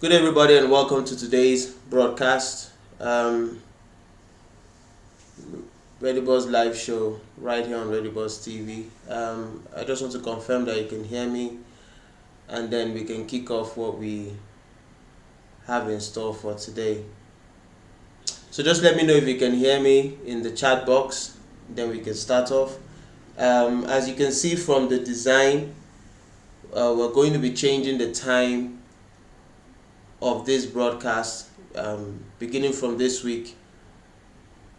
Good everybody and welcome to today's broadcast. Ready Buzz live show right here on Ready Buzz TV. I just want to confirm that you can hear me and then we can kick off what we have in store for today. So just let me know if you can hear me in the chat box, then we can start off. As you can see from the design, we're going to be changing the time of this broadcast beginning from this week.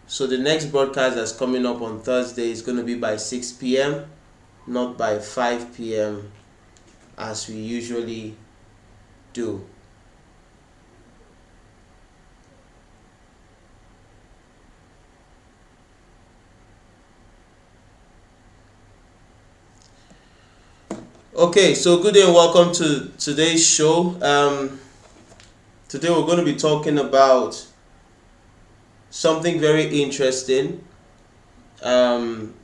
So the next broadcast that's coming up on Thursday is going to be by 6 p.m. not by 5 p.m. as we usually do. Okay, so good day and welcome to today's show. Today we're going to be talking about something very interesting, something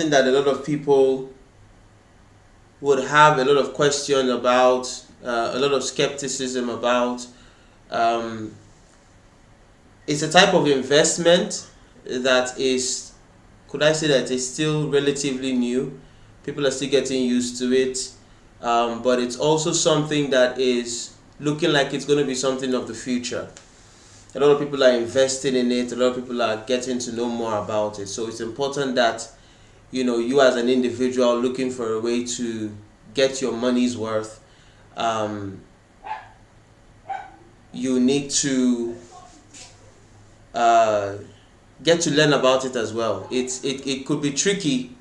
that a lot of people would have a lot of questions about, a lot of skepticism about. It's a type of investment that is, could I say that it's still relatively new. People are still getting used to it, but it's also something that is looking like it's going to be something of the future. A lot of people are investing in it. A lot of people are getting to know more about it. So it's important that you as an individual looking for a way to get your money's worth, you need to get to learn about it as well. It could be tricky.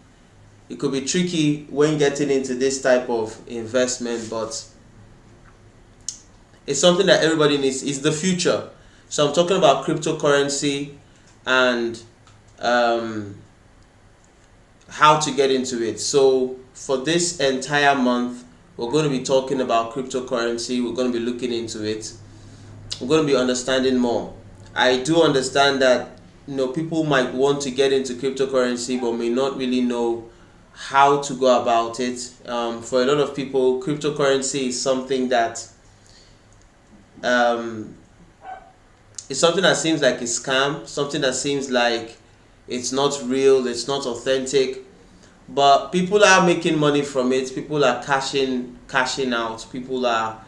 It could be tricky when getting into this type of investment, but it's something that everybody needs. It's the future. So I'm talking about cryptocurrency and how to get into it. So for this entire month, we're going to be talking about cryptocurrency. We're going to be looking into it. We're going to be understanding more. I do understand that people might want to get into cryptocurrency but may not really know how to go about it. For a lot of people, cryptocurrency is something that it's something that seems like a scam, something that seems like it's not real, it's not authentic, but people are making money from it. People are cashing out. People are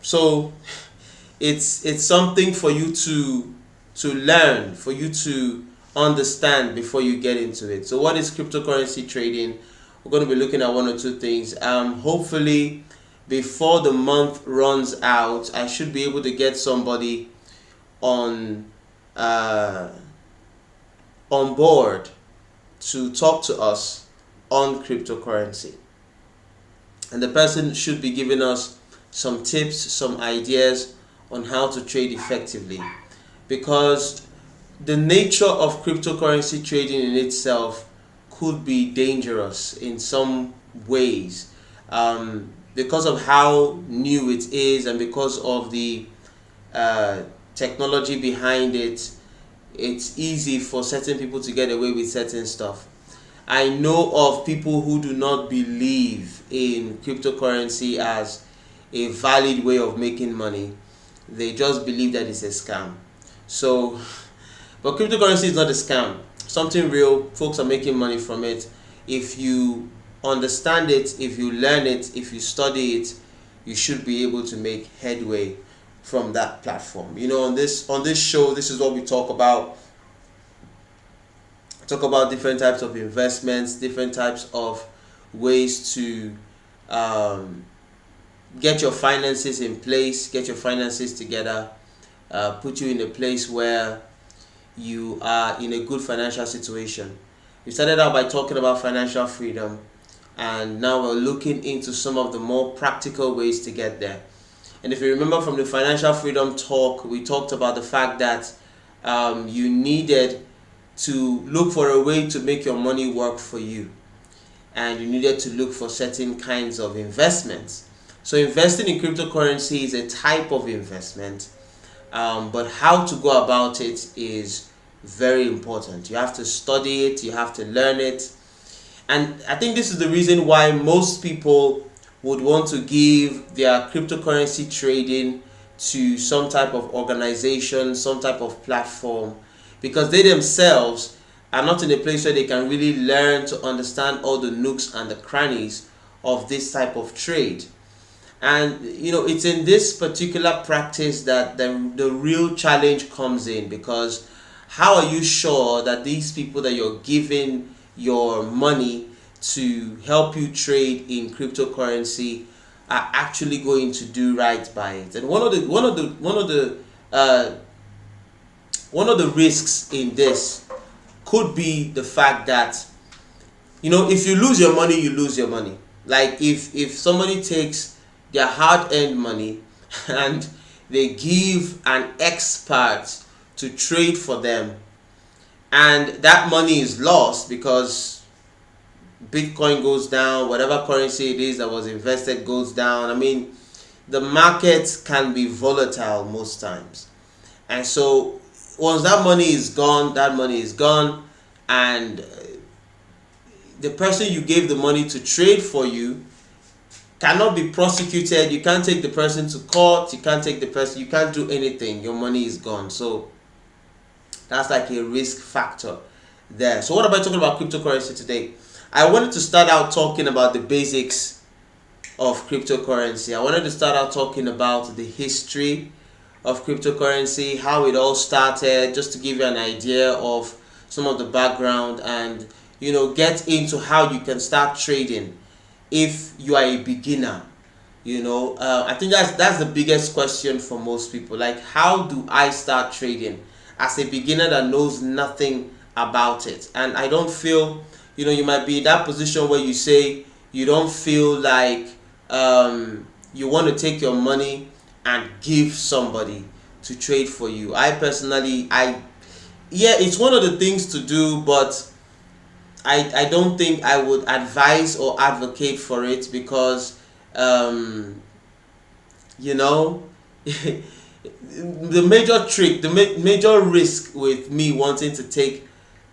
so it's something for you to learn, for you to understand before you get into it. So what is cryptocurrency trading? We're going to be looking at one or two things. Hopefully before the month runs out, I should be able to get somebody on board to talk to us on cryptocurrency, and the person should be giving us some tips, some ideas on how to trade effectively, because the nature of cryptocurrency trading in itself could be dangerous in some ways, because of how new it is and because of the technology behind it. It's easy for certain people to get away with certain stuff. I know of people who do not believe in cryptocurrency as a valid way of making money. They just believe that it's a scam. So, but cryptocurrency is not a scam. Something real. Folks are making money from it. If you understand it, if you learn it, if you study it, you should be able to make headway from that platform. On this show, this is what we talk about. Talk about different types of investments, different types of ways to get your finances in place, get your finances together, put you in a place where you are in a good financial situation. We started out by talking about financial freedom, and now we're looking into some of the more practical ways to get there. And if you remember from the financial freedom talk, we talked about the fact that you needed to look for a way to make your money work for you, and you needed to look for certain kinds of investments. So investing in cryptocurrency is a type of investment, but how to go about it is very important. You have to study it, you have to learn it, and I think this is the reason why most people would want to give their cryptocurrency trading to some type of organization, some type of platform, because they themselves are not in a place where they can really learn to understand all the nooks and the crannies of this type of trade. And it's in this particular practice that the real challenge comes in, because how are you sure that these people that you're giving your money to help you trade in cryptocurrency are actually going to do right by it? And one of the risks in this could be the fact that if you lose your money, you lose your money. Like if somebody takes their hard-earned money and they give an expert to trade for them, and that money is lost because Bitcoin goes down, whatever currency it is that was invested goes down. I mean, the markets can be volatile most times. And so once that money is gone, that money is gone, and the person you gave the money to trade for you cannot be prosecuted. You can't take the person to court. You can't do anything. Your money is gone. So that's like a risk factor there. So what am I talking about cryptocurrency today? I wanted to start out talking about the basics of cryptocurrency. I wanted to start out talking about the history of cryptocurrency, how it all started, just to give you an idea of some of the background, and get into how you can start trading if you are a beginner. I think that's the biggest question for most people. Like, how do I start trading as a beginner that knows nothing about it? And I don't feel, you might be in that position where you say you don't feel like you want to take your money and give somebody to trade for you. I personally, it's one of the things to do, but I don't think I would advise or advocate for it, because the major risk with me wanting to take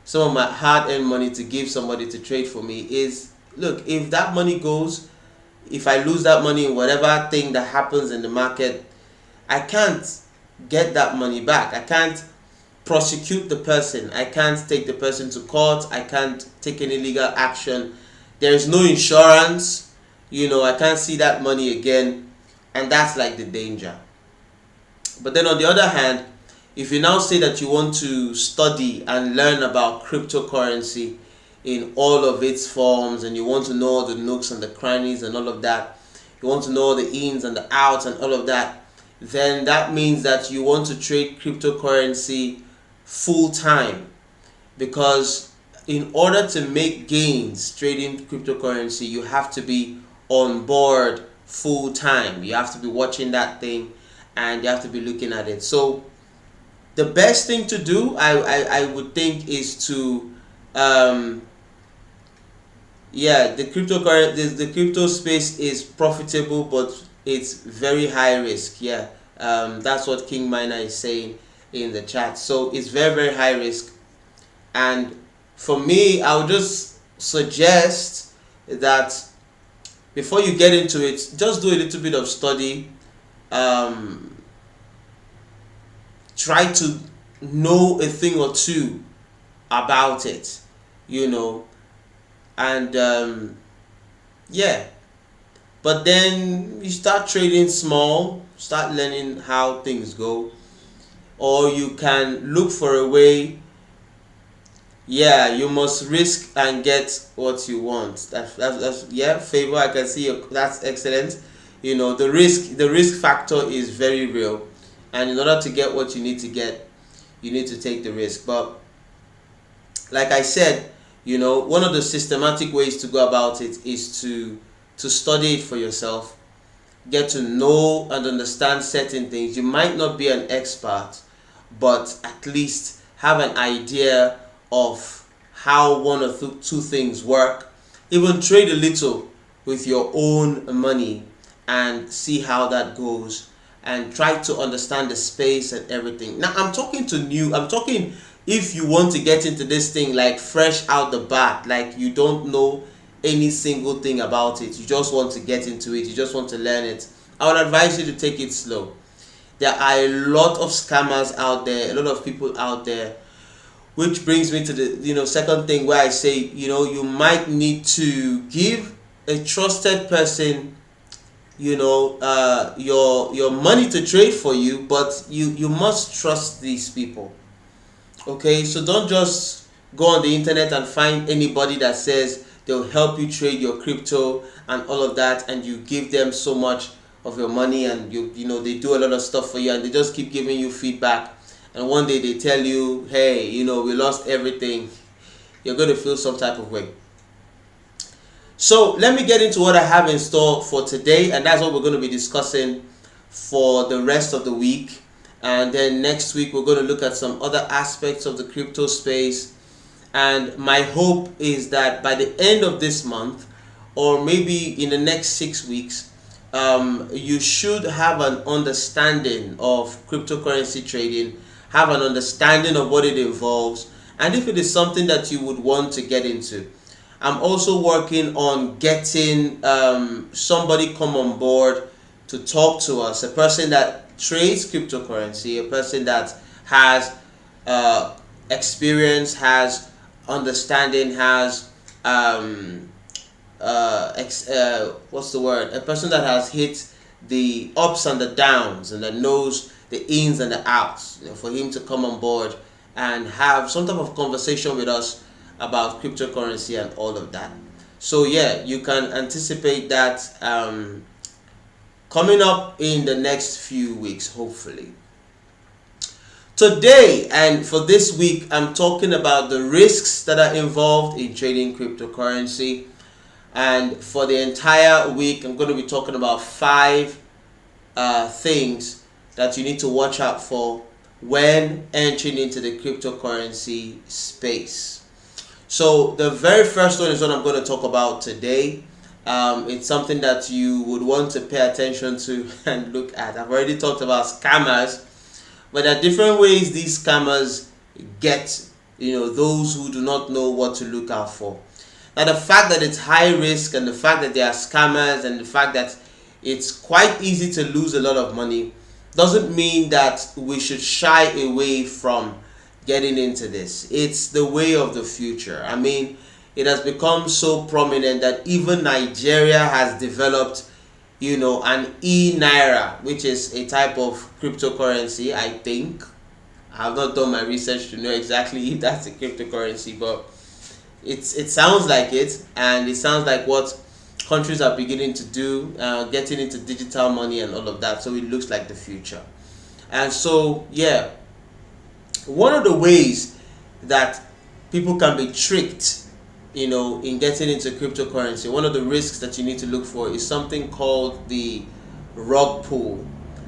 some of my hard-earned money to give somebody to trade for me is, look, if that money goes, if I lose that money in whatever thing that happens in the market, I can't get that money back. I can't prosecute the person. I can't take the person to court. I can't take any legal action. There is no insurance. I can't see that money again, and that's like the danger. But then on the other hand, if you now say that you want to study and learn about cryptocurrency in all of its forms, and you want to know all the nooks and the crannies and all of that, you want to know all the ins and the outs and all of that, then that means that you want to trade cryptocurrency full time. Because in order to make gains trading cryptocurrency, you have to be on board full time. You have to be watching that thing, and you have to be looking at it. So the best thing to do, I would think, is to the crypto space is profitable, but it's very high risk. That's what King Miner is saying in the chat. So it's very, very high risk, and for me, I would just suggest that before you get into it, just do a little bit of study. Try to know a thing or two about it, and but then you start trading small, start learning how things go, or you can look for a way. You must risk and get what you want. That's Favor, I can see that's excellent. The risk factor is very real, and in order to get what you need to get, you need to take the risk. But like I said, one of the systematic ways to go about it is to study it for yourself, get to know and understand certain things. You might not be an expert, but at least have an idea of how one or two things work. Even trade a little with your own money and see how that goes, and try to understand the space and everything. Now I'm talking if you want to get into this thing like fresh out the bat, like you don't know any single thing about it. You just want to get into it, you just want to learn it. I would advise you to take it slow. There are a lot of scammers out there, a lot of people out there, which brings me to the second thing where I say, you might need to give a trusted person your money to trade for you, but you must trust these people. Okay, so don't just go on the internet and find anybody that says they'll help you trade your crypto and all of that, and you give them so much of your money, and they do a lot of stuff for you, and they just keep giving you feedback, and one day they tell you, hey, we lost everything. You're going to feel some type of way. So let me get into what I have in store for today, and that's what we're going to be discussing for the rest of the week. And then next week we're going to look at some other aspects of the crypto space. And my hope is that by the end of this month, or maybe in the next 6 weeks, you should have an understanding of cryptocurrency trading, have an understanding of what it involves, and if it is something that you would want to get into. I'm also working on getting somebody come on board to talk to us, a person that trades cryptocurrency, a person that has experience, has understanding, has what's the word? A person that has hit the ups and the downs and that knows the ins and the outs, for him to come on board and have some type of conversation with us about cryptocurrency and all of that. So yeah, you can anticipate that coming up in the next few weeks, hopefully. Today and for this week, I'm talking about the risks that are involved in trading cryptocurrency. And for the entire week, I'm going to be talking about 5 things that you need to watch out for when entering into the cryptocurrency space. So the very first one is what I'm going to talk about today. It's something that you would want to pay attention to and look at. I've already talked about scammers, but there are different ways these scammers get those who do not know what to look out for. Now, the fact that it's high risk, and the fact that they are scammers, and the fact that it's quite easy to lose a lot of money doesn't mean that we should shy away from getting into this. It's the way of the future. I mean, it has become so prominent that even Nigeria has developed an e-naira, which is a type of cryptocurrency, I think. I have not done my research to know exactly if that's a cryptocurrency, but it sounds like it, and it sounds like what countries are beginning to do, getting into digital money and all of that. So it looks like the future. And so yeah, one of the ways that people can be tricked in getting into cryptocurrency, one of the risks that you need to look for is something called the rug pull.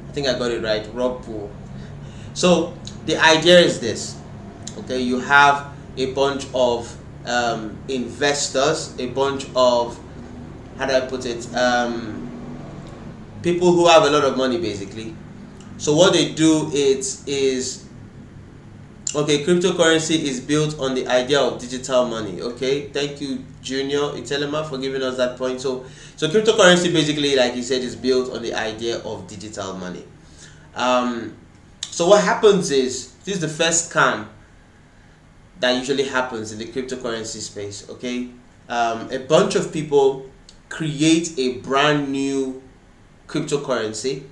I think I got it right, rug pull. So the idea is this, okay? You have a bunch of investors, a bunch of, how do I put it, people who have a lot of money, basically. So what they do is okay, cryptocurrency is built on the idea of digital money. Okay, thank you, Junior Itelema, for giving us that point. So cryptocurrency basically, like you said, is built on the idea of digital money. So what happens is, this is the first scam that usually happens in the cryptocurrency space. Okay, a bunch of people create a brand new cryptocurrency,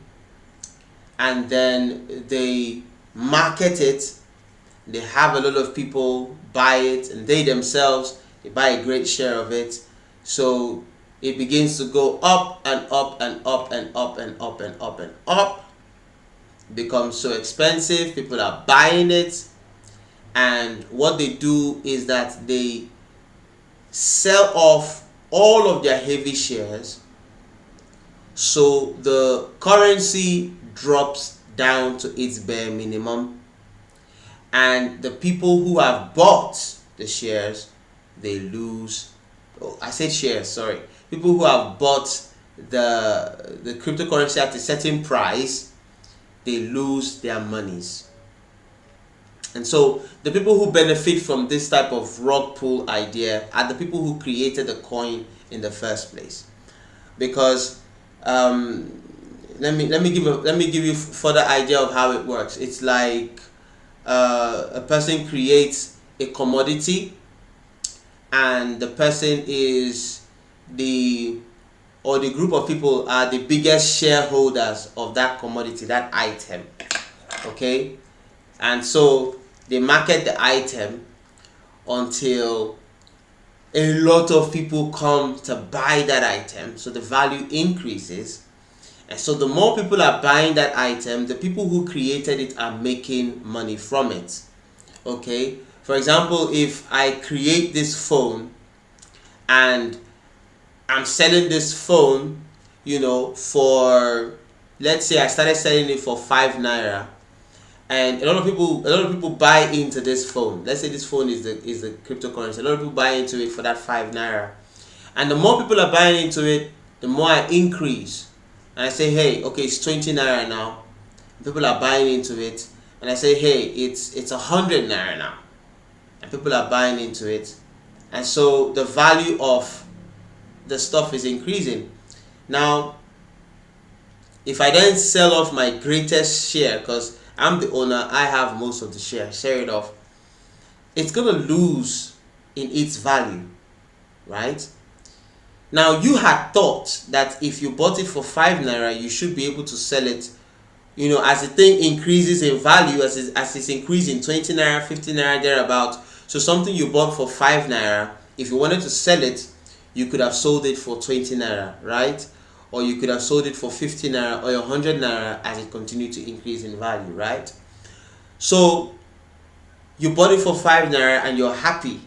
and then they market it. They have a lot of people buy it, and they themselves, they buy a great share of it. So it begins to go up and up and up and up and up and up and up. It becomes so expensive, people are buying it, and what they do is that they sell off all of their heavy shares, so the currency drops down to its bare minimum, and the people who have bought the shares, they lose. I said shares, sorry. People who have bought the cryptocurrency at a certain price, they lose their monies. And so the people who benefit from this type of rug pull idea are the people who created the coin in the first place. Because let me give you further idea of how it works. It's like a person creates a commodity, and the person is the group of people are the biggest shareholders of that commodity, that item. Okay, and so they market the item until a lot of people come to buy that item, so the value increases. And so the more people are buying that item, the people who created it are making money from it. Okay, for example, if I create this phone and I'm selling this phone, for, let's say I started selling it for 5 naira, and a lot of people buy into this phone. Let's say this phone is the cryptocurrency. A lot of people buy into it for that 5 naira, and the more people are buying into it, the more I increase, and I say, hey, okay, it's 20 naira now. People are buying into it, and I say, hey, it's 100 naira now, and people are buying into it, and so the value of the stuff is increasing. Now, if I then sell off my greatest share, because I'm the owner, I have most of the share, share it off, it's gonna lose in its value, right? Now, you had thought that if you bought it for 5 naira, you should be able to sell it, as the thing increases in value, as it's increasing 20 naira, 50 naira, thereabout. So something you bought for 5 naira, if you wanted to sell it, you could have sold it for 20 naira, right? Or you could have sold it for 50 naira or 100 naira as it continued to increase in value, right? So you bought it for 5 naira and you're happy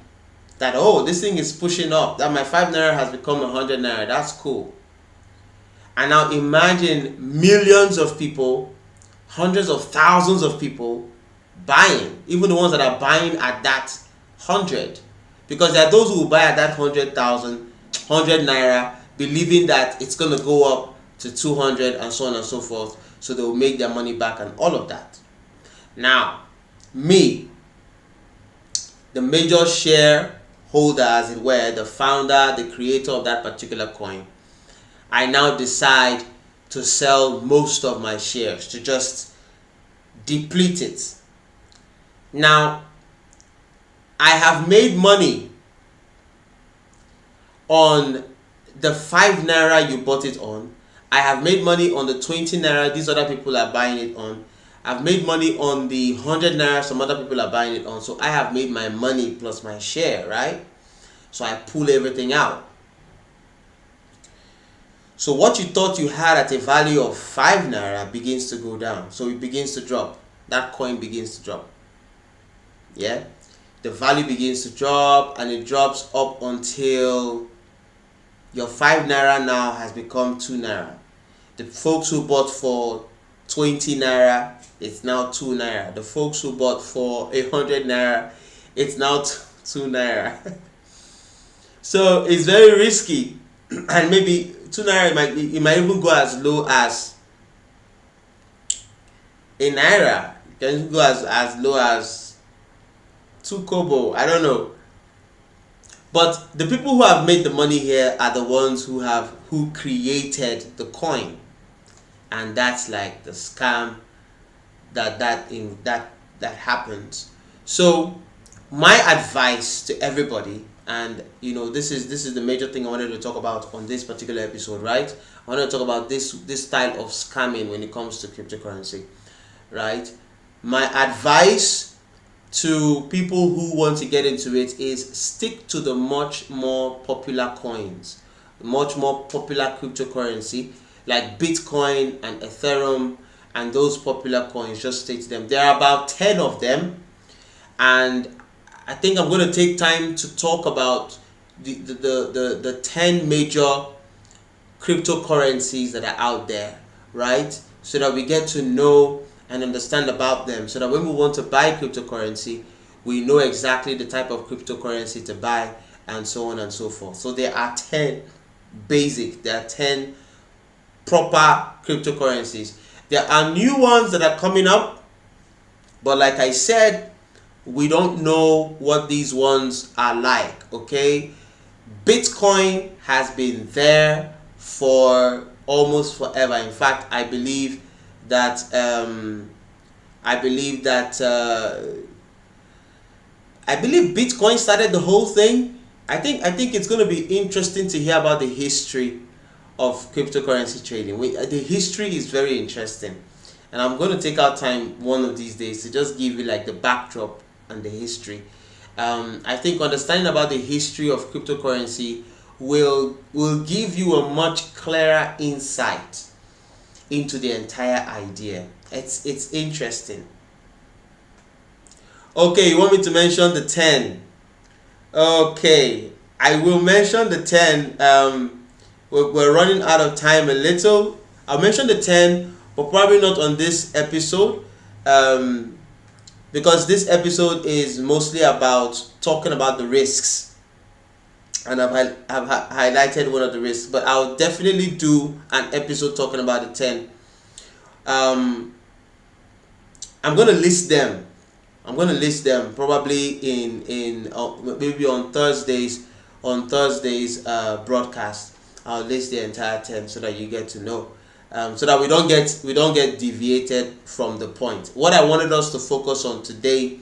that, oh, this thing is pushing up, that my 5 naira has become 100 naira. That's cool. And now imagine millions of people, hundreds of thousands of people buying, even the ones that are buying at that 100, because there are those who will buy at that 100,000, 100 naira, believing that it's going to go up to 200 and so on and so forth, so they will make their money back and all of that. Now, me, the major shareholder, as it were, the founder, the creator of that particular coin, I now decide to sell most of my shares, to just deplete it. Now, I have made money on the 5 naira you bought it on. I have made money on the 20 naira these other people are buying it on. I've made money on the 100 naira some other people are buying it on. So I have made my money plus my share, right? So I pull everything out. So what you thought you had at a value of 5 naira begins to go down. So it begins to drop. That coin begins to drop. Yeah? The value begins to drop, and it drops up until your 5 naira now has become 2 naira. The folks who bought for 20 naira, it's now 2 naira. The folks who bought for 100 naira, it's now 2 naira. So it's very risky, and maybe 2 naira, it might even go as low as a naira. It can go as low as 2 kobo. I don't know. But the people who have made the money here are the ones who created the coin, and that's like the scam that happens. So my advice to everybody, and this is the major thing I wanted to talk about on this particular episode, right? I want to talk about this style of scamming when it comes to cryptocurrency, right? My advice to people who want to get into it is stick to the much more popular coins, much more popular cryptocurrency like Bitcoin and Ethereum, and those popular coins. Just stick to them. There are about 10 of them, and I think I'm going to take time to talk about the 10 major cryptocurrencies that are out there, right? So that we get to know and understand about them, so that when we want to buy cryptocurrency, we know exactly the type of cryptocurrency to buy, and so on and so forth. So there are 10 there are 10 proper cryptocurrencies. There are new ones that are coming up, but like I said, we don't know what these ones are like. Okay, Bitcoin has been there for almost forever. In fact, I believe that I believe Bitcoin started the whole thing. I think it's going to be interesting to hear about the history of cryptocurrency trading. The history is very interesting, and I'm going to take out time one of these days to just give you like the backdrop and the history. I think understanding about the history of cryptocurrency will give you a much clearer insight into the entire idea. It's interesting. Okay, you want me to mention the 10? Okay, I will mention the 10. We're running out of time a little. I'll mention the 10, but probably not on this episode, because this episode is mostly about talking about the risks, and I've highlighted one of the risks, but I'll definitely do an episode talking about the 10. I'm going to list them. Probably in maybe on Thursdays broadcast. I'll list the entire 10 so that you get to know, so that we don't get deviated from the point. What I wanted us to focus on today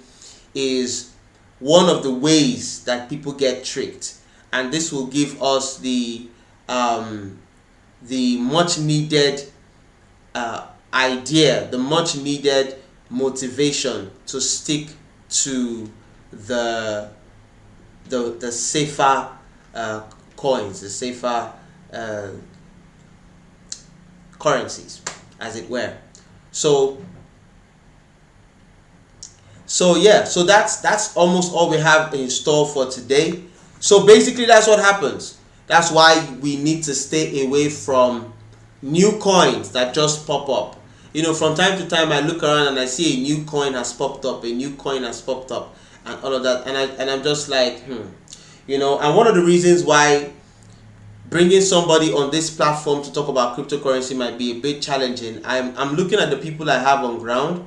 is one of the ways that people get tricked, and this will give us the much needed idea, the much needed motivation to stick to the safer coins, the safer currencies, as it were. So that's almost all we have in store for today. So basically, that's what happens. That's why we need to stay away from new coins that just pop up. From time to time I look around and I see a new coin has popped up, and all of that, and I'm just like, and one of the reasons why bringing somebody on this platform to talk about cryptocurrency might be a bit challenging. I'm looking at the people I have on ground,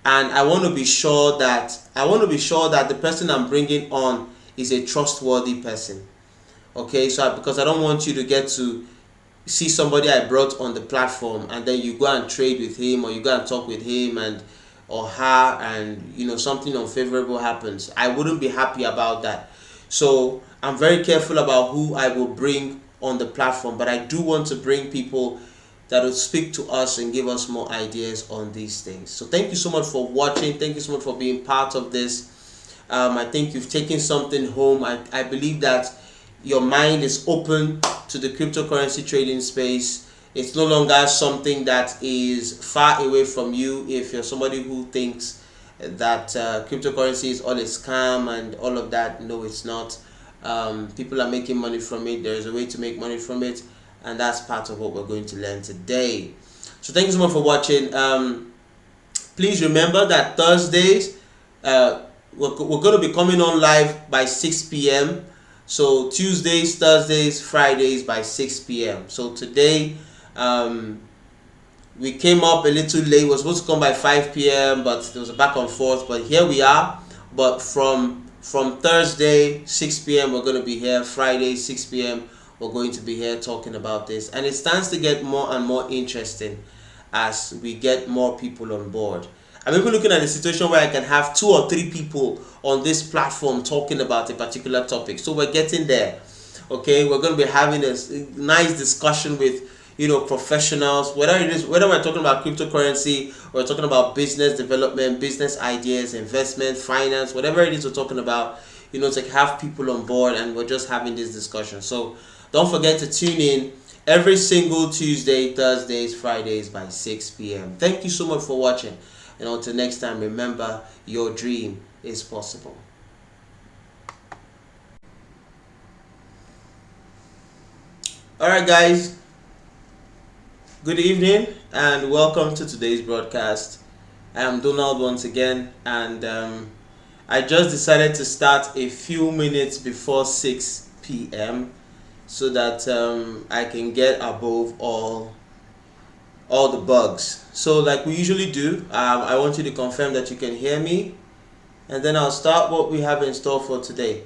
and I want to be sure that the person I'm bringing on is a trustworthy person. Okay, so because I don't want you to get to see somebody I brought on the platform and then you go and trade with him, or you go and talk with him or her, and something unfavorable happens. I wouldn't be happy about that. So I'm very careful about who I will bring on the platform, but I do want to bring people that will speak to us and give us more ideas on these things. So thank you so much for watching. Thank you so much for being part of this. I think you've taken something home. I believe that your mind is open to the cryptocurrency trading space. It's no longer something that is far away from you. If you're somebody who thinks that cryptocurrency is all a scam and all of that, no, it's not. People are making money from it. There's a way to make money from it, and that's part of what we're going to learn today. So thank you so much for watching. Please remember that Thursdays we're going to be coming on live by 6 p.m. So Tuesdays, Thursdays, Fridays by 6 p.m. So today we came up a little late. We were supposed to come by 5 p.m. but there was a back and forth. But here we are. But from Thursday 6 p.m. we're going to be here. Friday 6 p.m. we're going to be here talking about this. And it stands to get more and more interesting as we get more people on board. I'm even looking at a situation where I can have 2 or 3 people on this platform talking about a particular topic. So we're getting there. Okay, we're going to be having a nice discussion with professionals, whether we're talking about cryptocurrency or we're talking about business development, business ideas, investment, finance, whatever it is we're talking about, to have people on board, and we're just having this discussion. So don't forget to tune in every single Tuesday, Thursdays, Fridays by 6 p.m. Thank you so much for watching. And until next time, remember, your dream is possible. Alright guys, good evening and welcome to today's broadcast. I am Donald once again, and I just decided to start a few minutes before 6 p.m. so that I can get above all the bugs. So like we usually do, I want you to confirm that you can hear me and then I'll start what we have in store for today.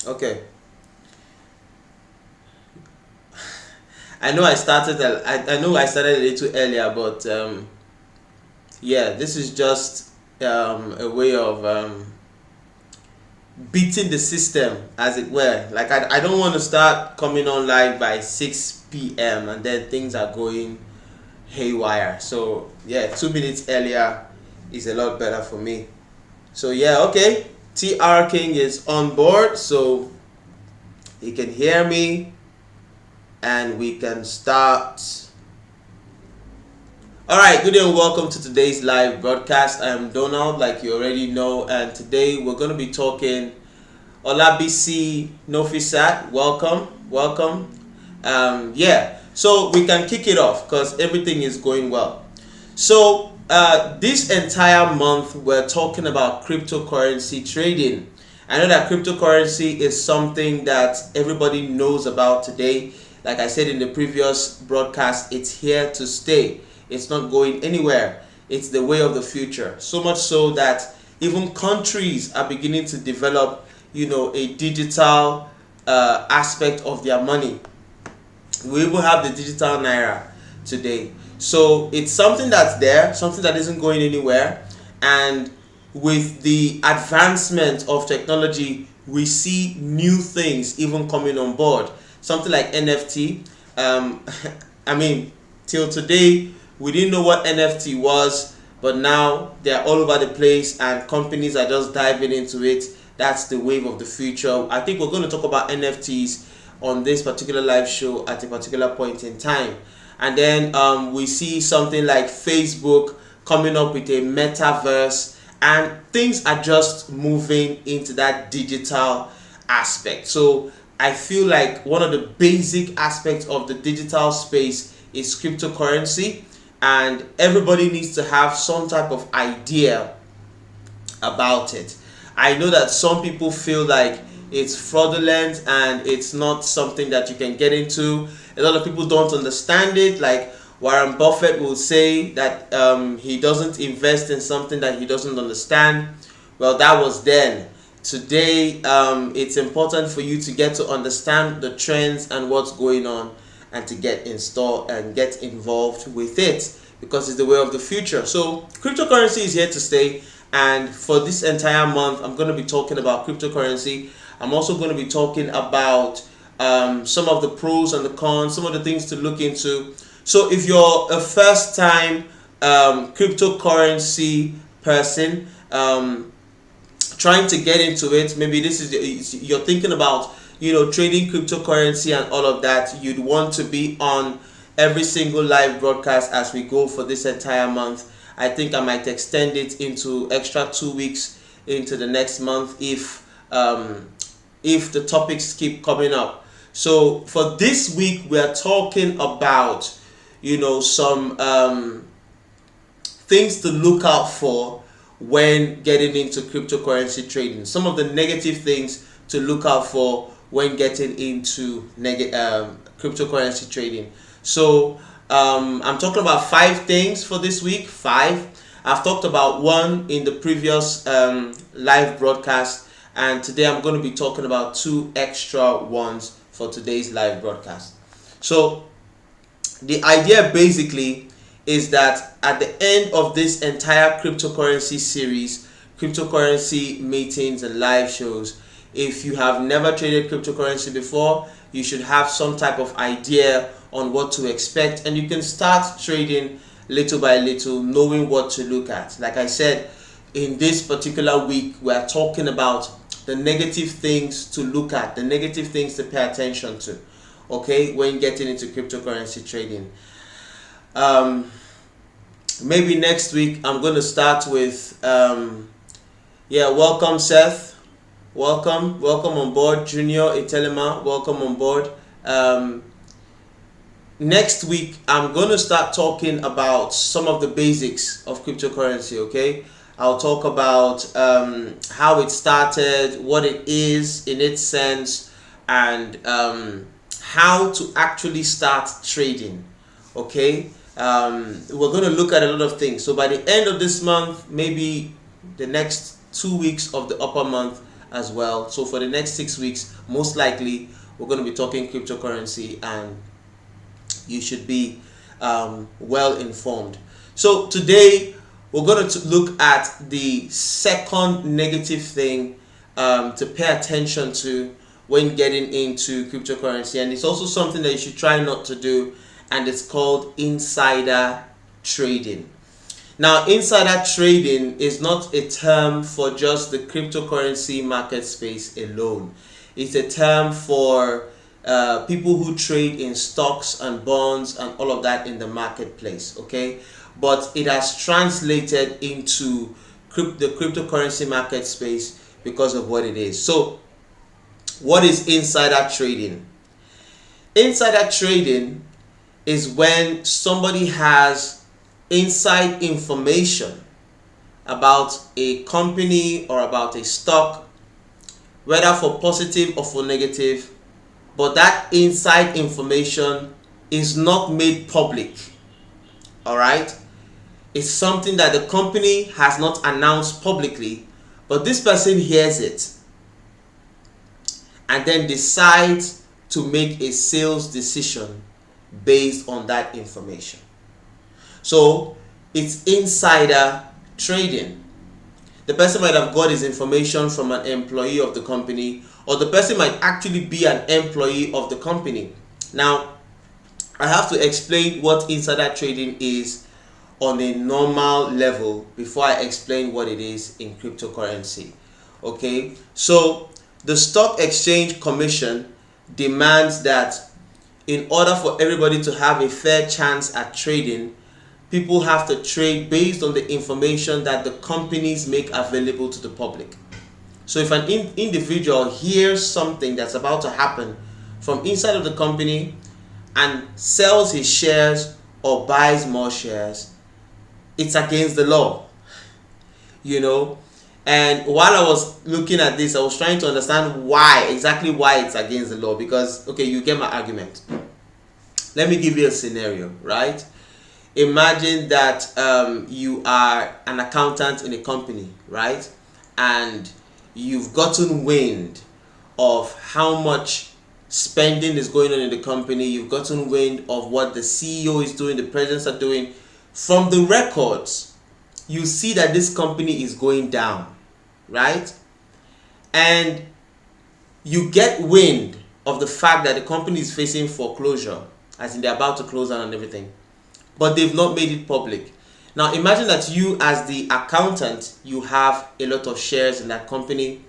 Okay. I know I started a little earlier, but yeah, this is just a way of beating the system, as it were. Like I don't want to start coming on live by 6 p.m. and then things are going haywire. So yeah, 2 minutes earlier is a lot better for me. So yeah, okay. TR King is on board, so he can hear me and we can start. Alright, good day and welcome to today's live broadcast. I am Donald, like you already know, and today we're going to be talking Olabisi Nofisat. Welcome. Yeah, so we can kick it off because everything is going well. So this entire month we're talking about cryptocurrency trading. I know that cryptocurrency is something that everybody knows about today. Like I said in the previous broadcast, it's here to stay. It's not going anywhere. It's the way of the future. So much so that even countries are beginning to develop, a digital aspect of their money. We even have the digital naira today. So it's something that's there, something that isn't going anywhere. And with the advancement of technology, we see new things even coming on board. Something like NFT. I mean, till today, we didn't know what NFT was, but now they're all over the place and companies are just diving into it. That's the wave of the future. I think we're going to talk about NFTs on this particular live show at a particular point in time. And then we see something like Facebook coming up with a metaverse, and things are just moving into that digital aspect. So I feel like one of the basic aspects of the digital space is cryptocurrency, and everybody needs to have some type of idea about it. I know that some people feel like it's fraudulent and it's not something that you can get into. A lot of people don't understand it. Like Warren Buffett will say that he doesn't invest in something that he doesn't understand. Well, that was then. Today, it's important for you to get to understand the trends and what's going on, and to get installed and get involved with it, because it's the way of the future. So cryptocurrency is here to stay, and for this entire month I'm going to be talking about cryptocurrency. I'm also going to be talking about some of the pros and the cons, some of the things to look into. So if you're a first time cryptocurrency person, trying to get into it, maybe this is you're thinking about trading cryptocurrency and all of that, you'd want to be on every single live broadcast as we go for this entire month. I think I might extend it into extra 2 weeks into the next month if the topics keep coming up. So for this week we are talking about some things to look out for when getting into cryptocurrency trading. Some of the negative things to look out for when getting into cryptocurrency trading. So I'm talking about 5 things for this week. 5. I've talked about 1 in the previous live broadcast, and today I'm going to be talking about 2 extra ones for today's live broadcast. So the idea basically is that at the end of this entire cryptocurrency series, cryptocurrency meetings and live shows, if you have never traded cryptocurrency before, you should have some type of idea on what to expect, and you can start trading little by little, knowing what to look at. Like I said, in this particular week we are talking about the negative things to look at, the negative things to pay attention to, okay, when getting into cryptocurrency trading. Maybe next week I'm going to start with welcome Seth, welcome on board. Junior Itelema, welcome on board. Next week I'm going to start talking about some of the basics of cryptocurrency, okay? I'll talk about how it started, what it is in its sense, and how to actually start trading, okay? We're going to look at a lot of things. So by the end of this month, maybe the next 2 weeks of the upper month as well. So for the next 6 weeks, most likely we're going to be talking cryptocurrency, and you should be well informed. So today we're going to look at the second negative thing to pay attention to when getting into cryptocurrency, and it's also something that you should try not to do, and it's called insider trading. Now, insider trading is not a term for just the cryptocurrency market space alone. It's a term for people who trade in stocks and bonds and all of that in the marketplace, okay? But it has translated into the cryptocurrency market space because of what it is. So, what is insider trading? Insider trading is when somebody has inside information about a company or about a stock, whether for positive or for negative, but that inside information is not made public. All right? It's something that the company has not announced publicly, but this person hears it and then decides to make a sales decision based on that information. So it's insider trading. The person might have got his information from an employee of the company, or the person might actually be an employee of the company. Now, I have to explain what insider trading is on a normal level before I explain what it is in cryptocurrency. Okay, so the Stock Exchange Commission demands that in order for everybody to have a fair chance at trading, people have to trade based on the information that the companies make available to the public. So if an individual hears something that's about to happen from inside of the company and sells his shares or buys more shares, it's against the law, you know. And while I was looking at this, I was trying to understand exactly why it's against the law, because, okay, you get my argument. Let me give you a scenario, right? Imagine that you are an accountant in a company, right? And you've gotten wind of how much spending is going on in the company. You've gotten wind of what the CEO is doing, the presidents are doing. From the records, you see that this company is going down, right? And you get wind of the fact that the company is facing foreclosure, as in they're about to close down and everything, but they've not made it public. Now imagine that you, as the accountant, you have a lot of shares in that company.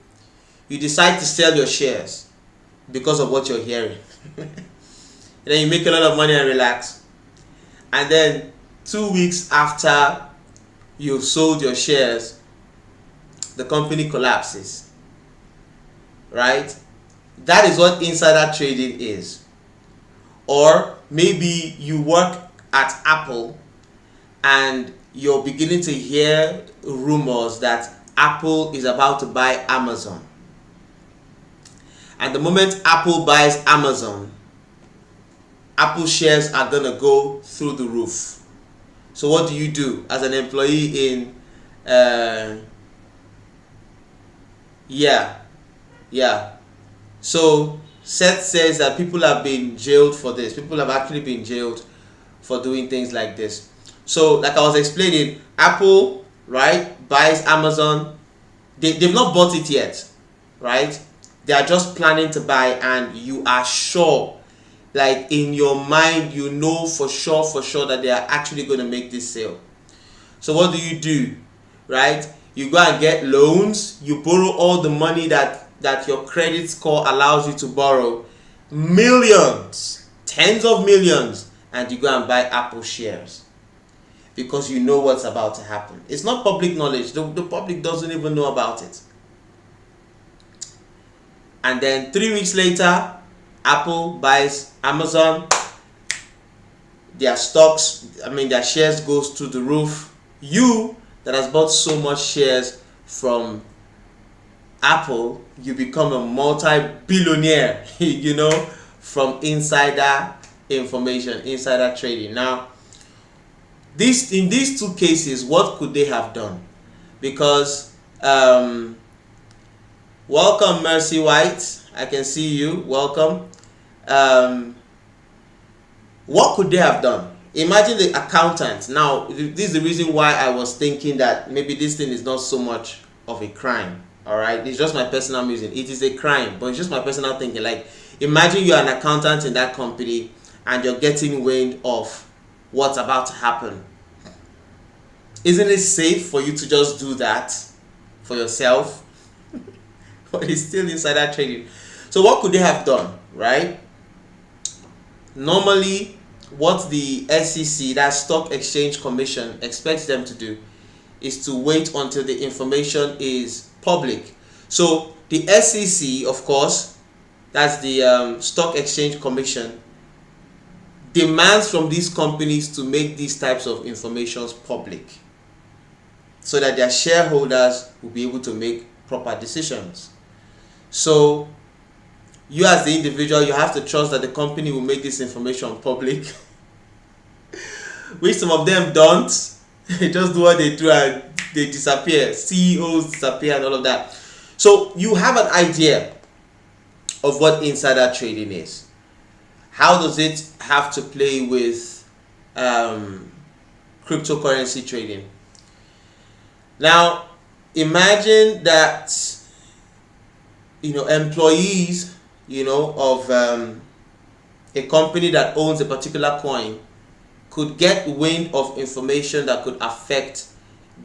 You decide to sell your shares because of what you're hearing. And then you make a lot of money and relax. And then 2 weeks after you've sold your shares, the company collapses, right? That is what insider trading is. Or maybe you work at Apple and you're beginning to hear rumors that Apple is about to buy Amazon. And the moment Apple buys Amazon, Apple shares are gonna go through the roof. So what do you do as an employee in so Seth says that people have been jailed for this. People have actually been jailed for doing things like this. So like I was explaining, Apple, right, buys Amazon. They've not bought it yet, right? They are just planning to buy, and you are sure, like in your mind, you know for sure that they are actually going to make this sale. So what do? Right? You go and get loans. You borrow all the money that your credit score allows you to borrow, millions, tens of millions, and you go and buy Apple shares because you know what's about to happen. It's not public knowledge. The public doesn't even know about it. And then 3 weeks later, Apple buys Amazon. Their their shares goes to the roof. You that has bought so much shares from Apple, you become a multi-billionaire, you know, from insider information, insider trading. Now, in these two cases, what could they have done? Because welcome, Mercy White. I can see you. Welcome. What could they have done? Imagine the accountant. Now, this is the reason why I was thinking that maybe this thing is not so much of a crime. All right, it's just my personal musing. It is a crime, but it's just my personal thinking. Like, imagine you're an accountant in that company and you're getting wind of what's about to happen. Isn't it safe for you to just do that for yourself? But it's still insider trading. So what could they have done, right? Normally, what the SEC, that Stock Exchange Commission, expects them to do is to wait until the information is public. So the SEC, of course, that's the Stock Exchange Commission, demands from these companies to make these types of informations public so that their shareholders will be able to make proper decisions. So you as the individual, you have to trust that the company will make this information public, which some of them don't. They just do what they do and they disappear. CEOs disappear and all of that. So you have an idea of what insider trading is. How does it have to play with cryptocurrency trading? Now, imagine that employees of a company that owns a particular coin could get wind of information that could affect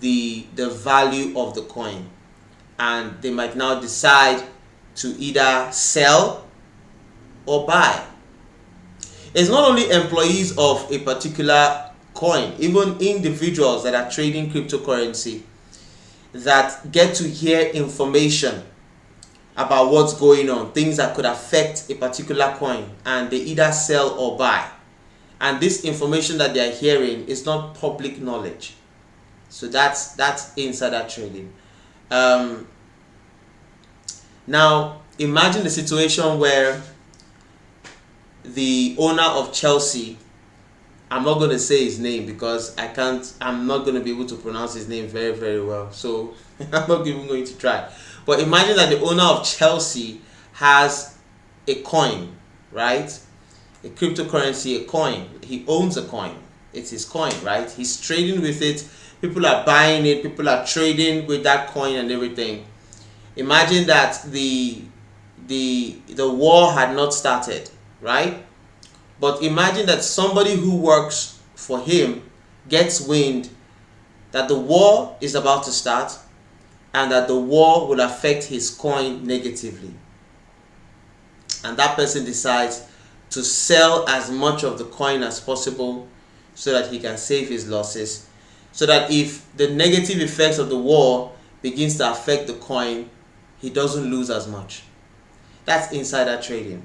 the value of the coin, and they might now decide to either sell or buy. It's not only employees of a particular coin, even individuals that are trading cryptocurrency that get to hear information about what's going on, things that could affect a particular coin, and they either sell or buy. And this information that they are hearing is not public knowledge. So that's insider trading. Now imagine the situation where the owner of Chelsea, I'm not going to say his name because I'm not going to be able to pronounce his name very, very well. So I'm not even going to try. But imagine that the owner of Chelsea has a coin, right? A cryptocurrency, a coin. He owns a coin. It's his coin, right? He's trading with it. People are buying it. People are trading with that coin and everything. Imagine that the war had not started, right? But imagine that somebody who works for him gets wind that the war is about to start and that the war will affect his coin negatively. And that person decides to sell as much of the coin as possible so that he can save his losses, so that if the negative effects of the war begins to affect the coin, he doesn't lose as much. That's insider trading.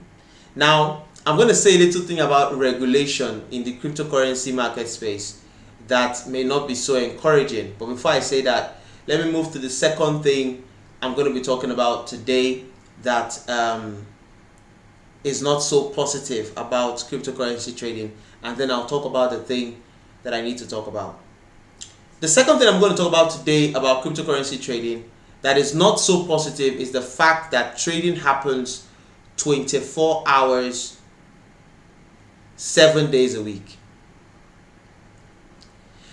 Now, I'm going to say a little thing about regulation in the cryptocurrency market space that may not be so encouraging. But before I say that, let me move to the second thing I'm going to be talking about today that is not so positive about cryptocurrency trading. And then I'll talk about the thing that I need to talk about. The second thing I'm going to talk about today about cryptocurrency trading that is not so positive is the fact that trading happens 24 hours, 7 days a week.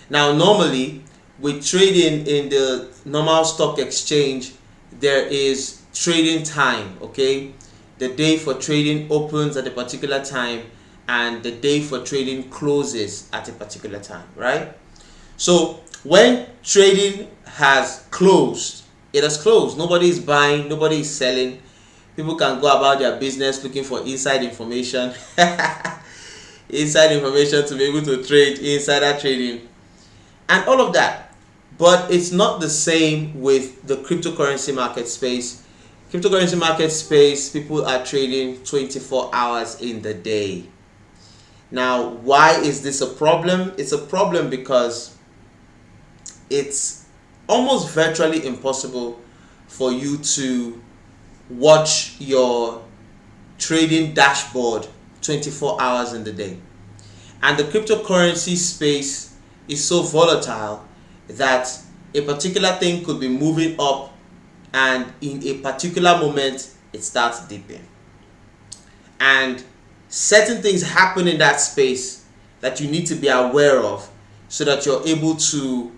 Now, normally, with trading in the normal stock exchange, there is trading time, okay? The day for trading opens at a particular time and the day for trading closes at a particular time, right? So when trading has closed, it has closed. Nobody is buying, nobody is selling. People can go about their business looking for inside information. Inside information to be able to trade, insider trading, and all of that. But it's not the same with the cryptocurrency market space. Cryptocurrency market space, people are trading 24 hours in the day. Now, why is this a problem? It's a problem because it's almost virtually impossible for you to watch your trading dashboard 24 hours in the day. And the cryptocurrency space is so volatile that a particular thing could be moving up and in a particular moment it starts dipping. And certain things happen in that space that you need to be aware of so that you're able to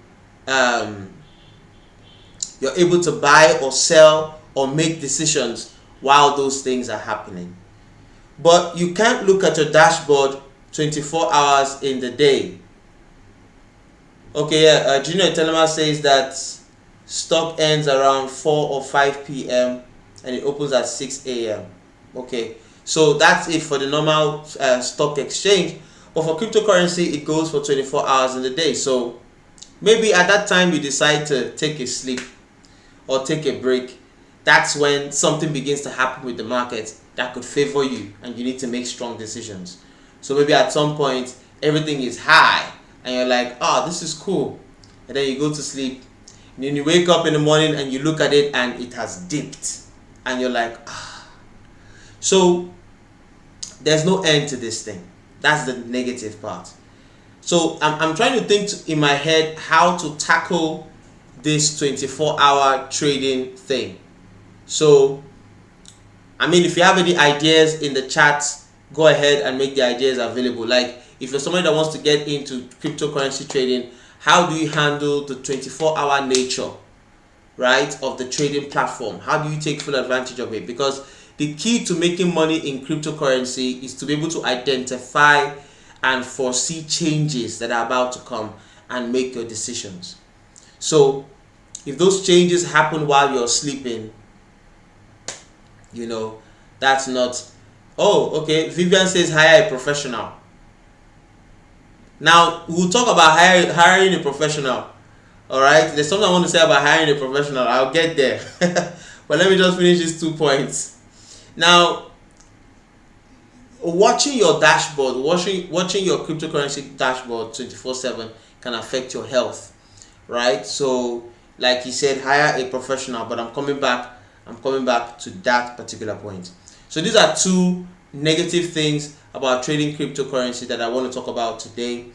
buy or sell or make decisions while those things are happening. But you can't look at your dashboard 24 hours in the day. Okay, yeah, Junior Telema says that stock ends around 4 or 5 p.m. and it opens at 6 a.m. Okay, so that's it for the normal stock exchange. But for cryptocurrency, it goes for 24 hours in the day. So maybe at that time you decide to take a sleep or take a break. That's when something begins to happen with the market that could favor you and you need to make strong decisions. So maybe at some point everything is high and you're like, oh, this is cool. And then you go to sleep and then you wake up in the morning and you look at it and it has dipped. And you're like, ah. So there's no end to this thing. That's the negative part. So I'm trying to think in my head how to tackle this 24-hour trading thing. So, I mean, if you have any ideas in the chat, go ahead and make the ideas available. Like, if you're somebody that wants to get into cryptocurrency trading, how do you handle the 24-hour nature, right, of the trading platform? How do you take full advantage of it? Because the key to making money in cryptocurrency is to be able to identify and foresee changes that are about to come and make your decisions. So if those changes happen while you're sleeping, you know, that's not, oh, okay, Vivian says hire a professional. Now, we'll talk about hiring a professional, all right? There's something I want to say about hiring a professional. I'll get there. But let me just finish these 2 points. Now, watching your dashboard, watching your cryptocurrency dashboard 24/7 can affect your health, right? So, like he said, hire a professional, but I'm coming back to that particular point. So these are 2 negative things about trading cryptocurrency that I want to talk about today.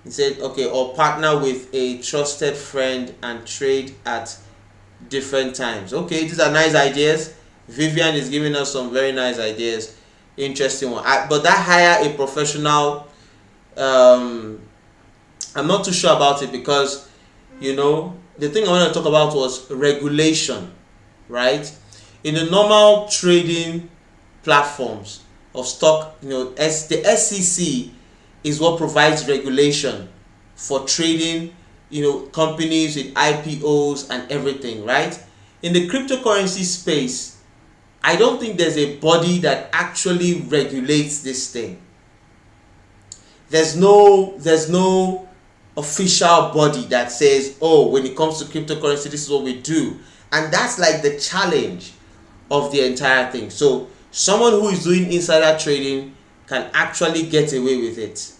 He said, okay, or partner with a trusted friend and trade at different times. Okay, these are nice ideas. Vivian is giving us some very nice ideas. Interesting one. But that hire a professional, I'm not too sure about it because, you know, the thing I want to talk about was regulation, right? In the normal trading platforms of stock, you know, the SEC is what provides regulation for trading, you know, companies with IPOs and everything, right? In the cryptocurrency space, I don't think there's a body that actually regulates this thing. There's no official body that says, oh, when it comes to cryptocurrency, this is what we do. And that's like the challenge of the entire thing. So someone who is doing insider trading can actually get away with it.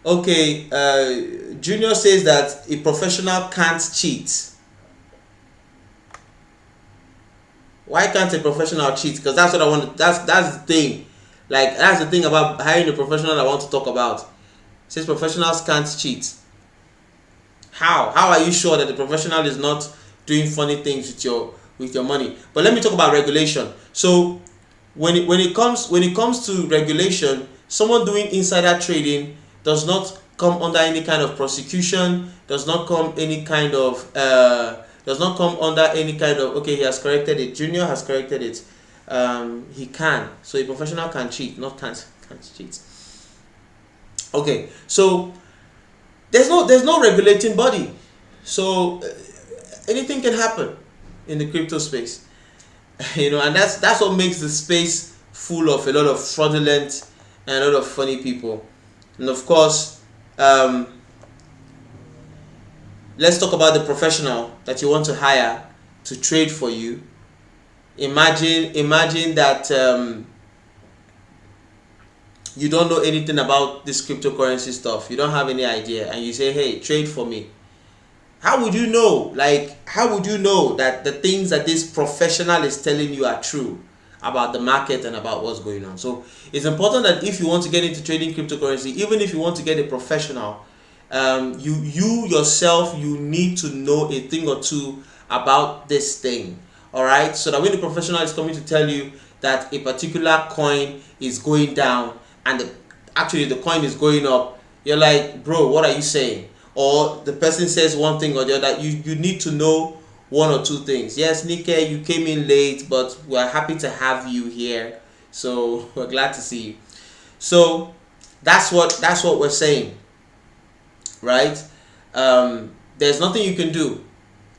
Okay, Junior says that a professional can't cheat. Why can't a professional cheat? Because that's what I want. That's the thing. Like, that's the thing about hiring a professional I want to talk about. It says professionals can't cheat. How are you sure that the professional is not doing funny things with your money? But let me talk about regulation. So when it comes to regulation, someone doing insider trading does not come under any kind of prosecution, does not come under any kind of, okay, he has corrected it, Junior has corrected it, he can. So a professional can cheat, not can't cheat. Okay, so there's no regulating body. So anything can happen in the crypto space. You know, and that's what makes the space full of a lot of fraudulent and a lot of funny people. And of course, let's talk about the professional that you want to hire to trade for you. Imagine that you don't know anything about this cryptocurrency stuff. You don't have any idea, and you say, hey, trade for me. How would you know? Like, how would you know that the things that this professional is telling you are true? about the market and about what's going on. So it's important that if you want to get into trading cryptocurrency, even if you want to get a professional, you yourself, you need to know a thing or two about this thing. All right, so that when the professional is coming to tell you that a particular coin is going down and actually the coin is going up, you're like, bro, what are you saying? Or the person says one thing or the other. You need to know one or two things. Yes, Nike, you came in late, but we're happy to have you here, so we're glad to see you. So that's what we're saying, right? There's nothing you can do.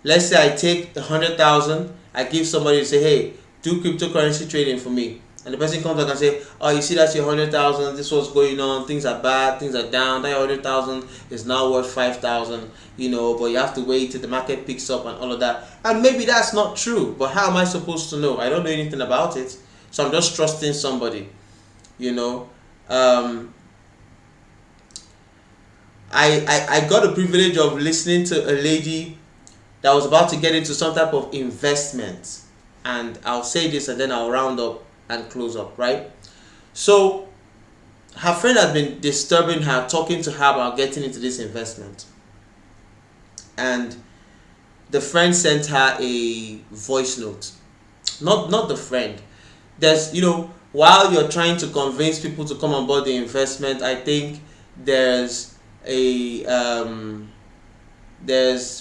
Let's say I take 100,000, I give somebody to say, hey, do cryptocurrency trading for me, and the person comes back and say, oh, you see, that's your 100,000, this was going on, things are bad, things are down, that 100,000 is now worth 5,000, but you have to wait till the market picks up and all of that. And maybe that's not true, but how am I supposed to know? I don't know anything about it, so I'm just trusting somebody. I got the privilege of listening to a lady that was about to get into some type of investment, and I'll say this and then I'll round up and close up, right? So her friend had been disturbing her, talking to her about getting into this investment, and the friend sent her a voice note. Not the friend. There's, while you're trying to convince people to come on board the investment, I think there's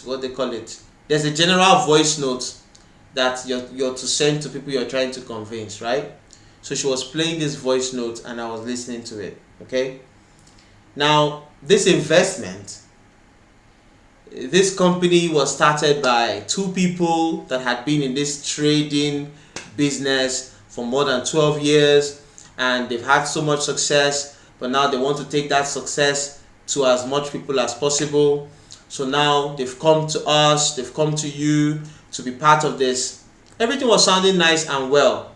what they call it. There's a general voice note that you're to send to people you're trying to convince, right? So she was playing this voice note and I was listening to it. Okay. Now this investment, this company was started by two people that had been in this trading business for more than 12 years, and they've had so much success, but now they want to take that success to as much people as possible. So now they've come to us, they've come to you to be part of this. Everything was sounding nice and well.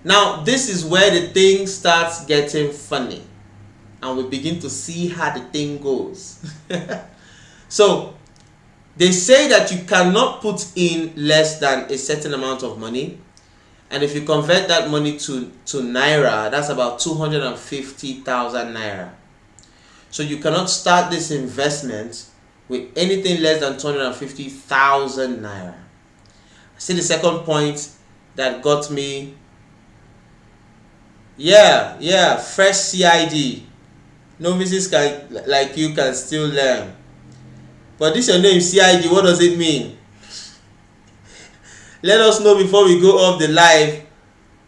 Now this is where the thing starts getting funny, and we begin to see how the thing goes. So they say that you cannot put in less than a certain amount of money, and if you convert that money to naira, that's about 250,000 naira. So you cannot start this investment with anything less than 250,000 naira. See the second point that got me. Yeah, fresh CID. Novices like you can still learn. But this your name, CID, what does it mean? Let us know before we go off the live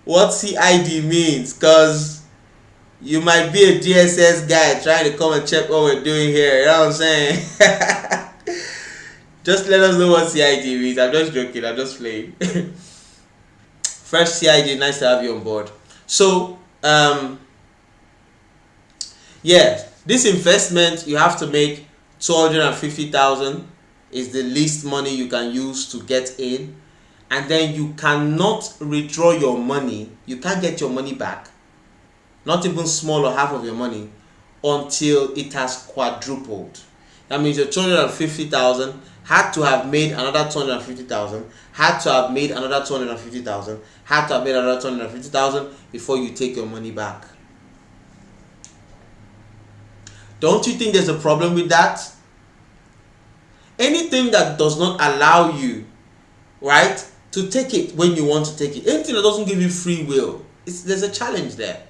what CID means, because you might be a DSS guy trying to come and check what we're doing here. You know what I'm saying? Just let us know what CID means. I'm just joking. I'm just playing. Fresh CID, nice to have you on board. So, this investment, you have to make 250,000 is the least money you can use to get in, and then you cannot withdraw your money. You can't get your money back, not even small or half of your money, until it has quadrupled. That means your 250,000 had to have made another 250,000, had to have made another 250,000, had to have made another 250,000 before you take your money back. Don't you think there's a problem with that? Anything that does not allow you, right, to take it when you want to take it, anything that doesn't give you free will, there's a challenge there.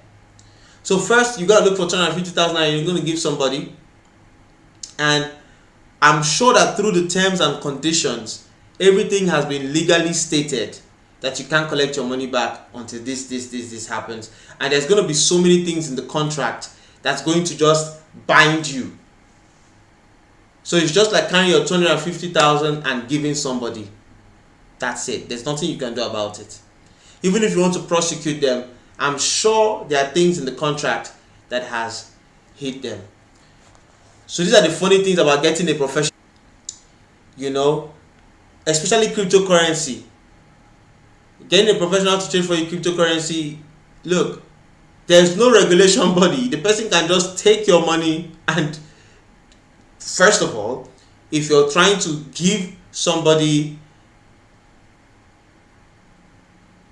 So first, you gotta look for 250,000 and you're gonna give somebody, and I'm sure that through the terms and conditions, everything has been legally stated that you can't collect your money back until this happens. And there's gonna be so many things in the contract that's going to just bind you. So it's just like carrying your 250,000 and giving somebody. That's it. There's nothing you can do about it. Even if you want to prosecute them, I'm sure there are things in the contract that has hit them. So these are the funny things about getting a professional, especially cryptocurrency. Getting a professional to trade for your cryptocurrency, look, there's no regulation body. The person can just take your money, and first of all, if you're trying to give somebody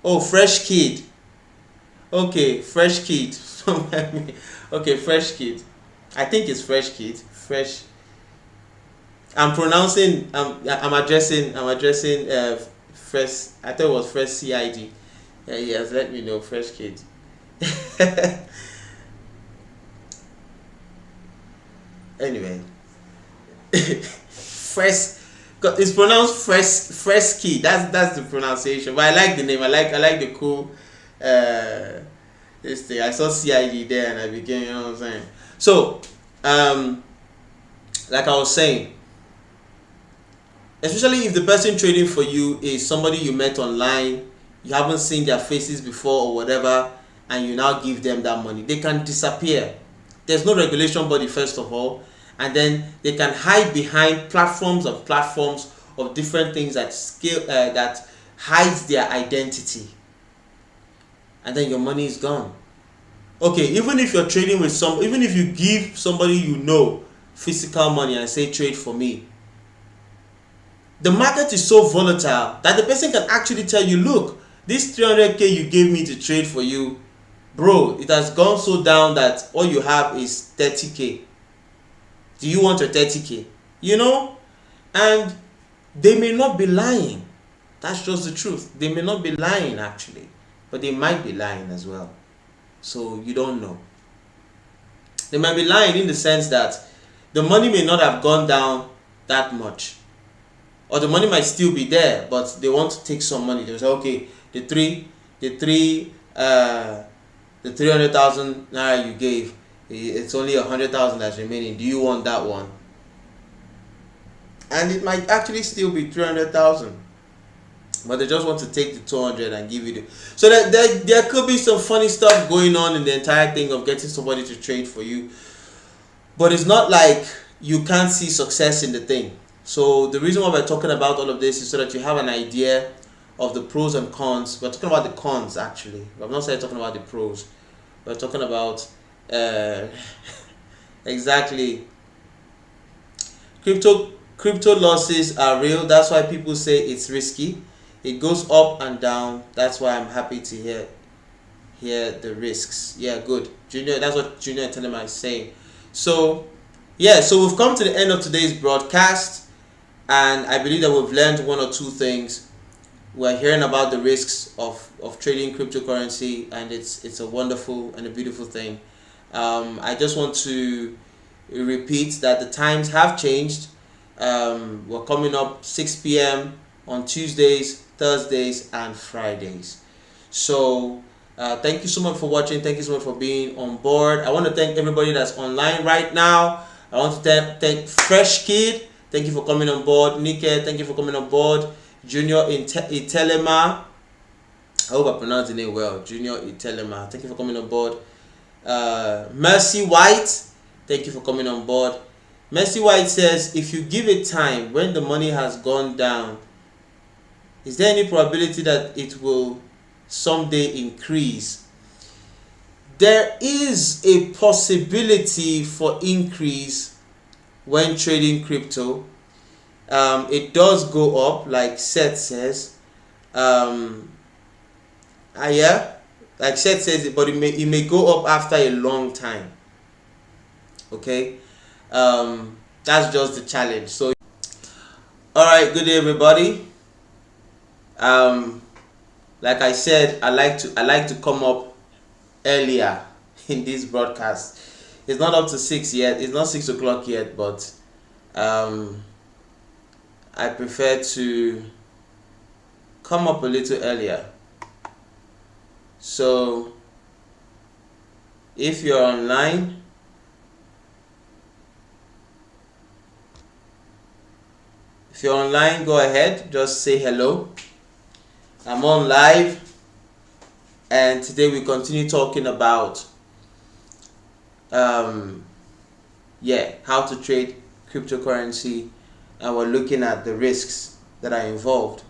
Oh, fresh kid. Okay, fresh kid. Okay, fresh kid. I think it's fresh kid. Fresh. I'm pronouncing. I'm addressing. Fresh. I thought it was fresh CID. Yeah, yes. Let me know, fresh kid. Anyway, fresh. It's pronounced fresh kid. That's the pronunciation. But I like the name. I like the cool. This thing. I saw CID there, and I became. You know what I'm saying. So, like I was saying, especially if the person trading for you is somebody you met online, you haven't seen their faces before or whatever, and you now give them that money, they can disappear. There's no regulation body, first of all, and then they can hide behind platforms of different things that hides their identity, and then your money is gone. Okay, even if you're trading with even if you give somebody physical money and say trade for me, the market is so volatile that the person can actually tell you, look, this 300k you gave me to trade for you, bro, it has gone so down that all you have is 30k. Do you want your 30k? And they may not be lying. That's just the truth. They may not be lying actually, but they might be lying as well. So you don't know. They might be lying in the sense that the money may not have gone down that much, or the money might still be there, but they want to take some money. They'll say, okay, the 300,000 naira you gave, it's only 100,000 that's remaining. Do you want that one? And it might actually still be 300,000, but they just want to take the 200 and give you the. So there could be some funny stuff going on in the entire thing of getting somebody to trade for you, but it's not like you can't see success in the thing. So the reason why we're talking about all of this is so that you have an idea of the pros and cons. We're talking about the cons actually. I'm not saying talking about the pros. We're talking about exactly. Crypto losses are real. That's why people say it's risky. It goes up and down. That's why I'm happy to hear the risks. Yeah, good. Junior, that's what Junior Telema is saying. So yeah, so we've come to the end of today's broadcast, and I believe that we've learned one or two things. We're hearing about the risks of trading cryptocurrency, and it's a wonderful and a beautiful thing. I just want to repeat that the times have changed. We're coming up 6 p.m. on Tuesdays, Thursdays, and Fridays. So thank you so much for watching. Thank you so much for being on board. I want to thank everybody that's online right now. I want to thank Fresh Kid. Thank you for coming on board. Nike, thank you for coming on board. Junior Itelema. I hope I pronounced the name well. Junior Itelema. Thank you for coming on board. Mercy White. Thank you for coming on board. Mercy White says, if you give it time, when the money has gone down, is there any probability that it will someday increase? There is a possibility for increase when trading crypto. It does go up, like Seth says. Yeah, like Seth says, but it may go up after a long time. Okay, that's just the challenge. So, all right, good day, everybody. Like I said, I like to come up earlier in this broadcast. It's not up to 6 yet. It's not 6 o'clock yet, but I prefer to come up a little earlier. So if you're online, go ahead, just say hello. I'm on live, and today we continue talking about how to trade cryptocurrency, and we're looking at the risks that are involved.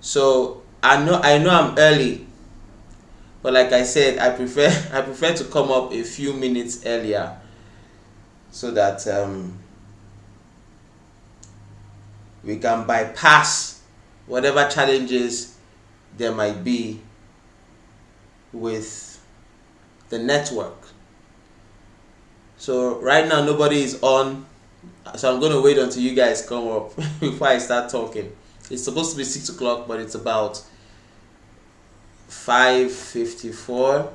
So I know I'm early, but like I said, I prefer to come up a few minutes earlier so that we can bypass whatever challenges there might be with the network. So right now nobody is on, so I'm going to wait until you guys come up before I start talking. It's supposed to be 6 o'clock, but it's about 5:54,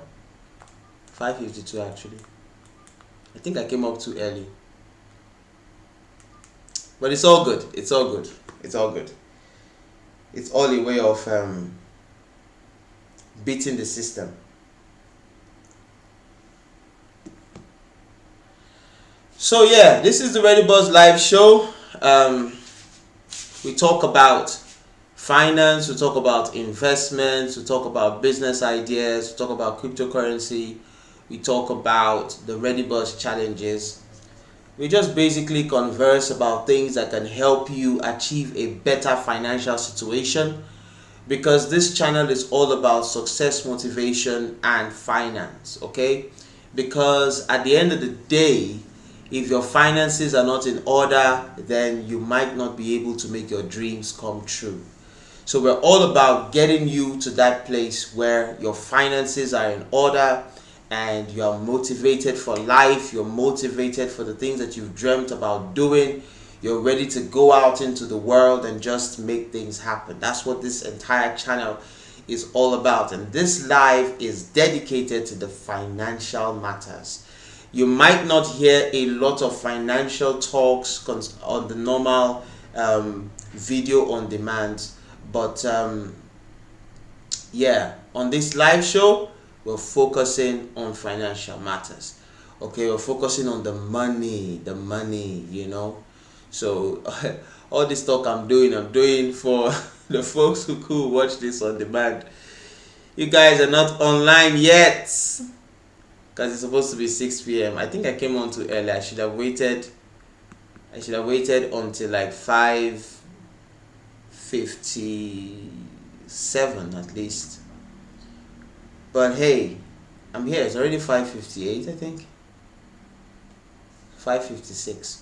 5:52 actually. I think I came up too early, but it's all good. It's all good. It's all good. It's all a way of beating the system. So yeah, this is the Ready Buzz live show. We talk about finance, we talk about investments, we talk about business ideas, we talk about cryptocurrency, we talk about the Ready Buzz challenges. We just basically converse about things that can help you achieve a better financial situation, because this channel is all about success, motivation, and finance, okay? Because at the end of the day, if your finances are not in order, then you might not be able to make your dreams come true. So we're all about getting you to that place where your finances are in order and you are motivated for life, you're motivated for the things that you've dreamt about doing, you're ready to go out into the world and just make things happen. That's what this entire channel is all about. And this live is dedicated to the financial matters. You might not hear a lot of financial talks on the normal video on demand, but yeah, on this live show, we're focusing on financial matters. Okay, we're focusing on the money, you know. So all this talk I'm doing for the folks who could watch this on demand. You guys are not online yet, because it's supposed to be 6 p.m. I think I came on too early. I should have waited until like 5:57 at least. But hey, I'm here. It's already 5:58, I think. 5:56.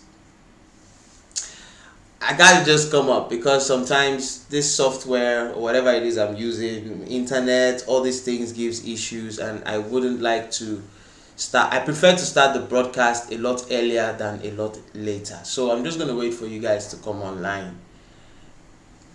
I gotta just come up because sometimes this software or whatever it is I'm using, internet, all these things gives issues, and I wouldn't like to start. I prefer to start the broadcast a lot earlier than a lot later. So I'm just gonna wait for you guys to come online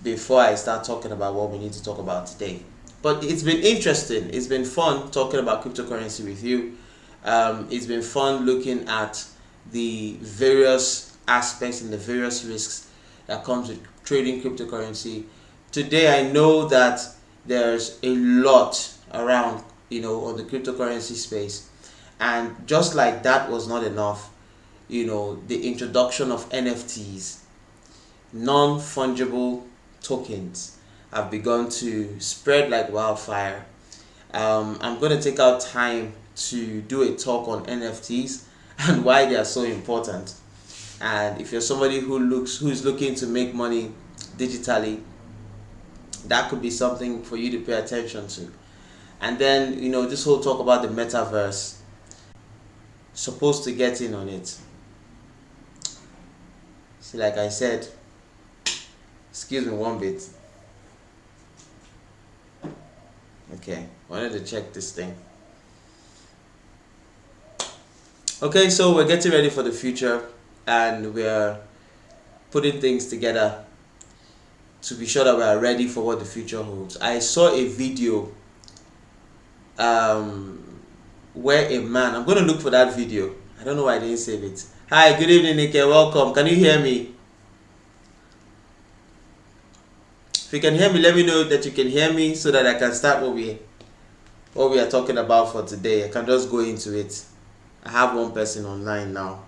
before I start talking about what we need to talk about today. But it's been interesting. It's been fun talking about cryptocurrency with you. It's been fun looking at the various aspects and the various risks that comes with trading cryptocurrency. Today I know that there's a lot around, you know, on the cryptocurrency space, and just like that was not enough, you know, the introduction of NFTs, non-fungible tokens, have begun to spread like wildfire. I'm going to take out time to do a talk on NFTs and why they are so important. And if you're somebody who's looking to make money digitally, that could be something for you to pay attention to. And then, you know, this whole talk about the metaverse, supposed to get in on it. See, like I said, excuse me one bit. Okay, wanted to check this thing. Okay, so we're getting ready for the future, and we're putting things together to be sure that we are ready for what the future holds. I saw a video where a man, I'm going to look for that video. I don't know why I didn't save it. Hi, good evening, Nike. Welcome. Can you hear me? If you can hear me, let me know that you can hear me so that I can start what we are talking about for today. I can just go into it. I have one person online now.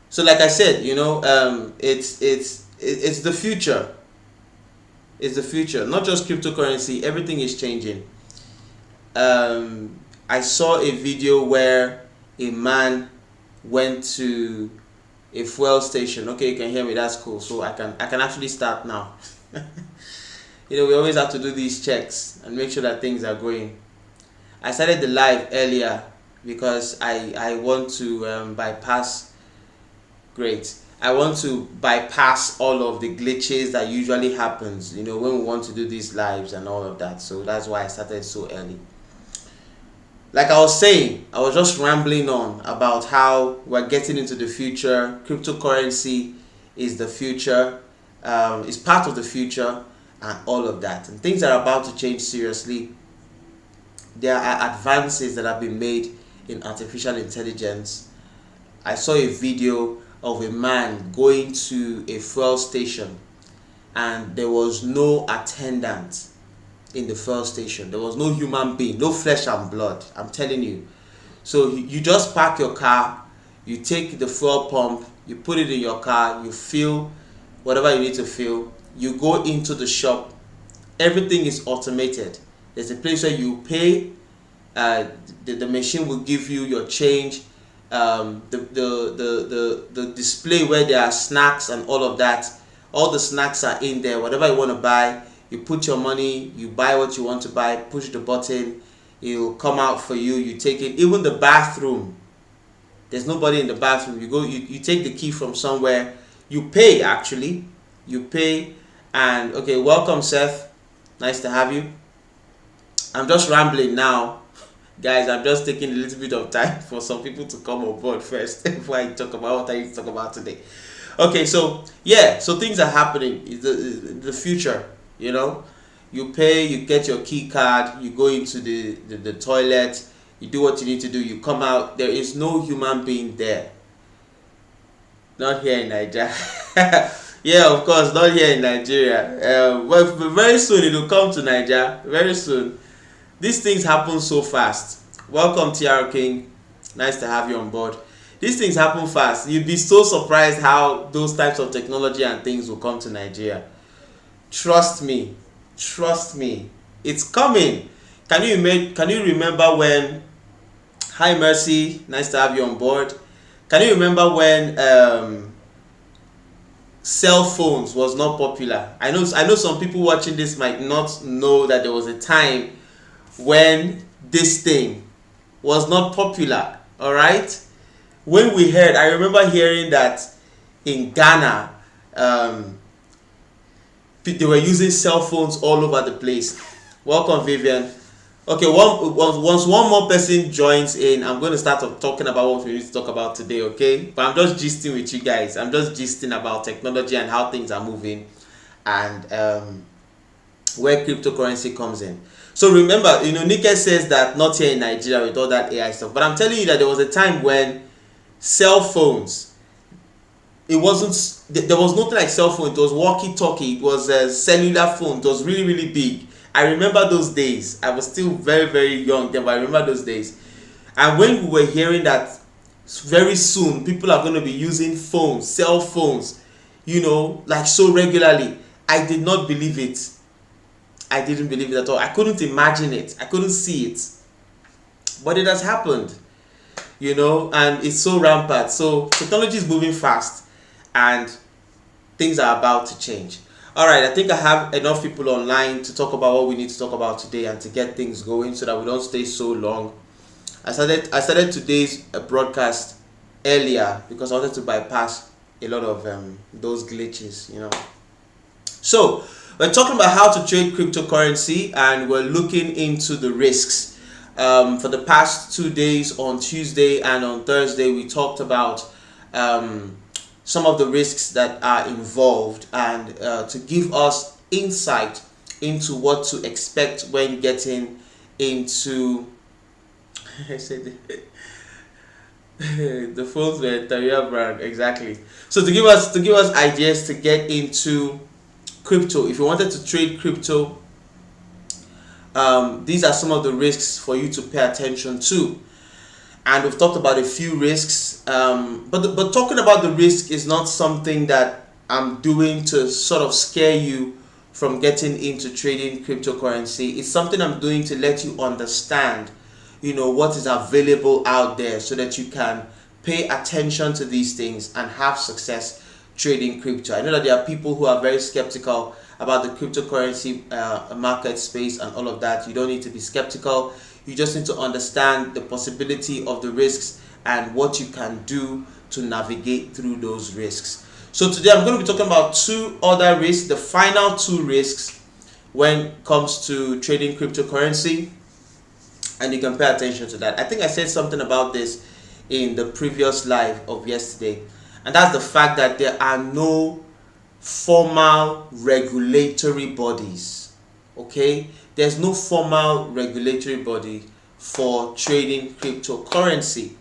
So like I said, you know, it's the future. It's the future. Not just cryptocurrency. Everything is changing. I saw a video where a man went to a fuel station. Okay, you can hear me. That's cool. So I can actually start now. You know, we always have to do these checks and make sure that things are going. I started the live earlier because I want to bypass Great. I want to bypass all of the glitches that usually happens, when we want to do these lives and all of that. So that's why I started so early. Like I was saying, I was just rambling on about how we're getting into the future. Cryptocurrency is the future, is part of the future, and all of that. And things are about to change seriously. There are advances that have been made in artificial intelligence. I saw a video of a man going to a fuel station, and there was no attendant in the fuel station. There was no human being, no flesh and blood, I'm telling you. So you just park your car, you take the fuel pump, you put it in your car, you fill whatever you need to fill, you go into the shop, everything is automated. There's a place where you pay, the machine will give you your change, the display where there are snacks and all of that. All the snacks are in there. Whatever you want to buy, you put your money, you buy what you want to buy, push the button, it'll come out for you, you take it. Even the bathroom, there's nobody in the bathroom. You go, you take the key from somewhere, you pay. Actually you pay. And okay, welcome Seth, nice to have you. I'm just rambling now, guys. I'm just taking a little bit of time for some people to come on board first before I talk about what I need to talk about today. Okay, so yeah, so things are happening. The future, you pay, you get your key card, you go into the toilet, you do what you need to do, you come out. There is no human being there. Not here in Nigeria. Yeah, of course, not here in Nigeria. Well, very soon it will come to Nigeria. Very soon. These things happen so fast. Welcome, TR King. Nice to have you on board. These things happen fast. You'd be so surprised how those types of technology and things will come to Nigeria. Trust me. Trust me. It's coming. Can you remember when... Hi, Mercy. Nice to have you on board. Can you remember when cell phones was not popular? I know some people watching this might not know that there was a time when this thing was not popular. All right, when we heard, I remember hearing that in Ghana, they were using cell phones all over the place. Welcome, Vivian. Okay, once one more person joins in, I'm going to start talking about what we need to talk about today, okay? But I'm just gisting with you guys. I'm just gisting about technology and how things are moving, and where cryptocurrency comes in. So remember, Nike says that not here in Nigeria with all that AI stuff, but I'm telling you that there was a time when cell phones, there was nothing like cell phone. It was walkie-talkie. It was a cellular phone. It was really, really big. I remember those days. I was still very, very young then, but I remember those days. And when we were hearing that very soon people are going to be using phones, cell phones, like so regularly, I did not believe it. I didn't believe it at all. I couldn't imagine it. I couldn't see it. But it has happened, and it's so rampant. So technology is moving fast and things are about to change. All right, I think I have enough people online to talk about what we need to talk about today and to get things going so that we don't stay so long. I started today's broadcast earlier because I wanted to bypass a lot of those glitches, So we're talking about how to trade cryptocurrency, and we're looking into the risks. For the past 2 days, on Tuesday and on Thursday, we talked about some of the risks that are involved, and to give us insight into what to expect when getting into I said the phones were Taria brand, exactly. So to give us ideas to get into crypto, if you wanted to trade crypto, these are some of the risks for you to pay attention to. And we've talked about a few risks, but talking about the risk is not something that I'm doing to sort of scare you from getting into trading cryptocurrency. It's something I'm doing to let you understand, what is available out there so that you can pay attention to these things and have success trading crypto. I know that there are people who are very skeptical about the cryptocurrency market space and all of that. You don't need to be skeptical. You just need to understand the possibility of the risks and what you can do to navigate through those risks. So today I'm going to be talking about two other risks, the final two risks when it comes to trading cryptocurrency, and you can pay attention to that. I think I said something about this in the previous live of yesterday, and that's the fact that there are no formal regulatory bodies. Okay, there's no formal regulatory body for trading cryptocurrency,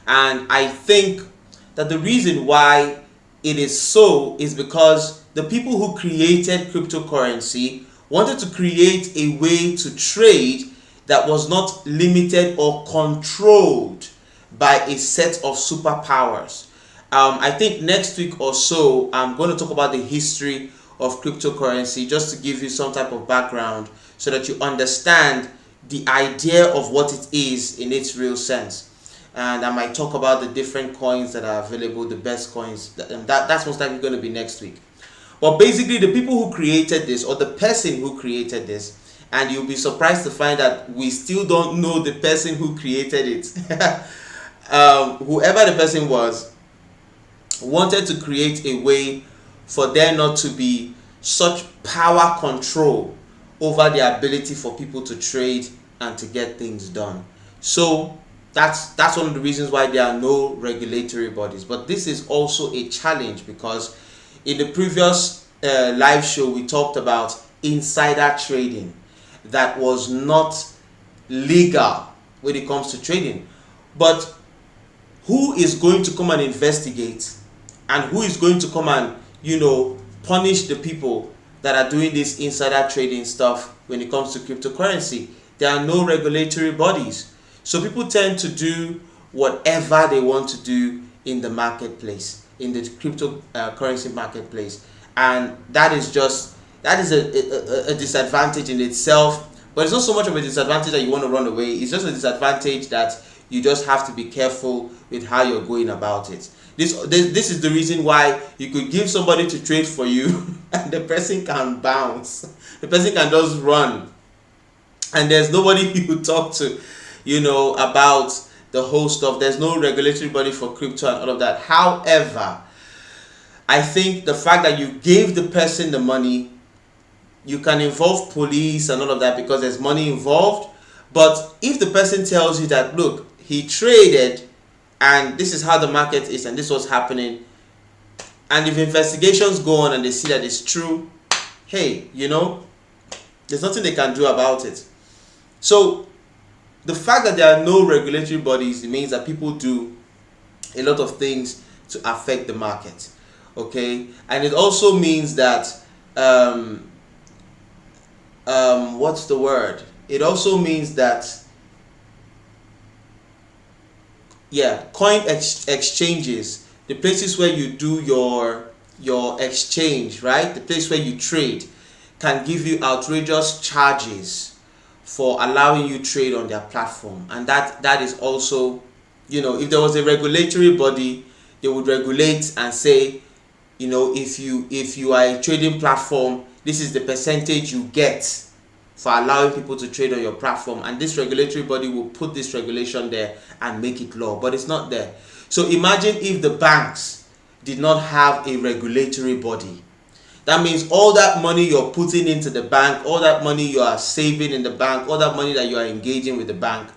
and I think that the reason why it is so is because the people who created cryptocurrency wanted to create a way to trade that was not limited or controlled by a set of superpowers. I think next week or so I'm going to talk about the history of cryptocurrency, just to give you some type of background so that you understand the idea of what it is in its real sense. And I might talk about the different coins that are available, the best coins, and that's most likely going to be next week. But basically, the people who created this, or the person who created this, and you'll be surprised to find that we still don't know the person who created it. Whoever the person was, wanted to create a way for there not to be such power control over the ability for people to trade and to get things done. So that's one of the reasons why there are no regulatory bodies. But this is also a challenge, because in the previous live show we talked about insider trading that was not legal when it comes to trading. But who is going to come and investigate, and who is going to come and punish the people that are doing this insider trading stuff when it comes to cryptocurrency? There are no regulatory bodies. So people tend to do whatever they want to do in the marketplace, in the cryptocurrency marketplace, and that is a disadvantage in itself. But it's not so much of a disadvantage that you want to run away. It's just a disadvantage that you just have to be careful with how you're going about it. This is the reason why you could give somebody to trade for you and the person can bounce. The person can just run, and there's nobody you talk to about the whole stuff. There's no regulatory body for crypto and all of that. However, I think the fact that you gave the person the money, you can involve police and all of that because there's money involved. But if the person tells you that, look, he traded and this is how the market is and this was happening, and if investigations go on and they see that it's true, hey, there's nothing they can do about it. So the fact that there are no regulatory bodies, it means that people do a lot of things to affect the market. Okay, and it also means that what's the word? It also means that coin exchanges, the places where you do your exchange, right? The place where you trade, can give you outrageous charges for allowing you trade on their platform. And that is also, if there was a regulatory body, they would regulate and say, if you are a trading platform, this is the percentage you get for allowing people to trade on your platform, and this regulatory body will put this regulation there and make it law. But it's not there. So imagine if the banks did not have a regulatory body. That means all that money you're putting into the bank, all that money you are saving in the bank, all that money that you are engaging with the bank,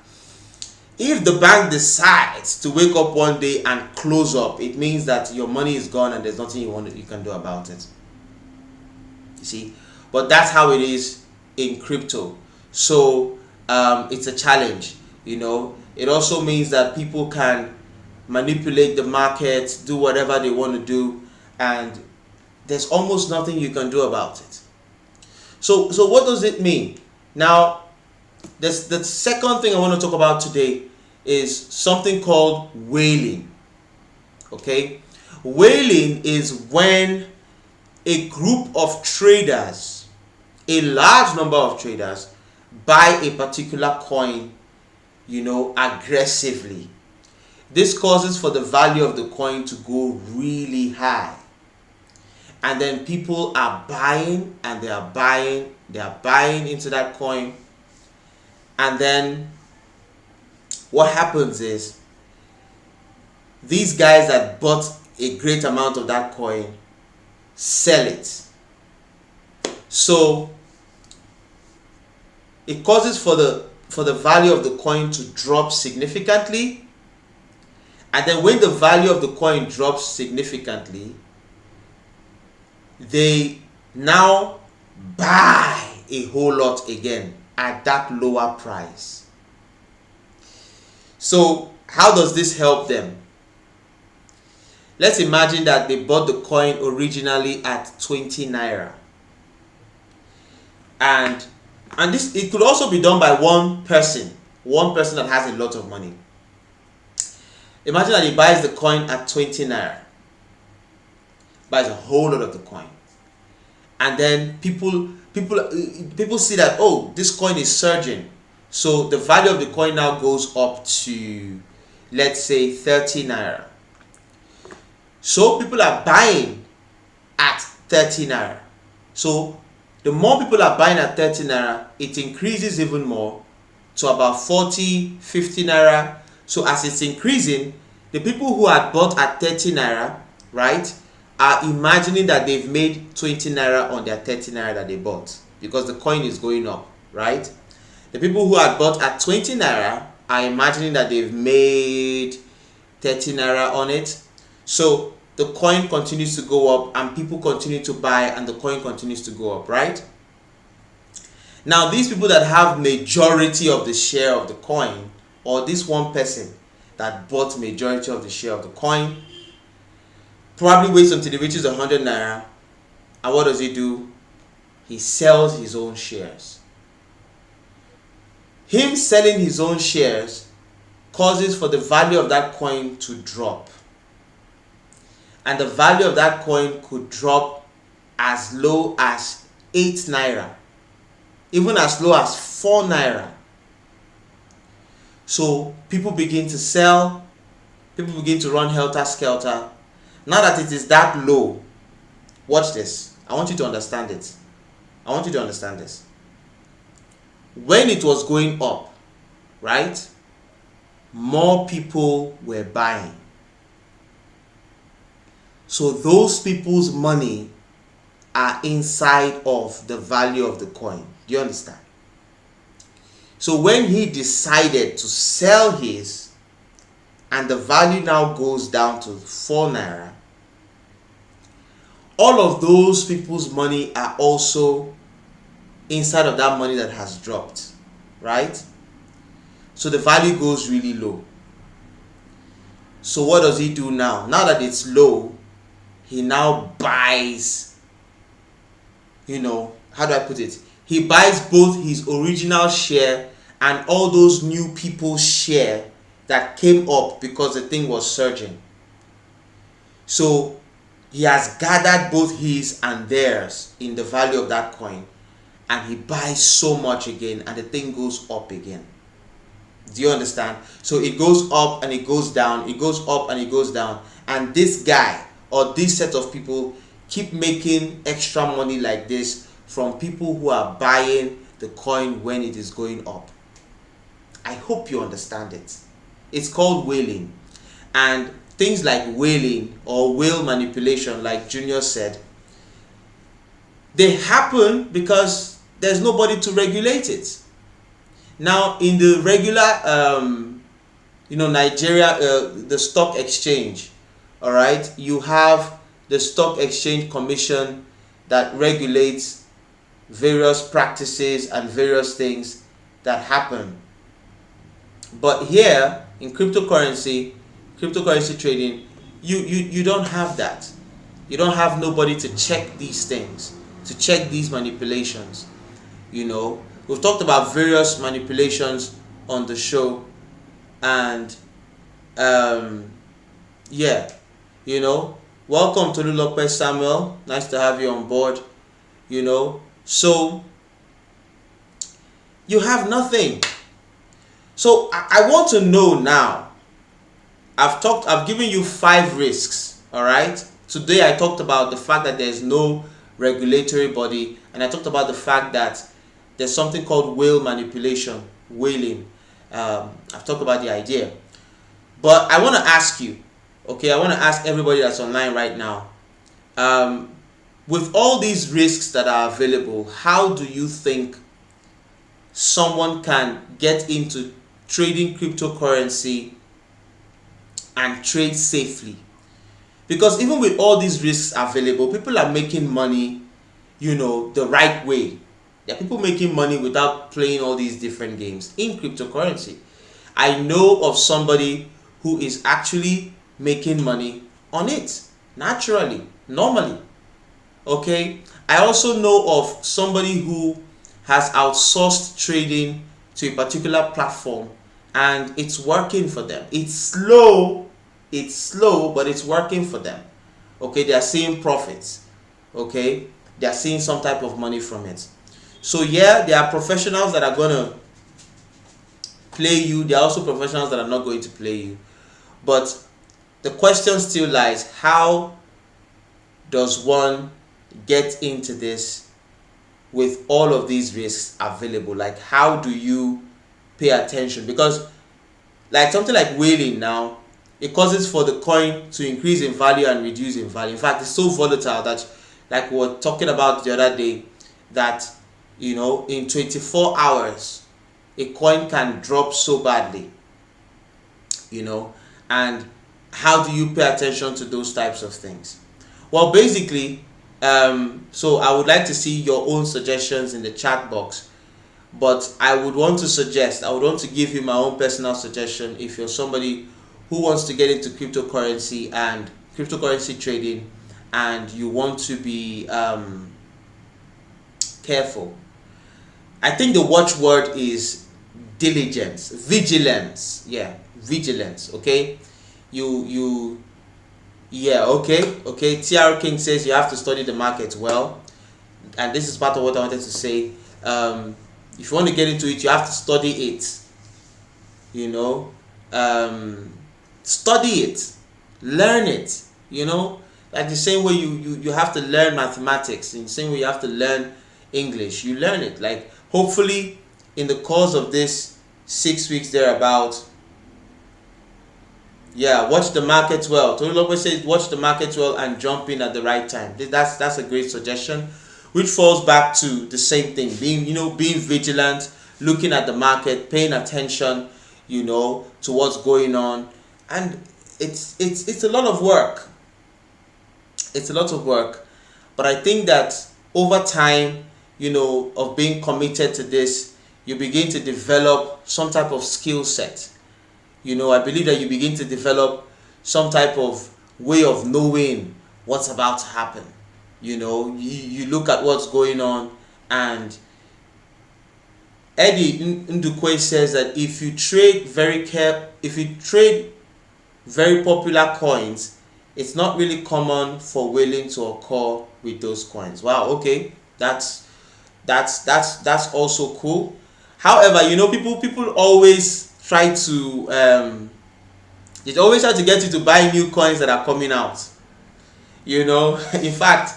if the bank decides to wake up one day and close up, it means that your money is gone and there's nothing you can do about it. You see? But that's how it is in crypto. So it's a challenge. It also means that people can manipulate the market, do whatever they want to do, and there's almost nothing you can do about it. So what does it mean? Now, the second thing I want to talk about today is something called whaling. Okay? Whaling is when a group of traders, a large number of traders, buy a particular coin, aggressively. This causes for the value of the coin to go really high. And then people are buying and they are buying into that coin. And then what happens is these guys that bought a great amount of that coin sell it. So it causes for the value of the coin to drop significantly, and then when the value of the coin drops significantly, they now buy a whole lot again at that lower price. So how does this help them? Let's imagine that they bought the coin originally at 20 naira. And this, it could also be done by one person that has a lot of money. Imagine that he buys the coin at 20 naira, buys a whole lot of the coin, and then people see that, oh, this coin is surging, so the value of the coin now goes up to, let's say, 30 naira. So people are buying at 30 naira. So the more people are buying at 30 naira, it increases even more to about 40, 50 naira. So as it's increasing, the people who had bought at 30 naira, right, are imagining that they've made 20 naira on their 30 naira that they bought, because the coin is going up, right? The people who had bought at 20 naira are imagining that they've made 30 naira on it. So the coin continues to go up and people continue to buy and the coin continues to go up, right? Now these people that have majority of the share of the coin, or this one person that bought majority of the share of the coin, probably waits until he reaches 100 naira, and what does he do? He sells his own shares. Him selling his own shares causes for the value of that coin to drop. And the value of that coin could drop as low as 8 naira, even as low as 4 naira. So people begin to sell, people begin to run helter-skelter. Now that it is that low, watch this. I want you to understand it. I want you to understand this. When it was going up, right, more people were buying. So those people's money are inside of the value of the coin. Do you understand? So when he decided to sell his, and the value now goes down to 4 naira, all of those people's money are also inside of that money that has dropped, right? So the value goes really low. So what does he do now? Now that it's low, he now buys, how do I put it? He buys both his original share and all those new people's share that came up because the thing was surging. So he has gathered both his and theirs in the value of that coin, and he buys so much again, and the thing goes up again. Do you understand? So it goes up and it goes down, it goes up and it goes down, and this guy or this set of people keep making extra money like this from people who are buying the coin when it is going up. I hope you understand it. It's called whaling. And things like whaling or whale manipulation, like Junior said, they happen because there's nobody to regulate it. Now in the regular Nigeria, the stock exchange, all right, you have the Stock Exchange Commission that regulates various practices and various things that happen. But here in cryptocurrency trading, you don't have that. You don't have nobody to check these things, to check these manipulations. We've talked about various manipulations on the show, and welcome to Lulope Samuel. Nice to have you on board. So you have nothing. So I want to know now. I've given you 5 risks. All right. Today I talked about the fact that there's no regulatory body, and I talked about the fact that there's something called whale manipulation, whaling. I've talked about the idea, but I want to ask you, Okay, I want to ask everybody that's online right now, with all these risks that are available, how do you think someone can get into trading cryptocurrency and trade safely? Because even with all these risks available, people are making money, the right way. There are people making money without playing all these different games in cryptocurrency. I know of somebody who is actually making money on it naturally, normally. Okay, I also know of somebody who has outsourced trading to a particular platform and it's working for them. It's slow, but it's working for them. Okay, they are seeing profits. Okay, they are seeing some type of money from it. So yeah, there are professionals that are gonna play you. There are also professionals that are not going to play you. But the question still lies, how does one get into this with all of these risks available? Like, how do you pay attention? Because like something like whaling now, it causes for the coin to increase in value and reduce in value. In fact, it's so volatile that, like we were talking about the other day, that in 24 hours a coin can drop so badly, and how do you pay attention to those types of things? Well, basically, so I would like to see your own suggestions in the chat box, but I would want to give you my own personal suggestion. If you're somebody who wants to get into cryptocurrency and cryptocurrency trading, and you want to be careful, I think the watchword is diligence, vigilance. Yeah, vigilance. Okay, okay. TR King says you have to study the market well, and this is part of what I wanted to say. If you want to get into it, you have to study it. Study it, learn it. Like the same way you have to learn mathematics, in the same way you have to learn English. You learn it. Like, hopefully, in the course of this 6 weeks thereabout, watch the market well. Tolu Lopez says watch the market well and jump in at the right time. That's a great suggestion, which falls back to the same thing, being vigilant, looking at the market, paying attention, to what's going on. And it's a lot of work. It's a lot of work, but I think that over time, of being committed to this, you begin to develop some type of skill set. I believe that you begin to develop some type of way of knowing what's about to happen. You look at what's going on, and Eddie Ndukwe says that if you trade very popular coins, it's not really common for whaling to occur with those coins. Wow, okay, that's also cool. However, people always try to they always try to get you to buy new coins that are coming out. In fact,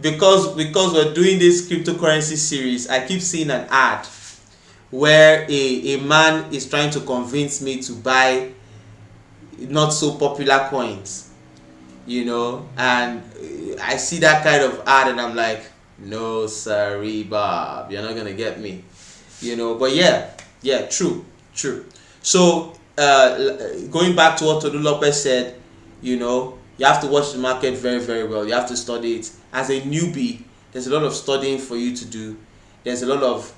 because we're doing this cryptocurrency series, I keep seeing an ad where a man is trying to convince me to buy not so popular coins, and I see that kind of ad and I'm like, no sorry, Bob, you're not gonna get me. But yeah, true. So going back to what Tolu Lopez said, you have to watch the market very, very well. You have to study it. As a newbie, there's a lot of studying for you to do. There's a lot of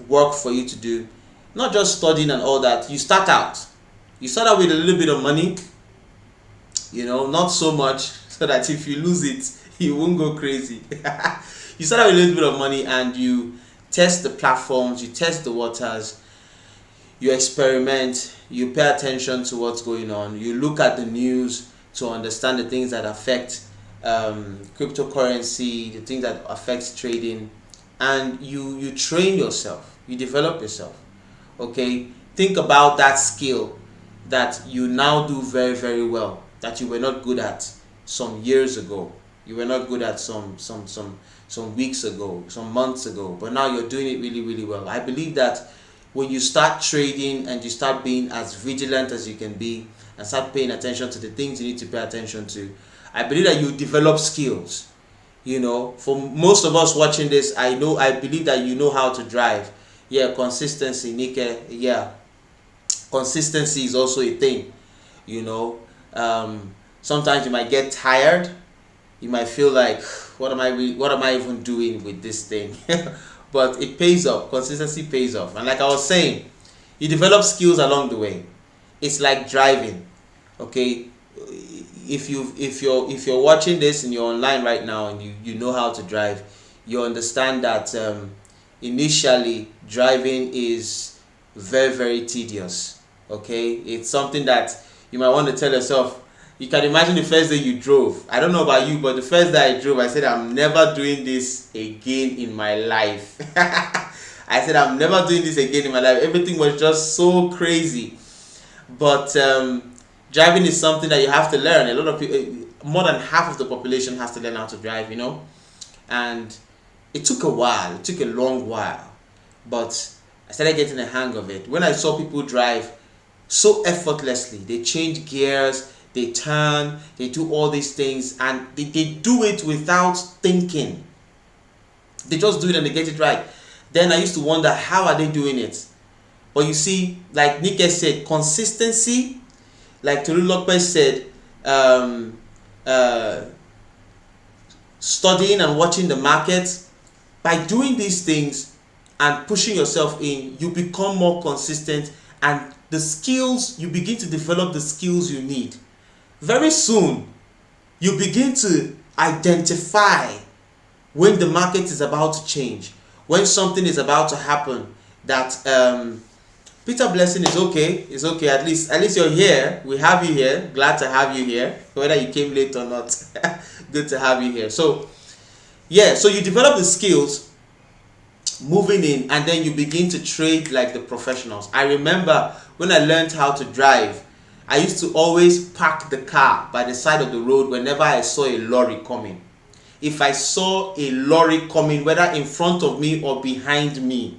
work for you to do. Not just studying and all that. You start out with a little bit of money, not so much, so that if you lose it, you won't go crazy. You start out with a little bit of money and you test the platforms, you test the waters, you experiment, you pay attention to what's going on, you look at the news to understand the things that affect cryptocurrency, the things that affect trading, and you train yourself, you develop yourself. Okay, think about that skill that you now do very, very well, that you were not good at some years ago, you were not good at some weeks ago, some months ago, but now you're doing it really, really well. I believe that when you start trading and you start being as vigilant as you can be, and start paying attention to the things you need to pay attention to, I believe that you develop skills. For most of us watching this, I believe that you know how to drive. Yeah, consistency, Nike. Yeah, consistency is also a thing. Sometimes you might get tired. You might feel like, what am I even doing with this thing? But it pays off. Consistency pays off. And like I was saying, you develop skills along the way. It's like driving. Okay, if you're watching this and you're online right now and you know how to drive, you understand that initially driving is very, very tedious. Okay, it's something that you might want to tell yourself. You can imagine the first day you drove. I don't know about you, but the first day I drove, I said, I'm never doing this again in my life. I said, I'm never doing this again in my life. Everything was just so crazy. But driving is something that you have to learn. A lot of people, more than half of the population has to learn how to drive, And it took a while. It took a long while. But I started getting the hang of it. When I saw people drive so effortlessly, they change gears, they turn, they do all these things, and they do it without thinking. They just do it and they get it right. Then I used to wonder, how are they doing it? But you see, like Nike said, consistency, like Tolu Lopez said, studying and watching the market. By doing these things and pushing yourself in, you become more consistent, and the skills, you begin to develop the skills you need. Very soon, you begin to identify when the market is about to change, when something is about to happen, that Peter Blessing is okay. It's okay. At least you're here. We have you here. Glad to have you here, whether you came late or not. Good to have you here. So yeah, so you develop the skills moving in, and then you begin to trade like the professionals. I remember when I learned how to drive, I used to always park the car by the side of the road whenever I saw a lorry coming. If I saw a lorry coming, whether in front of me or behind me,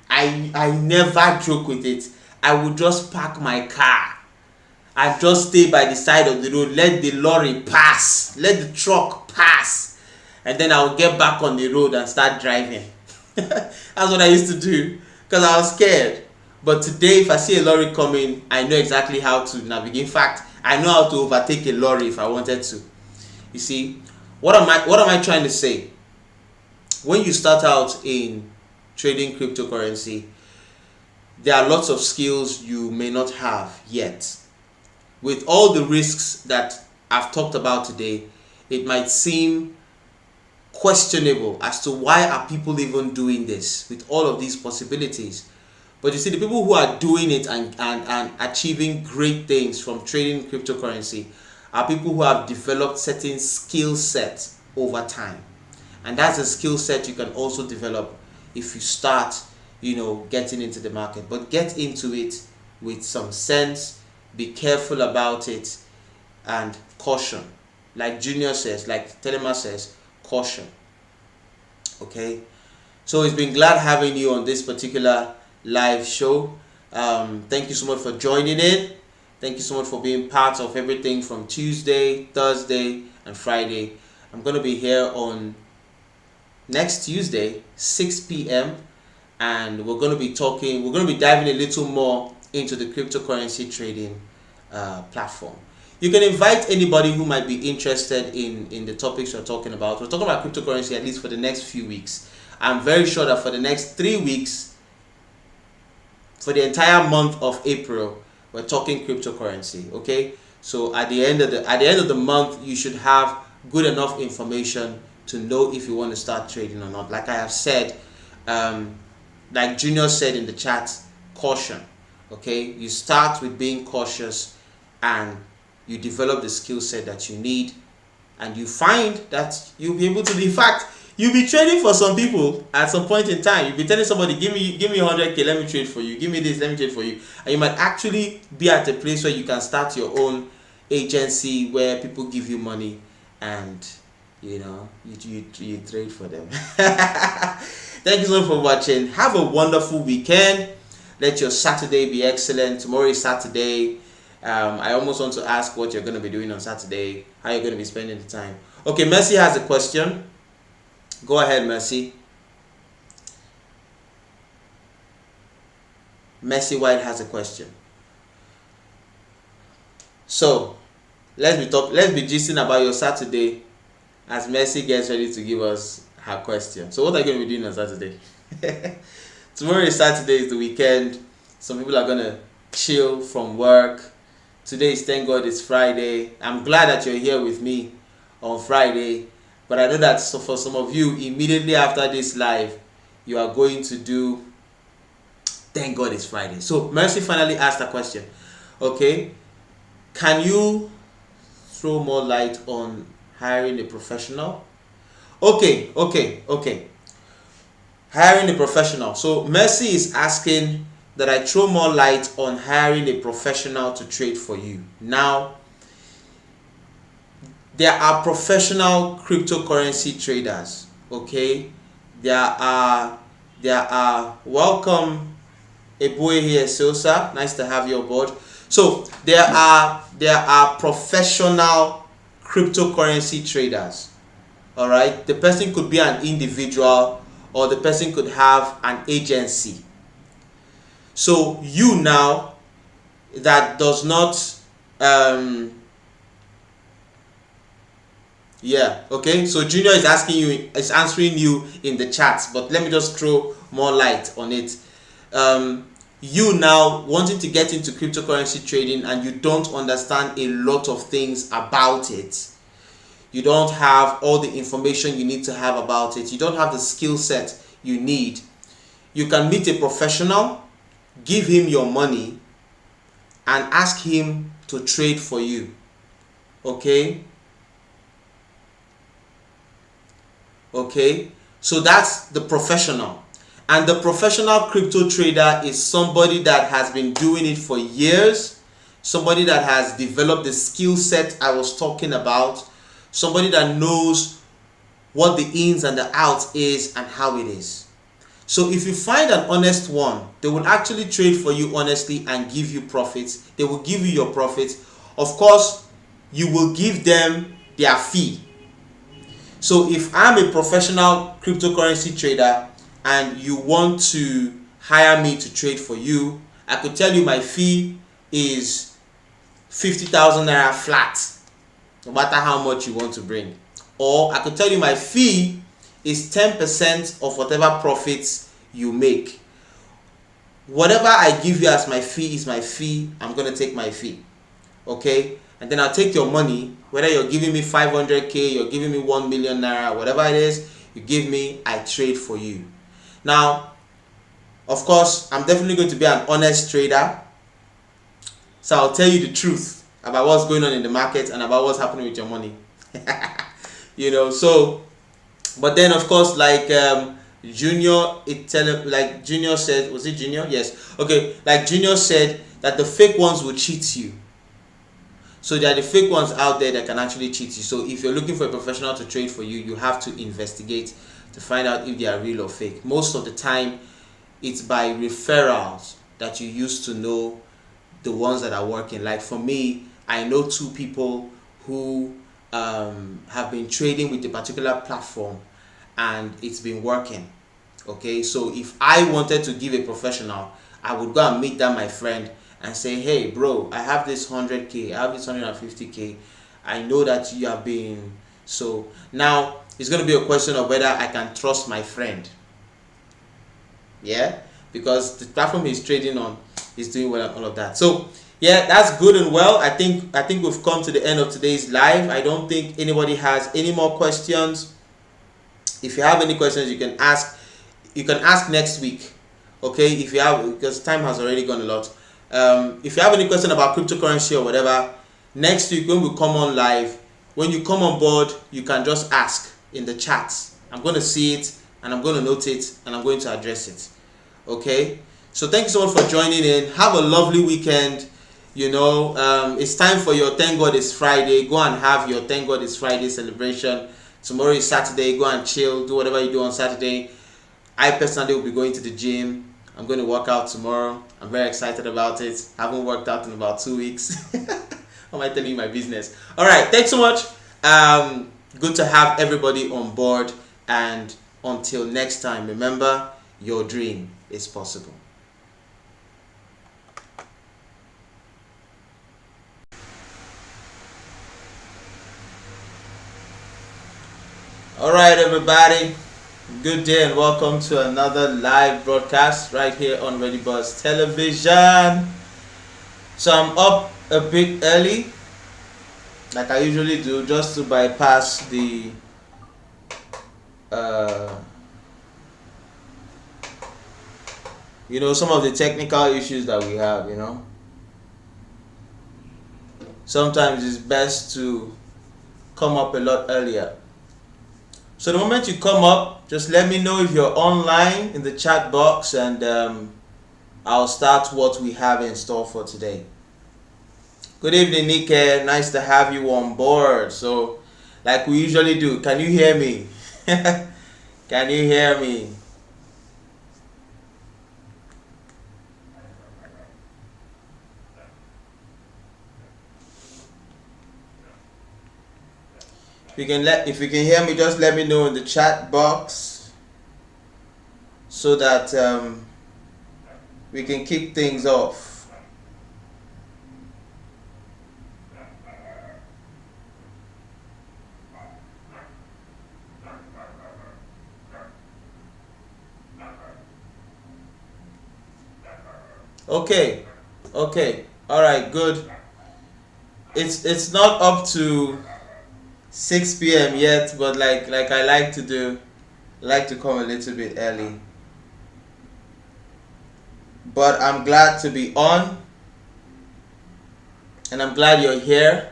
I never joke with it. I would just park my car. I just stay by the side of the road, let the lorry pass, let the truck pass, and then I would get back on the road and start driving. That's what I used to do, because I was scared. But today, if I see a lorry coming, I know exactly how to navigate. In fact, I know how to overtake a lorry if I wanted to. You see, what am I trying to say? When you start out in trading cryptocurrency, there are lots of skills you may not have yet. With all the risks that I've talked about today, it might seem questionable as to why are people even doing this with all of these possibilities. But you see, the people who are doing it and achieving great things from trading cryptocurrency are people who have developed certain skill sets over time. And that's a skill set you can also develop if you start, getting into the market. But get into it with some sense, be careful about it, and caution. Like Junior says, like Telema says, caution. Okay? So it's been glad having you on this particular live show. Thank you so much for joining in. Thank you so much for being part of everything from Tuesday, Thursday, and Friday. I'm going to be here on next Tuesday, 6 p.m. and we're going to be diving a little more into the cryptocurrency trading platform. You can invite anybody who might be interested in the topics we're talking about. We're talking about cryptocurrency at least for the next few weeks. I'm very sure that for the next 3 weeks, for the entire month of April, we're talking cryptocurrency. Okay, so at the end of the month, you should have good enough information to know if you want to start trading or not. Like I have said, like Junior said in the chat, caution. Okay, you start with being cautious, and you develop the skill set that you need, and you find that you'll be able to. In fact, you'll be trading for some people at some point in time. You'll be telling somebody, give me 100K, let me trade for you. Give me this, let me trade for you. And you might actually be at a place where you can start your own agency where people give you money and you trade for them. Thank you so much for watching. Have a wonderful weekend. Let your Saturday be excellent. Tomorrow is Saturday. I almost want to ask what you're going to be doing on Saturday, how you're going to be spending the time. Okay, Mercy has a question. Go ahead, Mercy. Mercy White has a question. So let's be gisting about your Saturday as Mercy gets ready to give us her question. So what are you going to be doing on Saturday? Tomorrow is Saturday, is the weekend. Some people are going to chill from work. Today is, thank God, it's Friday. I'm glad that you're here with me on Friday. But I know that for some of you, immediately after this live, you are going to do, thank God it's Friday. So Mercy finally asked a question. Okay, can you throw more light on hiring a professional? Okay. Hiring a professional. So Mercy is asking that I throw more light on hiring a professional to trade for you. Now, there are professional cryptocurrency traders. Okay, there are welcome Ebue here, Sosa. Nice to have you aboard. So there are professional cryptocurrency traders. All right, the person could be an individual or the person could have an agency. So you now that does not so Junior is answering you in the chat, but let me just throw more light on it. You now wanting to get into cryptocurrency trading and you don't understand a lot of things about it. You don't have all the information you need to have about it. You don't have the skill set you need. You can meet a professional, give him your money, and ask him to trade for you. Okay? Okay? So that's the professional. And the professional crypto trader is somebody that has been doing it for years, somebody that has developed the skill set I was talking about, somebody that knows what the ins and the outs is and how it is. So if you find an honest one, they will actually trade for you honestly and give you profits. They will give you your profits. Of course, you will give them their fee. So if I'm a professional cryptocurrency trader and you want to hire me to trade for you, I could tell you my fee is 50,000 naira flat, no matter how much you want to bring. Or I could tell you my fee is 10% of whatever profits you make. Whatever I give you as my fee is my fee. I'm going to take my fee. Okay? And then I'll take your money, whether you're giving me 500k, you're giving me 1 million naira, whatever it is you give me, I trade for you. Now, of course, I'm definitely going to be an honest trader. So I'll tell you the truth about what's going on in the market and about what's happening with your money. So, but then of course, like Junior said, was it Junior? Yes. Okay, like Junior said that the fake ones will cheat you. So there are the fake ones out there that can actually cheat you. So if you're looking for a professional to trade for you, you have to investigate to find out if they are real or fake. Most of the time, it's by referrals that you used to know the ones that are working. Like for me, I know 2 people who have been trading with a particular platform and it's been working. Okay, so if I wanted to give a professional, I would go and meet that my friend and say, hey bro, I have this 100k, I have this 150k, I know that you have been. So now it's going to be a question of whether I can trust my friend. Yeah, because the platform he's trading on is doing well and all of that. So yeah, that's good and well. I think we've come to the end of today's live. I don't think anybody has any more questions. If you have any questions, you can ask. You can ask next week. Okay, if you have, because time has already gone a lot. If you have any question about cryptocurrency or whatever, next week when we come on live, when you come on board, you can just ask in the chat. I'm going to see it and I'm going to note it and I'm going to address it. Okay, so thank you so much for joining in. Have a lovely weekend. It's time for your Thank God It's Friday. Go and have your Thank God It's Friday celebration. Tomorrow is Saturday. Go and chill. Do whatever you do on Saturday. I personally will be going to the gym. I'm going to work out tomorrow. I'm very excited about it. I haven't worked out in about 2 weeks. How am I telling you my business? All right, thanks so much. Good to have everybody on board. And until next time, remember, your dream is possible. All right, everybody. Good day and welcome to another live broadcast right here on Ready Buzz Television. So I'm up a bit early, like I usually do, just to bypass the some of the technical issues that we have. Sometimes it's best to come up a lot earlier. So the moment you come up, just let me know if you're online in the chat box, and I'll start what we have in store for today. Good evening, Nike. Nice to have you on board. So, like we usually do, can you hear me? Can you hear me? If you can hear me, just let me know in the chat box so that we can kick things off. Okay. All right, good. It's not up to 6 p.m. yet, but like I like to do, I like to come a little bit early. But I'm glad to be on, and I'm glad you're here.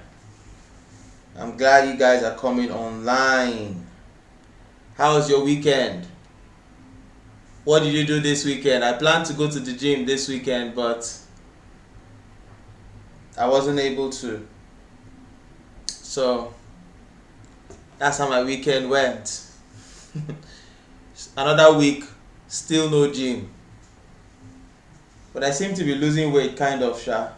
I'm glad you guys are coming online. How was your weekend? What did you do this weekend? I planned to go to the gym this weekend, but I wasn't able to. So that's how my weekend went. Another week, still no gym. But I seem to be losing weight, kind of, sha.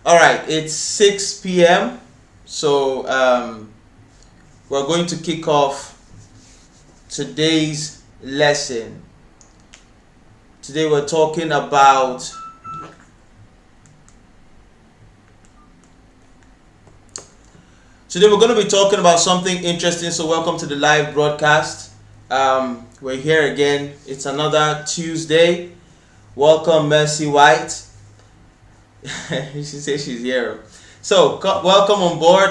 Alright, it's 6 p.m. So we're going to kick off today's lesson. Today we're talking about Today we're going to be talking about something interesting, so welcome to the live broadcast. We're here again. It's another Tuesday. Welcome, Mercy White. She says she's here. So, welcome on board.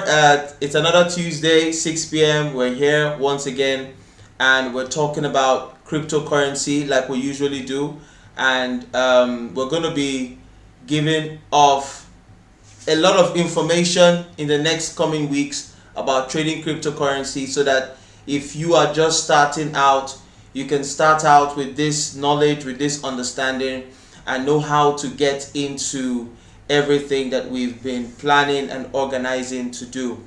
It's another Tuesday, 6 p.m. We're here once again, and we're talking about cryptocurrency like we usually do. And we're going to be giving off a lot of information in the next coming weeks about trading cryptocurrency, so that if you are just starting out, you can start out with this knowledge, with this understanding, and know how to get into everything that we've been planning and organizing to do.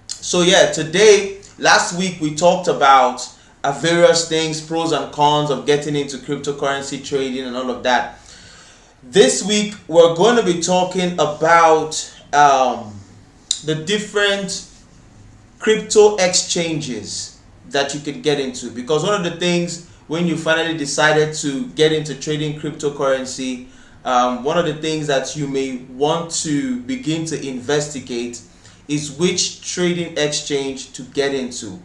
So yeah, today, last week we talked about various things, pros and cons of getting into cryptocurrency trading and all of that. This week we're going to be talking about the different crypto exchanges that you could get into, because one of the things when you finally decided to get into trading cryptocurrency, one of the things that you may want to begin to investigate is which trading exchange to get into.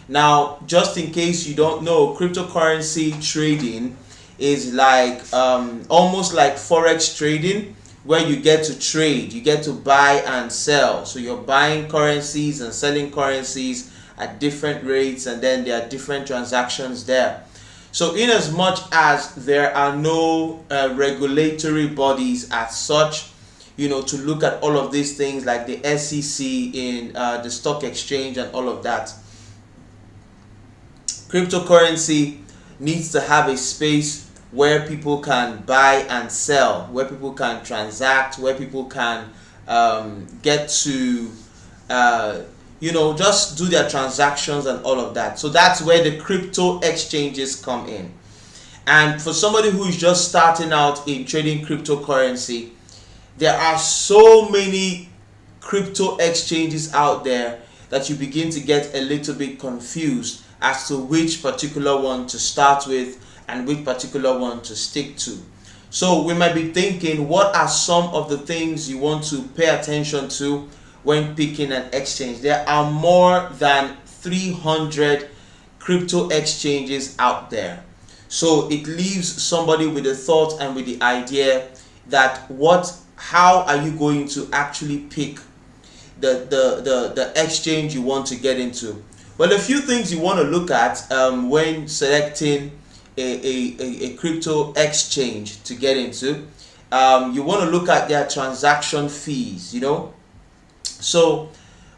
Now, just in case you don't know, cryptocurrency trading is like almost like forex trading, where you get to trade, you get to buy and sell. So you're buying currencies and selling currencies at different rates, and then there are different transactions there. So in as much as there are no regulatory bodies as such, to look at all of these things like the SEC in the stock exchange and all of that, cryptocurrency needs to have a space where people can buy and sell, where people can transact, where people can get to just do their transactions and all of that. So that's where the crypto exchanges come in. And for somebody who is just starting out in trading cryptocurrency, there are so many crypto exchanges out there that you begin to get a little bit confused as to which particular one to start with and which particular one to stick to. So we might be thinking, what are some of the things you want to pay attention to when picking an exchange? There are more than 300 crypto exchanges out there. So it leaves somebody with the thought and with the idea that how are you going to actually pick the exchange you want to get into? Well, a few things you want to look at when selecting a crypto exchange to get into. You want to look at their transaction fees, So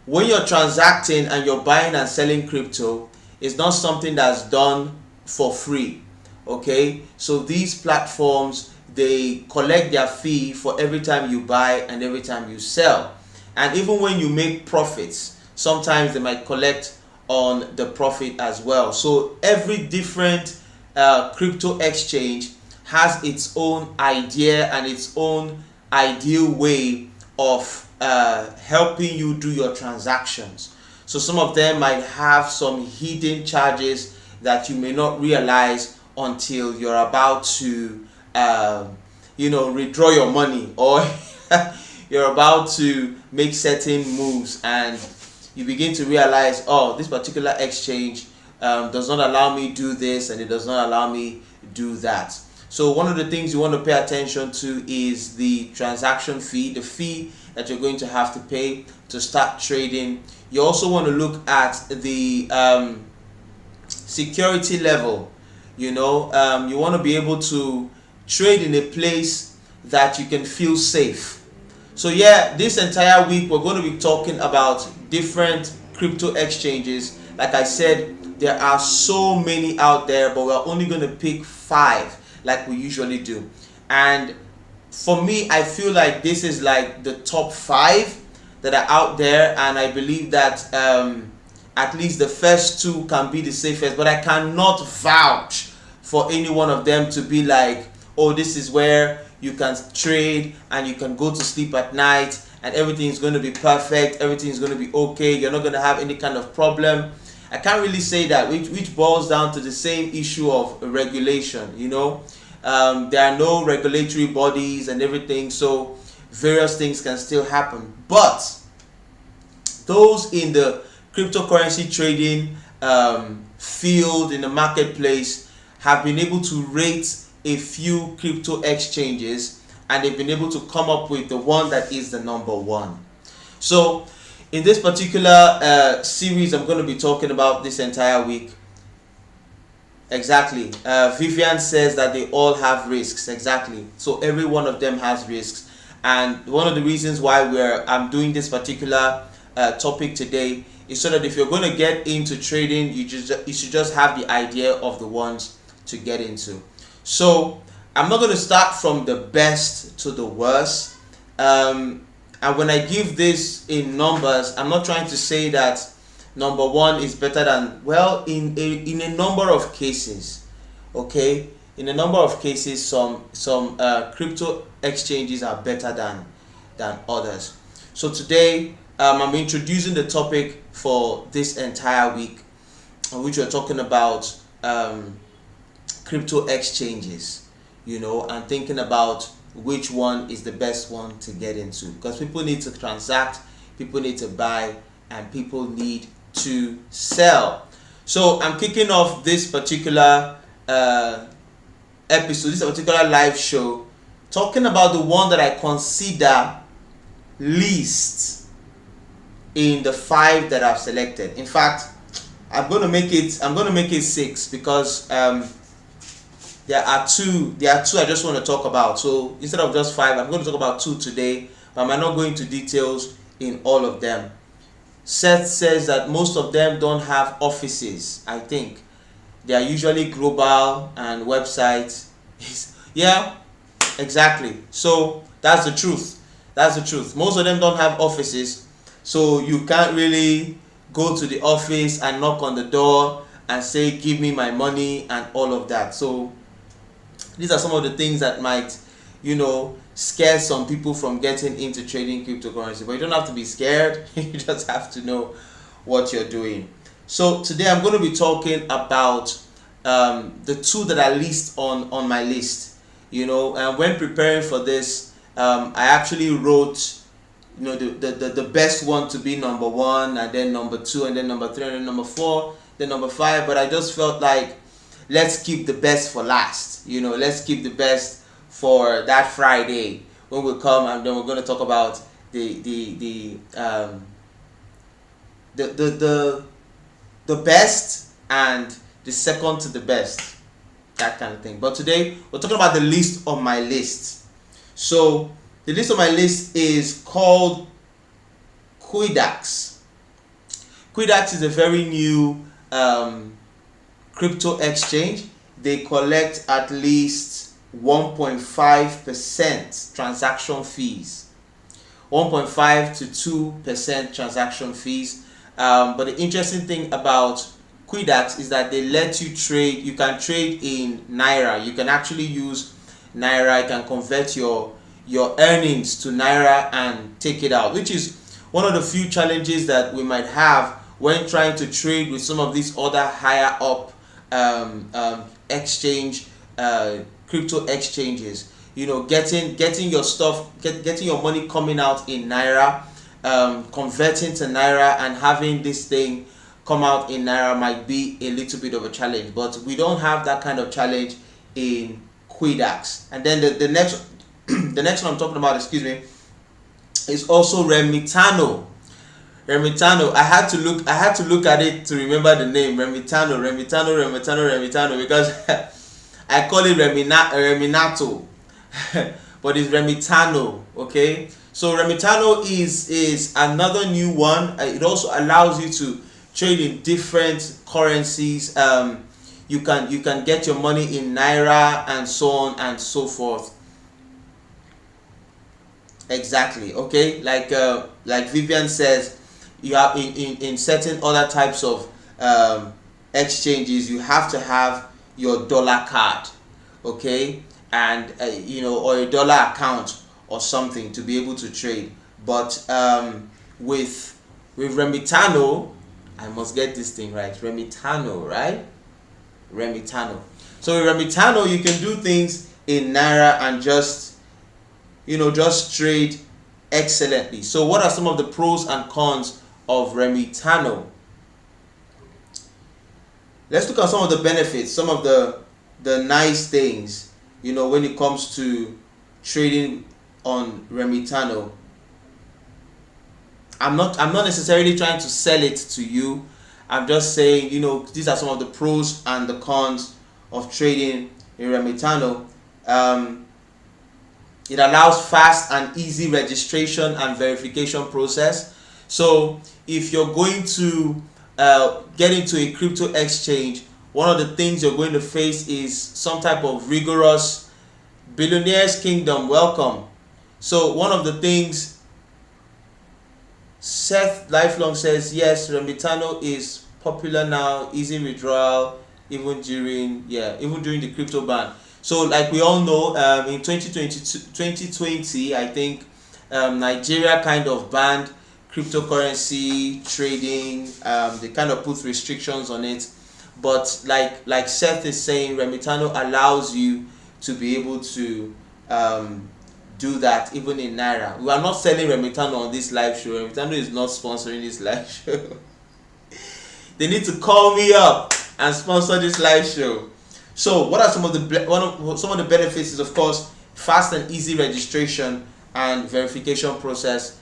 when you're transacting and you're buying and selling crypto, it's not something that's done for free. Okay, so these platforms, they collect their fee for every time you buy and every time you sell. And even when you make profits, sometimes they might collect on the profit as well. So every different crypto exchange has its own idea and its own ideal way of helping you do your transactions. So some of them might have some hidden charges that you may not realize until you're about to withdraw your money, or you're about to make certain moves and you begin to realize, oh, this particular exchange does not allow me do this and it does not allow me do that. So one of the things you want to pay attention to is the transaction fee, the fee that you're going to have to pay to start trading. You also want to look at the security level. You want to be able to trade in a place that you can feel safe. So yeah, this entire week we're going to be talking about different crypto exchanges. Like I said, there are so many out there, but we're only going to pick 5 like we usually do. And for me, I feel like this is like the top 5 that are out there, and I believe that at least the first 2 can be the safest, but I cannot vouch for any one of them to be like, oh, this is where you can trade and you can go to sleep at night and everything is going to be perfect, everything is going to be okay, you're not going to have any kind of problem. I can't really say that, which boils down to the same issue of regulation. There are no regulatory bodies and everything, so various things can still happen. But those in the cryptocurrency trading field, in the marketplace, have been able to rate a few crypto exchanges, and they've been able to come up with the one that is the number 1. So in this particular series I'm going to be talking about this entire week, exactly, Vivian says that they all have risks. Exactly, so every one of them has risks. And one of the reasons why I'm doing this particular topic today is so that if you're going to get into trading, you should just have the idea of the ones to get into. So I'm not going to start from the best to the worst, and when I give this in numbers, I'm not trying to say that number 1 is better than, well, in a number of cases, okay, in a number of cases, some crypto exchanges are better than others. So today I'm introducing the topic for this entire week, in which we're talking about crypto exchanges, and thinking about which one is the best one to get into, because people need to transact, people need to buy, and people need to sell. So I'm kicking off this particular episode, this particular live show, talking about the one that I consider least in the 5 that I've selected. In fact, I'm going to make it 6, because there are two I just want to talk about. So instead of just 5, I'm going to talk about 2 today, but I might not go into details in all of them. Seth says that most of them don't have offices. I think they are usually global and websites. Yeah, exactly. So that's the truth. Most of them don't have offices, so you can't really go to the office and knock on the door and say, give me my money and all of that. So these are some of the things that might, scare some people from getting into trading cryptocurrency. But you don't have to be scared. You just have to know what you're doing. So today I'm going to be talking about the two that are least on my list. And when preparing for this, I actually wrote, the best one to be number one, and then number two, and then number three, and then number four, then number five. But I just felt like, let's keep the best for last. Let's keep the best for that Friday when we come, and then we're going to talk about the best and the second to the best, that kind of thing. But today we're talking about the least on my list. So the list on my list is called Quidax. Quidax is a very new crypto exchange. They collect at least 1.5% transaction fees, 1.5 to 2% transaction fees. But the interesting thing about Quidax is that they let you trade. You can trade in Naira. You can actually use Naira. You can convert your earnings to Naira and take it out, which is one of the few challenges that we might have when trying to trade with some of these other higher up crypto exchanges. Getting your stuff, getting your money coming out in Naira, converting to Naira and having this thing come out in Naira might be a little bit of a challenge, but we don't have that kind of challenge in Quidax. And then the next the next one I'm talking about, is also Remitano. I had to look at it to remember the name. Remitano, because I call it Reminato, but it's Remitano. Okay, so Remitano is another new one. It also allows you to trade in different currencies. You can get your money in Naira and so on and so forth. Exactly. Okay, like Vivian says, you have in certain other types of exchanges, you have to have your dollar card, okay, and or a dollar account or something to be able to trade. But with Remitano, I must get this thing right. Remitano, right? Remitano. So with Remitano, you can do things in Naira and just trade excellently. So what are some of the pros and cons of Remitano? Let's look at some of the benefits, some of the nice things, when it comes to trading on Remitano. I'm not necessarily trying to sell it to you. I'm just saying, these are some of the pros and the cons of trading in Remitano. It allows fast and easy registration and verification process. So if you're going to get into a crypto exchange, one of the things you're going to face is some type of rigorous Billionaire's Kingdom. Welcome. So one of the things, Seth Lifelong says, yes, Remitano is popular now, easy withdrawal, even during the crypto ban. So like we all know, in 2020, I think Nigeria kind of banned cryptocurrency trading. They kind of put restrictions on it. But like Seth is saying, Remitano allows you to be able to do that even in Naira. We are not selling Remitano on this live show. Remitano is not sponsoring this live show. They need to call me up and sponsor this live show. So what are some of the benefits? Is of course fast and easy registration and verification process.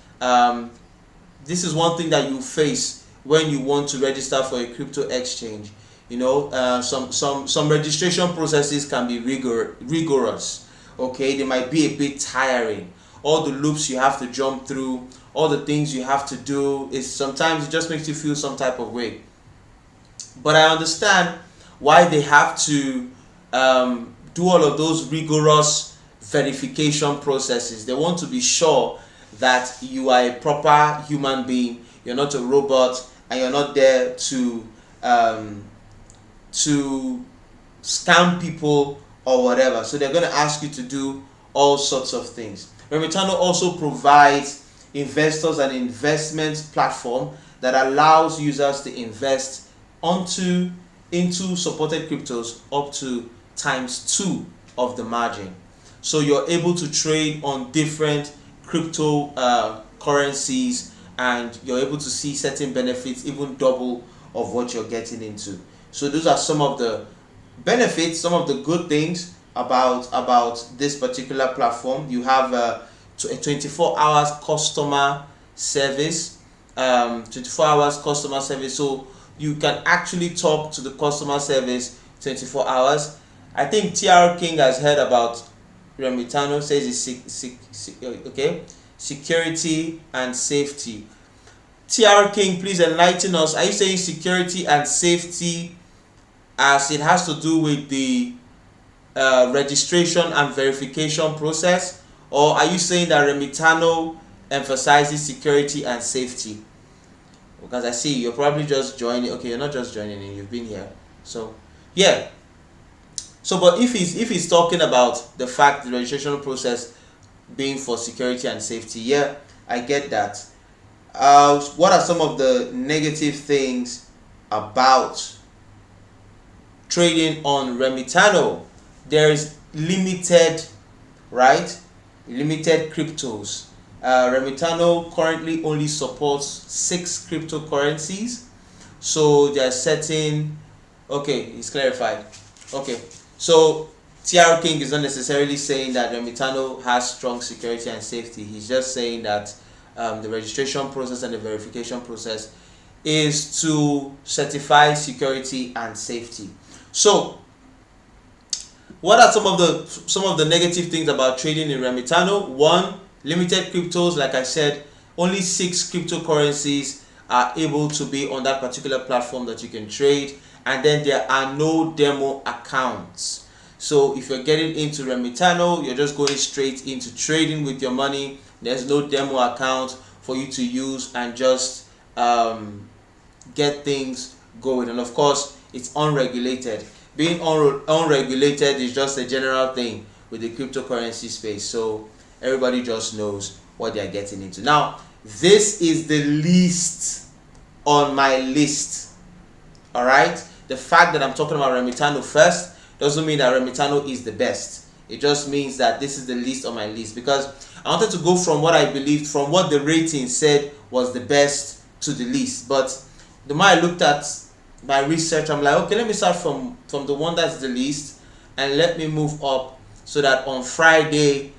This is one thing that you face when you want to register for a crypto exchange. Some registration processes can be rigorous. Okay, they might be a bit tiring. All the loops you have to jump through, all the things you have to do, sometimes it just makes you feel some type of way. But I understand why they have to do all of those rigorous verification processes. They want to be sure that you are a proper human being, you're not a robot, and you're not there to scam people or whatever. So they're going to ask you to do all sorts of things. Remitano also provides investors an investment platform that allows users to invest into supported cryptos up to ×2 of the margin. So you're able to trade on different crypto currencies, and you're able to see certain benefits, even double of what you're getting into. So those are some of the benefits, some of the good things about this particular platform. You have a 24 hours customer service, 24 hours customer service, so you can actually talk to the customer service 24 hours. I think TR King has heard about Remitano, says it's okay, security and safety. TR King, please enlighten us. Are you saying security and safety as it has to do with the registration and verification process, or are you saying that Remitano emphasizes security and safety? Because I see you're probably just joining. Okay, you're not just joining in, you've been here. So yeah. So but if he's talking about the fact the registration process being for security and safety, yeah, I get that. What are some of the negative things about trading on Remitano? There is limited cryptos. Remitano currently only supports 6 cryptocurrencies. So they are setting. Okay, it's clarified. Okay, so TR King is not necessarily saying that Remitano has strong security and safety. He's just saying that the registration process and the verification process is to certify security and safety. So what are some of the negative things about trading in Remitano? One, limited cryptos. Like I said, only 6 cryptocurrencies are able to be on that particular platform that you can trade, and then there are no demo accounts. So if you're getting into Remitano, you're just going straight into trading with your money. There's no demo account for you to use and just get things going. And of course, it's unregulated. Being unregulated is just a general thing with the cryptocurrency space, so everybody just knows what they're getting into. Now, this is the least on my list. All right, the fact that I'm talking about Remitano first doesn't mean that Remitano is the best. It just means that this is the least on my list, because I wanted to go from what I believed, from what the rating said was the best, to the least. But the more I looked at my research, I'm like, okay, let me start from the one that's the least, and let me move up, so that on Friday,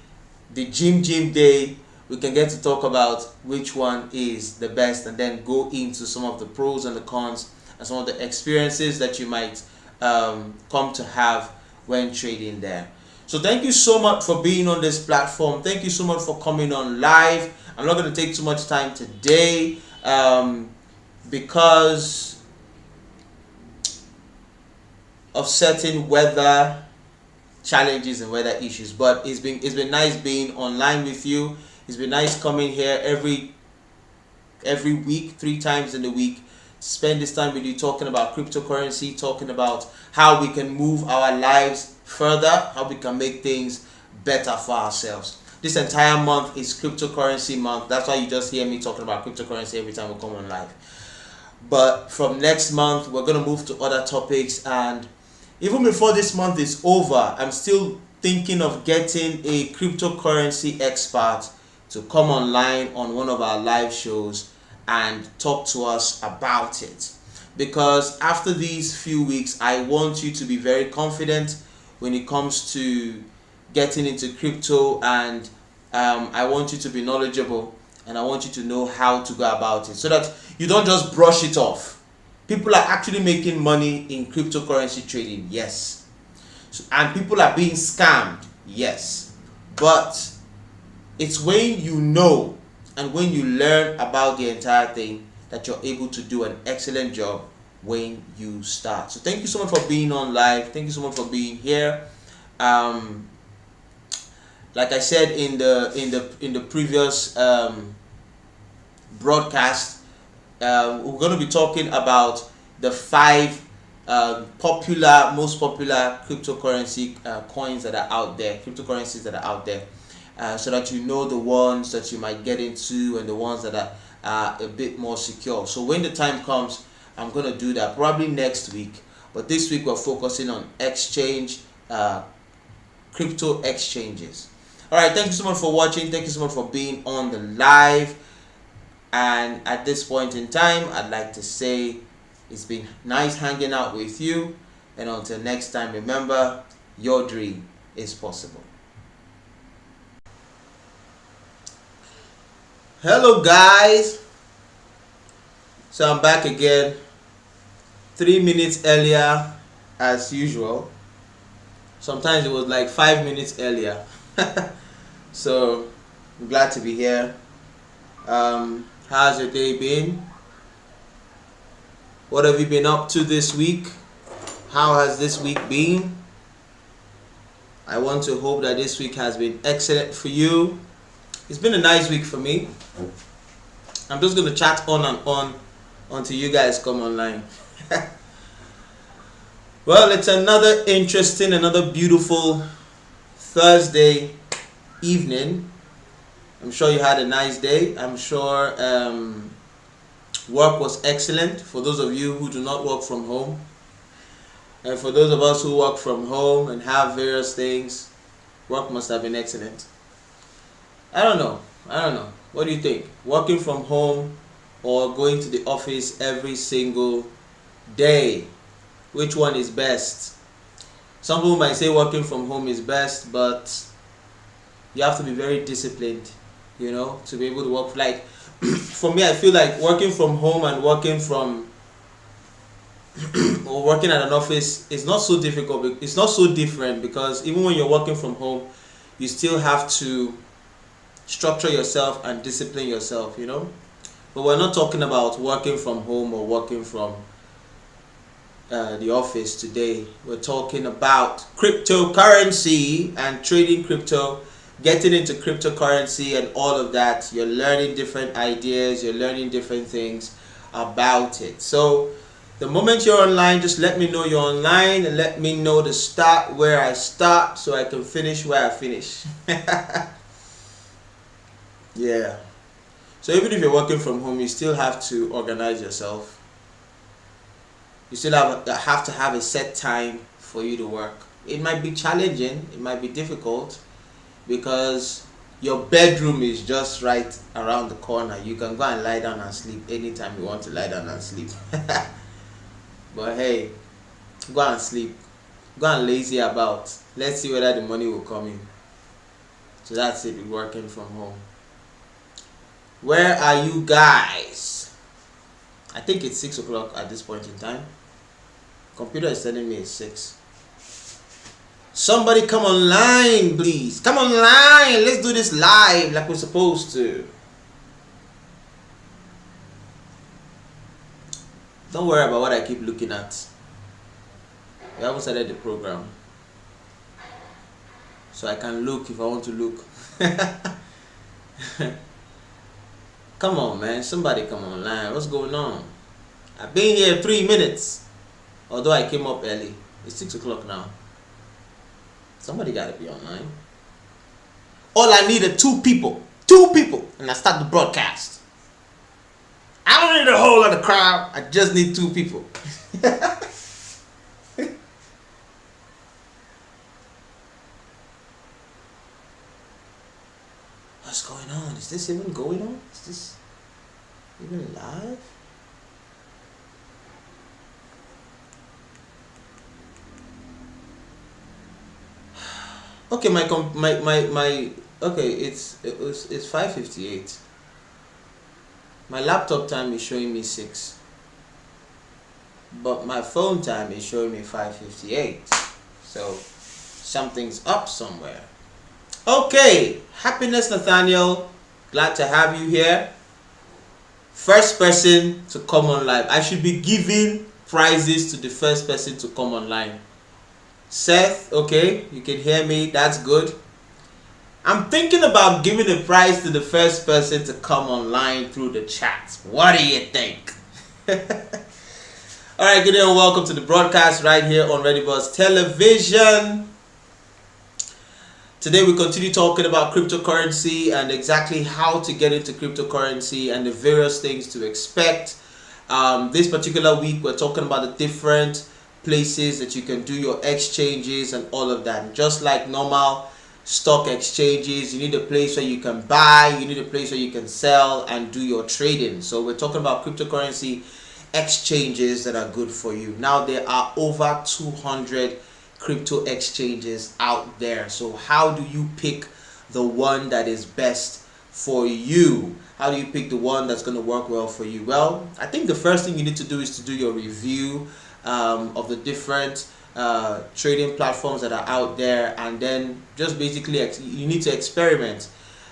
the gym day, we can get to talk about which one is the best, and then go into some of the pros and the cons and some of the experiences that you might come to have when trading there. So thank you so much for being on this platform. Thank you so much for coming on live. I'm not going to take too much time today because of certain weather challenges and weather issues, but it's been nice being online with you. It's been nice coming here every week, 3 times in the week, spend this time with you talking about cryptocurrency, talking about how we can move our lives further, how we can make things better for ourselves. This entire month is cryptocurrency month. That's why you just hear me talking about cryptocurrency every time we come on live. But from next month, we're going to move to other topics, and even before this month is over, I'm still thinking of getting a cryptocurrency expert to come online on one of our live shows and talk to us about it. Because after these few weeks, I want you to be very confident when it comes to getting into crypto, and I want you to be knowledgeable, and I want you to know how to go about it, so that you don't just brush it off. People are actually making money in cryptocurrency trading, yes. And people are being scammed, yes. But it's when you know and when you learn about the entire thing that you're able to do an excellent job when you start. So thank you so much for being on live. Thank you so much for being here. Like I said in the previous broadcast, we're going to be talking about the 5 most popular cryptocurrency coins that are out there, cryptocurrencies that are out there, so that you know the ones that you might get into and the ones that are a bit more secure. So when the time comes, I'm going to do that probably next week. But this week we're focusing on crypto exchanges. All right, thank you so much for watching. Thank you so much for being on the live. And at this point in time, I'd like to say it's been nice hanging out with you. And until next time, remember, your dream is possible. Hello guys. So I'm back again 3 minutes earlier as usual. Sometimes it was like 5 minutes earlier. So I'm glad to be here. How's your day been? What have you been up to this week? How has this week been? I want to hope that this week has been excellent for you. It's been a nice week for me. I'm just going to chat on and on until you guys come online. Well, it's another interesting, another beautiful Thursday evening. I'm sure you had a nice day. I'm sure work was excellent for those of you who do not work from home. And for those of us who work from home and have various things, work must have been excellent. I don't know. What do you think? Working from home or going to the office every single day? Which one is best? Some people might say working from home is best, but you have to be very disciplined, you know, to be able to work. Like, for me, I feel like working from home and working from or working at an office is not so difficult. It's not so different, because even when you're working from home, you still have to structure yourself and discipline yourself, you know. But we're not talking about working from home or working from the office today. We're talking about cryptocurrency and trading crypto, getting into cryptocurrency and all of that. You're learning different ideas, you're learning different things about it. So the moment you're online, just let me know you're online and let me know to start where I start so I can finish where I finish. Yeah. So even if you're working from home, you still have to organize yourself. You still have to have a set time for you to work. It might be challenging, it might be difficult, because your bedroom is just right around the corner. You can go and lie down and sleep anytime you want to lie down and sleep. But hey, go and sleep. Go and lazy about. Let's see whether the money will come in. So that's it with working from home. Where are you guys? I think it's 6 o'clock at this point in time. Computer is telling me it's 6. Somebody come online, please. Come online. Let's do this live like we're supposed to. Don't worry about what I keep looking at. We haven't started the program, so I can look if I want to look. Come on, man. Somebody come online. What's going on? I've been here 3 minutes. Although I came up early. It's 6 o'clock now. Somebody got to be online. All I need are 2 people. 2 people. And I start the broadcast. I don't need a whole lot of crowd. I just need 2 people. What's going on? Is this even going on? Is this even live? Okay, okay, it's 5:58. My laptop time is showing me 6, but my phone time is showing me 5:58. So something's up somewhere. Okay, Happiness Nathaniel, glad to have you here. First person to come on live. I should be giving prizes to the first person to come online. Seth, okay, you can hear me, that's good. I'm thinking about giving a prize to the first person to come online through the chat. What do you think? All right, good day and welcome to the broadcast right here on Ready Buzz Television. Today we continue talking about cryptocurrency and exactly how to get into cryptocurrency and the various things to expect. This particular week we're talking about the different places that you can do your exchanges and all of that. Just like normal stock exchanges, you need a place where you can buy, you need a place where you can sell and do your trading. So we're talking about cryptocurrency exchanges that are good for you. Now there are over 200 crypto exchanges out there. So how do you pick the one that is best for you? How do you pick the one that's going to work well for you? Well, I think the first thing you need to do is to do your review of the different trading platforms that are out there, and then just basically you need to experiment.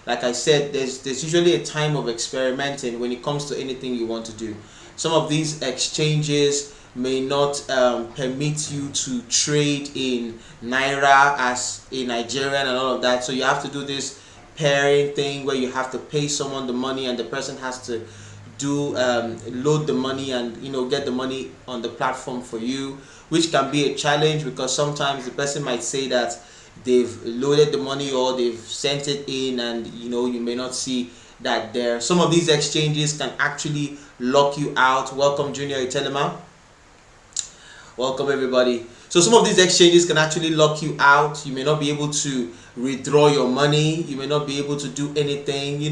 Like I said, there's usually a time of experimenting when it comes to anything you want to do. Some of these exchanges may not permit you to trade in Naira as a Nigerian and all of that, so you have to do this pairing thing where you have to pay someone the money and the person has to do load the money and get the money on the platform for you, which can be a challenge because sometimes the person might say that they've loaded the money or they've sent it in, and you may not see that there. Some of these exchanges can actually lock you out. Welcome Junior Itelema. Welcome everybody. So some of these exchanges can actually lock you out. You may not be able to withdraw your money. You may not be able to do anything,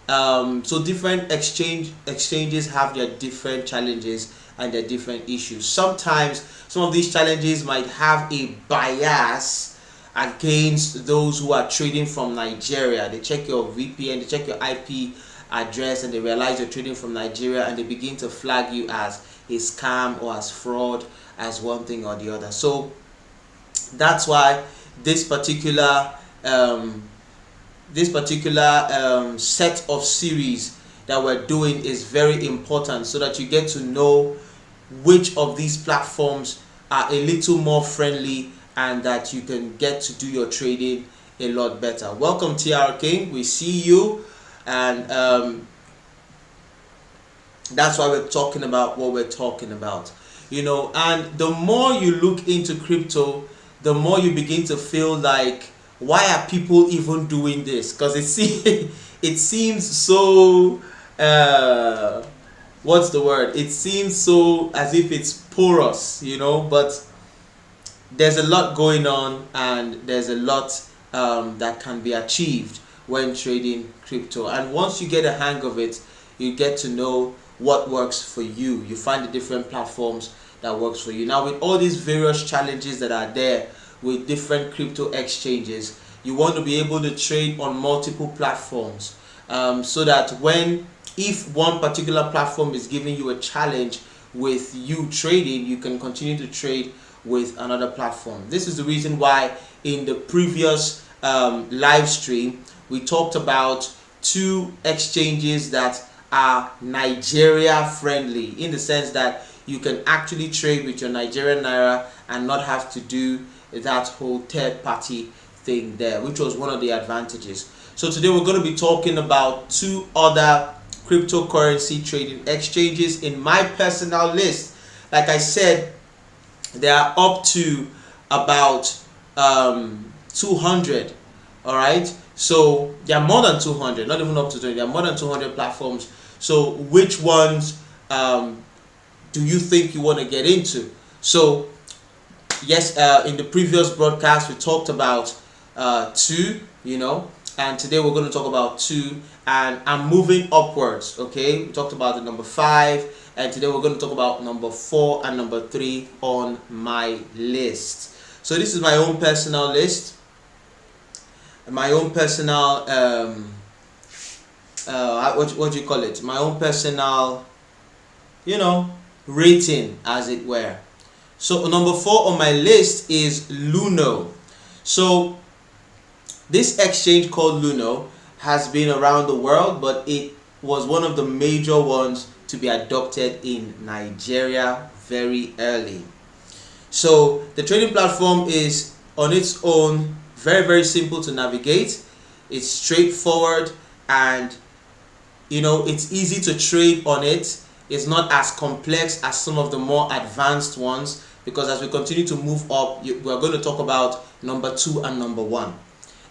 so different exchanges have their different challenges and their different issues. Sometimes some of these challenges might have a bias against those who are trading from Nigeria. They check your VPN, they check your IP address, and they realize you're trading from Nigeria, and they begin to flag you as a scam or as fraud, as one thing or the other. So that's why this particular set of series that we're doing is very important, so that you get to know which of these platforms are a little more friendly and that you can get to do your trading a lot better. Welcome TR King, we see you, and that's why we're talking about what we're talking about. And the more you look into crypto, the more you begin to feel like, why are people even doing this? Because it seems so what's the word? It seems so as if it's porous, but there's a lot going on, and there's a lot that can be achieved when trading crypto. And once you get a hang of it, you get to know what works for you. You find the different platforms that works for you. Now, with all these various challenges that are there with different crypto exchanges, you want to be able to trade on multiple platforms, so that if one particular platform is giving you a challenge with you trading, you can continue to trade with another platform. This is the reason why in the previous live stream we talked about 2 exchanges that are Nigeria friendly, in the sense that you can actually trade with your Nigerian Naira and not have to do that whole third party thing there, which was one of the advantages. So today we're going to be talking about 2 other cryptocurrency trading exchanges in my personal list. Like I said, they are up to about 200. All right, so there are more than 200, not even up to 20. There are more than 200 platforms. So which ones do you think you want to get into? So yes, in the previous broadcast we talked about 2, and today we're going to talk about 2, and I'm moving upwards. Okay, we talked about the number 5, and today we're going to talk about number 4 and number 3 on my list. So this is my own personal list, my own personal what do you call it, my own personal rating, as it were. So number 4 on my list is Luno. So this exchange called Luno has been around the world, but it was one of the major ones to be adopted in Nigeria very early. So the trading platform is on its own very, very simple to navigate. It's straightforward, and it's easy to trade on it. It's not as complex as some of the more advanced ones, because as we continue to move up, we're going to talk about number 2 and number 1.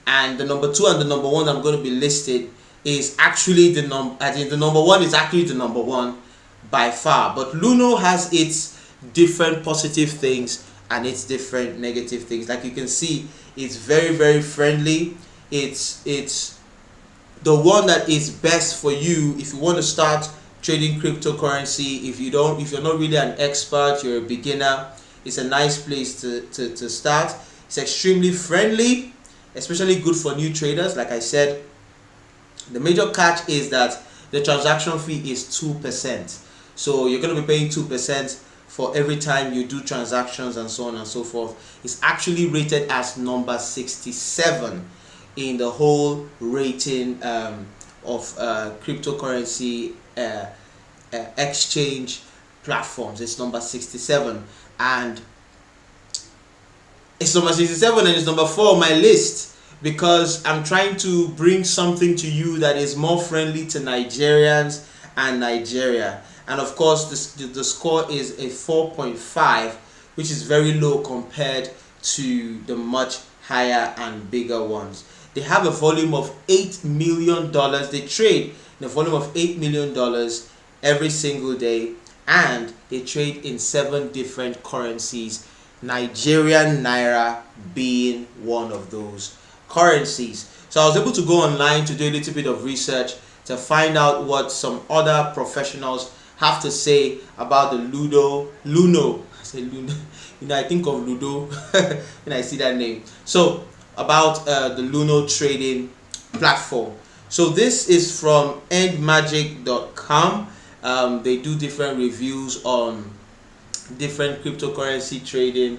And the number 2 and the number 1 I'm going to be listed is actually the number 1 is actually the number 1 by far. But Luno has its different positive things and its different negative things. Like you can see, it's very, very friendly. It's the one that is best for you if you want to start trading cryptocurrency. If you're not really an expert, you're a beginner, it's a nice place to start. It's extremely friendly, especially good for new traders. Like I said, the major catch is that the transaction fee is 2%. So you're going to be paying 2% for every time you do transactions and so on and so forth. It's actually rated as number 67 in the whole rating of cryptocurrency exchange platforms. It's number 67, and it's number 4 on my list, because I'm trying to bring something to you that is more friendly to Nigerians and Nigeria. And of course, the score is a 4.5, which is very low compared to the much higher and bigger ones. They have a volume of $8 million. They trade in a volume of $8 million every single day, and they trade in 7 different currencies, Nigerian Naira being one of those currencies. So I was able to go online to do a little bit of research to find out what some other professionals have to say about the Luno. I say Luno. I think of Ludo when I see that name. So about the Luno trading platform. So this is from endmagic.com. They do different reviews on different cryptocurrency trading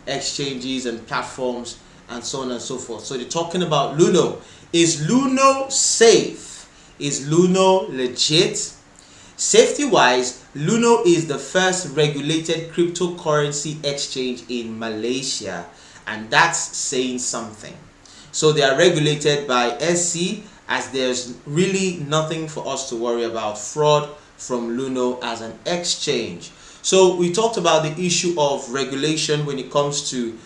exchanges and platforms and so on and so forth. So they're talking about Luno. Is Luno safe? Is Luno legit? Safety wise, Luno is the first regulated cryptocurrency exchange in Malaysia, and that's saying something. So they are regulated by SC, as there's really nothing for us to worry about fraud from Luno as an exchange. So we talked about the issue of regulation when it comes to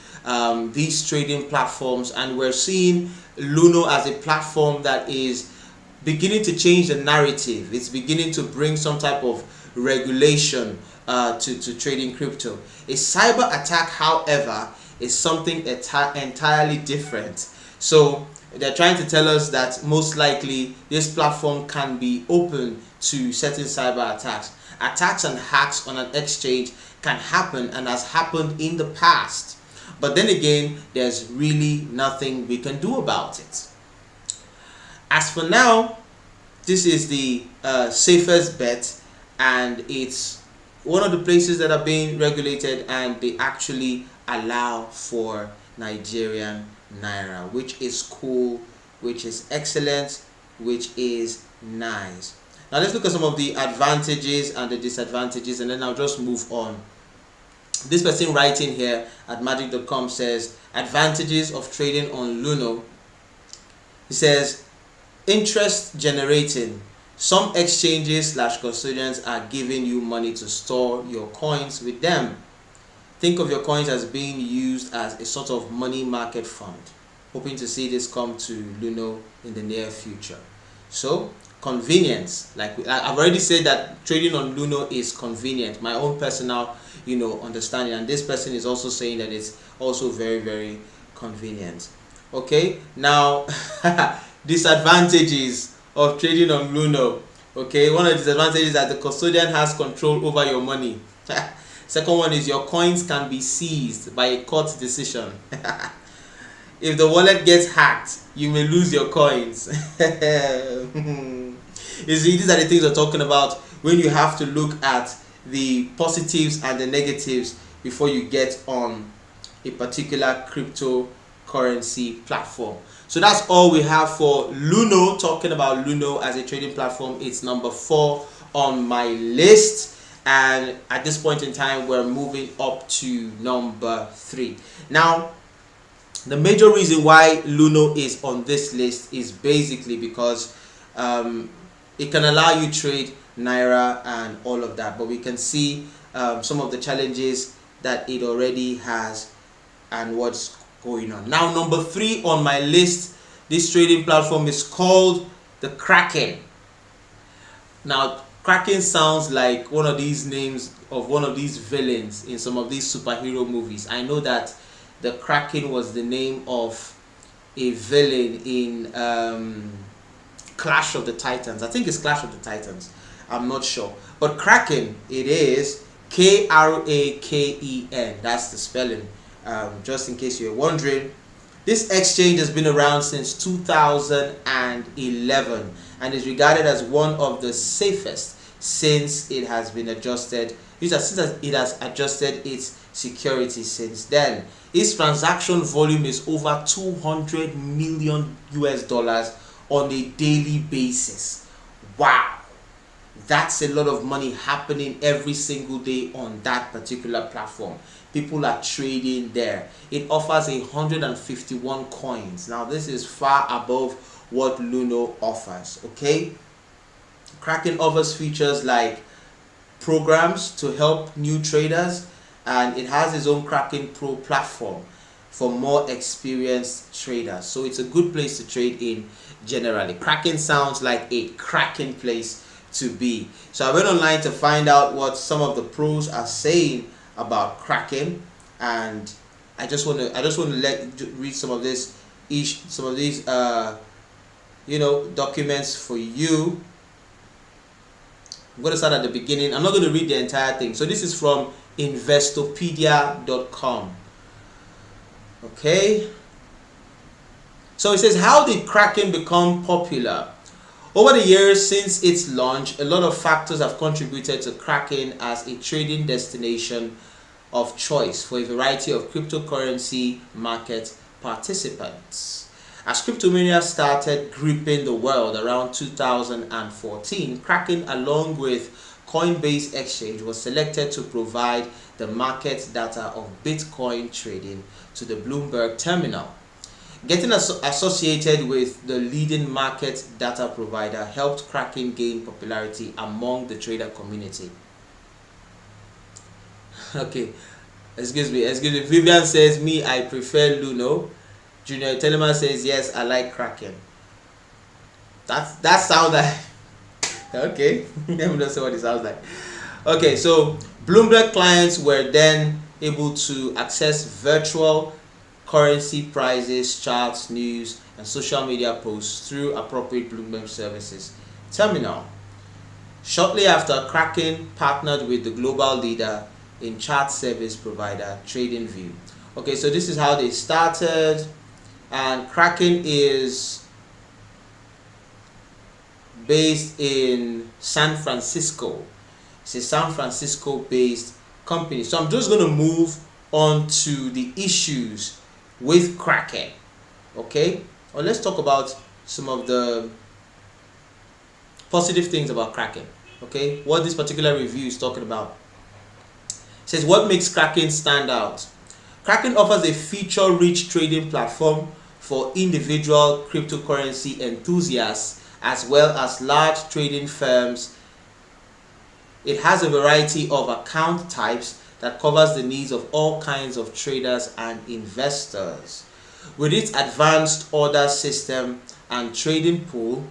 these trading platforms, and we're seeing Luno as a platform that is beginning to change the narrative. It's beginning to bring some type of regulation to trading crypto. A cyber attack, however, is something entirely different. So they're trying to tell us that most likely this platform can be open to certain cyber attacks. Attacks and hacks on an exchange can happen and has happened in the past. But then again, there's really nothing we can do about it. As for now, this is the safest bet, and it's one of the places that are being regulated, and they actually allow for Nigerian Naira, which is cool, which is excellent, which is nice. Now let's look at some of the advantages and the disadvantages, and then I'll just move on. This person writing here at magic.com says, advantages of trading on Luno. He says, interest generating. Some exchanges / custodians are giving you money to store your coins with them. Think of your coins as being used as a sort of money market fund. Hoping to see this come to Luno in the near future. So convenience, like I've already said that trading on Luno is convenient. My own personal understanding, and this person is also saying that it's also very, very convenient. Okay, now disadvantages of trading on Luno. Okay, one of the disadvantages is that the custodian has control over your money. Second one is your coins can be seized by a court decision. If the wallet gets hacked, you may lose your coins. You see, these are the things we're talking about when you have to look at the positives and the negatives before you get on a particular cryptocurrency platform. So that's all we have for Luno. Talking about Luno as a trading platform, it's number 4 on my list, and at this point in time we're moving up to number 3. Now the major reason why Luno is on this list is basically because it can allow you trade Naira and all of that, but we can see some of the challenges that it already has and what's going on. Now, number 3 on my list, this trading platform is called the Kraken. Now, Kraken sounds like one of these names of one of these villains in some of these superhero movies. I know that the Kraken was the name of a villain in Clash of the Titans. I think it's Clash of the Titans. I'm not sure. But Kraken, it is Kraken. That's the spelling. Just in case you're wondering. This exchange has been around since 2011 and is regarded as one of the safest since it has been adjusted. Since it has adjusted its security since then. Its transaction volume is over 200 million US dollars on a daily basis. Wow, that's a lot of money happening every single day on that particular platform. People are trading there. It offers 151 coins. Now this is far above what Luno offers. Okay, Kraken offers features like programs to help new traders, and it has its own Kraken Pro platform for more experienced traders. So it's a good place to trade in generally. Kraken sounds like a cracking place to be. So I went online to find out what some of the pros are saying about Kraken, and I just want to read some of these documents for you. I'm going to start at the beginning. I'm not going to read the entire thing. So this is from investopedia.com. Okay. So it says, how did Kraken become popular? Over the years since its launch, a lot of factors have contributed to Kraken as a trading destination of choice for a variety of cryptocurrency market participants. As cryptomania started gripping the world around 2014, Kraken, along with Coinbase Exchange, was selected to provide the market data of Bitcoin trading to the Bloomberg terminal. Getting associated with the leading market data provider helped Kraken gain popularity among the trader community. Okay, excuse me. Vivian says, me, I prefer Luno. Junior Telema says, yes, I like Kraken. That sounds like okay. Let me just say what it sounds like. Okay, so Bloomberg clients were then able to access virtual currency prices, charts, news, and social media posts through appropriate Bloomberg services terminal. Shortly after, Kraken partnered with the global leader in chart service provider TradingView. Okay, so this is how they started, and Kraken is based in San Francisco. It's a San Francisco based company. So I'm just going to move on to the issues with Kraken. Okay, well, let's talk about some of the positive things about Kraken. Okay, what this particular review is talking about. It says, what makes Kraken stand out? Kraken offers a feature-rich trading platform for individual cryptocurrency enthusiasts as well as large trading firms. It has a variety of account types that covers the needs of all kinds of traders and investors. With its advanced order system and trading pool,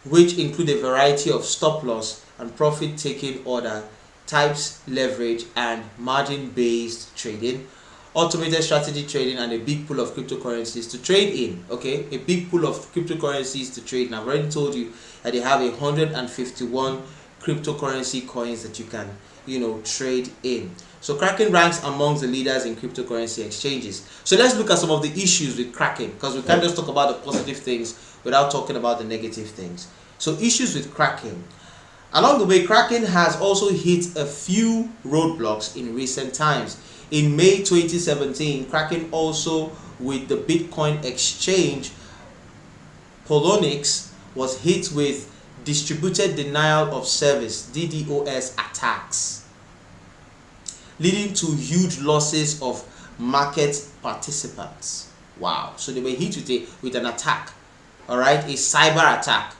which include a variety of stop loss and profit taking order types, leverage and margin based trading, automated strategy trading, and a big pool of cryptocurrencies to trade in. Okay, a big pool of cryptocurrencies to trade. And I've already told you that they have 151 cryptocurrency coins that you can trade in. So Kraken ranks amongst the leaders in cryptocurrency exchanges. So let's look at some of the issues with Kraken, because we can't just talk about the positive things without talking about the negative things. So issues with Kraken. Along the way, Kraken has also hit a few roadblocks in recent times. In May 2017, Kraken also, with the Bitcoin exchange Poloniex, was hit with distributed denial of service (DDoS) attacks, leading to huge losses of market participants. Wow. So they were hit with an attack, all right, a cyber attack.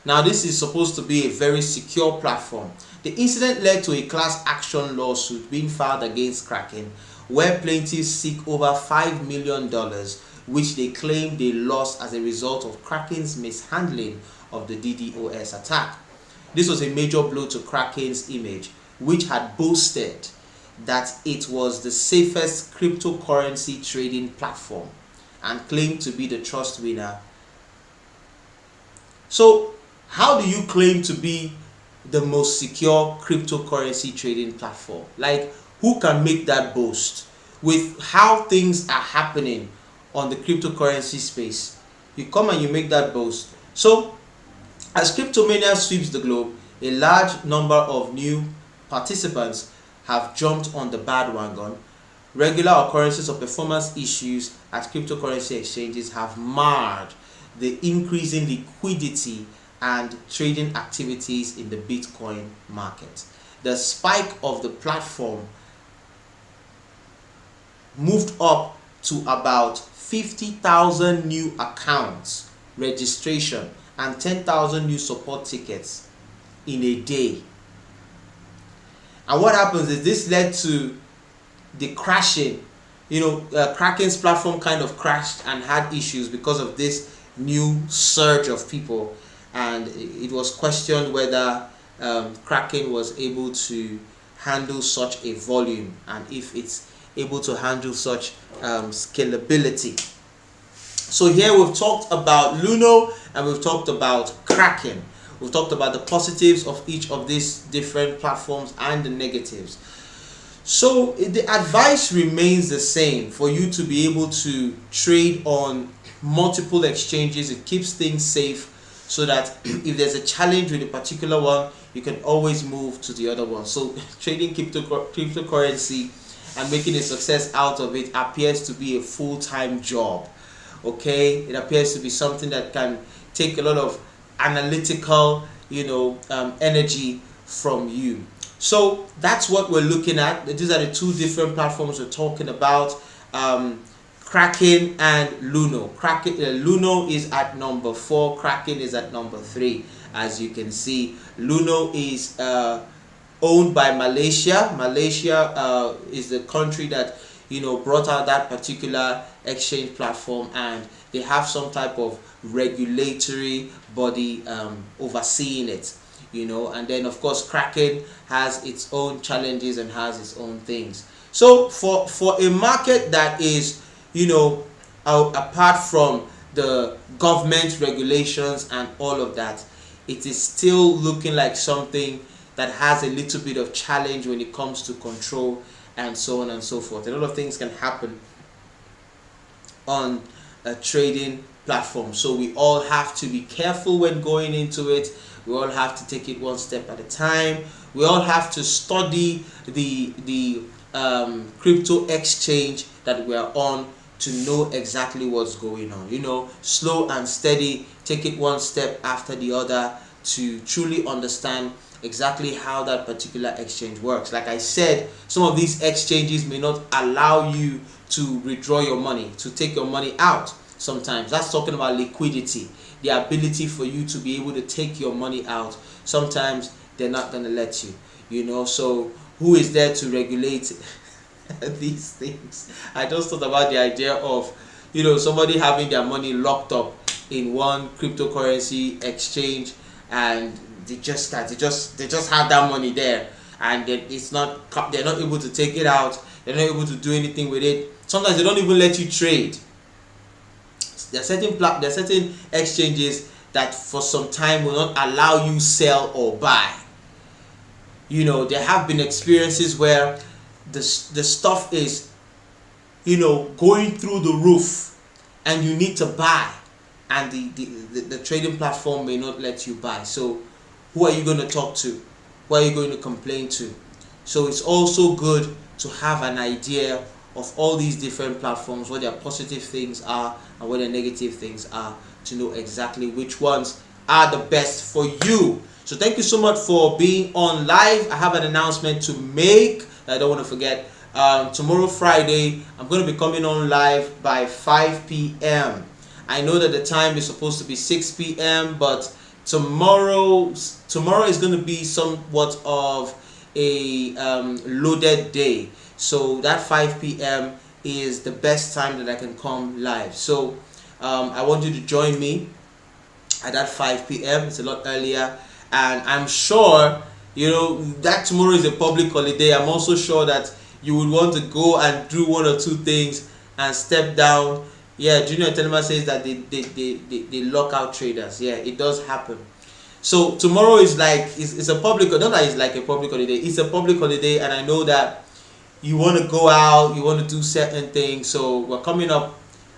Now, this is supposed to be a very secure platform. The incident led to a class action lawsuit being filed against Kraken, where plaintiffs seek over $5 million, which they claim they lost as a result of Kraken's mishandling of the DDoS attack. This was a major blow to Kraken's image, which had boasted that it was the safest cryptocurrency trading platform and claimed to be the trust winner. So, how do you claim to be the most secure cryptocurrency trading platform? Like, who can make that boast with how things are happening on the cryptocurrency space? You come and you make that boast. So, as cryptomania sweeps the globe, a large number of new participants have jumped on the bandwagon. Regular occurrences of performance issues at cryptocurrency exchanges have marred the increasing liquidity and trading activities in the Bitcoin market. The spike of the platform moved up to about 50,000 new accounts registration and 10,000 new support tickets in a day. And what happens is this led to the crashing. Kraken's platform kind of crashed and had issues because of this new surge of people, and it was questioned whether Kraken was able to handle such a volume and if it's able to handle such scalability. So here we've talked about Luno and we've talked about Kraken. We've talked about the positives of each of these different platforms and the negatives. So the advice remains the same for you to be able to trade on multiple exchanges. It keeps things safe so that if there's a challenge with a particular one, you can always move to the other one. So trading cryptocurrency and making a success out of it appears to be a full-time job. Okay, it appears to be something that can take a lot of analytical energy from you. So that's what we're looking at. These are the two different platforms we're talking about, Kraken and Luno. Luno is at number 4, Kraken is at number 3. As you can see, Luno is owned by Malaysia. Malaysia is the country that brought out that particular exchange platform, and they have some type of regulatory body overseeing it, and then of course Kraken has its own challenges and has its own things. So for a market that is apart from the government regulations and all of that, it is still looking like something that has a little bit of challenge when it comes to control and so on and so forth. A lot of things can happen on a trading platform, so we all have to be careful when going into it. We all have to take it one step at a time. We all have to study the crypto exchange that we are on to know exactly what's going on. Slow and steady, take it one step after the other to truly understand exactly how that particular exchange works. Like I said, some of these exchanges may not allow you to withdraw your money, to take your money out. Sometimes that's talking about liquidity, the ability for you to be able to take your money out. Sometimes they're not going to let you, so who is there to regulate these things? I just thought about the idea of somebody having their money locked up in one cryptocurrency exchange, and they just have that money there, and then they're not able to take it out. They're not able to do anything with it. Sometimes they don't even let you trade. There are certain exchanges that for some time will not allow you sell or buy. There have been experiences where the stuff is going through the roof and you need to buy, and the trading platform may not let you buy. So who are you going to talk to? Who are you going to complain to? So it's also good to have an idea of all these different platforms, what their positive things are and what their negative things are, to know exactly which ones are the best for you. So thank you so much for being on live. I have an announcement to make. I don't want to forget. Tomorrow, Friday, I'm going to be coming on live by 5 p.m. I know that the time is supposed to be 6 p.m., but tomorrow is going to be somewhat of a loaded day, so that 5 p.m. is the best time that I can come live. So I want you to join me at that 5 p.m. It's a lot earlier, and I'm sure that tomorrow is a public holiday. I'm also sure that you would want to go and do one or two things and step down. Yeah, Junior Telema says that they lock out traders. Yeah, it does happen. So tomorrow is like it's a public, not that it's like a public holiday, it's a public holiday, and I know that you want to go out, you want to do certain things. So we're coming up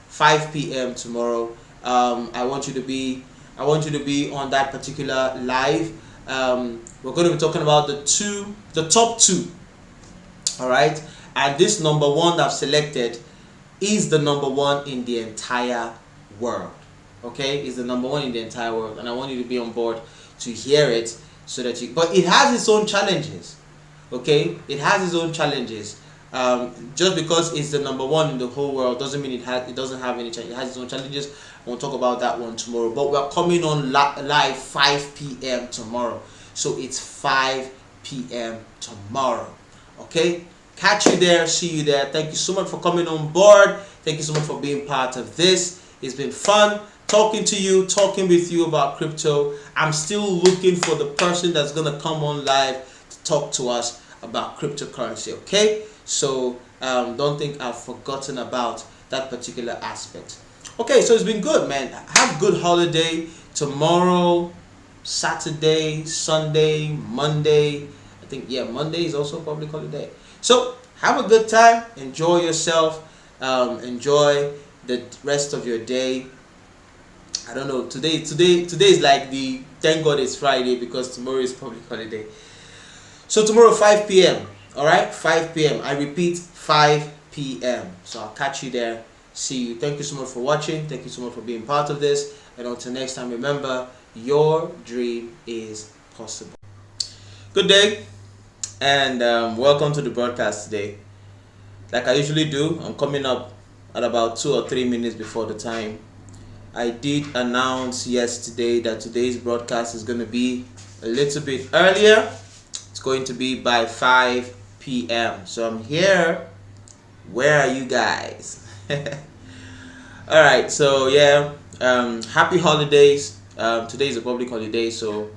5 p.m. tomorrow. I want you to be on that particular live. We're going to be talking about the top two. All right, and this number one that I've selected is the number one in the entire world. Okay, is the number one in the entire world, and I want you to be on board to hear it, so that but it has its own challenges. Okay, it has its own challenges. Just because it's the number one in the whole world doesn't mean it doesn't have any challenges. It has its own challenges. We'll talk about that one tomorrow. But we're coming on live 5 p.m. tomorrow, so it's 5 p.m. tomorrow. Okay, catch you there, see you there. Thank you so much for coming on board. Thank you so much for being part of this. It's been fun talking to you, talking with you about crypto. I'm still looking for the person that's gonna come on live to talk to us about cryptocurrency. Okay, so don't think I've forgotten about that particular aspect. Okay, so it's been good, man. Have a good holiday tomorrow, Saturday, Sunday, Monday. I think, yeah, Monday is also a public holiday. So have a good time, enjoy yourself, enjoy the rest of your day. I don't know, today is like thank God it's Friday, because tomorrow is public holiday. So tomorrow 5 p.m. all right, 5 p.m. I repeat, 5 p.m. So I'll catch you there. See you. Thank you so much for watching. Thank you so much for being part of this, and until next time, remember, your dream is possible. Good day, and welcome to the broadcast today. Like I usually do, I'm coming up at about 2 or 3 minutes before the time. I did announce yesterday that today's broadcast is going to be a little bit earlier. It's going to be by 5 p.m. So I'm here. Where are you guys? Alright, so yeah, happy holidays. Today is a public holiday, so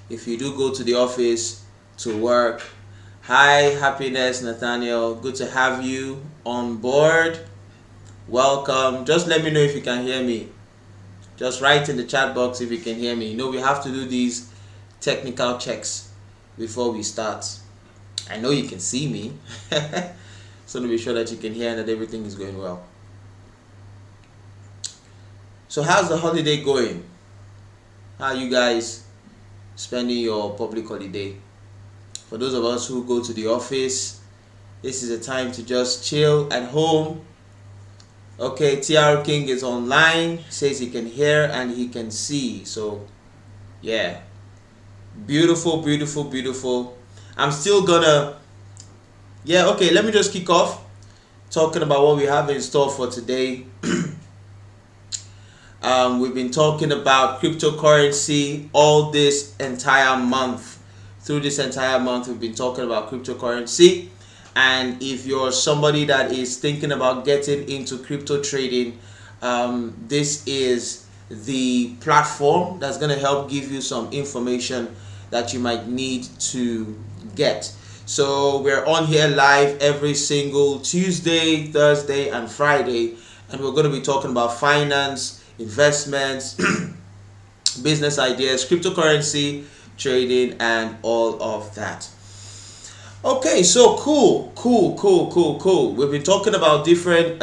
if you do go to the office to work, hi, Happiness, Nathaniel, good to have you on board. Welcome. Just let me know if you can hear me. Just write in the chat box if you can hear me. We have to do these technical checks before we start. I know you can see me. So to be sure that you can hear and that everything is going well. So how's the holiday going? How are you guys spending your public holiday? For those of us who go to the office, this is a time to just chill at home. Okay, TR King is online, says he can hear and he can see. So yeah, beautiful, beautiful, beautiful. I'm still gonna, yeah, okay, let me just kick off talking about what we have in store for today. We've been talking about cryptocurrency all this entire month. Through this entire month, we've been talking about cryptocurrency. And if you're somebody that is thinking about getting into crypto trading, this is the platform that's going to help give you some information that you might need to get. So we're on here live every single Tuesday, Thursday, and Friday, and we're going to be talking about finance, investments, business ideas, cryptocurrency, trading, and all of that. Okay, so cool. We've been talking about different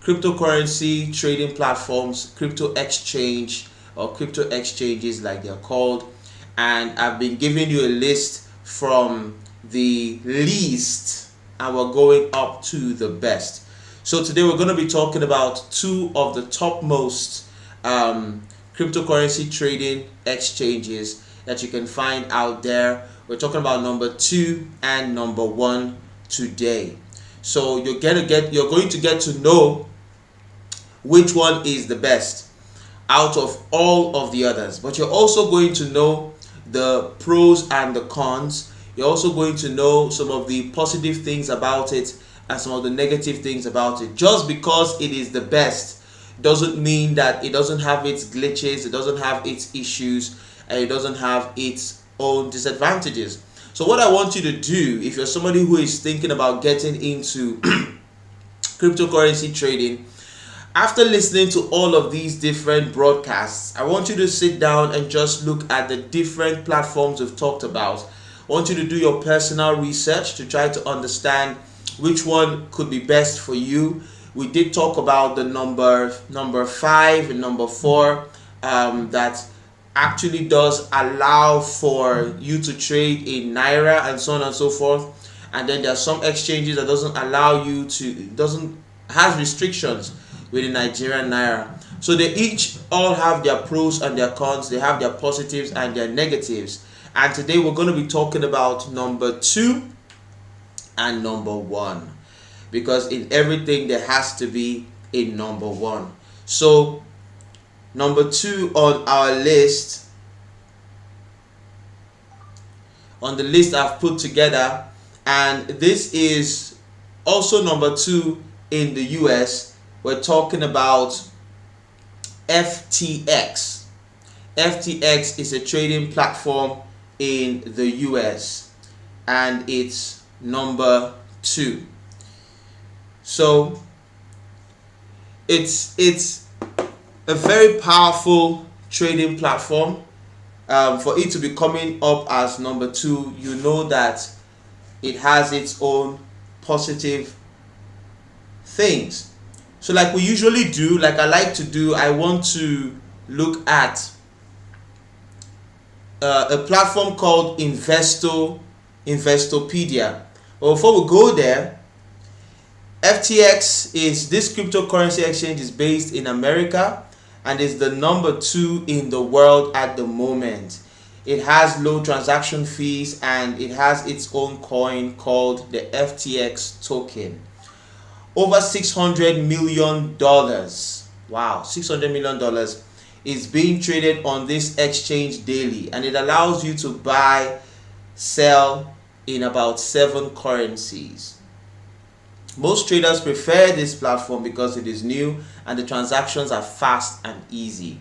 cryptocurrency trading platforms, crypto exchange or crypto exchanges like they're called, and I've been giving you a list from the least and we're going up to the best. So today we're going to be talking about two of the topmost cryptocurrency trading exchanges that you can find out there. We're talking about number 2 and number 1 today. So you're going to get to know which one is the best. out of all of the others. But you're also going to know the pros and the cons. You're also going to know some of the positive things about it and some of the negative things about it. Just because it is the best doesn't mean that it doesn't have its glitches, it doesn't have its issues, and it doesn't have its own disadvantages. So what I want you to do, if you're somebody who is thinking about getting into cryptocurrency trading, after listening to all of these different broadcasts, I want you to sit down and just look at the different platforms we've talked about. I want you to do your personal research to try to understand which one could be best for you. We did talk about the number 5 and number 4 that actually does allow for you to trade in Naira and so on and so forth. And then there are some exchanges that doesn't allow you to, has restrictions with the Nigerian Naira. So they each all have their pros and their cons. They have their positives and their negatives. And today we're going to be talking about number 2 and number 1. Because in everything there has to be a number 1. So number 2 on our list, on the list I've put together, and this is also number 2 in the US. We're talking about FTX. FTX is a trading platform in the US, and it's number 2. So it's a very powerful trading platform. For it to be coming up as number 2, you know that it has its own positive things. So like we usually do, like I like to do, I want to look at a platform called Investopedia. But before we go there, FTX is this cryptocurrency exchange is based in America and is the number 2 in the world at the moment. It has low transaction fees and it has its own coin called the FTX token. Over $600 million, wow, $600 million is being traded on this exchange daily, and it allows you to buy, sell in about 7 currencies. Most traders prefer this platform because it is new and the transactions are fast and easy.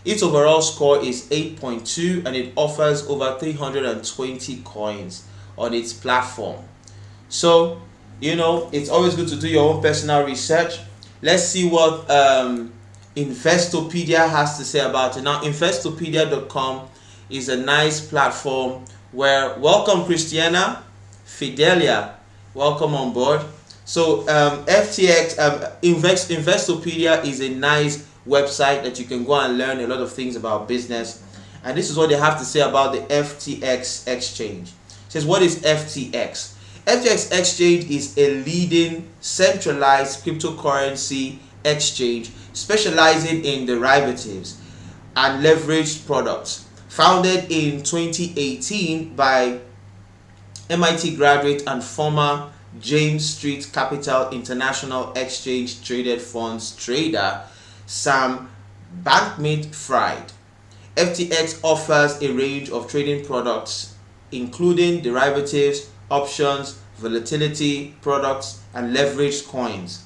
Its overall score is 8.2 and it offers over 320 coins on its platform. So, you know, it's always good to do your own personal research. Let's see what Investopedia has to say about it. Now, Investopedia.com is a nice platform where, welcome Christiana, Fidelia, welcome on board. So FTX, Investopedia is a nice website that you can go and learn a lot of things about business. And this is what they have to say about the FTX exchange. It says, what is FTX? FTX exchange is a leading centralized cryptocurrency exchange specializing in derivatives and leveraged products. Founded in 2018 by MIT graduate and former James Street Capital International Exchange Traded Funds trader Sam Bankman-Fried. FTX offers a range of trading products including derivatives, options, volatility products, and leveraged coins.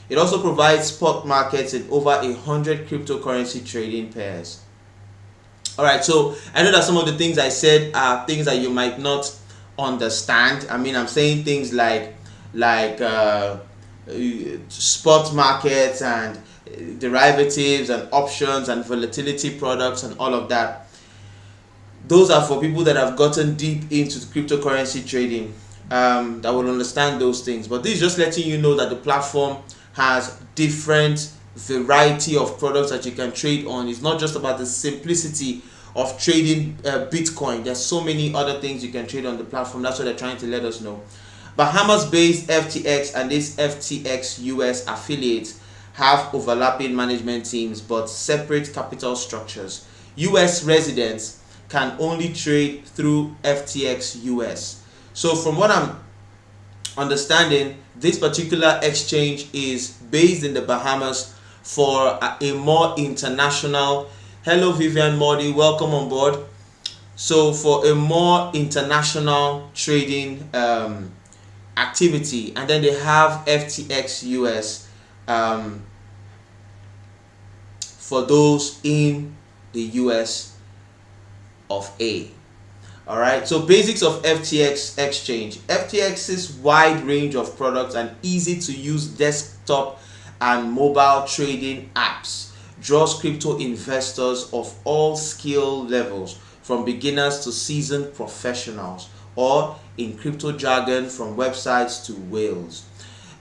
It also provides spot markets in over 100 cryptocurrency trading pairs. Alright, so I know that some of the things I said are things that you might not understand. I mean, I'm saying things like spot markets and derivatives and options and volatility products and all of that. Those are for people that have gotten deep into cryptocurrency trading, that will understand those things. But this is just letting you know that the platform has different variety of products that you can trade on. It's not just about the simplicity of trading Bitcoin. There's so many other things you can trade on the platform. That's what they're trying to let us know. Bahamas-based FTX and this FTX US affiliate have overlapping management teams but separate capital structures. US residents can only trade through FTX US. So from what I'm understanding, this particular exchange is based in the Bahamas for a more international. Hello Vivian Modi, welcome on board. So for a more international trading activity, and then they have FTX US for those in the US of A. Alright, so basics of FTX exchange. FTX's wide range of products and easy to use desktop and mobile trading apps draws crypto investors of all skill levels, from beginners to seasoned professionals, or in crypto jargon, from websites to whales.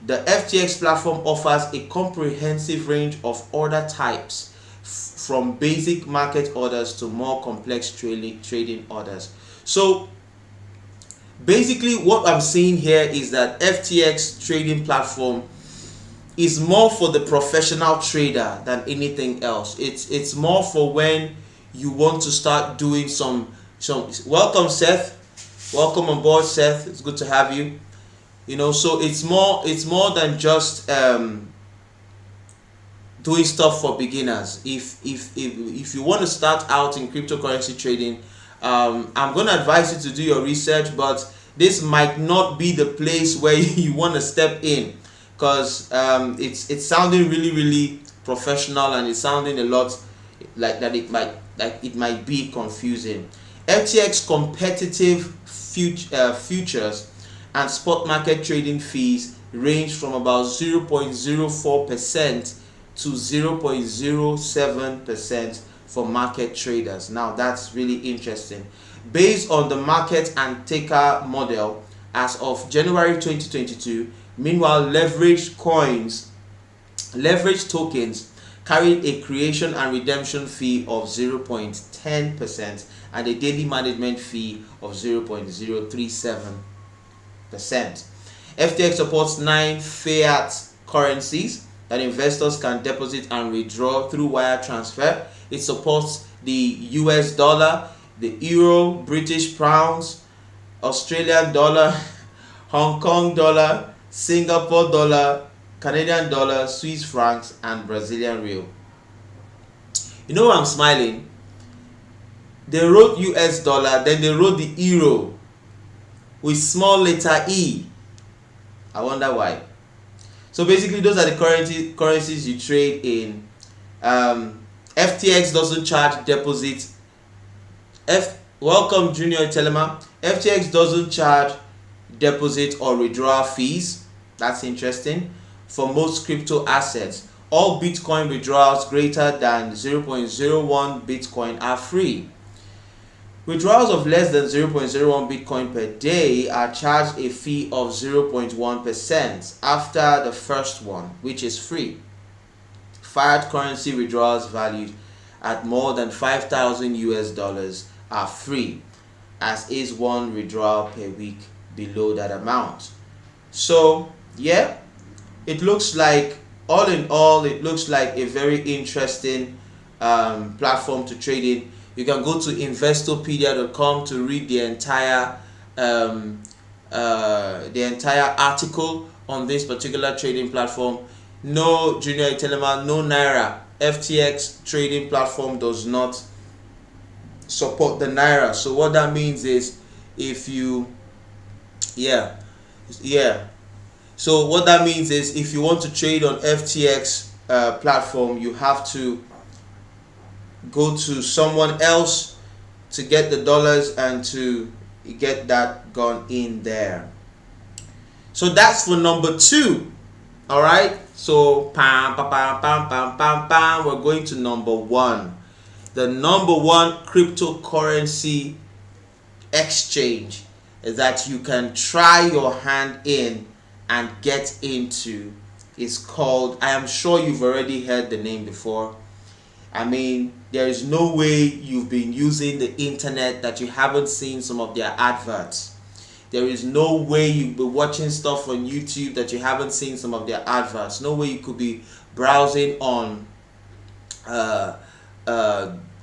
The FTX platform offers a comprehensive range of order types, from basic market orders to more complex trading orders. So basically what I'm seeing here is that FTX trading platform is more for the professional trader than anything else. It's more for when you want to start doing some welcome Seth, welcome on board Seth, it's good to have you. You know, so it's more than just doing stuff for beginners. If you want to start out in cryptocurrency trading, I'm going to advise you to do your research, but this might not be the place where you want to step in, because it's sounding really professional, and it's sounding a lot like that it might be confusing. FTX competitive futures and spot market trading fees range from about 0.04% to 0.07% for market traders. Now that's really interesting. Based on the market and taker model as of January 2022, meanwhile leveraged tokens carried a creation and redemption fee of 0.10% and a daily management fee of 0.037%. FTX supports 9 fiat currencies that investors can deposit and withdraw through wire transfer. It supports the US dollar, the euro, British pounds, Australian dollar, Hong Kong dollar, Singapore dollar, Canadian dollar, Swiss francs, and Brazilian real. You know why I'm smiling? They wrote US dollar, then they wrote the euro with small letter E. I wonder why. So basically those are the currencies you trade in. FTX doesn't charge deposit. Welcome Junior Telema. FTX doesn't charge deposit or withdrawal fees. That's interesting. For most crypto assets, all Bitcoin withdrawals greater than 0.01 Bitcoin are free. Withdrawals of less than 0.01 Bitcoin per day are charged a fee of 0.1% after the first one, which is free. Fiat currency withdrawals valued at more than 5,000 US dollars are free, as is one withdrawal per week below that amount. So yeah, it looks like, all in all, it looks like a very interesting platform to trade in. You can go to investopedia.com to read the entire article on this particular trading platform. No, Junior Telema, no Naira. FTX trading platform does not support the Naira. So what that means is, if you so what that means is, if you want to trade on FTX platform, you have to go to someone else to get the dollars and to get that gone in there. So that's for number 2. All right, so we're going to number 1. The number 1 cryptocurrency exchange that you can try your hand in and get into is called, I am sure you've already heard the name before. I mean, there is no way you've been using the internet that you haven't seen some of their adverts. There is no way you've been watching stuff on YouTube that you haven't seen some of their adverts. No way you could be browsing on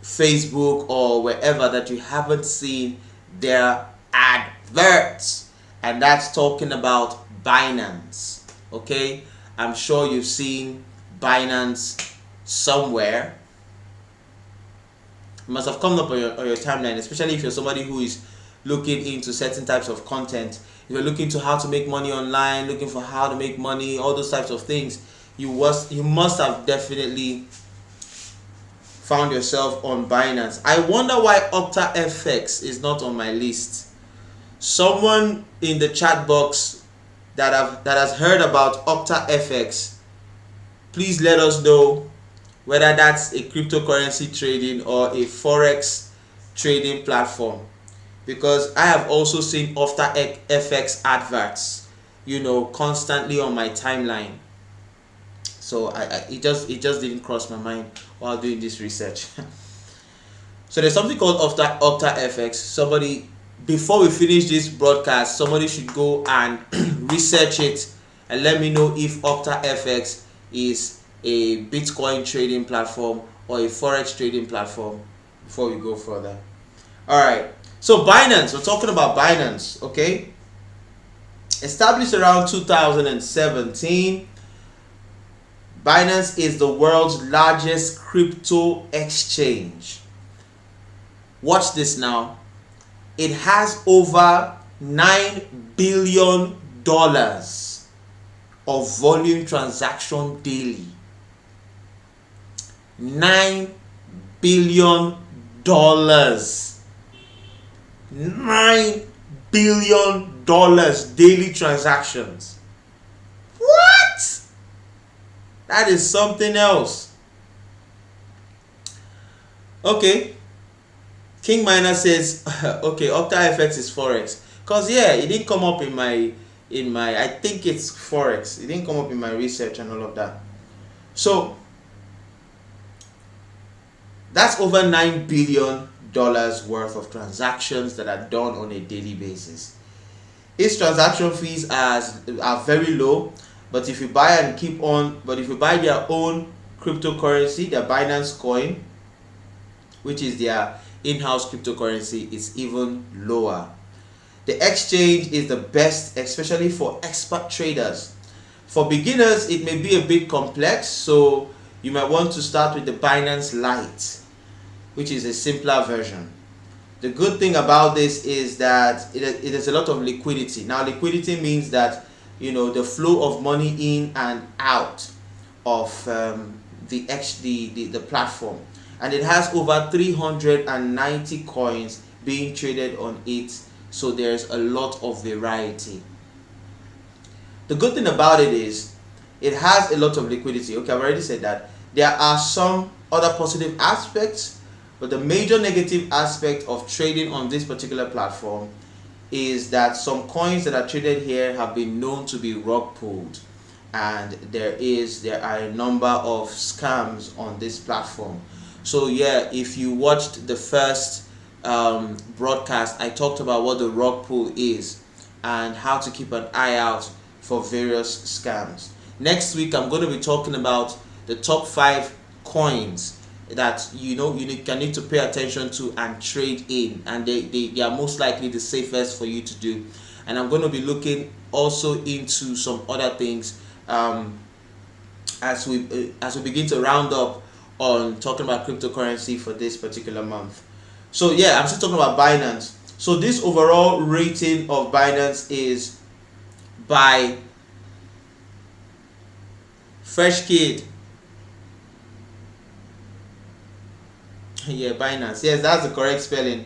Facebook or wherever that you haven't seen their adverts. And that's talking about Binance. Okay, I'm sure you've seen Binance somewhere. It must have come up on your timeline, especially if you're somebody who is looking into certain types of content. If you're looking to how to make money online, looking for how to make money, all those types of things, you must have definitely found yourself on Binance. I wonder why OctaFX is not on my list. Someone in the chat box that has heard about OctaFX, please let us know whether that's a cryptocurrency trading or a forex trading platform, because I have also seen OctaFX adverts, constantly on my timeline. So it just didn't cross my mind while doing this research. So there's something called OctaFX. Somebody, before we finish this broadcast, somebody should go and research it and let me know if OctaFX is a Bitcoin trading platform or a forex trading platform before we go further. All right. So Binance, we're talking about Binance, okay? Established around 2017. Binance is the world's largest crypto exchange. Watch this now. It has over $9 billion of volume transaction daily. $9 billion. $9 billion daily transactions. What? That is something else. Okay. King Miner says, okay, OctaFX is forex. Cause yeah, it didn't come up in my I think it's forex. It didn't come up in my research and all of that. So that's over $9 billion worth of transactions that are done on a daily basis. Its transaction fees are very low, but if you buy their own cryptocurrency, their Binance coin, which is their in-house cryptocurrency, it's even lower. The exchange is the best, especially for expert traders. For beginners, it may be a bit complex, so you might want to start with the Binance Lite, which is a simpler version. The good thing about this is that it has a lot of liquidity. Now, liquidity means that the flow of money in and out of the platform, and it has over 390 coins being traded on it, so there's a lot of variety. The good thing about it is it has a lot of liquidity. Okay, I've already said that. There are some other positive aspects, but the major negative aspect of trading on this particular platform is that some coins that are traded here have been known to be rug pulled, and there are a number of scams on this platform. So yeah, if you watched the first broadcast, I talked about what the rug pull is and how to keep an eye out for various scams. Next week, I'm going to be talking about the top 5 coins that you need to pay attention to and trade in, and they are most likely the safest for you to do. And I'm going to be looking also into some other things as we begin to round up on talking about cryptocurrency for this particular month. So yeah, I'm still talking about Binance. So this overall rating of Binance is by Fresh Kid. Yeah, Binance. Yes, that's the correct spelling.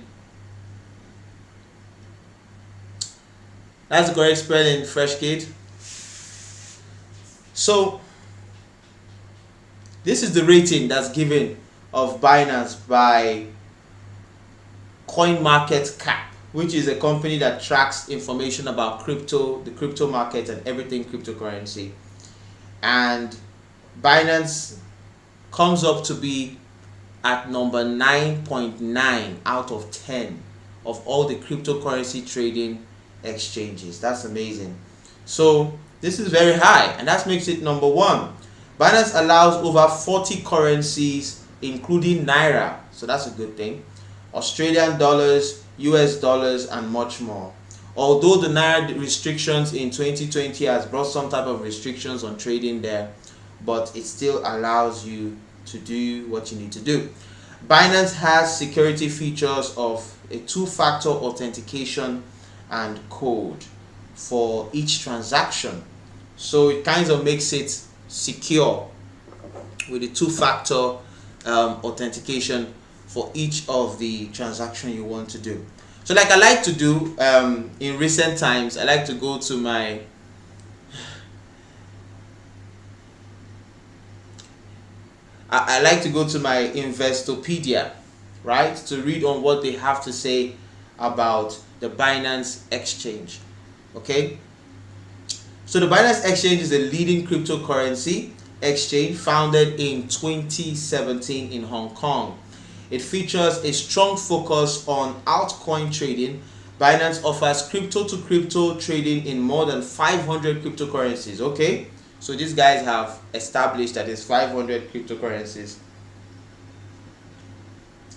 That's the correct spelling, Fresh Kid. So this is the rating that's given of Binance by CoinMarketCap, which is a company that tracks information about crypto, the crypto market, and everything cryptocurrency. And Binance comes up to be at number 9.9 out of 10 of all the cryptocurrency trading exchanges. That's amazing. So this is very high, and that makes it number 1. Binance allows over 40 currencies, including Naira, so that's a good thing, Australian dollars, US dollars, and much more. Although the Naira restrictions in 2020 has brought some type of restrictions on trading there, but it still allows you to do what you need to do. Binance has security features of a two-factor authentication and code for each transaction, so it kind of makes it secure with the two-factor authentication for each of the transaction you want to do. So like I like to do in recent times, I like to go to my I like to go to my Investopedia, right, to read on what they have to say about the Binance Exchange. Okay, so the Binance Exchange is a leading cryptocurrency exchange founded in 2017 in Hong Kong. It features a strong focus on altcoin trading. Binance offers crypto to crypto trading in more than 500 cryptocurrencies. Okay, so these guys have established that it's 500 cryptocurrencies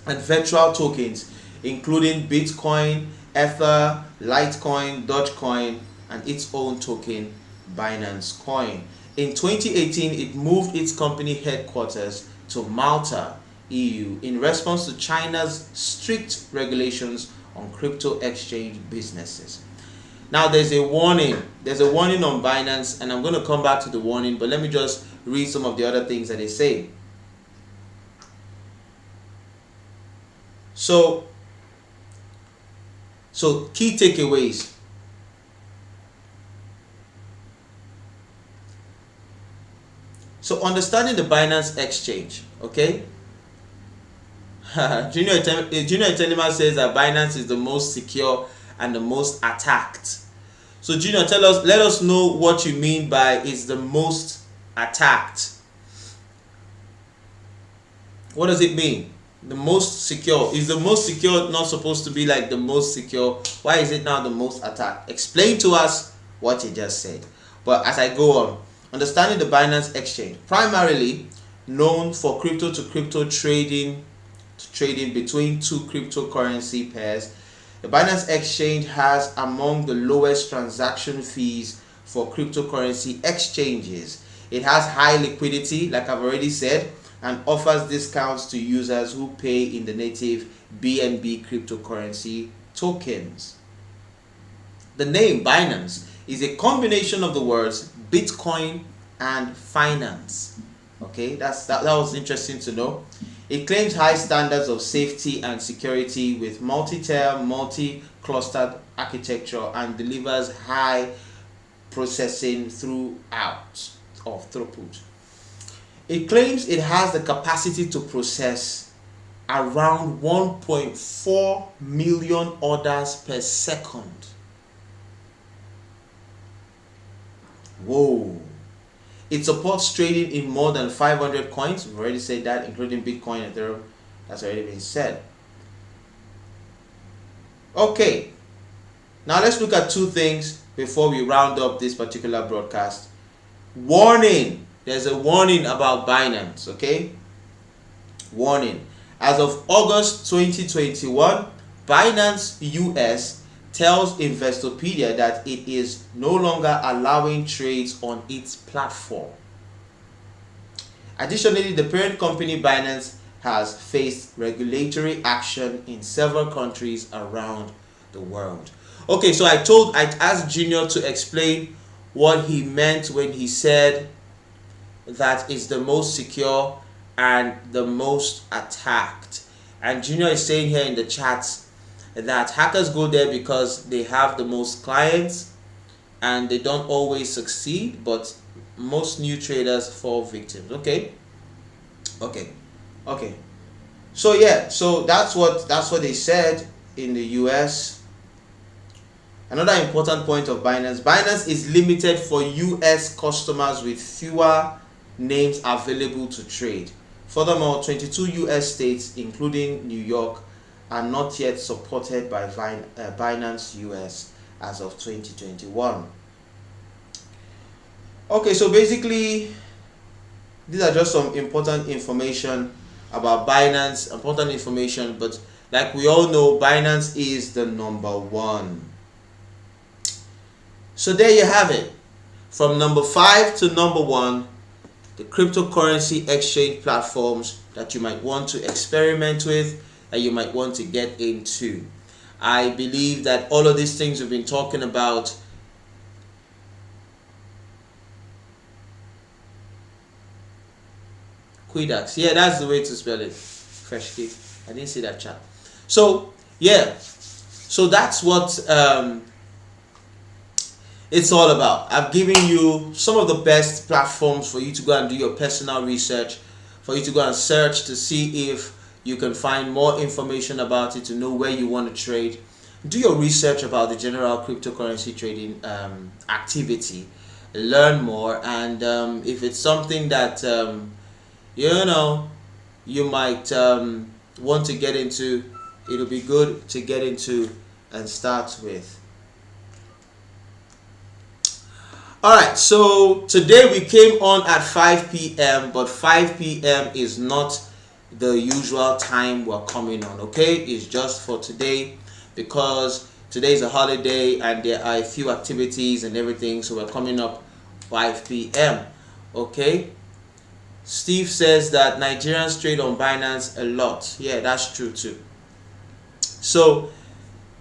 and virtual tokens, including Bitcoin, Ether, Litecoin, Dogecoin, and its own token, Binance Coin. In 2018, it moved its company headquarters to Malta, EU, in response to China's strict regulations on crypto exchange businesses. Now there's a warning. There's a warning on Binance, and I'm going to come back to the warning, but let me just read some of the other things that they say. So key takeaways. So understanding the Binance Exchange, okay? Junior Telema says that Binance is the most secure and the most attacked. So Junior, let us know what you mean by is the most attacked. What does it mean? The most secure. Is the most secure not supposed to be like the most secure? Why is it now the most attacked? Explain to us what you just said. But as I go on, understanding the Binance Exchange, primarily known for crypto to crypto trading between two cryptocurrency pairs, the Binance Exchange has among the lowest transaction fees for cryptocurrency exchanges. It has high liquidity, like I've already said, and offers discounts to users who pay in the native BNB cryptocurrency tokens. The name Binance is a combination of the words Bitcoin and finance. Okay, that was interesting to know. It claims high standards of safety and security with multi-tier, multi-clustered architecture and delivers high processing throughput. It claims it has the capacity to process around 1.4 million orders per second. Whoa. It supports trading in more than 500 coins. We've already said that, including Bitcoin and Ethereum. That's already been said. Okay. Now let's look at two things before we round up this particular broadcast. Warning. There's a warning about Binance, okay? Warning. As of August 2021, Binance US tells Investopedia that it is no longer allowing trades on its platform. Additionally, the parent company Binance has faced regulatory action in several countries around the world. Okay, so I asked Junior to explain what he meant when he said that is the most secure and the most attacked. And Junior is saying here in the chats that hackers go there because they have the most clients and they don't always succeed, but most new traders fall victims. Okay. So yeah, so that's what they said in the US. Another important point of Binance is limited for US customers with fewer names available to trade. Furthermore, 22 US states, including New York, are not yet supported by Binance US as of 2021. Okay, so basically, these are just some important information about Binance, but like we all know, Binance is the number one. So there you have it. From number 5 to number 1, the cryptocurrency exchange platforms that you might want to experiment with, that you might want to get into. I believe that all of these things we've been talking about Quidax. Yeah, that's the way to spell it. Fresh cake. I didn't see that chat. So yeah, so that's what it's all about. I've given you some of the best platforms for you to go and do your personal research, for you to go and search to see if you can find more information about it, to know where you want to trade. Do your research about the general cryptocurrency trading activity, learn more, and if it's something that you might want to get into, it'll be good to get into and start with. Alright, so today we came on at 5 p.m. but 5 p.m. is not the usual time we're coming on, okay? It's just for today because today is a holiday and there are a few activities and everything, so we're coming up 5 p.m. okay? Steve says that Nigerians trade on Binance a lot. Yeah, that's true too. So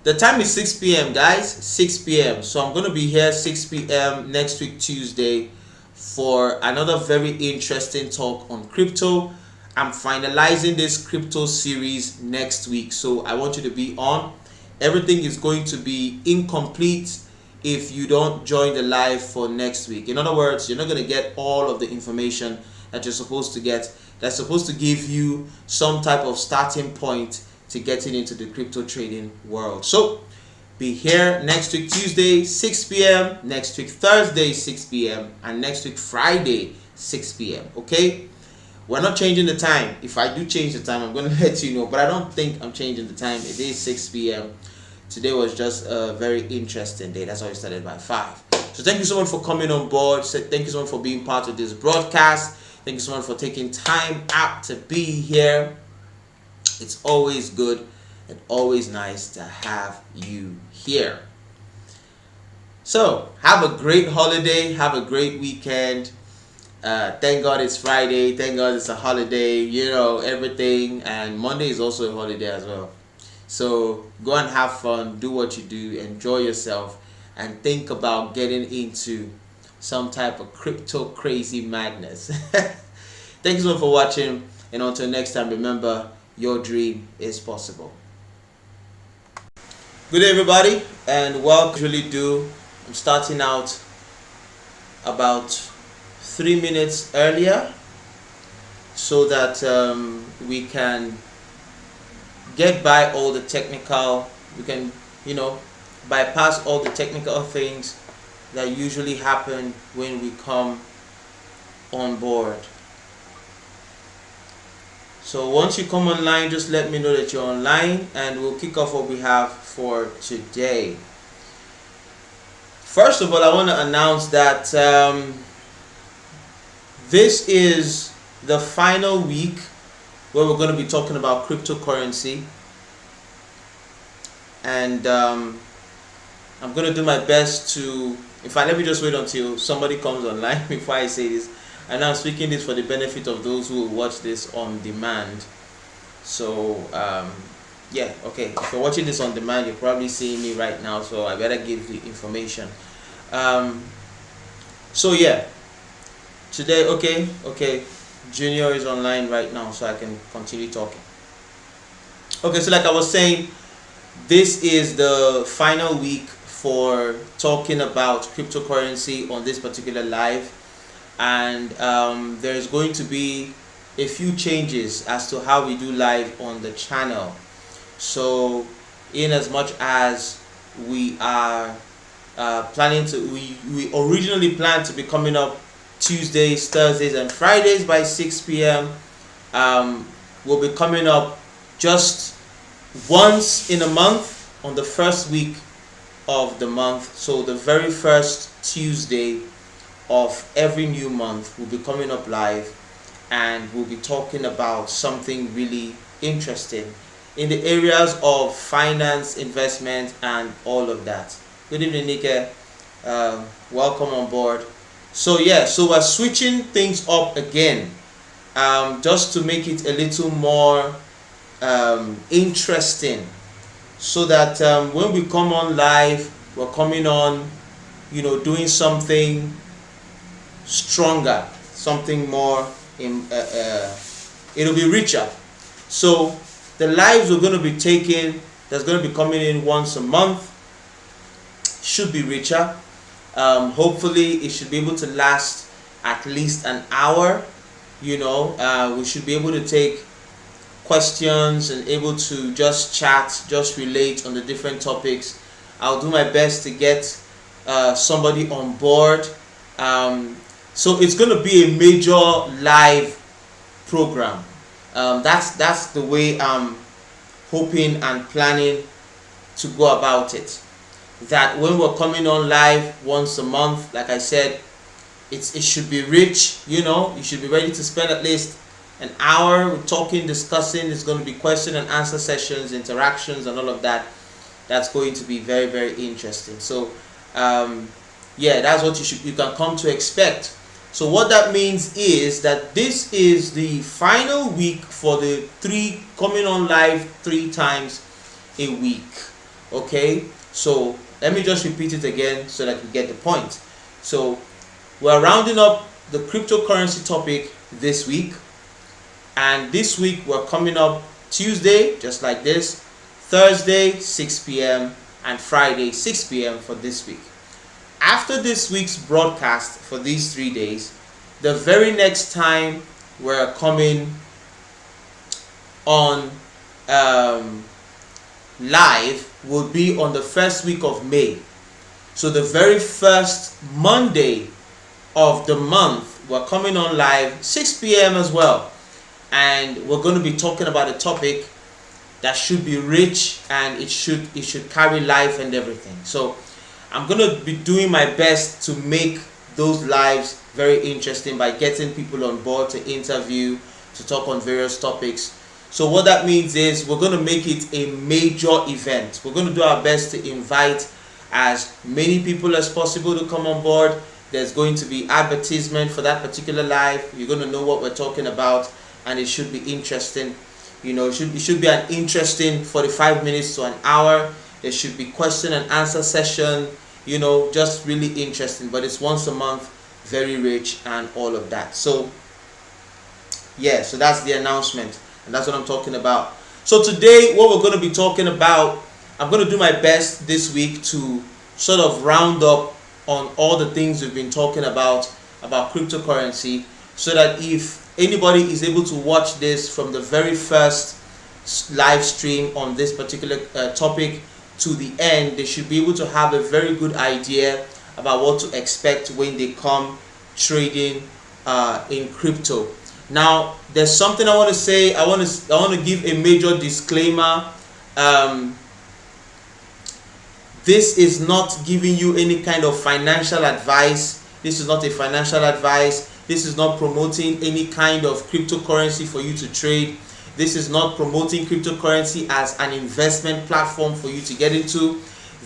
the time is 6 p.m. guys, 6 p.m. So I'm going to be here 6 p.m. next week Tuesday for another very interesting talk on crypto. I'm finalizing this crypto series next week, so I want you to be on. Everything is going to be incomplete if you don't join the live for next week. In other words, you're not going to get all of the information that you're supposed to get. That's supposed to give you some type of starting point to getting into the crypto trading world. So be here next week Tuesday 6 p.m., next week Thursday 6 p.m., and next week Friday 6 p.m. okay? We're not changing the time. If I do change the time, I'm going to let you know, but I don't think I'm changing the time. It is 6 p.m. Today was just a very interesting day. That's why we started by 5. So thank you so much for coming on board. Thank you so much for being part of this broadcast. Thank you so much for taking time out to be here. It's always good and always nice to have you here. So have a great holiday. Have a great weekend. Thank God it's Friday. Thank God it's a holiday. You know, everything. And Monday is also a holiday as well. So go and have fun. Do what you do. Enjoy yourself. And think about getting into some type of crypto crazy madness. Thank you so much for watching. And until next time, remember, your dream is possible. Good day, everybody, and welcome. Usually do. I'm starting out about 3 minutes earlier so that we can get by all the technical. We can, bypass all the technical things that usually happen when we come on board. So once you come online, just let me know that you're online and we'll kick off what we have for today. First of all, I want to announce that this is the final week where we're going to be talking about cryptocurrency. And I'm going to do my best to, in fact, let me just wait until somebody comes online before I say this. And I'm speaking this for the benefit of those who will watch this on demand. So, yeah, okay. If you're watching this on demand, you're probably seeing me right now, so I better give the information. So, yeah. Today, okay. Junior is online right now, so I can continue talking. Okay, so like I was saying, this is the final week for talking about cryptocurrency on this particular live. And there's going to be a few changes as to how we do live on the channel. So in as much as we are planning to, we originally planned to be coming up Tuesdays, Thursdays and Fridays by 6 p.m. We'll be coming up just once in a month on the first week of the month. So the very first Tuesday of every new month we'll be coming up live and we'll be talking about something really interesting in the areas of finance, investment and all of that. Good evening, Nike. Welcome on board. So yeah, so we're switching things up again, just to make it a little more interesting, so that when we come on live, we're coming on, doing something stronger, something more it'll be richer. So the lives we're going to be taking, that's going to be coming in once a month, should be richer. Hopefully it should be able to last at least an hour. We should be able to take questions and able to just chat, just relate on the different topics. I'll do my best to get somebody on board. So it's going to be a major live program. That's the way I'm hoping and planning to go about it. That when we're coming on live once a month, like I said, it should be rich. You should be ready to spend at least an hour talking, discussing. It's going to be question and answer sessions, interactions, and all of that. That's going to be very, very interesting. So yeah, that's what you can come to expect. So what that means is that this is the final week for the coming on live 3 times a week. Okay, so let me just repeat it again so that you get the point. So we're rounding up the cryptocurrency topic this week, and this week we're coming up Tuesday, just like this, Thursday 6 p.m. and Friday 6 p.m. for this week. After this week's broadcast for these 3 days, the very next time we're coming on live will be on the first week of May. So the very first Monday of the month, we're coming on live 6 p.m. as well. And we're going to be talking about a topic that should be rich, and it should carry life and everything. So I'm going to be doing my best to make those lives very interesting by getting people on board to interview, to talk on various topics. So what that means is we're going to make it a major event. We're going to do our best to invite as many people as possible to come on board. There's going to be advertisement for that particular live. You're going to know what we're talking about, and it should be interesting. It should be an interesting 45 minutes to an hour. There should be question and answer session, just really interesting. But it's once a month, very rich and all of that. So yeah, so that's the announcement, and that's what I'm talking about. So today, what we're going to be talking about, I'm going to do my best this week to sort of round up on all the things we've been talking about cryptocurrency, so that if anybody is able to watch this from the very first live stream on this particular topic to the end, they should be able to have a very good idea about what to expect when they come trading in crypto. Now, there's something I want to say. I want to give a major disclaimer. This is not giving you any kind of financial advice. This is not a financial advice. This is not promoting any kind of cryptocurrency for you to trade. This is not promoting cryptocurrency as an investment platform for you to get into.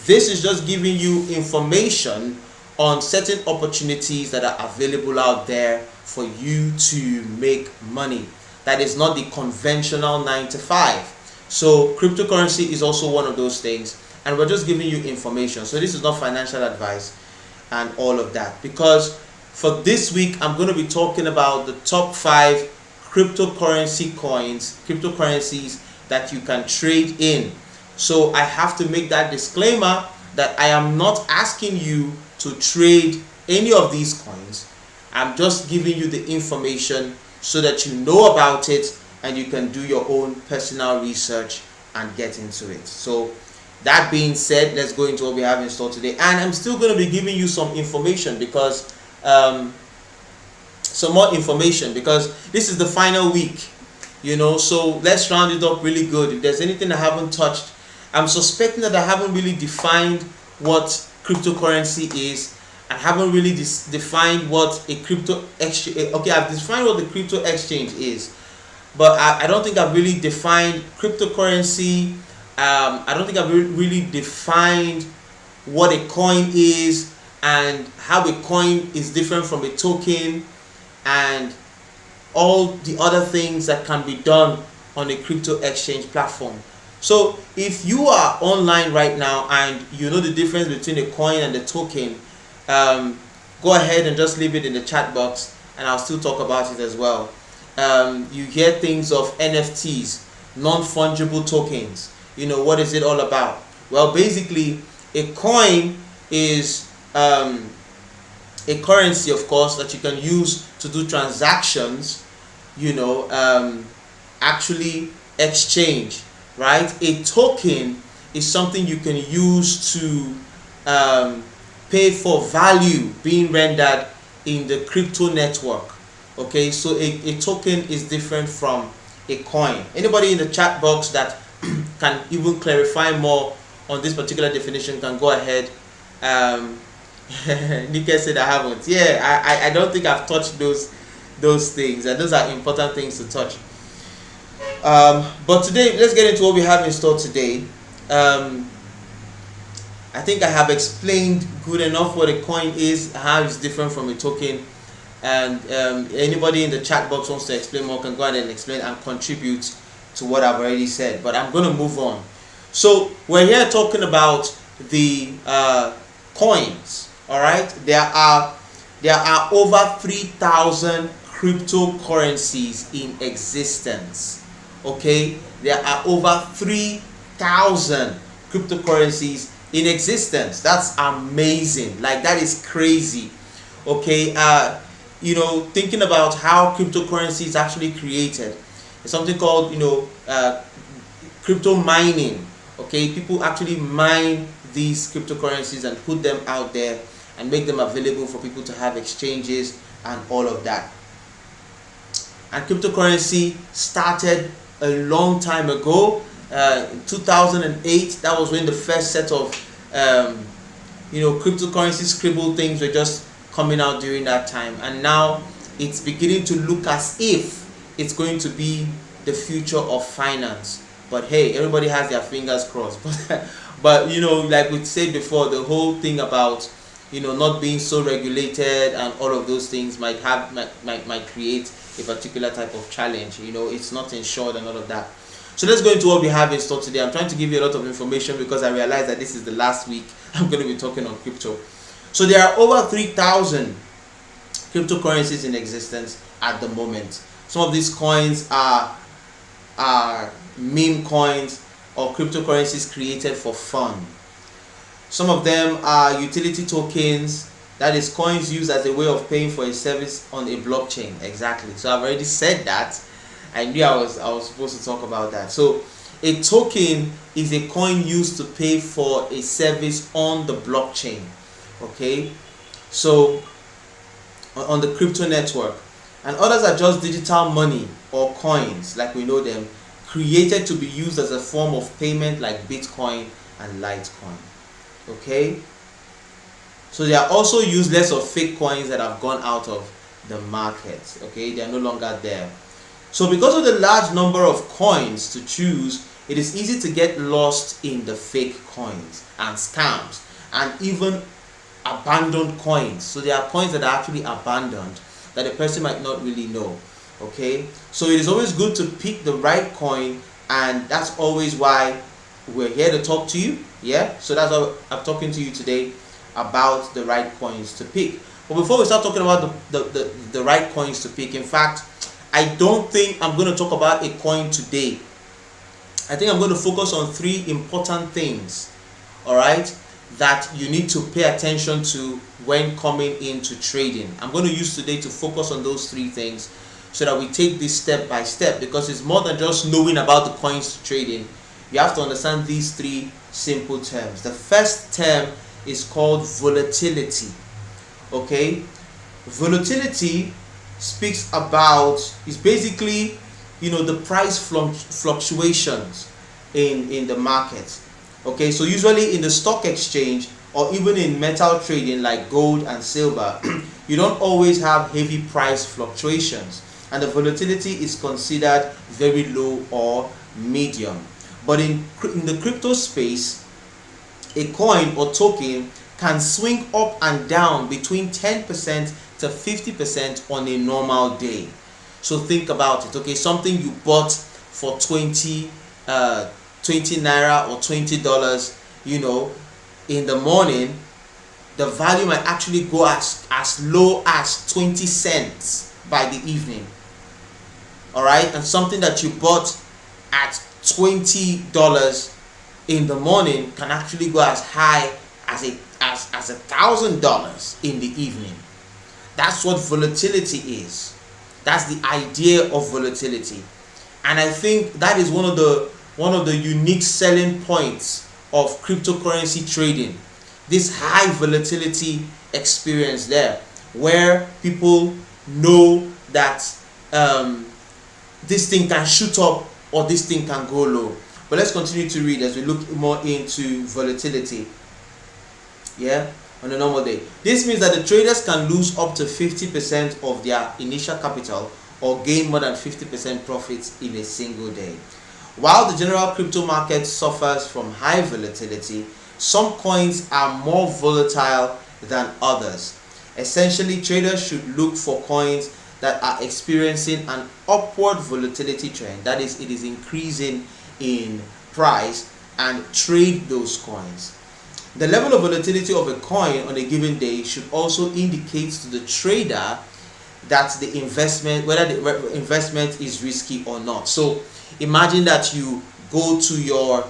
This is just giving you information on certain opportunities that are available out there for you to make money. That is not the conventional 9 to 5. So cryptocurrency is also one of those things, and we're just giving you information. So this is not financial advice and all of that, because for this week I'm going to be talking about the top 5 cryptocurrencies that you can trade in. So I have to make that disclaimer that I am not asking you to trade any of these coins. I'm just giving you the information so that you know about it and you can do your own personal research and get into it. So that being said, let's go into what we have in store today. And I'm still going to be giving you some information, because some more information, because this is the final week, so let's round it up really good. If there's anything I haven't touched, I'm suspecting that I haven't really defined what cryptocurrency is, and haven't really defined what a crypto exchange. Okay, I've defined what the crypto exchange is, but I don't think I've really defined cryptocurrency. I don't think I've really defined what a coin is. and how a coin is different from a token, and all the other things that can be done on a crypto exchange platform. So if you are online right now and you know the difference between a coin and a token, go ahead and just leave it in the chat box, and I'll still talk about it as well. You hear things of NFTs, non-fungible tokens. What is it all about? Well, basically, a coin is a currency, of course, that you can use to do transactions, actually exchange, right? A token is something you can use to pay for value being rendered in the crypto network. Okay, so a token is different from a coin. Anybody in the chat box that can even clarify more on this particular definition can go ahead. Nika said I haven't. Yeah, I don't think I've touched those things, and those are important things to touch. But today, let's get into what we have in store today. I think I have explained good enough what a coin is, how it's different from a token, and anybody in the chat box wants to explain more can go ahead and explain and contribute to what I've already said. But I'm going to move on. So we're here talking about the coins. All right, there are over 3,000 cryptocurrencies in existence. Okay, there are over 3,000 cryptocurrencies in existence. That's amazing. Like, that is crazy. Okay, thinking about how cryptocurrency is actually created, it's something called crypto mining. Okay, people actually mine these cryptocurrencies and put them out there and make them available for people to have exchanges and all of that. And cryptocurrency started a long time ago. In 2008, that was when the first set of cryptocurrency scribble things were just coming out during that time, and now it's beginning to look as if it's going to be the future of finance. But hey, everybody has their fingers crossed. But like we said before, the whole thing about not being so regulated and all of those things might create a particular type of challenge. It's not insured and all of that. So let's go into what we have in store today. I'm trying to give you a lot of information because I realize that this is the last week I'm going to be talking on crypto. So there are over 3,000 cryptocurrencies in existence at the moment. Some of these coins are meme coins or cryptocurrencies created for fun. Some of them are utility tokens, that is coins used as a way of paying for a service on a blockchain. Exactly. So I've already said that. I knew I was supposed to talk about that. So a token is a coin used to pay for a service on the blockchain. Okay, so on the crypto network, and others are just digital money or coins like we know them, created to be used as a form of payment like Bitcoin and Litecoin. Okay, so they are also useless or fake coins that have gone out of the market. Okay, they are no longer there. So because of the large number of coins to choose, it is easy to get lost in the fake coins and scams and even abandoned coins. So there are coins that are actually abandoned that a person might not really know. Okay, so it is always good to pick the right coin, and that's always why we're here to talk to you. Yeah, so that's why I'm talking to you today about the right coins to pick. But before we start talking about the right coins to pick, in fact, I don't think I'm going to talk about a coin today. I think I'm going to focus on 3 important things, all right, that you need to pay attention to when coming into trading. I'm going to use today to focus on those 3 things so that we take this step by step, because it's more than just knowing about the coins to trading. You have to understand these 3 simple terms. The first term is called volatility. Okay, volatility speaks about, is basically the price fluctuations in the market. Okay, so usually in the stock exchange or even in metal trading like gold and silver, you don't always have heavy price fluctuations, and the volatility is considered very low or medium. But in the crypto space, a coin or token can swing up and down between 10% to 50% on a normal day. So think about it. Okay, something you bought for 20 naira or $20, in the morning, the value might actually go as low as 20 cents by the evening. All right, and something that you bought at $20 in the morning can actually go as high as $1,000 in the evening. That's what volatility is. That's the idea of volatility, and I think that is one of the unique selling points of cryptocurrency trading. This high volatility experience there, where people know that this thing can shoot up or this thing can go low. But let's continue to read as we look more into volatility. Yeah, on a normal day. This means that the traders can lose up to 50% of their initial capital or gain more than 50% profits in a single day. While the general crypto market suffers from high volatility, some coins are more volatile than others. Essentially, traders should look for coins that are experiencing an upward volatility trend, that is, it is increasing in price, and trade those coins. The level of volatility of a coin on a given day should also indicate to the trader that the investment, whether the investment is risky or not. So imagine that you go to your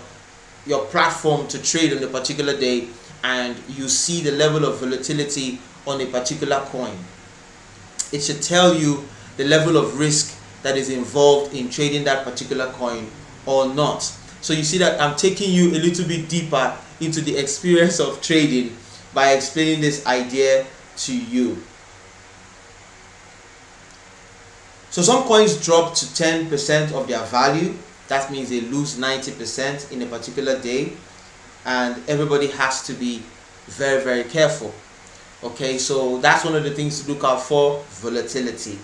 platform to trade on a particular day and you see the level of volatility on a particular coin. It should tell you the level of risk that is involved in trading that particular coin or not. So you see that I'm taking you a little bit deeper into the experience of trading by explaining this idea to you. So some coins drop to 10% of their value. That means they lose 90% in a particular day, and everybody has to be very, very careful. Okay, so that's one of the things to look out for, volatility,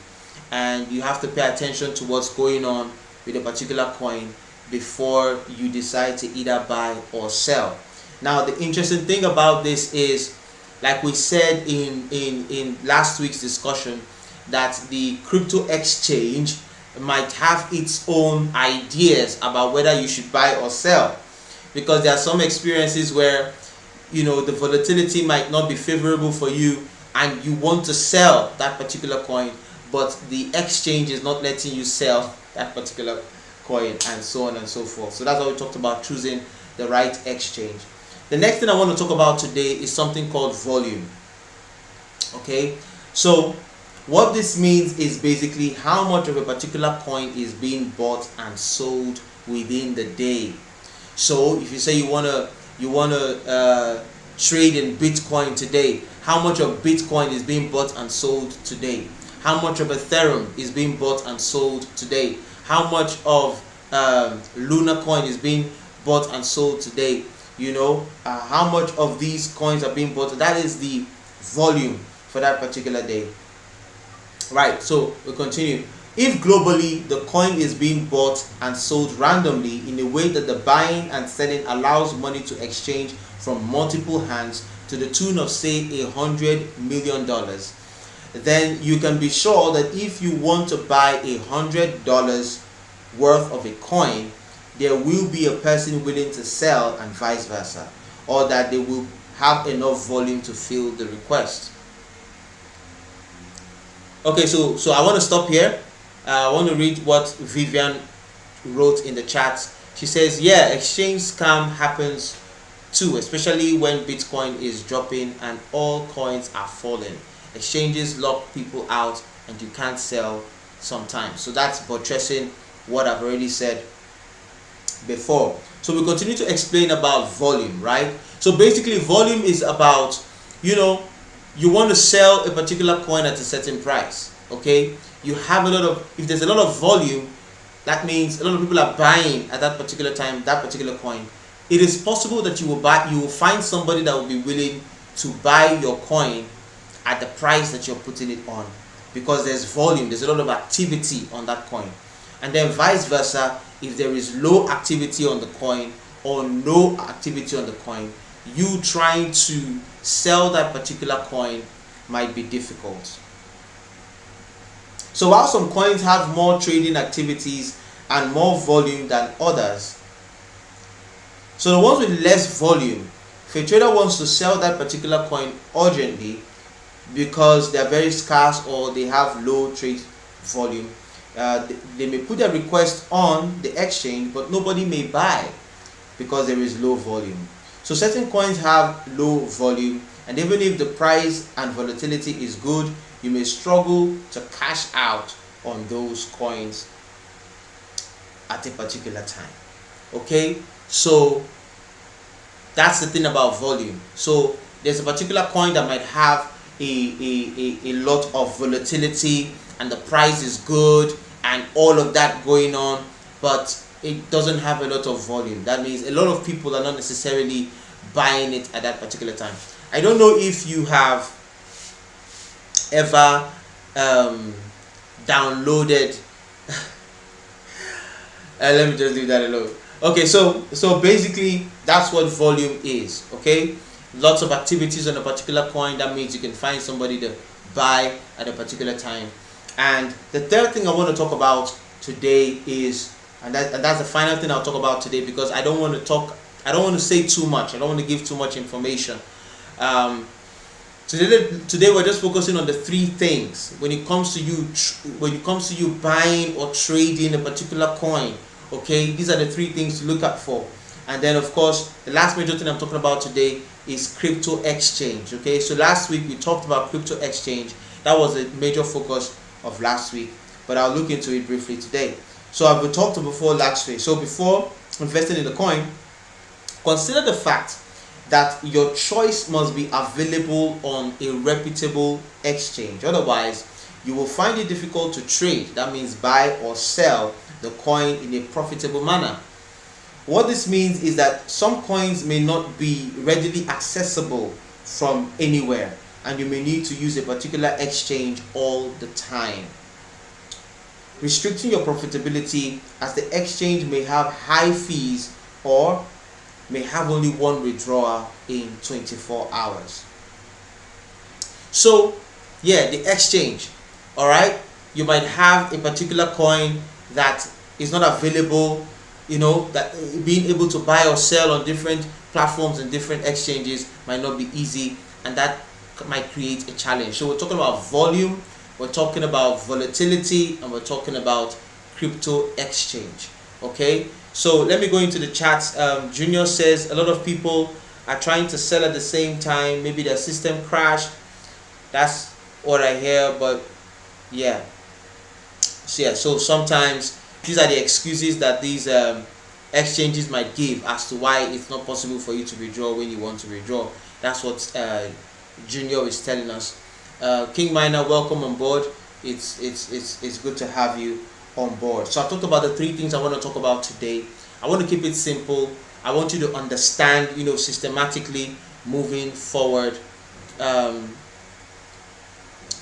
and you have to pay attention to what's going on with a particular coin before you decide to either buy or sell. Now, the interesting thing about this is, like we said in last week's discussion, that the crypto exchange might have its own ideas about whether you should buy or sell, because there are some experiences where the volatility might not be favorable for you and you want to sell that particular coin, but the exchange is not letting you sell that particular coin, and so on and so forth. So that's why we talked about choosing the right exchange. The next thing I want to talk about today is something called volume. Okay, so what this means is basically how much of a particular coin is being bought and sold within the day. So if you say you wanna trade in Bitcoin today, how much of Bitcoin is being bought and sold today? How much of Ethereum is being bought and sold today? How much of Luna coin is being bought and sold today? How much of these coins are being bought? That is the volume for that particular day. Right, so we continue. If globally the coin is being bought and sold randomly in a way that the buying and selling allows money to exchange from multiple hands to the tune of, say, $100 million, then you can be sure that if you want to buy $100 worth of a coin, there will be a person willing to sell, and vice versa, or that they will have enough volume to fill the request. Okay, so I want to stop here. I want to read what Vivian wrote in the chat. She says, yeah, exchange scam happens too, especially when Bitcoin is dropping and all coins are falling. Exchanges lock people out and you can't sell sometimes. So that's buttressing what I've already said before. So we continue to explain about volume, right? So basically volume is about, you want to sell a particular coin at a certain price. Okay, you have if there's a lot of volume, that means a lot of people are buying at that particular time that particular coin. It is possible that you will find somebody that will be willing to buy your coin at the price that you're putting it on, because there's volume, there's a lot of activity on that coin. And then vice versa, if there is low activity on the coin or no activity on the coin, you trying to sell that particular coin might be difficult. So while some coins have more trading activities and more volume than others, so the ones with less volume, if a trader wants to sell that particular coin urgently because they are very scarce or they have low trade volume, they may put a request on the exchange, but nobody may buy because there is low volume. So certain coins have low volume, and even if the price and volatility is good, you may struggle to cash out on those coins at a particular time. Okay, so that's the thing about volume. So there's a particular coin that might have a lot of volatility and the price is good and all of that going on, but it doesn't have a lot of volume. That means a lot of people are not necessarily buying it at that particular time. I don't know if you have ever downloaded let me just leave that alone. Okay, so basically that's what volume is. Okay, lots of activities on a particular coin. That means you can find somebody to buy at a particular time. And the third thing I want to talk about today is, and that's the final thing I'll talk about today, because I don't want to say too much. I don't want to give too much information. Today we're just focusing on the three things when it comes to you buying or trading a particular coin. Okay, these are the three things to look out for. And then of course the last major thing I'm talking about today is crypto exchange. Okay, so last week we talked about crypto exchange. That was a major focus of last week, but I'll look into it briefly today. So I've talked before last week. So before investing in the coin, consider the fact that your choice must be available on a reputable exchange. Otherwise, you will find it difficult to trade. That means buy or sell the coin in a profitable manner. What this means is that some coins may not be readily accessible from anywhere, and you may need to use a particular exchange all the time, restricting your profitability as the exchange may have high fees or may have only one withdrawal in 24 hours. So yeah, the exchange, all right, you might have a particular coin that is not available, that being able to buy or sell on different platforms and different exchanges might not be easy, and that might create a challenge. So we're talking about volume, we're talking about volatility, and we're talking about crypto exchange. Okay, so let me go into the chats. Junior says a lot of people are trying to sell at the same time. Maybe their system crashed. That's what I hear, but yeah. So sometimes these are the excuses that these exchanges might give as to why it's not possible for you to withdraw when you want to withdraw. That's what Junior is telling us. King Miner, welcome on board. It's good to have you on board. So I talked about the three things I want to talk about today. I want to keep it simple. I want you to understand, systematically moving forward.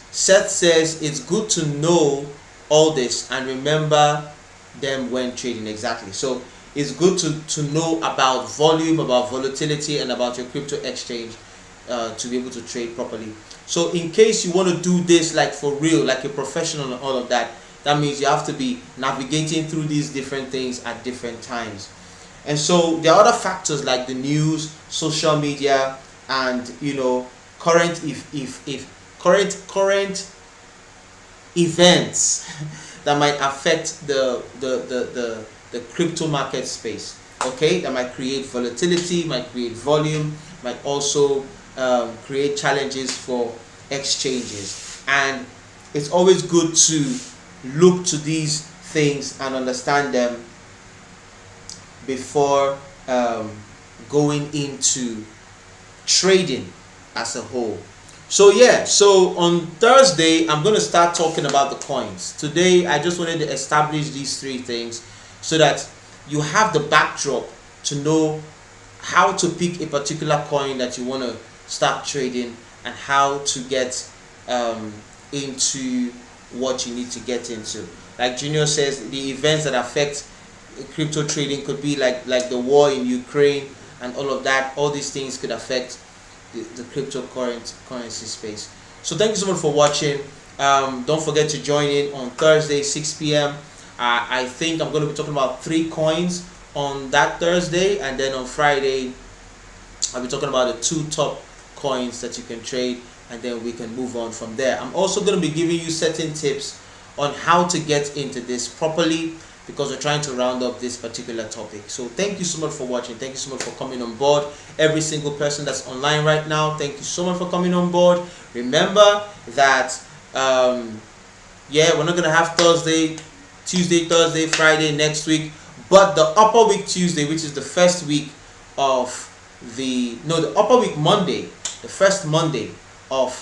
Seth says it's good to know all this and remember them when trading. Exactly. So it's good to know about volume, about volatility, and about your crypto exchange to be able to trade properly. So in case you want to do this like for real, like a professional and all of that, that means you have to be navigating through these different things at different times. And so there are other factors like the news, social media, and current events that might affect the crypto market space. Okay, that might create volatility, might create volume, might also create challenges for exchanges. And it's always good to look to these things and understand them before going into trading as a whole. So yeah, so on Thursday I'm going to start talking about the coins. Today I just wanted to establish these three things so that you have the backdrop to know how to pick a particular coin that you want to start trading and how to get into what you need to get into. Like Junior says, the events that affect crypto trading could be like the war in Ukraine and all of that. All these things could affect the cryptocurrency space. So thank you so much for watching. Don't forget to join in on Thursday 6 p.m. I think I'm going to be talking about 3 coins on that Thursday, and then on Friday I'll be talking about the 2 top coins that you can trade, and then we can move on from there. I'm also going to be giving you certain tips on how to get into this properly, because we're trying to round up this particular topic. So thank you so much for watching. Thank you so much for coming on board. Every single person that's online right now, thank you so much for coming on board. Remember that we're not gonna have Tuesday, Thursday, Friday next week, but the upper week Tuesday, which is the first week of the upper week Monday, the first Monday of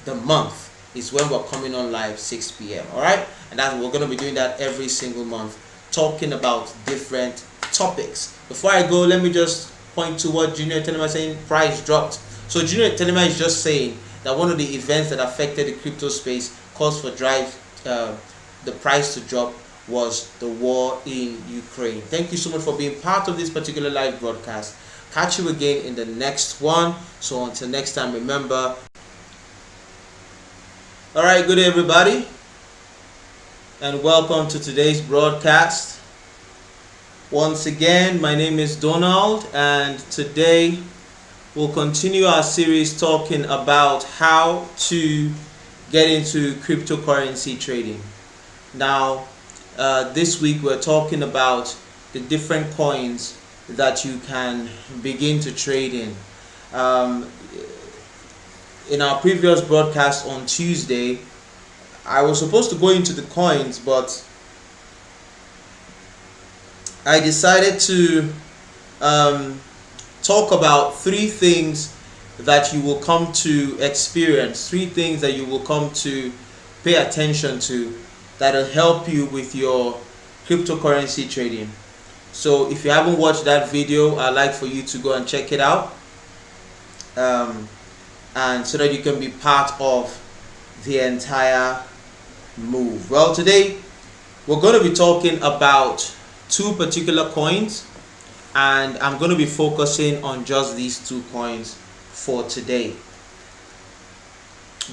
the month, is when we're coming on live 6 p.m. all right, and we're going to be doing that every single month, talking about different topics. Before I go, let me just point to what Junior Telema is saying. Price dropped. So Junior Telema is just saying that one of the events that affected the crypto space, caused for the price to drop, was the war in Ukraine. Thank you so much for being part of this particular live broadcast. Catch you again in the next one. So until next time, remember. All right, good day everybody, and welcome to today's broadcast. Once again, my name is Donald, and today we'll continue our series talking about how to get into cryptocurrency trading. Now, this week we're talking about the different coins that you can begin to trade in. In our previous broadcast on Tuesday, I was supposed to go into the coins, but I decided to talk about 3 things that you will come to experience, 3 things that you will come to pay attention to, that will help you with your cryptocurrency trading. So if you haven't watched that video, I'd like for you to go and check it out, and so that you can be part of the entire move. Well, today we're going to be talking about 2 particular coins, and I'm going to be focusing on just these 2 coins for today.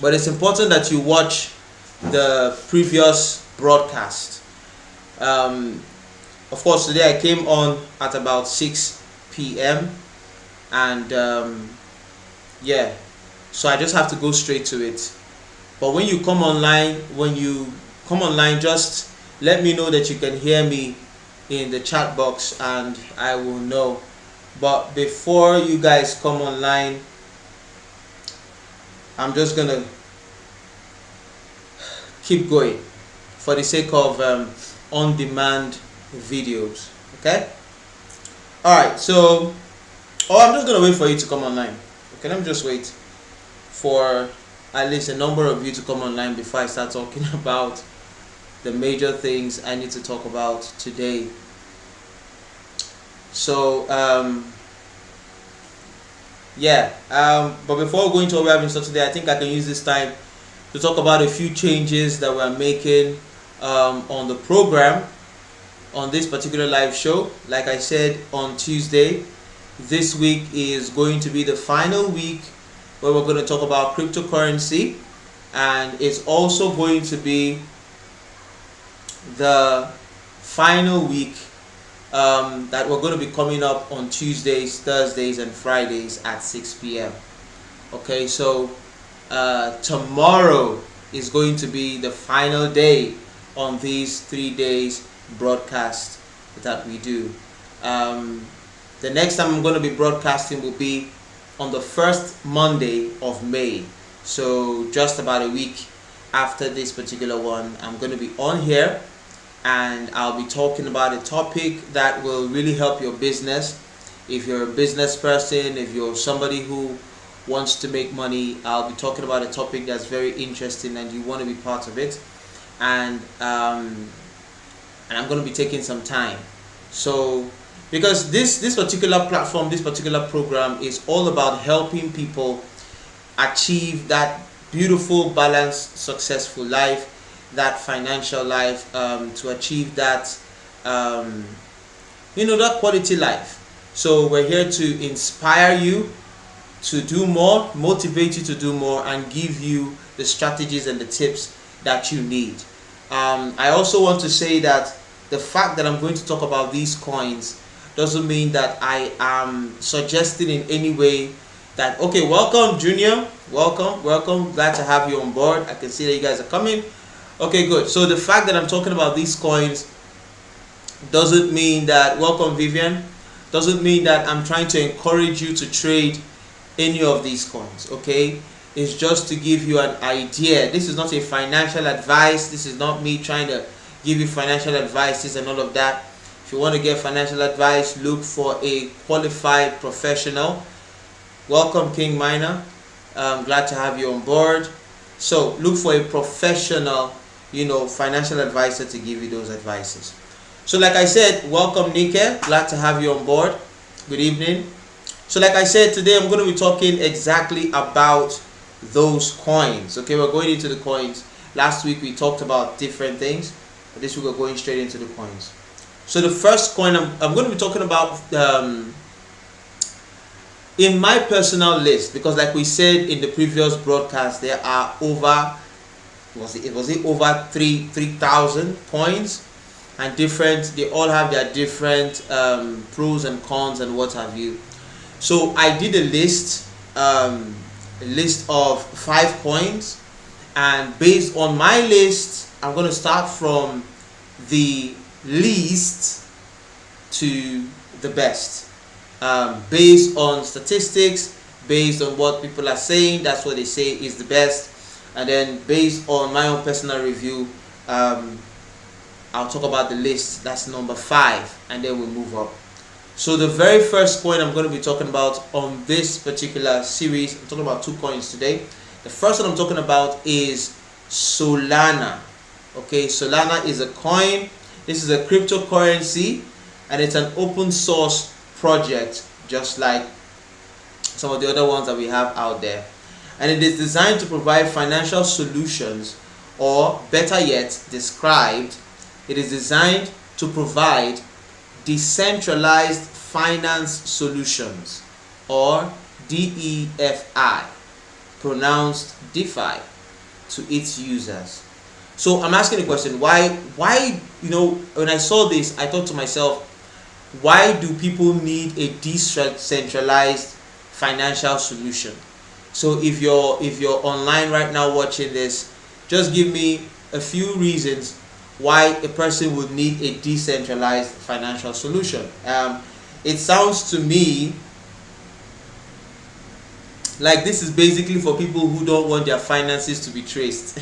But it's important that you watch the previous broadcast. Of course, today I came on at about 6 p.m. and so I just have to go straight to it. But when you come online, just let me know that you can hear me in the chat box, and I will know. But before you guys come online, I'm just gonna keep going for the sake of on-demand videos. Okay. All right. So, I'm just gonna wait for you to come online. Okay. Let me just wait for at least a number of you to come online before I start talking about the major things I need to talk about today. So but before going to what we're having stuff today, I think I can use this time to talk about a few changes that we're making on the program on this particular live show. Like I said on Tuesday, this week is going to be the final week where we're going to talk about cryptocurrency, and it's also going to be the final week that we're going to be coming up on Tuesdays, Thursdays, and Fridays at 6 p.m. Okay, so tomorrow is going to be the final day on these 3 days broadcast that we do. The next time I'm going to be broadcasting will be on the first Monday of May. So just about a week after this particular one, I'm going to be on here, and I'll be talking about a topic that will really help your business. If you're a business person, if you're somebody who wants to make money, I'll be talking about a topic that's very interesting and you want to be part of it. And I'm going to be taking some time. So because this particular platform, this particular program is all about helping people achieve that beautiful, balanced, successful life, that financial life, to achieve that that quality life. So we're here to inspire you to do more, motivate you to do more, and give you the strategies and the tips that you need. I also want to say that the fact that I'm going to talk about these coins doesn't mean that I am suggesting in any way that, okay, welcome Junior, welcome, glad to have you on board. I can see that you guys are coming. Okay, good. So the fact that I'm talking about these coins doesn't mean that, welcome Vivian, doesn't mean that I'm trying to encourage you to trade any of these coins. Okay, it's just to give you an idea. This is not a financial advice. This is not me trying to give you financial advices and all of that. If you want to get financial advice, look for a qualified professional. Welcome King Miner, glad to have you on board. So look for a professional, financial advisor to give you those advices. So like I said, welcome Nike, glad to have you on board. Good evening. So like I said, today I'm going to be talking exactly about those coins. Okay, we're going into the coins. Last week we talked about different things, but this week we're going straight into the coins. So the first coin I'm going to be talking about in my personal list, because like we said in the previous broadcast, there are over, was it over 3,000 coins, and they all have their different pros and cons and what have you. So I did a list of 5 coins, and based on my list, I'm going to start from the least to the best, based on statistics, based on what people are saying. That's what they say is the best, and then based on my own personal review, I'll talk about the list. That's number 5, and then we'll move up. So the very first coin I'm going to be talking about on this particular series, I'm talking about 2 coins today. The first one I'm talking about is Solana. Okay, Solana is a coin. This is a cryptocurrency, and it's an open source project, just like some of the other ones that we have out there. And it is designed to provide financial solutions, or better yet described, it is designed to provide decentralized finance solutions, or DEFI, pronounced DeFi, to its users. So I'm asking the question, why when I saw this, I thought to myself, why do people need a decentralized financial solution? So if you're online right now watching this, just give me a few reasons why a person would need a decentralized financial solution. It sounds to me like this is basically for people who don't want their finances to be traced.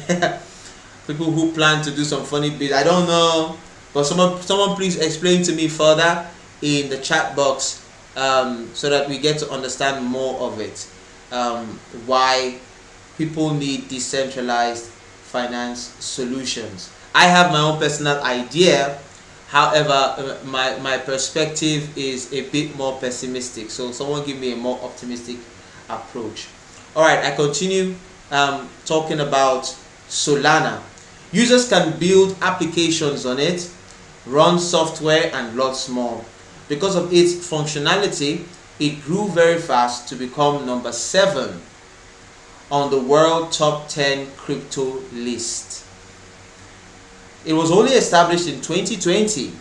People who plan to do some funny bits. I don't know, but someone please explain to me further in the chat box, so that we get to understand more of it. Why people need decentralized finance solutions. I have my own personal idea. However, my perspective is a bit more pessimistic. So someone give me a more optimistic approach. Alright, I continue talking about Solana. Users can build applications on it, run software, and lots more. Because of its functionality, it grew very fast to become number 7 on the world top 10 crypto list. It was only established in 2020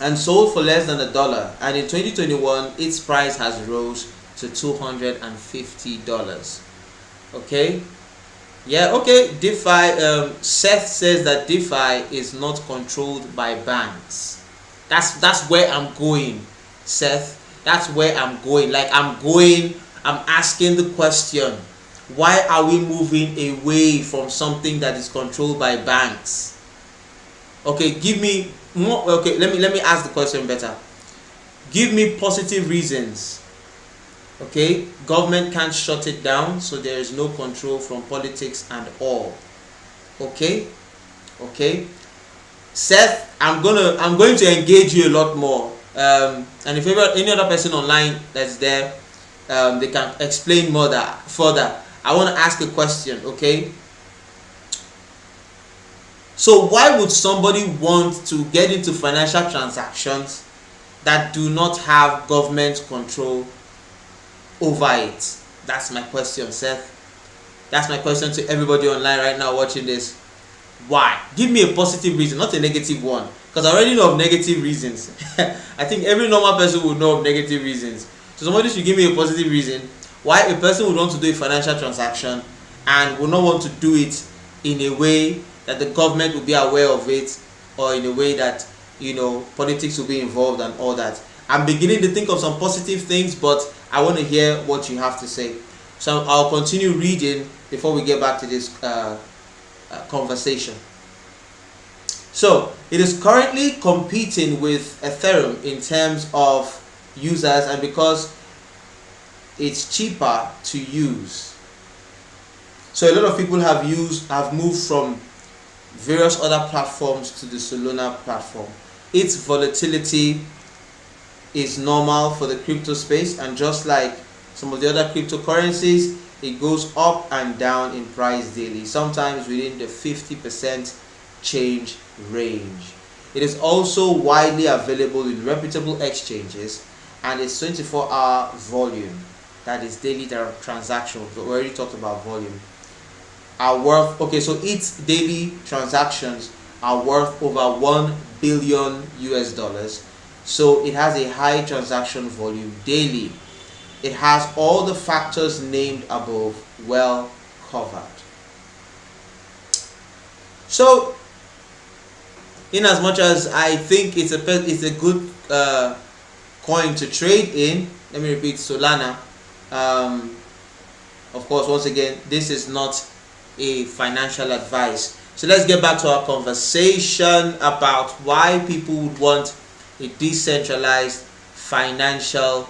and sold for less than $1, and in 2021 its price has rose to $250. Okay, yeah, okay. DeFi, Seth says that DeFi is not controlled by banks. That's where I'm going, Seth. That's where I'm going. I'm asking the question, why are we moving away from something that is controlled by banks? Okay, give me more. Okay, let me ask the question better. Give me positive reasons. Okay, government can't shut it down, so there is no control from politics and all. Okay, Seth, I'm going to engage you a lot more. And if any other person online that's there, they can explain more further. I want to ask a question, okay? So why would somebody want to get into financial transactions that do not have government control over it? That's my question, Seth. That's my question to everybody online right now watching this. Why? Give me a positive reason, not a negative one, because I already know of negative reasons. I think every normal person would know of negative reasons. So somebody should give me a positive reason why a person would want to do a financial transaction and would not want to do it in a way that the government will be aware of it, or in a way that, you know, politics will be involved and all that. I'm beginning to think of some positive things, but I want to hear what you have to say. So I'll continue reading before we get back to this conversation. So it is currently competing with Ethereum in terms of users, and because it's cheaper to use. So a lot of people have moved from various other platforms to the Solana platform. Its volatility is normal for the crypto space, and just like some of the other cryptocurrencies, it goes up and down in price daily, sometimes within the 50% change range. It is also widely available in reputable exchanges, and it's 24-hour volume, that is daily transactions. We already talked about volume. Are worth, okay, so its daily transactions are worth over $1 billion US. So it has a high transaction volume daily. It has all the factors named above well covered. So, in as much as I think it's a good coin to trade in, let me repeat, Solana. Of course, once again, this is not a financial advice. So let's get back to our conversation about why people would want a decentralized financial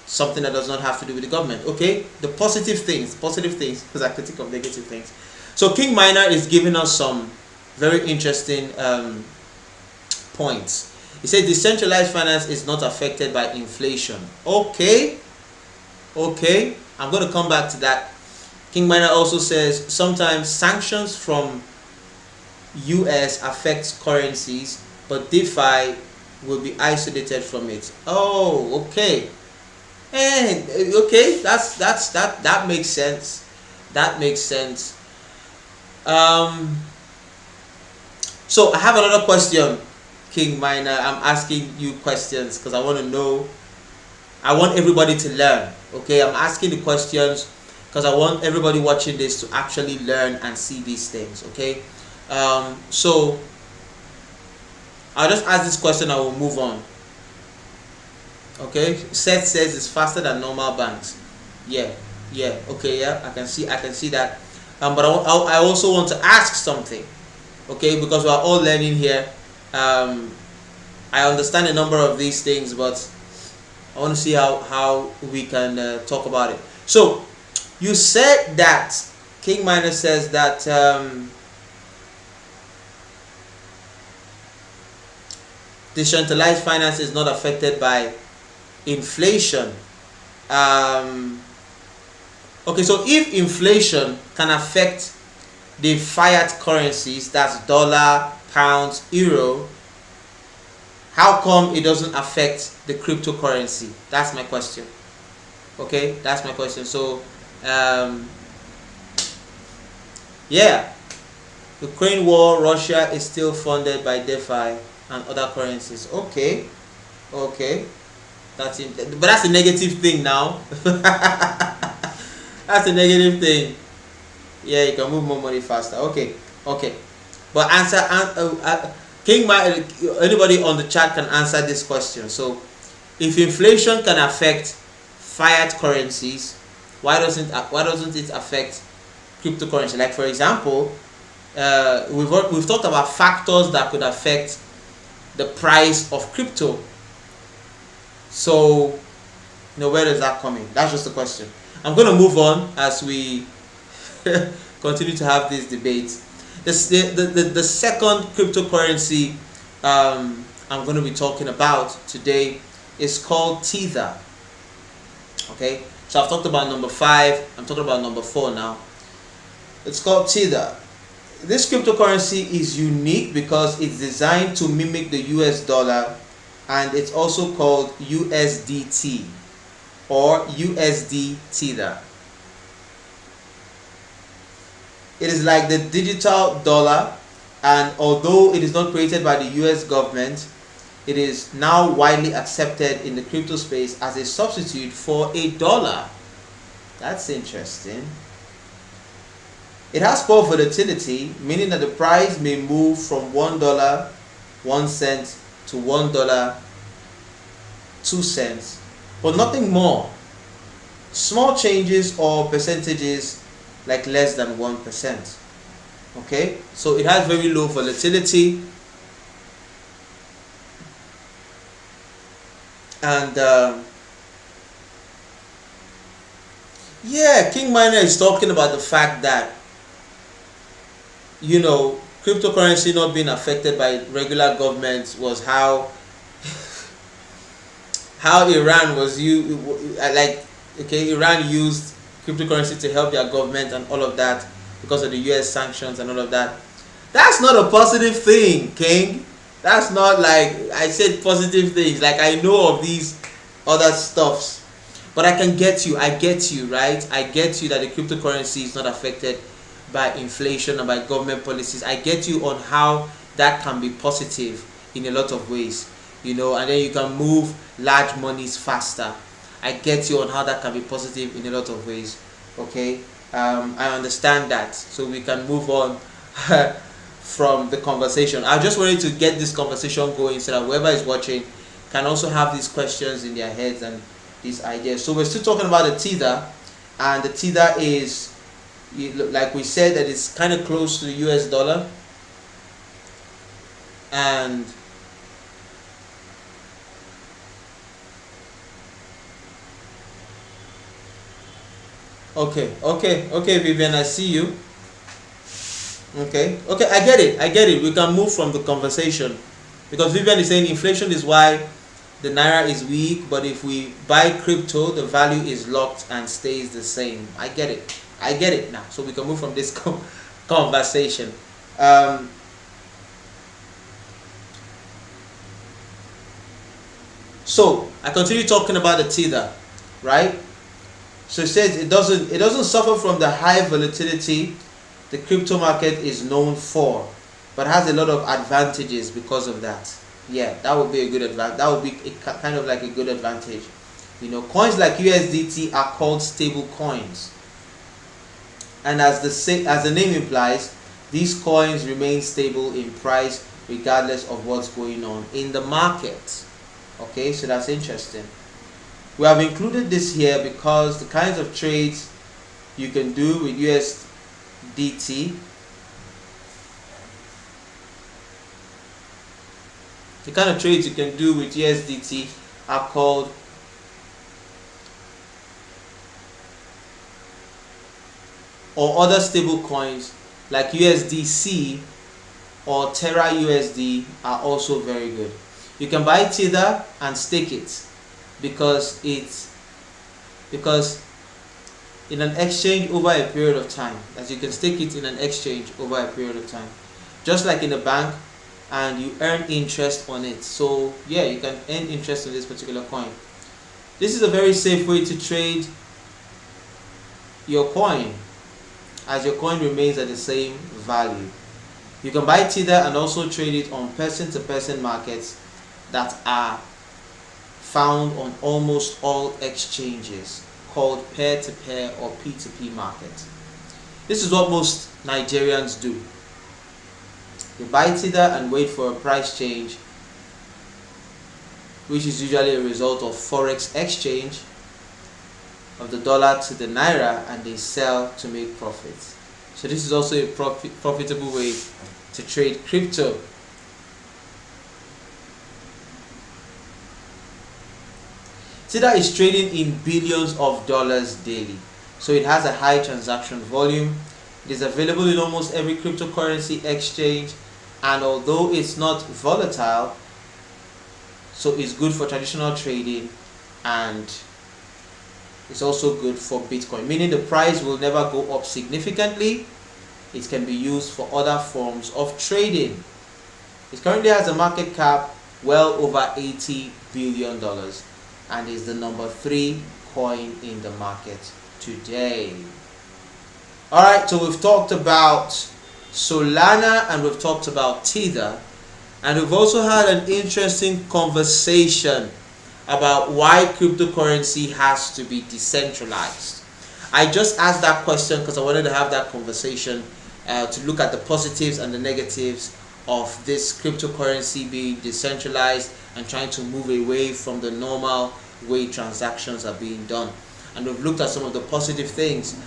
something that does not have to do with the government. Okay, the positive things, because I could think of negative things. So King Miner is giving us some very interesting points. He said decentralized finance is not affected by inflation. Okay, I'm going to come back to that. King Miner also says sometimes sanctions from US affects currencies, but DeFi will be isolated from it. Oh, okay. And okay, that makes sense. That makes sense. So I have another question, King Miner. I'm asking you questions because I want to know. I want everybody to learn. Okay, I'm asking the questions because I want everybody watching this to actually learn and see these things. Okay, so I'll just ask this question. I will move on. Okay, Seth says it's faster than normal banks. Yeah. Okay, yeah, I can see that. But I also want to ask something. Okay, because we're all learning here. I understand a number of these things, but I want to see how we can talk about it. So you said that King Miner says that decentralized finance is not affected by inflation. Okay, so if inflation can affect the fiat currencies, that's dollar, pounds, euro, how come it doesn't affect the cryptocurrency? That's my question. Okay, that's my question. So yeah, Ukraine war, Russia is still funded by DeFi and other currencies. Okay, that's it. But that's a negative thing now. That's a negative thing. Yeah, you can move more money faster. Okay. But King Miner, anybody on the chat can answer this question. So, if inflation can affect fiat currencies, why doesn't it affect cryptocurrency? Like for example, we've talked about factors that could affect the price of crypto. So, where does that come in? That's just the question. I'm going to move on as we continue to have this debate. The second cryptocurrency I'm going to be talking about today is called Tether. Okay, so I've talked about number 5. I'm talking about number 4 now. It's called Tether. This cryptocurrency is unique because it's designed to mimic the US dollar, and it's also called USDT or USD Tether. It is like the digital dollar, and although it is not created by the US government, it is now widely accepted in the crypto space as a substitute for a dollar. That's interesting. It has poor volatility, meaning that the price may move from $1, 1 cent to $1, 2 cents, but nothing more. Small changes or percentages like less than 1%. Okay, so it has very low volatility, and yeah, King Miner is talking about the fact that, you know, cryptocurrency not being affected by regular governments was how Iran was Iran used cryptocurrency to help their government and all of that because of the US sanctions and all of that. That's not a positive thing, King. That's not, like I said, positive things. Like, I know of these other stuffs, but I can get you. I get you, right? I get you that the cryptocurrency is not affected by inflation and by government policies. I get you on how that can be positive in a lot of ways, you know, and then you can move large monies faster. I get you on how that can be positive in a lot of ways. Okay, I understand that, so we can move on from the conversation. I just wanted to get this conversation going so that whoever is watching can also have these questions in their heads and these ideas. So we're still talking about the Tether, and the Tether is, like we said, that it's kind of close to the US dollar, and okay, Vivian, I see you. Okay, I get it. We can move from the conversation, because Vivian is saying inflation is why the naira is weak, but if we buy crypto, the value is locked and stays the same. I get it now. So we can move from this conversation. So I continue talking about the Tether, right? So it says it doesn't suffer from the high volatility the crypto market is known for, but has a lot of advantages because of that. Yeah, that would be a good advantage. That would be kind of like a good advantage. You know, coins like USDT are called stable coins, and as the name implies, these coins remain stable in price regardless of what's going on in the market. Okay, so that's interesting. We have included this here because the kinds of trades you can do with USDT, the kind of trades you can do with USDT are called or other stable coins like USDC or Terra USD are also very good. You can buy Tether and stake it because in an exchange over a period of time, as you can stake it in an exchange over a period of time, just like in a bank, and you earn interest on it. So yeah, you can earn interest on this particular coin. This is a very safe way to trade your coin, as your coin remains at the same value. You can buy Tether and also trade it on person-to-person markets that are found on almost all exchanges, called peer-to-peer or P2P markets. This is what most Nigerians do. They buy Tether and wait for a price change, which is usually a result of forex exchange of the dollar to the naira, and they sell to make profits. So this is also a profitable way to trade crypto. Tether is trading in billions of dollars daily, so it has a high transaction volume. It is available in almost every cryptocurrency exchange, and although it's not volatile, so it's good for traditional trading, and it's also good for Bitcoin, meaning the price will never go up significantly, it can be used for other forms of trading. It currently has a market cap well over $80 billion and is the number 3 coin in the market today. Alright, so we've talked about Solana and we've talked about Tether, and we've also had an interesting conversation about why cryptocurrency has to be decentralized. I just asked that question because I wanted to have that conversation to look at the positives and the negatives of this cryptocurrency being decentralized and trying to move away from the normal way transactions are being done. And we've looked at some of the positive things,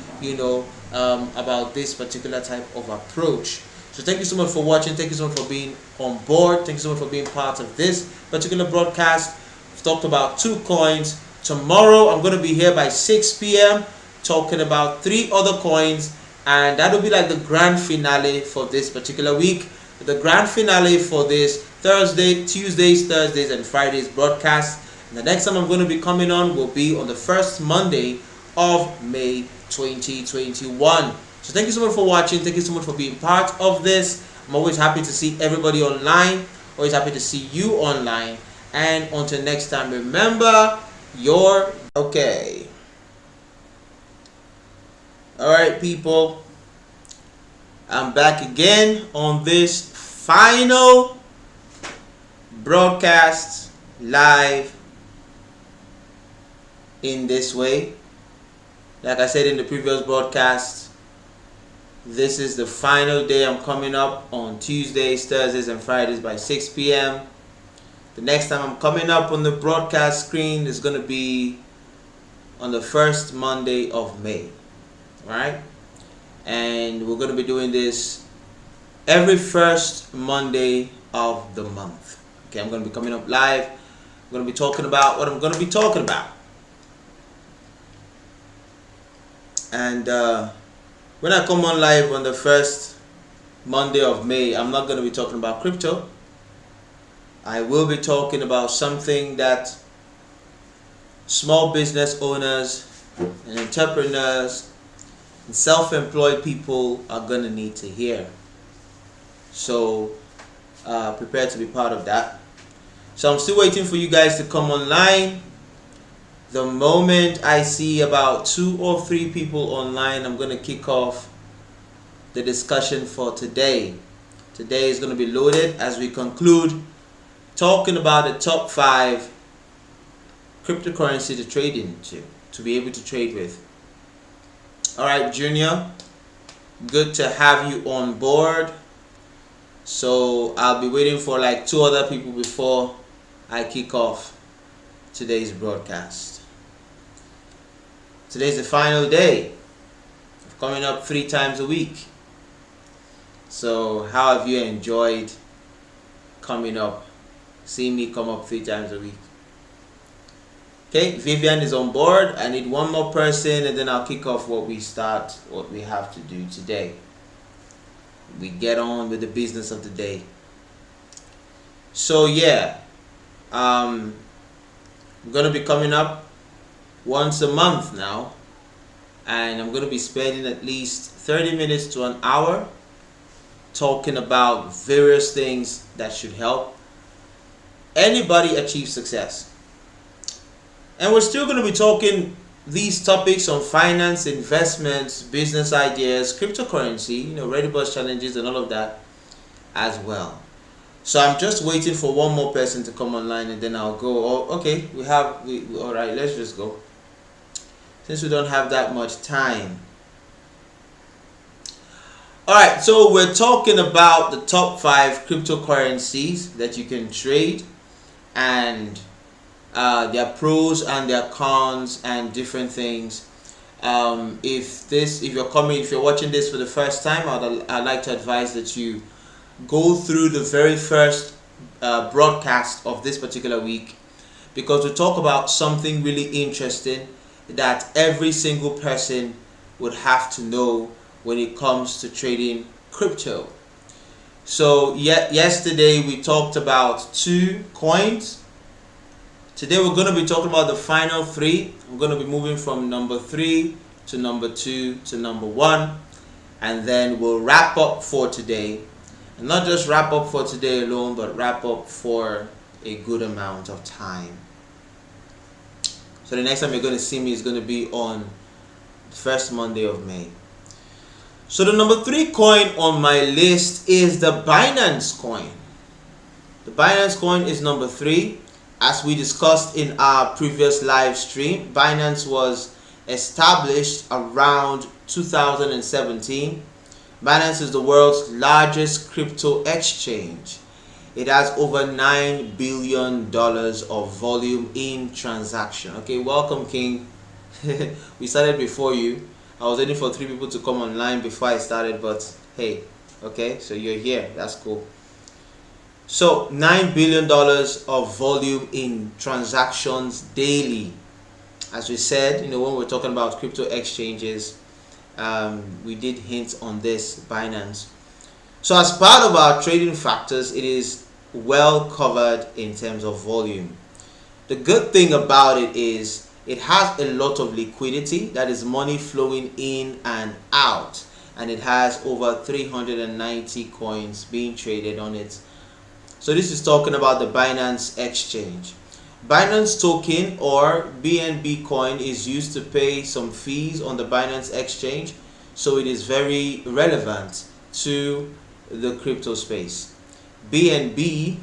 about this particular type of approach. So thank you so much for watching. Thank you so much for being on board. Thank you so much for being part of this particular broadcast. We've talked about 2 coins. Tomorrow I'm going to be here by 6 p.m. talking about 3 other coins, and that'll be like the grand finale for this particular week. The grand finale for this Tuesdays, Thursdays, and Fridays broadcast. And the next time I'm going to be coming on will be on the first Monday of May 2021. So thank you so much for watching. Thank you so much for being part of this. I'm always happy to see everybody online. Always happy to see you online. And until next time, remember, you're okay. Alright, people. I'm back again on this final broadcast live in this way. Like I said in the previous broadcast, this is the final day. I'm coming up on Tuesdays, Thursdays, and Fridays by 6 p.m. The next time I'm coming up on the broadcast screen is going to be on the first Monday of May. Alright? And we're going to be doing this every first Monday of the month. Okay, I'm going to be coming up live. I'm going to be talking about what I'm going to be talking about. And when I come on live on the first Monday of May, I'm not going to be talking about crypto. I will be talking about something that small business owners and entrepreneurs and self-employed people are going to need to hear. So prepare to be part of that. So I'm still waiting for you guys to come online. The moment I see about 2 or 3 people online, I'm going to kick off the discussion for today. Today is going to be loaded as we conclude talking about the top 5 cryptocurrency to trade into, to be able to trade with. Alright, Junior, good to have you on board. So I'll be waiting for like 2 other people before I kick off today's broadcast. Today's the final day of coming up 3 times a week. So how have you enjoyed coming up, seeing me come up 3 times a week? Okay, Vivian is on board. I need 1 more person and then I'll kick off what we have to do today. We get on with the business of the day. So yeah, I'm going to be coming up once a month now, and I'm going to be spending at least 30 minutes to an hour talking about various things that should help anybody achieve success. And we're still going to be talking these topics on finance, investments, business ideas, cryptocurrency, Ready Bus challenges and all of that as well. So I'm just waiting for 1 more person to come online and then I'll go. Oh, okay, all right, let's just go. Since we don't have that much time. Alright, so we're talking about the top 5 cryptocurrencies that you can trade, and their pros and their cons and different things. If you're watching this for the first time, I'd like to advise that you go through the very first broadcast of this particular week, because we talk about something really interesting that every single person would have to know when it comes to trading crypto. So yesterday we talked about 2 coins. Today we're going to be talking about the final 3. I'm going to be moving from number 3 to number 2 to number 1. and then we'll wrap up for today. And not just wrap up for today alone, but wrap up for a good amount of time. So the next time you're going to see me is going to be on the first Monday of May. So the number 3 coin on my list is the Binance coin. The Binance coin is number 3. As we discussed in our previous live stream, Binance was established around 2017. Binance is the world's largest crypto exchange. It has over $9 billion of volume in transaction. Okay, welcome, King. We started before you. I was waiting for 3 people to come online before I started, but hey, okay, so you're here. That's cool. So $9 billion of volume in transactions daily. As we said, when we're talking about crypto exchanges, we did hint on this, Binance. So as part of our trading factors, it is well covered in terms of volume. The good thing about it is it has a lot of liquidity, that is money flowing in and out, and it has over 390 coins being traded on it. So this is talking about the Binance exchange. Binance token or BNB coin is used to pay some fees on the Binance exchange, so it is very relevant to the crypto space. BNB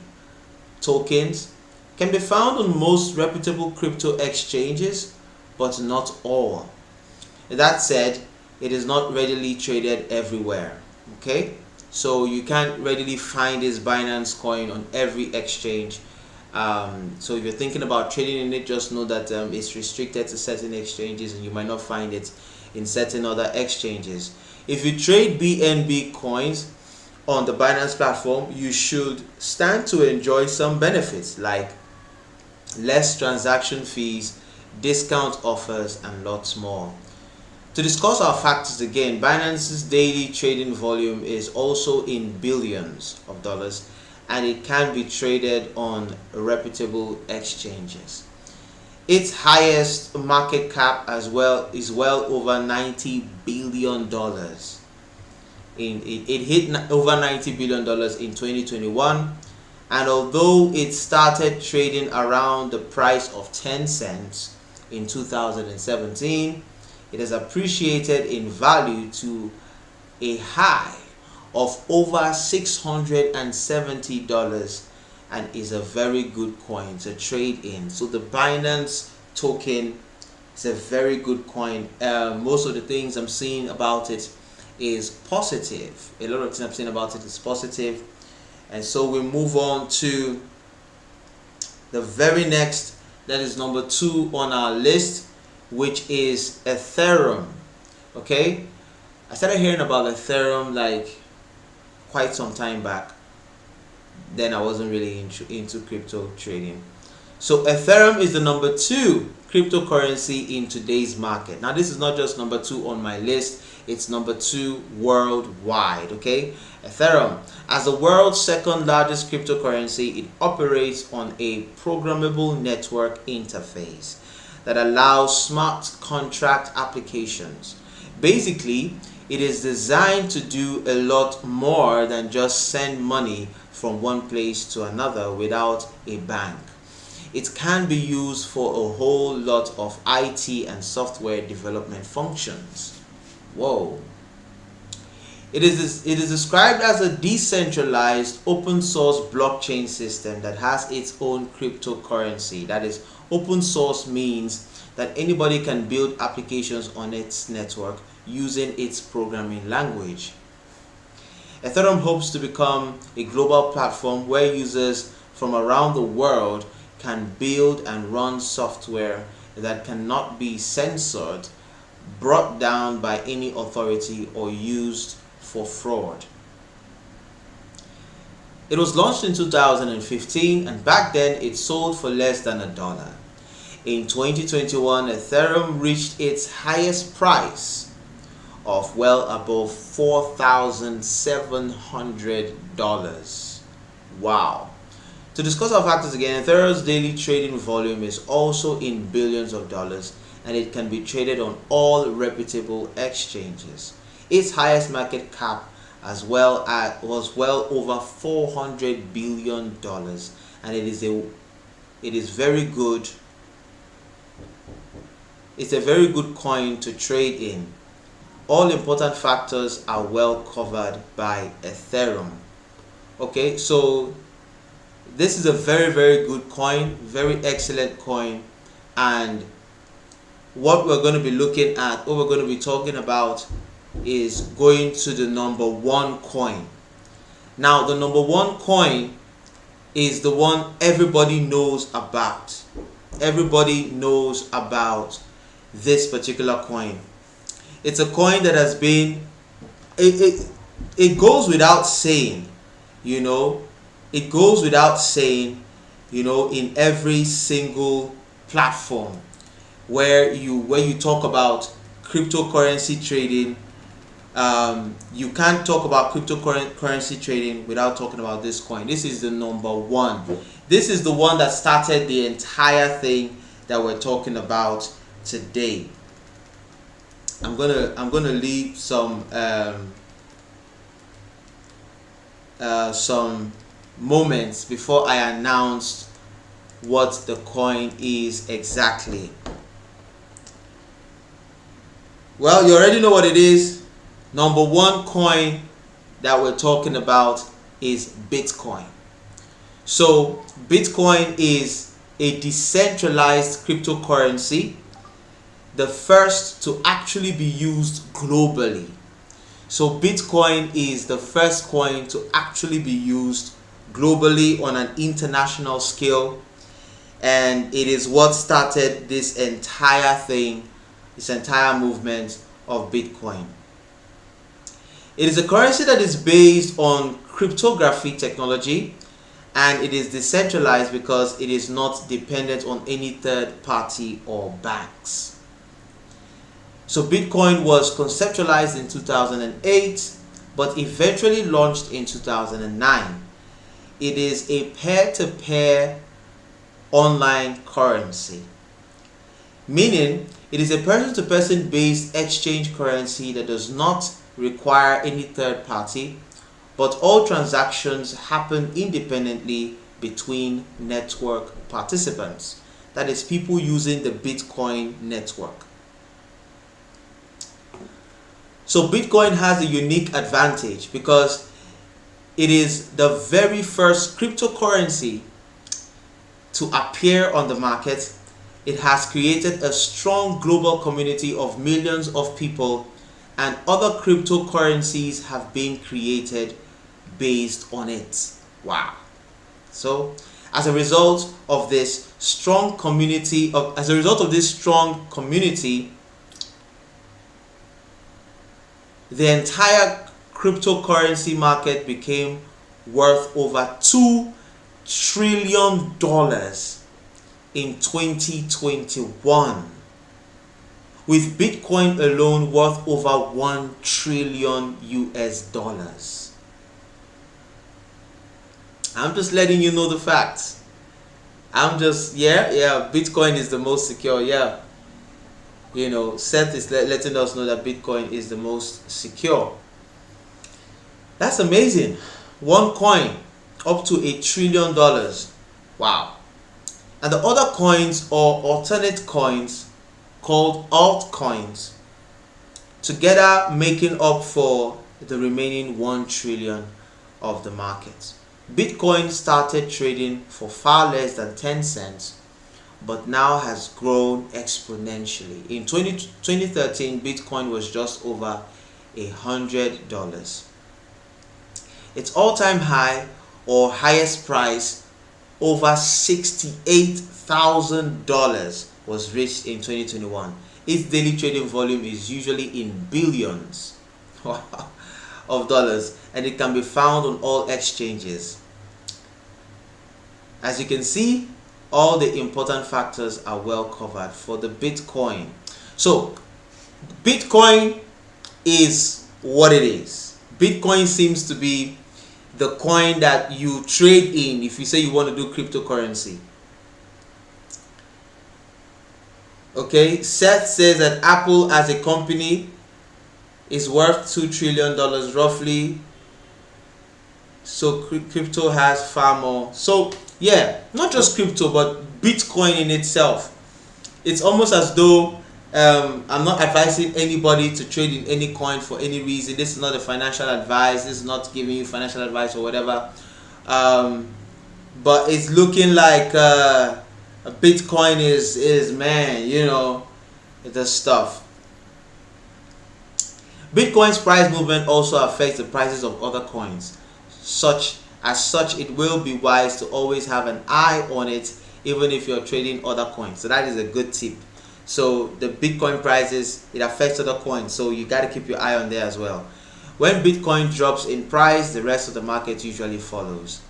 tokens can be found on most reputable crypto exchanges, but not all. That said, it is not readily traded everywhere. Okay, so you can't readily find this Binance coin on every exchange. So if you're thinking about trading in it, just know that it's restricted to certain exchanges, and you might not find it in certain other exchanges. If you trade BNB coins on the Binance platform, you should stand to enjoy some benefits like less transaction fees, discount offers, and lots more. To discuss our factors again, Binance's daily trading volume is also in billions of dollars, and it can be traded on reputable exchanges. Its highest market cap as well is well over $90 billion. It hit over $90 billion in 2021, and although it started trading around the price of 10 cents in 2017, it has appreciated in value to a high of over $670 and is a very good coin to trade in. So the Binance token is a very good coin. Most of the things I'm seeing about it is positive. A lot of things I'm seeing about it is positive. And so we move on to the very next, that is number 2 on our list, which is Ethereum. Okay, I started hearing about Ethereum like quite some time back. Then I wasn't really into crypto trading. So Ethereum is the number 2 cryptocurrency in today's market. Now this is not just number 2 on my list, it's number 2 worldwide. Okay, Ethereum, as the world's second largest cryptocurrency, it operates on a programmable network interface that allows smart contract applications. Basically, it is designed to do a lot more than just send money from one place to another without a bank. It can be used for a whole lot of IT and software development functions. Whoa. It is described as a decentralized open source blockchain system that has its own cryptocurrency. That is, open source means that anybody can build applications on its network using its programming language. Ethereum hopes to become a global platform where users from around the world can build and run software that cannot be censored, brought down by any authority, or used for fraud. It was launched in 2015, and back then it sold for less than $1. In 2021, Ethereum reached its highest price of well above $4,700. Wow. To discuss our factors again, Ethereum's daily trading volume is also in billions of dollars, and it can be traded on all reputable exchanges. its highest market cap as well as was well over $400 billion, and it is very good. It's a very good coin to trade in. All important factors are well covered by Ethereum. Okay, so this is a very, very good coin, very excellent coin, and what we're going to be looking at, what we're going to be talking about, is going to the number one coin. Now, the number one coin is the one everybody knows about. Everybody knows about this particular coin. It's a coin that has been, it goes without saying, it goes without saying, in every single platform where you talk about cryptocurrency trading, you can't talk about cryptocurrency trading without talking about this coin. This is the number one. This is the one that started the entire thing that we're talking about today. I'm gonna leave some moments before I announce what the coin is exactly. Well, you already know what it is. Number one coin that we're talking about is Bitcoin. So Bitcoin is a decentralized cryptocurrency, the first to actually be used globally. So Bitcoin is the first coin to actually be used globally on an international scale, and it is what started this entire thing, this entire movement of Bitcoin. It is a currency that is based on cryptography technology, and it is decentralized because it is not dependent on any third party or banks. So Bitcoin was conceptualized in 2008, but eventually launched in 2009. It is a peer-to-peer online currency, meaning it is a person-to-person based exchange currency that does not require any third party, but all transactions happen independently between network participants. That is, people using the Bitcoin network. So Bitcoin has a unique advantage because it is the very first cryptocurrency to appear on the market. It has created a strong global community of millions of people, and other cryptocurrencies have been created based on it. Wow. So as a result of this strong community, the entire cryptocurrency market became worth over $2 trillion in 2021, with Bitcoin alone worth over $1 trillion. I'm just letting you know the facts. Bitcoin is the most secure. Seth is letting us know that Bitcoin is the most secure. That's amazing. One coin up to $1 trillion. Wow. And the other coins, or alternate coins, called altcoins, together making up for the remaining 1 trillion of the market. Bitcoin started trading for far less than 10 cents, but now has grown exponentially. In 2013, Bitcoin was just over $100. Its all-time high, or highest price, over $68,000, was reached in 2021. Its daily trading volume is usually in billions of dollars, and it can be found on all exchanges. As you can see, all the important factors are well covered for the Bitcoin. So Bitcoin is what it is. Bitcoin seems to be the coin that you trade in if you say you want to do cryptocurrency. Okay, Seth says that Apple as a company is worth $2 trillion roughly. So crypto has far more. So yeah, not just crypto, but Bitcoin in itself. It's almost as though I'm not advising anybody to trade in any coin for any reason. This is not a financial advice. This is not giving you financial advice or whatever. But it's looking like Bitcoin is man, you know, the stuff. Bitcoin's price movement also affects the prices of other coins. Such, it will be wise to always have an eye on it, even if you're trading other coins. So that is a good tip. So the Bitcoin prices, it affects other coins, so you got to keep your eye on there as well. When Bitcoin drops in price, the rest of the market usually follows.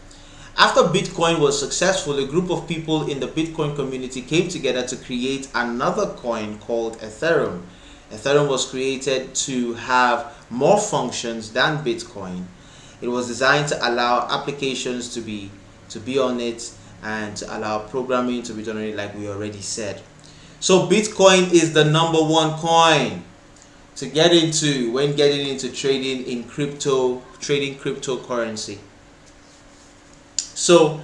After Bitcoin was successful, a group of people in the Bitcoin community came together to create another coin called Ethereum. Ethereum was created to have more functions than Bitcoin. It was designed to allow applications to be on it and to allow programming to be done on it, like we already said. So Bitcoin is the #1 coin to get into when getting into trading in crypto, trading cryptocurrency. So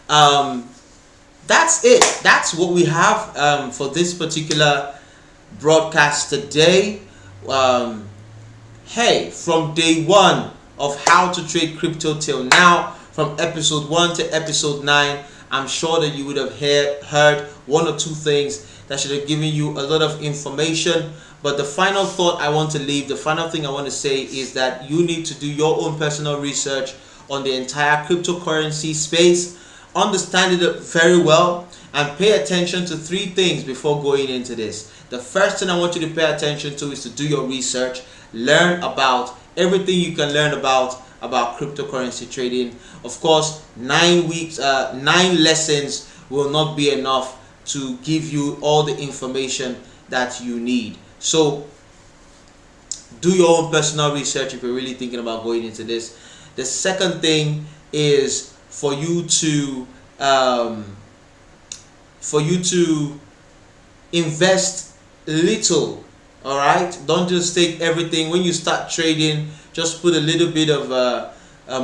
that's it. That's what we have for this particular broadcast today. Hey, from day one of how to trade crypto till now, from episode 1 to episode 9, I'm sure that you would have heard one or two things that should have given you a lot of information. But the final thought I want to leave, the final thing I want to say is that you need to do your own personal research on the entire cryptocurrency space. Understand it very well and pay attention to 3 things before going into this. The first thing I want you to pay attention to is to do your research. Learn about everything you can learn about cryptocurrency trading. Of course, 9 lessons will not be enough to give you all the information that you need. So do your own personal research if you're really thinking about going into this. The second thing is for you to invest little. All right, don't just take everything. When you start trading, just put a little bit of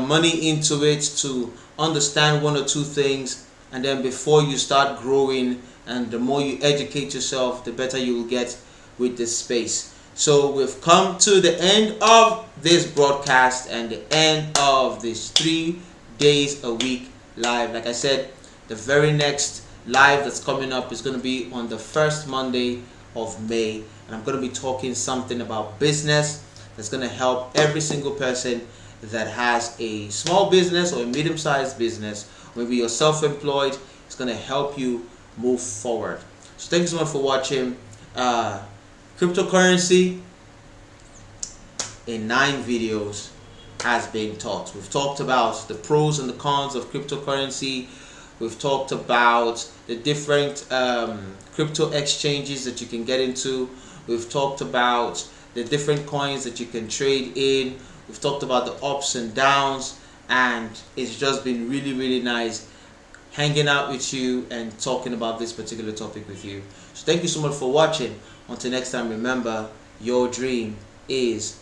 money into it to understand 1 or 2 things, and then before you start growing, and the more you educate yourself, the better you will get with this space. So we've come to the end of this broadcast and the end of this 3 days a week live. Like I said, the very next live that's coming up is going to be on the first Monday of May, and I'm going to be talking something about business that's going to help every single person that has a small business or a medium-sized business. Maybe you're self-employed. It's going to help you move forward. So thank you so much for watching cryptocurrency in 9 videos has been taught. We've talked about the pros and the cons of cryptocurrency. We've talked about the different crypto exchanges that you can get into. We've talked about the different coins that you can trade in. We've talked about the ups and downs, and it's just been really, really nice hanging out with you and talking about this particular topic with you. So thank you so much for watching. Until next time, remember, your dream is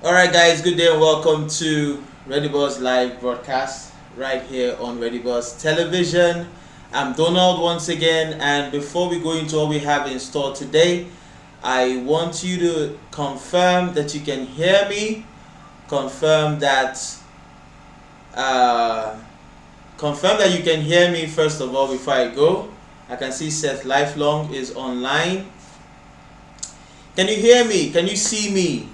Alright guys, good day and welcome to ReadyBuzz live broadcast right here on ReadyBuzz television. I'm Donald once again, and before we go into what we have in store today, I want you to confirm that you can hear me, confirm that you can hear me first of all before I go. I can see Seth Lifelong is online. Can you hear me? Can you see me?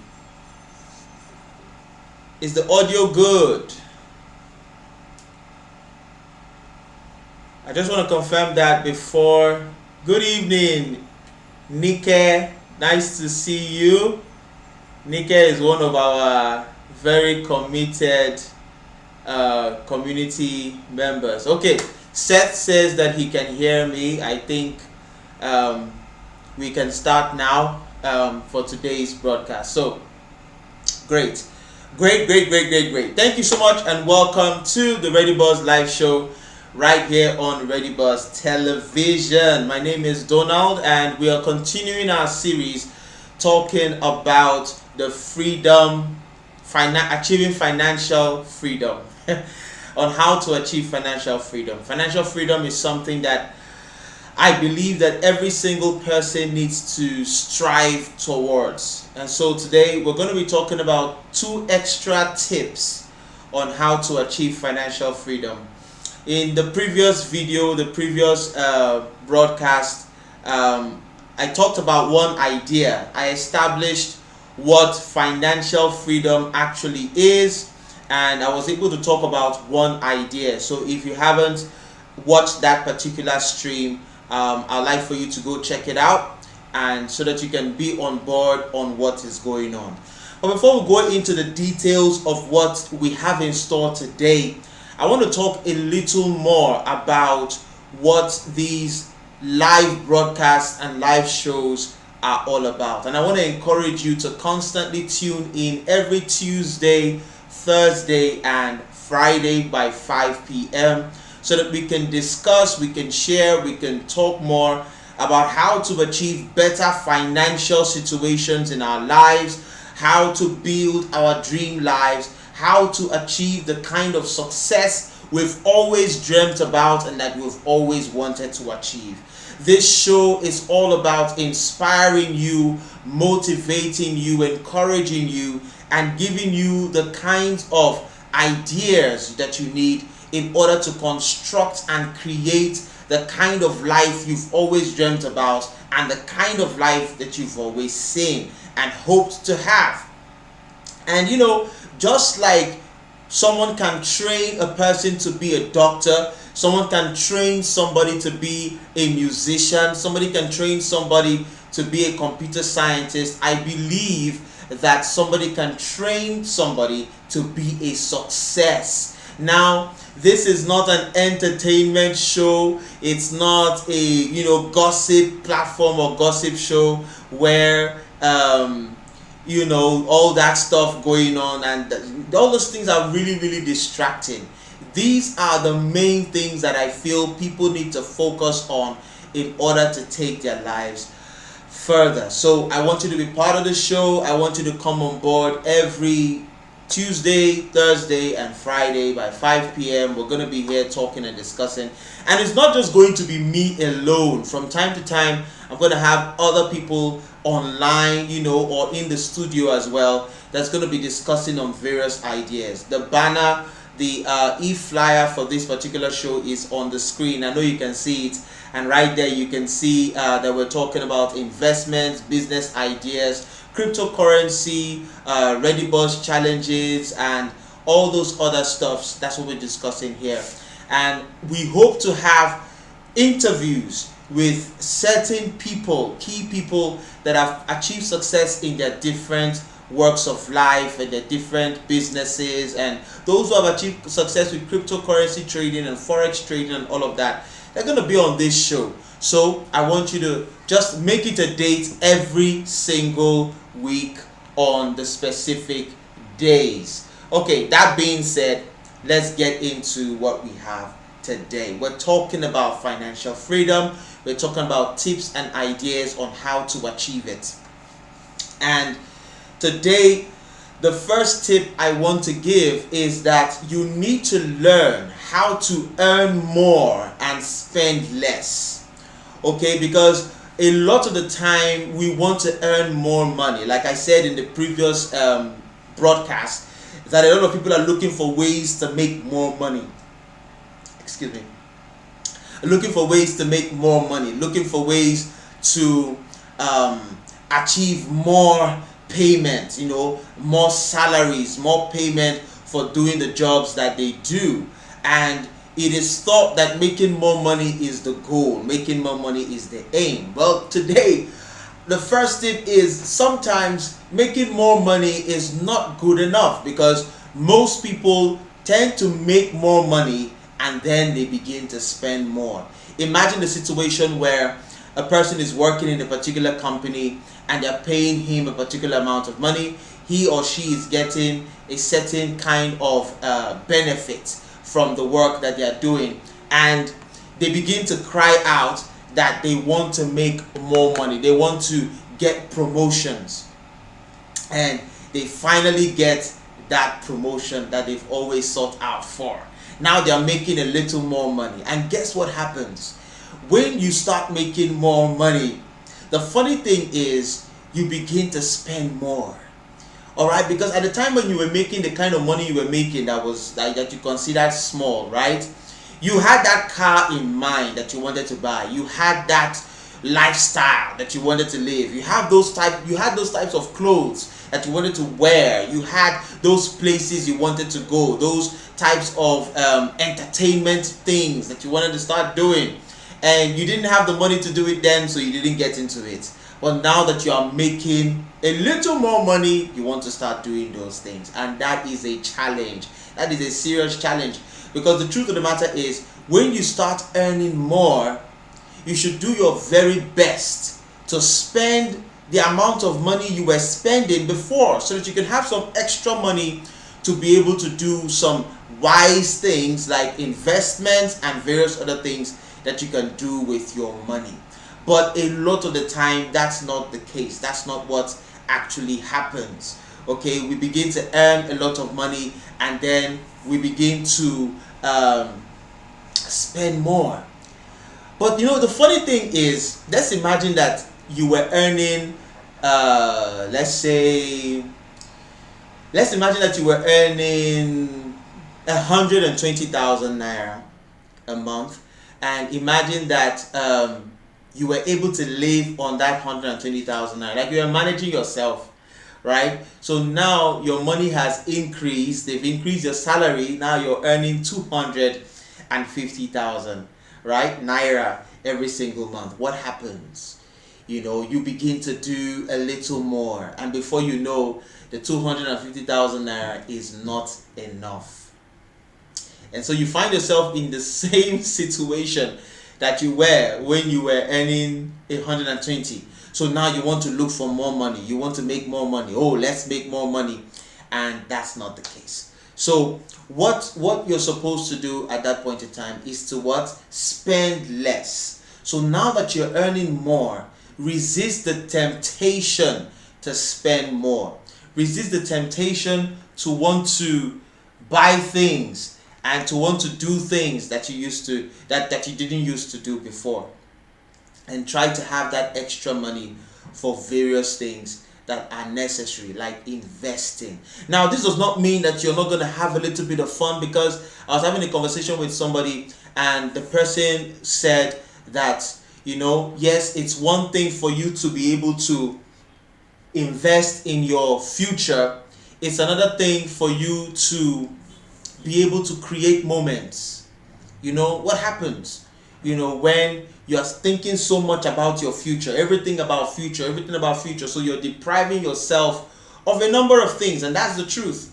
Is the audio good? I just want to confirm that before. Good evening, Nike. Nice to see you. Nike is one of our very committed community members. Okay, Seth says that he can hear me. I think we can start now for today's broadcast. So, great. Great. Thank you so much and welcome to the Ready Buzz live show right here on Ready Buzz Television. My name is Donald and we are continuing our series talking about the achieving financial freedom. On how to achieve financial freedom. Financial freedom is something that I believe that every single person needs to strive towards. And so today we're going to be talking about 2 extra tips on how to achieve financial freedom. In the previous video, the previous broadcast, I talked about one idea. I established what financial freedom actually is, and I was able to talk about one idea. So if you haven't watched that particular stream, I'd like for you to go check it out, and so that you can be on board on what is going on. But before we go into the details of what we have in store today, I want to talk a little more about what these live broadcasts and live shows are all about. And I want to encourage you to constantly tune in every Tuesday, Thursday, and Friday by 5 p.m. so that we can discuss, we can share, we can talk more about how to achieve better financial situations in our lives, how to build our dream lives, how to achieve the kind of success we've always dreamt about and that we've always wanted to achieve. This show is all about inspiring you, motivating you, encouraging you, and giving you the kinds of ideas that you need in order to construct and create the kind of life you've always dreamt about and the kind of life that you've always seen and hoped to have. And just like someone can train a person to be a doctor, someone can train somebody to be a musician, somebody can train somebody to be a computer scientist, I believe that somebody can train somebody to be a success. Now, this is not an entertainment show. It's not a gossip platform or gossip show where all that stuff going on, and all those things are really distracting. These are the main things that I feel people need to focus on in order to take their lives further. So I want you to be part of the show. I want you to come on board every Tuesday, Thursday, and Friday by 5 p.m. We're going to be here talking and discussing. And it's not just going to be me alone. From time to time, I'm going to have other people online, or in the studio as well, that's going to be discussing on various ideas. The banner, the e-flyer for this particular show is on the screen. I know you can see it. And right there you can see that we're talking about investments, business ideas, cryptocurrency, Ready Buzz challenges, and all those other stuffs. That's what we're discussing here. And we hope to have interviews with certain people, key people that have achieved success in their different works of life and their different businesses, and those who have achieved success with cryptocurrency trading and forex trading and all of that. They're going to be on this show. So I want you to just make it a date every single week on the specific days. Okay, that being said, let's get into what we have today. We're talking about financial freedom. We're talking about tips and ideas on how to achieve it. And today, the first tip I want to give is that you need to learn how to earn more and spend less. Okay, because a lot of the time we want to earn more money. Like I said in the previous broadcast, that a lot of people are looking for ways to make more money. Excuse me. Looking for ways to make more money. Looking for ways to achieve more payment, more salaries, more payment for doing the jobs that they do. And it is thought that making more money is the goal, making more money is the aim. Well, today, the first tip is sometimes making more money is not good enough, because most people tend to make more money and then they begin to spend more. Imagine the situation where a person is working in a particular company and they're paying him a particular amount of money. he or she is getting a certain kind of benefit from the work that they are doing, and they begin to cry out that they want to make more money, they want to get promotions, and they finally get that promotion that they've always sought out for. Now they are making a little more money, and guess what happens when you start making more money? The funny thing is, you begin to spend more. All right, because at the time when you were making the kind of money you were making, that you considered small, right? You had that car in mind that you wanted to buy. You had that lifestyle that you wanted to live. You had those types of clothes that you wanted to wear. You had those places you wanted to go, those types of entertainment things that you wanted to start doing, and you didn't have the money to do it then, so you didn't get into it. But now that you are making a little more money, you want to start doing those things, and that is a challenge. That is a serious challenge, because the truth of the matter is, when you start earning more, you should do your very best to spend the amount of money you were spending before, so that you can have some extra money to be able to do some wise things like investments and various other things that you can do with your money. But a lot of the time, that's not the case. That's not what actually happens. Okay, we begin to earn a lot of money, and then we begin to spend more. But you know, the funny thing is, let's imagine that you were earning, let's imagine that you were earning 120,000 naira a month, and imagine that you were able to live on that 120,000 naira, like you were managing yourself, right? So now your money has increased, they've increased your salary, now you're earning 250,000, right, naira every single month. What happens? You know, you begin to do a little more, and before you know, the 250,000 naira is not enough. And so you find yourself in the same situation that you were when you were earning 120. So now you want to look for more money, you want to make more money. Oh, let's make more money. And that's not the case. So what you're supposed to do at that point in time is to what? Spend less. So now that you're earning more, resist the temptation to spend more. Resist the temptation to want to buy things and to want to do things that you didn't used to do before, and try to have that extra money for various things that are necessary, like investing. Now, this does not mean that you're not going to have a little bit of fun, because I was having a conversation with somebody, and the person said that, you know, yes, it's one thing for you to be able to invest in your future. It's another thing for you to be able to create moments. You know what happens, you know, when you are thinking so much about your future, everything about future, so you're depriving yourself of a number of things, and that's the truth.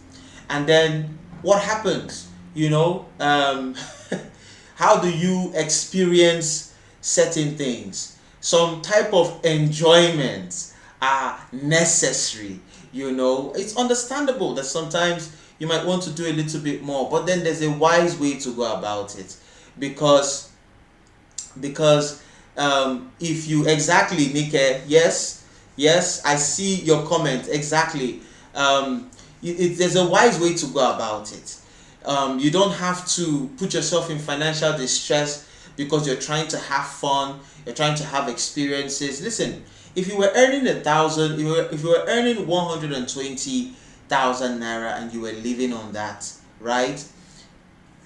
And then what happens, you know, how do you experience certain things? Some type of enjoyment are necessary. You know, it's understandable that sometimes you might want to do a little bit more, but then there's a wise way to go about it, because if you exactly, Nike, yes, I see your comment exactly. There's a wise way to go about it. You don't have to put yourself in financial distress because you're trying to have fun, you're trying to have experiences. Listen, if you were earning 1,000, if you were earning 120,000 naira and you were living on that, right,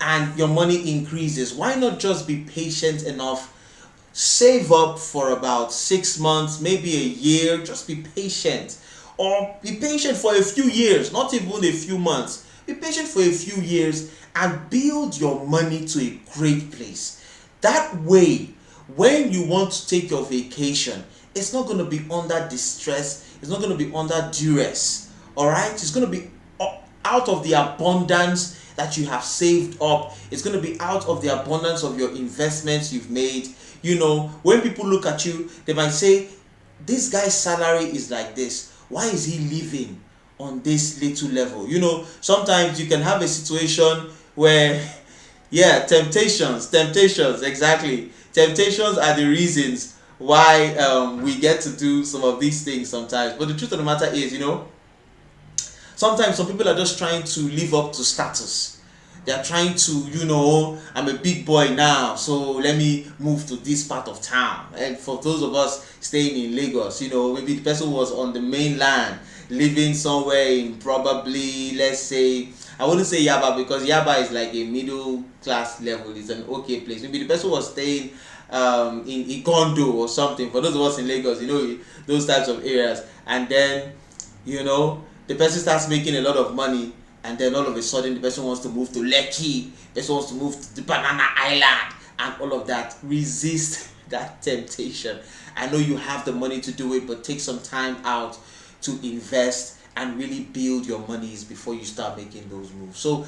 and your money increases, why not just be patient enough, save up for about 6 months, maybe a year, just be patient, or be patient for a few years, not even a few months, be patient for a few years and build your money to a great place. That way, when you want to take your vacation, it's not going to be under distress, it's not going to be under duress. Alright, it's going to be out of the abundance that you have saved up. It's going to be out of the abundance of your investments you've made. You know, when people look at you, they might say, this guy's salary is like this, why is he living on this little level. You know, sometimes you can have a situation where, yeah, temptations, exactly. Temptations are the reasons why we get to do some of these things sometimes. But the truth of the matter is, sometimes some people are just trying to live up to status. They are trying to, I'm a big boy now, so let me move to this part of town. And for those of us staying in Lagos, maybe the person was on the mainland, living somewhere in probably, let's say, I wouldn't say Yaba, because Yaba is like a middle class level. It's an okay place. Maybe the person was staying in Ikondo or something. For those of us in Lagos, those types of areas. And then, the person starts making a lot of money, and then all of a sudden the person wants to move to Lekki, the person wants to move to the Banana Island, and all of that. Resist that temptation. I know you have the money to do it, but take some time out to invest and really build your monies before you start making those moves. So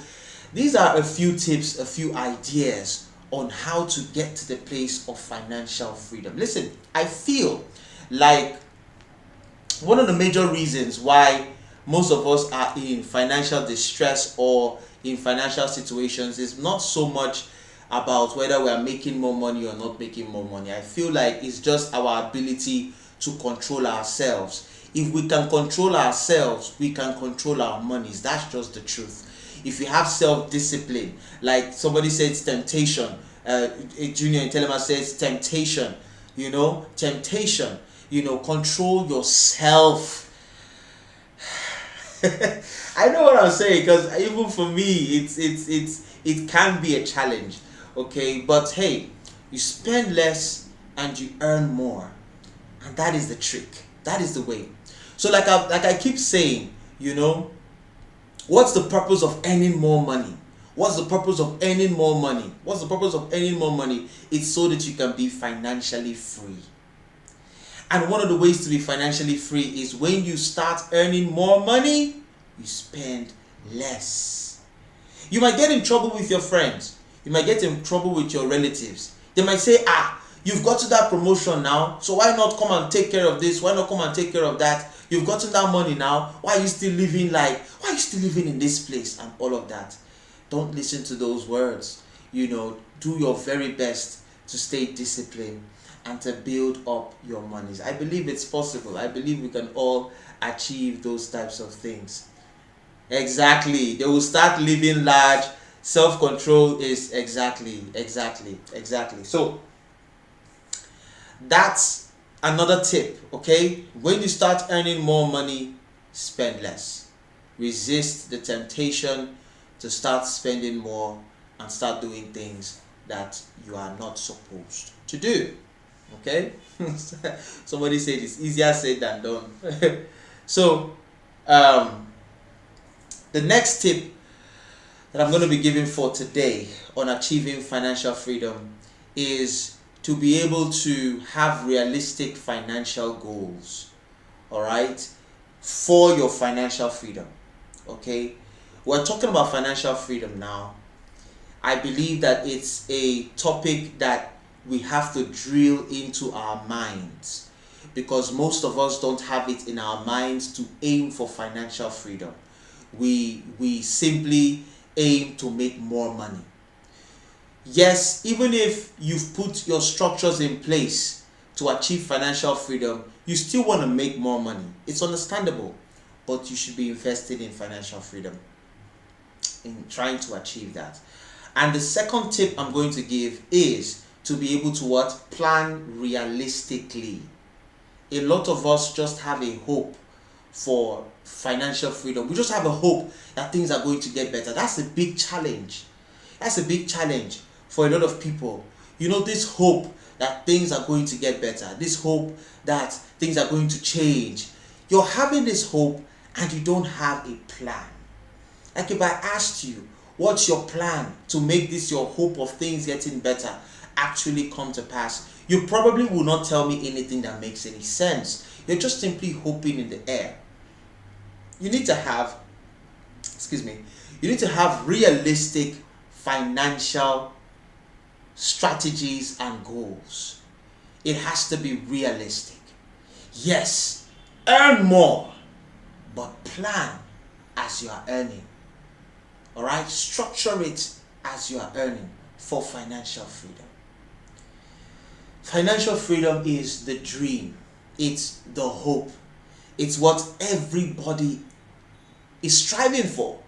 these are a few tips, a few ideas on how to get to the place of financial freedom. Listen, I feel like one of the major reasons why most of us are in financial distress or in financial situations is not so much about whether we are making more money or not making more money. I feel like it's just our ability to control ourselves. If we can control ourselves, we can control our monies. That's just the truth. If you have self-discipline, like somebody says temptation, a junior in Telema says temptation, temptation, control yourself. I know what I'm saying, because even for me, it can be a challenge, okay? But hey, you spend less and you earn more, and that is the trick. That is the way. So like I keep saying, what's the purpose of earning more money? What's the purpose of earning more money? What's the purpose of earning more money? It's so that you can be financially free. And one of the ways to be financially free is when you start earning more money, you spend less. You might get in trouble with your friends. You might get in trouble with your relatives. They might say, you've got to that promotion now, so why not come and take care of this? Why not come and take care of that? You've gotten that money now. Why are you still living in this place and all of that? Don't listen to those words. Do your very best to stay disciplined and to build up your monies. I believe it's possible. I believe we can all achieve those types of things. Exactly. They will start living large. Self-control is exactly. So that's another tip, okay? When you start earning more money, spend less. Resist the temptation to start spending more and start doing things that you are not supposed to do. Okay? Somebody said it's easier said than done. So the next tip that I'm going to be giving for today on achieving financial freedom is to be able to have realistic financial goals, all right, for your financial freedom. Okay, we're talking about financial freedom now. I believe that it's a topic that we have to drill into our minds, because most of us don't have it in our minds to aim for financial freedom. We simply aim to make more money. Yes, even if you've put your structures in place to achieve financial freedom, you still want to make more money. It's understandable, but you should be invested in financial freedom, in trying to achieve that. And the second tip I'm going to give is to be able to plan realistically. A lot of us just have a hope for financial freedom. We just have a hope that things are going to get better. That's a big challenge. That's a big challenge for a lot of people. This hope that things are going to get better, this hope that things are going to change. You're having this hope and you don't have a plan. Like if I asked you, what's your plan to make this your hope of things getting better actually come to pass, you probably will not tell me anything that makes any sense. You're just simply hoping in the air. You need to have realistic financial strategies and goals. It has to be realistic. Yes, earn more, but plan as you are earning. All right, structure it as you are earning for financial freedom. Financial freedom is the dream, it's the hope, it's what everybody is striving for.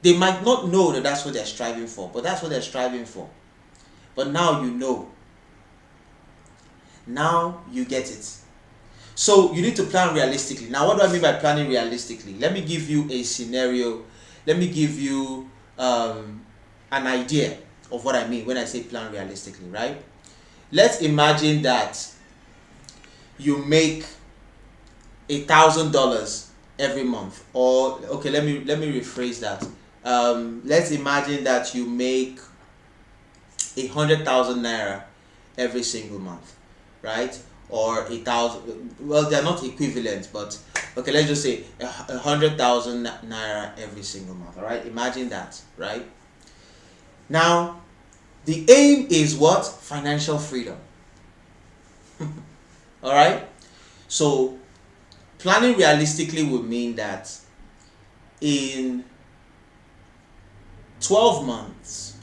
They might not know that that's what they're striving for, but that's what they're striving for. But now you know. Now you get it. So you need to plan realistically. Now, what do I mean by planning realistically? Let me give you a scenario. Let me give you an idea of what I mean when I say plan realistically, right? Let's imagine that you make $1,000 every month, or okay, let me rephrase that. Let's imagine that you make 100,000 naira every single month, right? Or 1,000. Well, they're not equivalent, but okay, let's just say 100,000 naira every single month. All right, imagine that, right? Now, the aim is what? Financial freedom. All right. So, planning realistically would mean that in 12 months,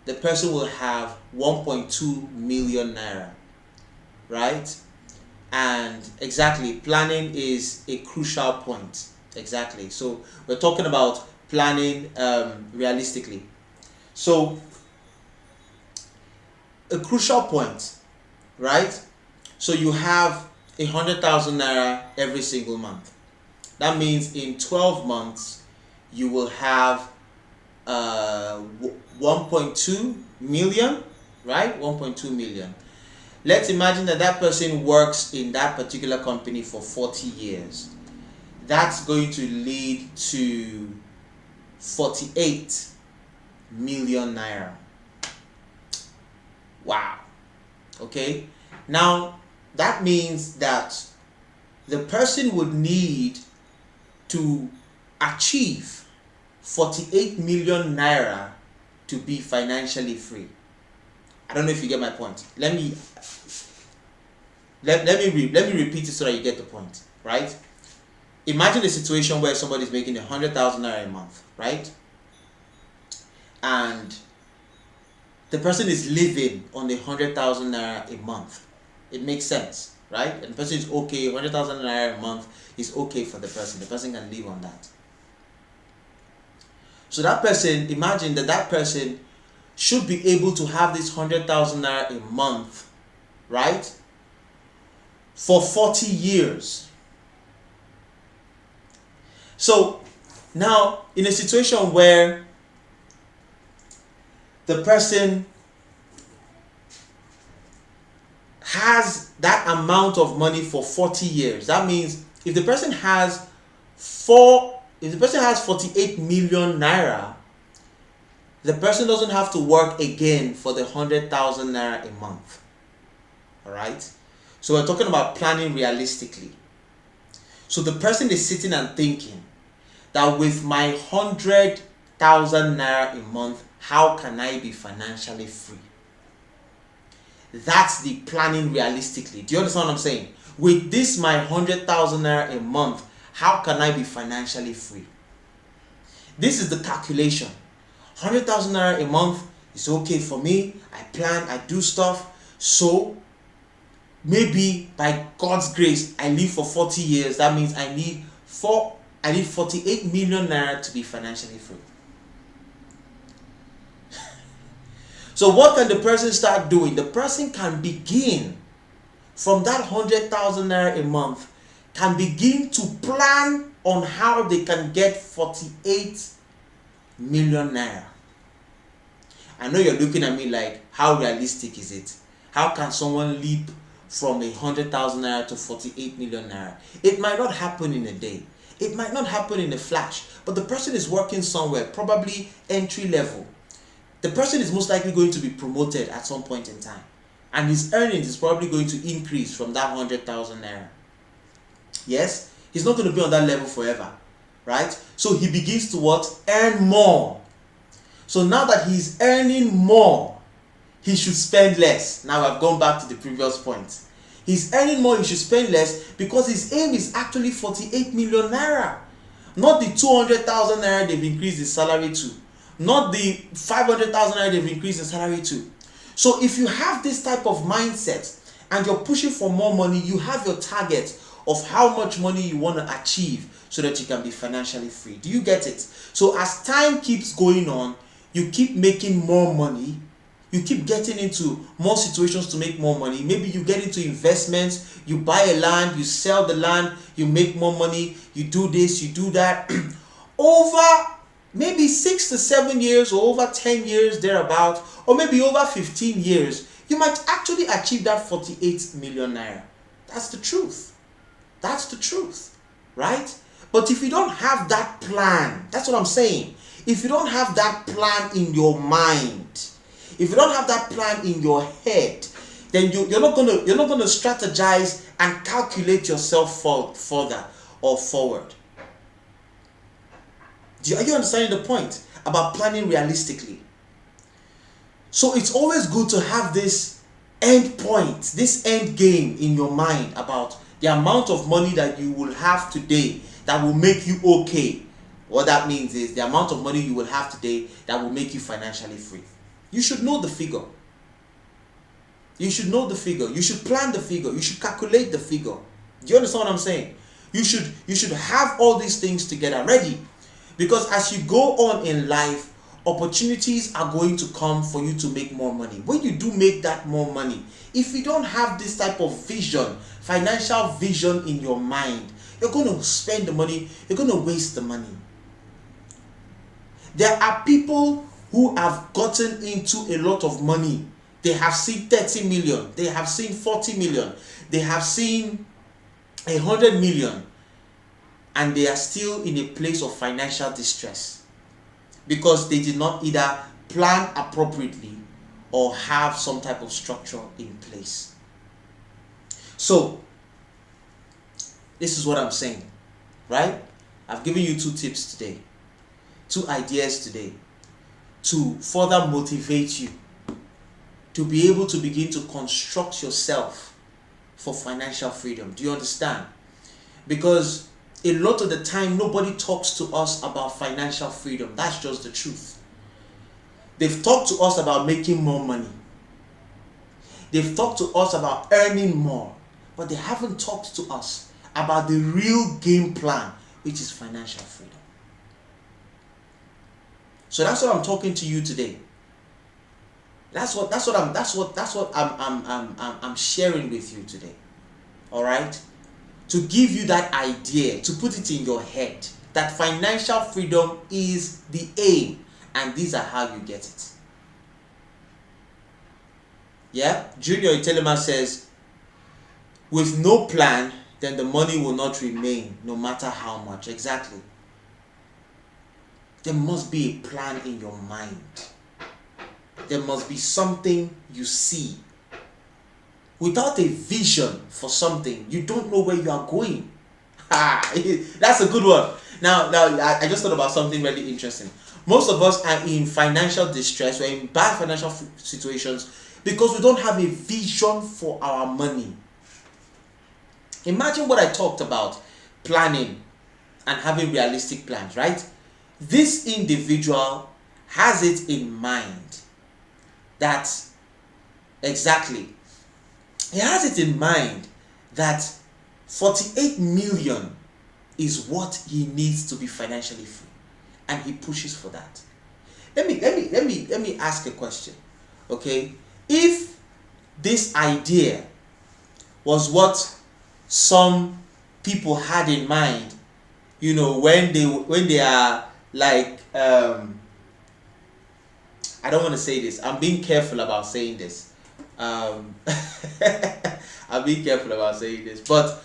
the person will have 1.2 million naira, right? And exactly, planning is a crucial point. Exactly. So we're talking about planning realistically. So a crucial point, right? So you have 100,000 naira every single month. That means in 12 months you will have 1.2 million, right? 1.2 million. Let's imagine that that person works in that particular company for 40 years. That's going to lead to 48 million naira. Wow. Okay. Now, that means that the person would need to achieve 48 million naira to be financially free. I don't know if you get my point. Let me repeat it so that you get the point, right? Imagine a situation where somebody is making 100,000 naira a month, right? And the person is living on 100,000 naira a month. It makes sense, right? And the person is okay. 100,000 naira a month is okay for the person. The person can live on that. So that person, imagine that that person should be able to have this 100,000 naira a month, right? For 40 years. So now, in a situation where the person has that amount of money for 40 years, that means if the person has 48 million naira, the person doesn't have to work again for the 100,000 naira a month. All right? So we're talking about planning realistically. So the person is sitting and thinking that with my 100,000 naira a month, how can I be financially free? That's the planning realistically. Do you understand what I'm saying? With this my 100,000 naira a month, how can I be financially free? This is the calculation. 100,000 naira a month is okay for me. I plan, I do stuff. So maybe by God's grace, I live for 40 years. That means I need 48 million naira to be financially free. So what can the person start doing? The person can begin from that 100,000 naira a month, can begin to plan on how they can get 48 million naira. I know you're looking at me like, how realistic is it? How can someone leap from 100,000 naira to 48 million naira? It might not happen in a day. It might not happen in a flash. But the person is working somewhere, probably entry level. The person is most likely going to be promoted at some point in time. And his earnings is probably going to increase from that 100,000 naira. Yes? He's not going to be on that level forever. Right? So he begins to what? Earn more. So now that he's earning more, he should spend less. Now I've gone back to the previous point. He's earning more, he should spend less, because his aim is actually 48 million naira. Not the 200,000 naira they've increased his salary to. Not the 500,000 naira they've increased his salary to. So if you have this type of mindset and you're pushing for more money, you have your target of how much money you want to achieve so that you can be financially free. Do you get it? So as time keeps going on, you keep making more money. You keep getting into more situations to make more money. Maybe you get into investments, you buy a land, you sell the land, you make more money, you do this, you do that. Over maybe 6 to 7 years, or over 10 years thereabout, or maybe over 15 years, you might actually achieve that 48 million naira. That's the truth. That's the truth, right? But if you don't have that plan, that's what I'm saying. If you don't have that plan in your mind, if you don't have that plan in your head, then you're not gonna strategize and calculate yourself further or forward. Are you understanding the point about planning realistically? So it's always good to have this end point, this end game in your mind about the amount of money that you will have today that will make you okay. What that means is the amount of money you will have today that will make you financially free. You should know the figure. You should know the figure. You should plan the figure. You should calculate the figure. Do you understand what I'm saying? You should have all these things together ready. Because as you go on in life, opportunities are going to come for you to make more money. When you do make that more money, if you don't have this type of vision, financial vision in your mind, you're going to spend the money, you're going to waste the money. There are people who have gotten into a lot of money. They have seen 30 million, they have seen 40 million, they have seen 100 million, and they are still in a place of financial distress because they did not either plan appropriately or have some type of structure in place. So this is what I'm saying, right? I've given you 2 tips today, 2 ideas today to further motivate you to be able to begin to construct yourself for financial freedom. Do you understand? Because a lot of the time, nobody talks to us about financial freedom. That's just the truth. They've talked to us about making more money. They've talked to us about earning more. But they haven't talked to us about the real game plan, which is financial freedom. So that's what I'm talking to you today. That's what I'm sharing with you today. All right? To give you that idea, to put it in your head that financial freedom is the aim, and these are how you get it. Yeah? Junior Itelema says, with no plan, then the money will not remain no matter how much. Exactly. There must be a plan in your mind. There must be something you see. Without a vision for something, you don't know where you are going. That's a good one. Now, I just thought about something really interesting. Most of us are in financial distress, we're in bad financial situations because we don't have a vision for our money. Imagine what I talked about, planning and having realistic plans, right? This individual has it in mind that exactly, he has it in mind that 48 million is what he needs to be financially free, and he pushes for that. Let me ask a question. Okay, if this idea was what some people had in mind, you know, when they are like I don't want to say this. I'm being careful about saying this. I'm being careful about saying this. But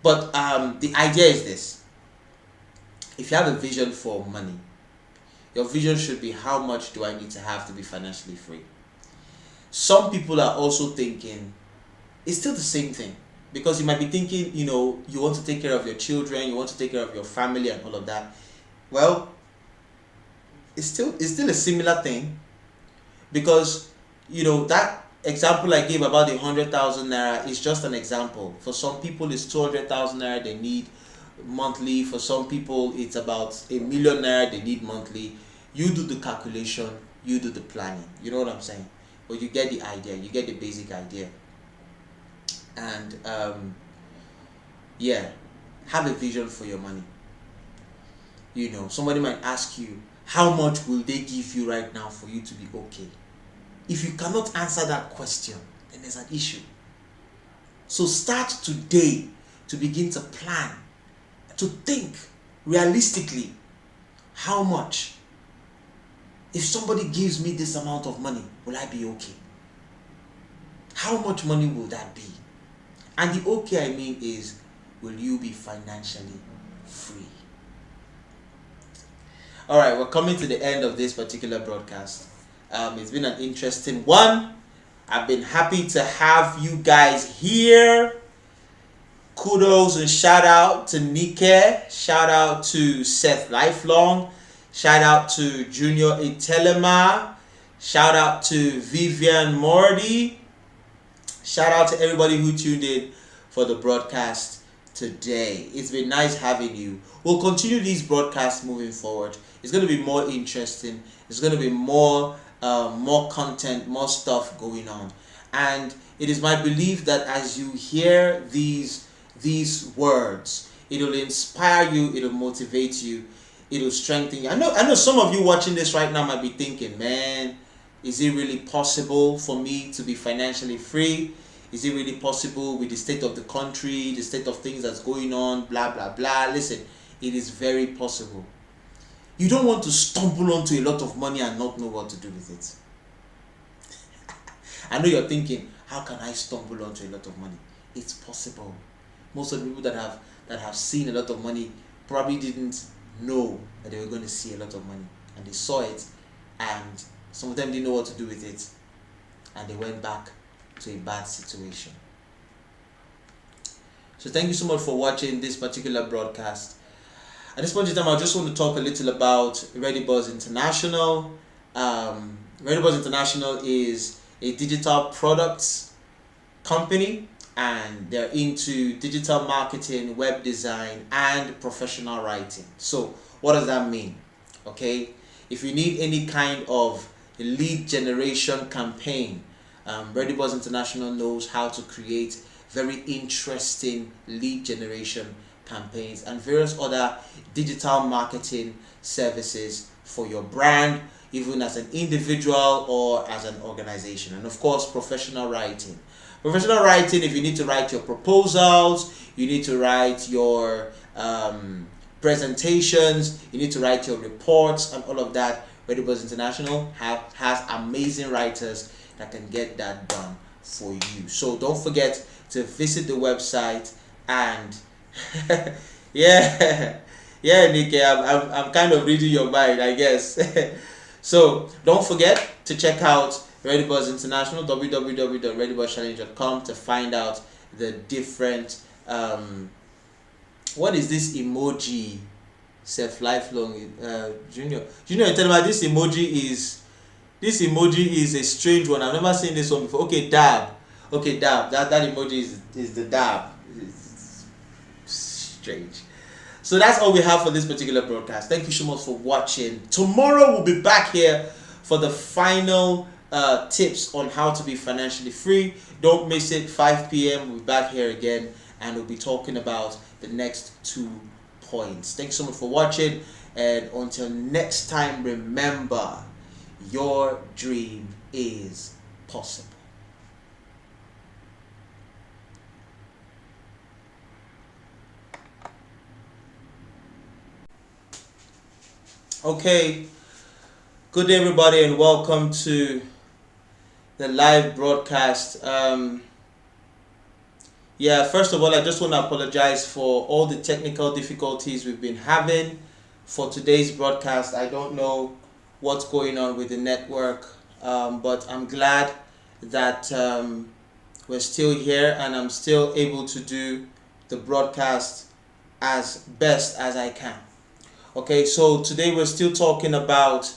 the idea is this. If you have a vision for money, your vision should be, how much do I need to have to be financially free? Some people are also thinking it's still the same thing, because you might be thinking, you know, you want to take care of your children, you want to take care of your family and all of that. Well, it's still a similar thing, because you know that example I gave about the 100,000 naira is just an example. For some people, it's 200,000 naira they need monthly. For some people, it's about 1,000,000 naira they need monthly. You do the calculation, you do the planning. You know what I'm saying? But you get the idea, you get the basic idea. And yeah, have a vision for your money. You know, somebody might ask you, how much will they give you right now for you to be okay? If you cannot answer that question, then there's an issue. So start today to begin to plan, to think realistically. How much? If somebody gives me this amount of money, will I be okay? How much money will that be? And the okay I mean is, will you be financially free? All right, we're coming to the end of this particular broadcast. It's been an interesting one. I've been happy to have you guys here. Kudos and shout out to Nike. Shout out to Seth Lifelong. Shout out to Junior Itelema. Shout out to Vivian Mordy. Shout out to everybody who tuned in for the broadcast today. It's been nice having you. We'll continue these broadcasts moving forward. It's going to be more interesting. It's going to be more content, more stuff going on. And it is my belief that as you hear these words, it'll inspire you, it'll motivate you, it'll strengthen you. I know some of you watching this right now might be thinking, man, is it really possible for me to be financially free? Is it really possible with the state of the country, the state of things that's going on, blah, blah, blah? Listen, it is very possible. You don't want to stumble onto a lot of money and not know what to do with it. I know you're thinking, how can I stumble onto a lot of money? It's possible. Most of the people that have seen a lot of money probably didn't know that they were going to see a lot of money. And they saw it, and some of them didn't know what to do with it. And they went back to a bad situation. So thank you so much for watching this particular broadcast. At this point in time, I just want to talk a little about ReadyBuzz International. ReadyBuzz International is a digital products company, and they're into digital marketing, web design, and professional writing. So what does that mean? Okay, if you need any kind of lead generation campaign, ReadyBuzz International knows how to create very interesting lead generation campaigns and various other digital marketing services for your brand, even as an individual or as an organization. And of course, professional writing. Professional writing, if you need to write your proposals, you need to write your presentations, you need to write your reports and all of that, ReadyBuzz International has amazing writers that can get that done for you. So don't forget to visit the website and yeah, Nikki, I'm kind of reading your mind, I guess. So don't forget to check out ReadyBuzz International, www.readybuzzchallenge.com, to find out the different what is this emoji? Self lifelong Junior, tell me this emoji is a strange one. I've never seen this one before. Okay, dab. That emoji is the dab. It's strange. So that's all we have for this particular broadcast. Thank you so much for watching. Tomorrow we'll be back here for the final tips on how to be financially free. Don't miss it. 5 p.m. we'll be back here again, and we'll be talking about the next 2 points. Thanks so much for watching, and until next time, remember, your dream is possible. Okay, good day everybody, and welcome to the live broadcast. First of all, I just want to apologize for all the technical difficulties we've been having for today's broadcast. I don't know what's going on with the network, but I'm glad that we're still here and I'm still able to do the broadcast as best as I can. Okay, so today we're still talking about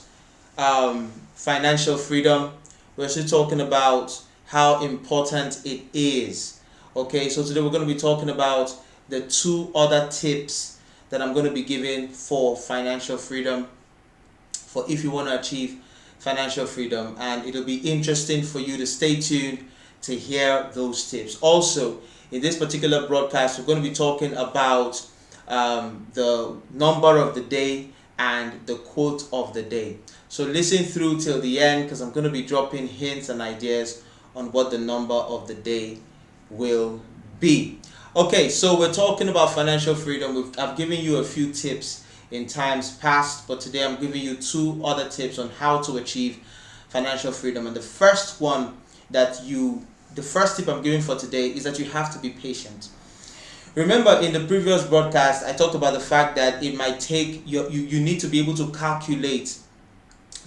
financial freedom. We're still talking about how important it is. Okay, so today we're going to be talking about the 2 other tips that I'm going to be giving for financial freedom, for if you want to achieve financial freedom, and it'll be interesting for you to stay tuned to hear those tips. Also, in this particular broadcast, we're going to be talking about the number of the day and the quote of the day. So listen through till the end, because I'm going to be dropping hints and ideas on what the number of the day will be. Okay, so we're talking about financial freedom. I've given you a few tips in times past, but today I'm giving you 2 other tips on how to achieve financial freedom. And the first tip I'm giving for today is that you have to be patient. Remember, in the previous broadcast, I talked about the fact that it might take you need to be able to calculate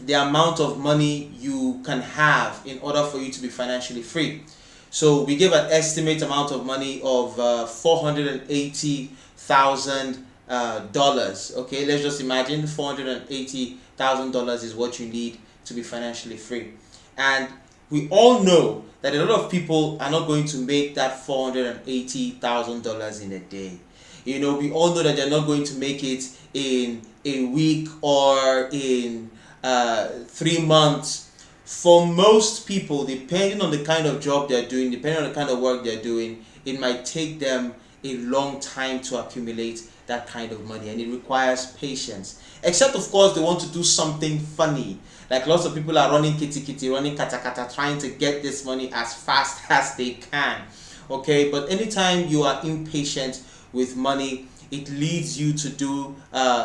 the amount of money you can have in order for you to be financially free. So we gave an estimate amount of money of $480,000. Okay, let's just imagine $480,000 is what you need to be financially free. And we all know that a lot of people are not going to make that $480,000 in a day. We all know that they're not going to make it in a week or in 3 months. For most people, depending on the kind of job they're doing, depending on the kind of work they're doing, it might take them a long time to accumulate that kind of money, and it requires patience. Except, of course, they want to do something funny. Like lots of people are running kitty, running kata, trying to get this money as fast as they can. Okay, but anytime you are impatient with money, it leads you to do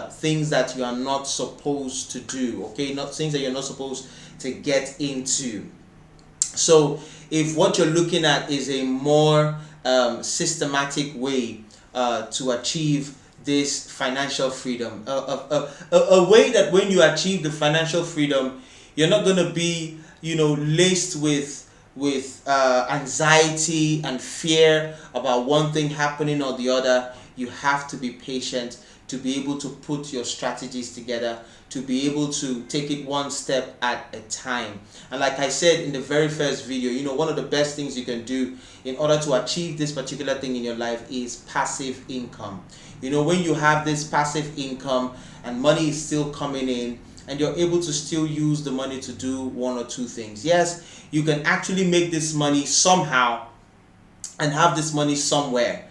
things that you are not supposed to do. Okay, not things that you're not supposed to get into. So if what you're looking at is a more systematic way to achieve this financial freedom, a way that when you achieve the financial freedom, you're not going to be laced with anxiety and fear about one thing happening or the other. You have to be patient to be able to put your strategies together, to be able to take it one step at a time. And like I said in the very first video, one of the best things you can do in order to achieve this particular thing in your life is passive income. When you have this passive income and money is still coming in, and you're able to still use the money to do 1 or 2 things. Yes, you can actually make this money somehow and have this money somewhere.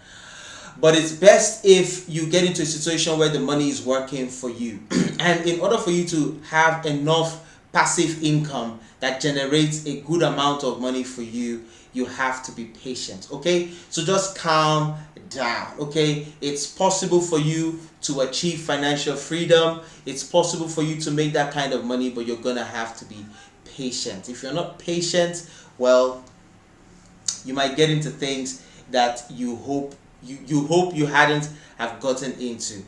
But it's best if you get into a situation where the money is working for you. And in order for you to have enough passive income that generates a good amount of money for you, you have to be patient. Okay, so just calm down. Okay, it's possible for you to achieve financial freedom. It's possible for you to make that kind of money, but you're gonna have to be patient. If you're not patient, well, you might get into things that you hope you hadn't have gotten into.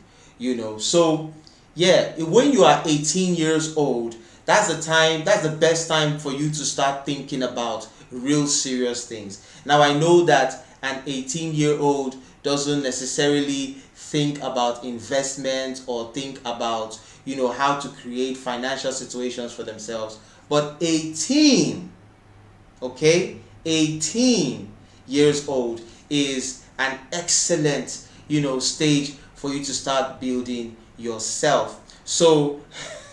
So yeah, when you are 18 years old, that's the best time for you to start thinking about real serious things. Now I know that an 18-year-old doesn't necessarily think about investment or think about how to create financial situations for themselves, but 18 years old is an excellent stage for you to start building yourself. So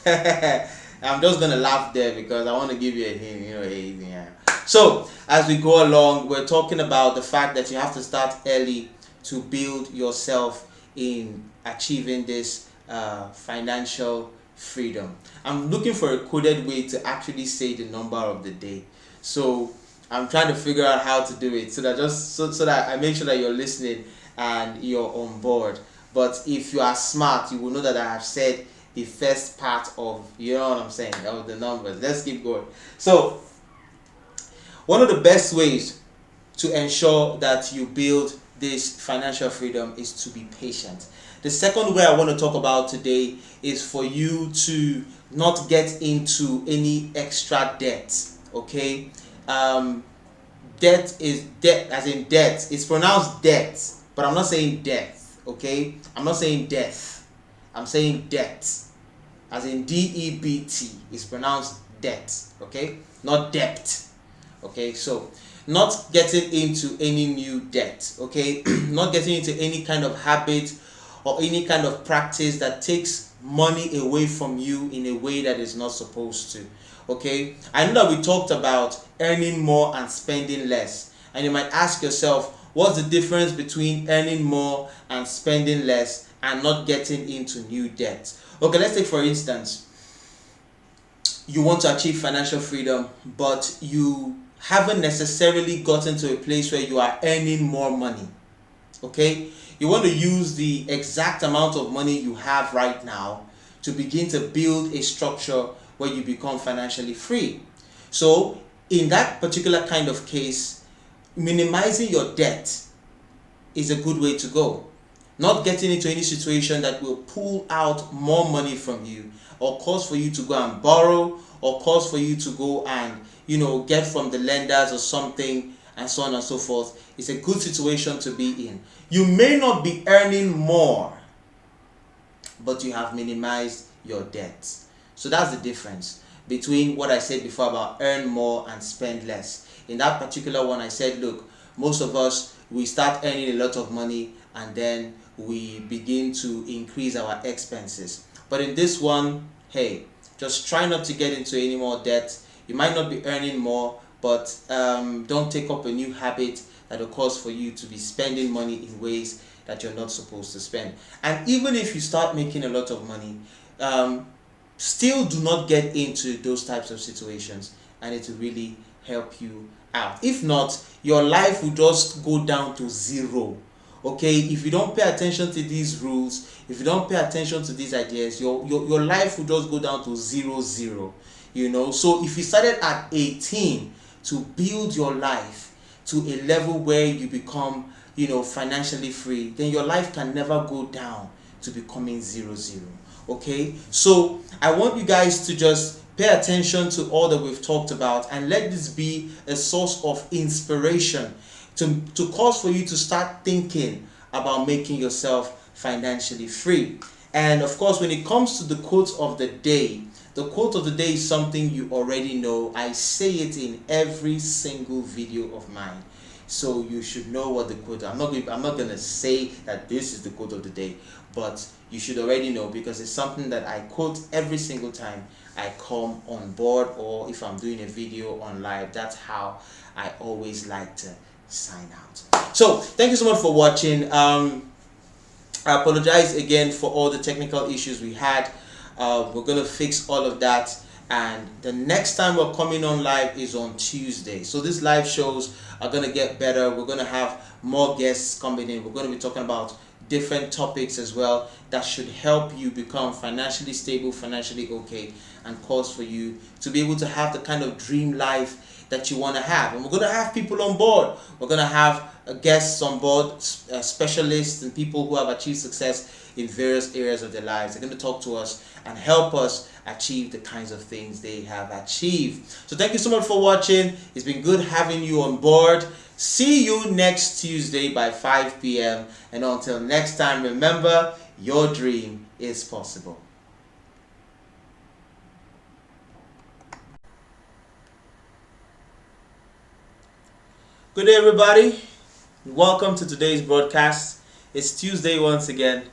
I'm just gonna laugh there because I want to give you a hint. So as we go along, we're talking about the fact that you have to start early to build yourself in achieving this financial freedom. I'm looking for a coded way to actually say the number of the day. So I'm trying to figure out how to do it so that so that I make sure that you're listening and you're on board. But if you are smart, you will know that I have said the first part of, what I'm saying, of the numbers. Let's keep going. So one of the best ways to ensure that you build this financial freedom is to be patient. The second way I want to talk about today is for you to not get into any extra debt. Okay, debt is debt, as in debt. It's pronounced debt, but I'm not saying death. Okay, I'm not saying death. I'm saying debt, as in DEBT. It's pronounced debt. Okay, not debt. Okay, so not getting into any new debt, okay, not getting into any kind of habit or any kind of practice that takes money away from you in a way that is not supposed to. Okay, I know that we talked about earning more and spending less, and you might ask yourself, what's the difference between earning more and spending less and not getting into new debt? Okay, let's take for instance, you want to achieve financial freedom, but you haven't necessarily gotten to a place where you are earning more money. Okay, you want to use the exact amount of money you have right now to begin to build a structure where you become financially free. So in that particular kind of case, minimizing your debt is a good way to go. Not getting into any situation that will pull out more money from you, or cause for you to go and borrow, or cause for you to go and get from the lenders or something, and so on and so forth. It's a good situation to be in. You may not be earning more, but you have minimized your debt. So that's the difference between what I said before about earn more and spend less. In that particular one, I said, look, most of us, we start earning a lot of money and then we begin to increase our expenses. But in this one, hey, just try not to get into any more debt. You might not be earning more, but don't take up a new habit that will cause for you to be spending money in ways that you're not supposed to spend. And even if you start making a lot of money, still do not get into those types of situations, and it will really help you out. If not, your life will just go down to zero. Okay, if you don't pay attention to these rules, if you don't pay attention to these ideas, your life will just go down to 0 0. So if you started at 18 to build your life to a level where you become financially free, then your life can never go down to becoming 0 0. Okay, so I want you guys to just pay attention to all that we've talked about, and let this be a source of inspiration to cause for you to start thinking about making yourself financially free. And of course, when it comes to the quote of the day is something you already know. I say it in every single video of mine, so you should know what the quote. I'm not going to say that this is the quote of the day, but you should already know, because it's something that I quote every single time I come on board, or if I'm doing a video on live. That's how I always like to sign out. So thank you so much for watching. I apologize again for all the technical issues we had. We're gonna fix all of that, and the next time we're coming on live is on Tuesday. So these live shows are gonna get better. We're gonna have more guests coming in. We're gonna be talking about different topics as well that should help you become financially stable, financially okay, and cause for you to be able to have the kind of dream life that you want to have. And we're going to have people on board. We're going to have guests on board, specialists and people who have achieved success in various areas of their lives. They're going to talk to us and help us achieve the kinds of things they have achieved. So thank you so much for watching. It's been good having you on board. See you next Tuesday by 5 p.m. And until next time, remember, your dream is possible. Good day, everybody. Welcome to today's broadcast. It's Tuesday once again,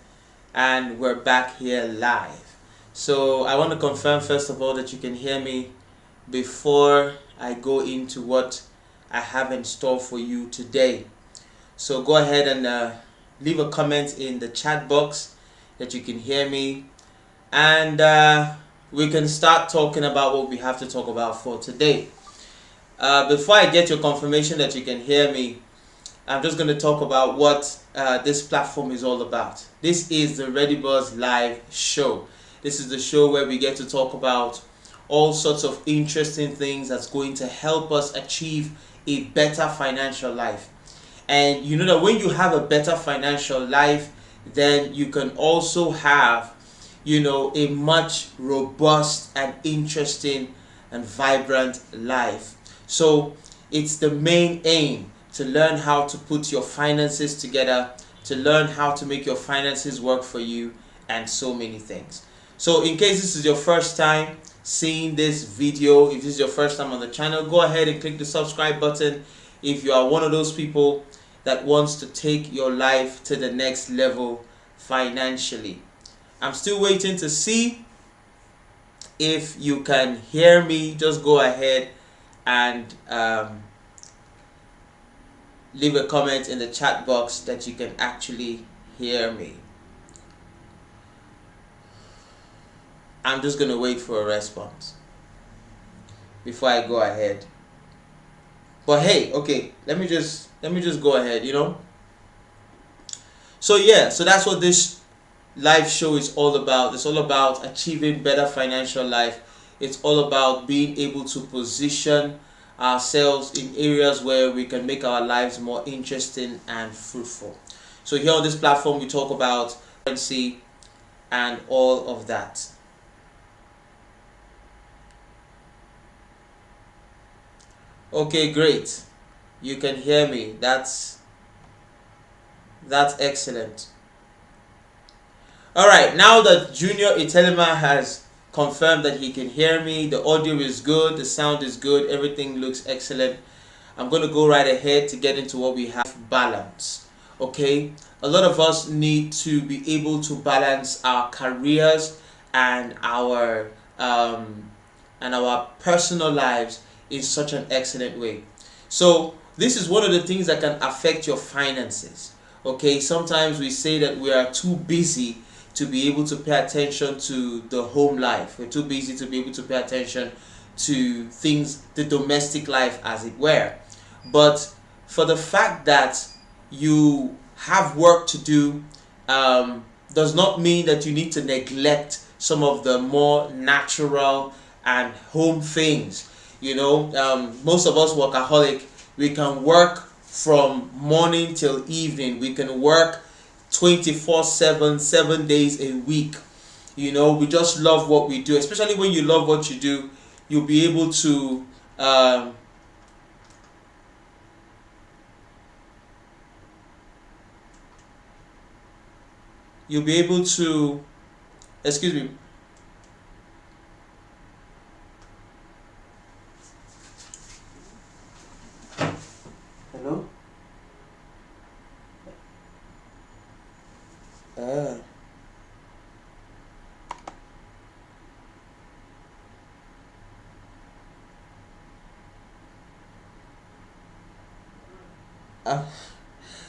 and we're back here live. So I want to confirm first of all that you can hear me before I go into what I have in store for you today. So go ahead and leave a comment in the chat box that you can hear me, and we can start talking about what we have to talk about for today. Before I get your confirmation that you can hear me, I'm just going to talk about what this platform is all about. This is the Ready Buzz Live show. This is the show where we get to talk about all sorts of interesting things that's going to help us achieve a better financial life. And you know that when you have a better financial life, then you can also have, a much robust and interesting and vibrant life. So it's the main aim to learn how to put your finances together, to learn how to make your finances work for you, and so many things. So in case this is your first time, seeing this video. If this is your first time on the channel, go ahead and click the subscribe button if you are one of those people that wants to take your life to the next level financially. I'm still waiting to see if you can hear me. Just go ahead and leave a comment in the chat box that you can actually hear me. I'm just gonna wait for a response before I go ahead. But hey, okay, let me just go ahead, you know. So yeah, so that's what this live show is all about. It's all about achieving better financial life. It's all about being able to position ourselves in areas where we can make our lives more interesting and fruitful. So here on this platform we talk about currency and all of that. Okay, great. You can hear me. That's excellent. Alright, now that Junior Itelema has confirmed that he can hear me, the audio is good, the sound is good, everything looks excellent, I'm going to go right ahead to get into what we have: balance. Okay, a lot of us need to be able to balance our careers and our personal lives in such an excellent way. So this is one of the things that can affect your finances. Okay, sometimes we say that we are too busy to be able to pay attention to the home life. We're too busy to be able to pay attention to things, the domestic life as it were. But for the fact that you have work to do does not mean that you need to neglect some of the more natural and home things. You know, most of us workaholic, we can work from morning till evening. We can work 24/7, 7 days a week. You know, we just love what we do. Especially when you love what you do, you'll be able to excuse me. Hello?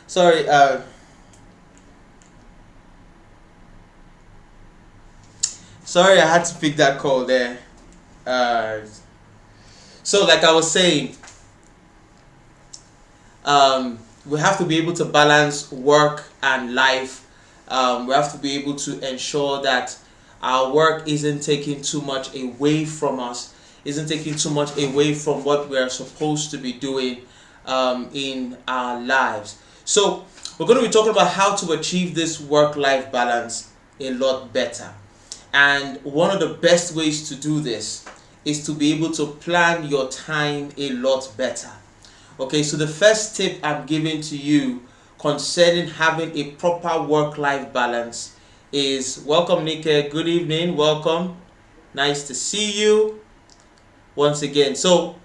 Sorry, sorry, I had to pick that call there. So like I was saying, we have to be able to balance work and life. We have to be able to ensure that our work isn't taking too much away from us, isn't taking too much away from what we're supposed to be doing in our lives. So we're going to be talking about how to achieve this work-life balance a lot better. And one of the best ways to do this is to be able to plan your time a lot better. Okay, so the first tip I'm giving to you concerning having a proper work-life balance is, welcome Nika, good evening, welcome, nice to see you once again. So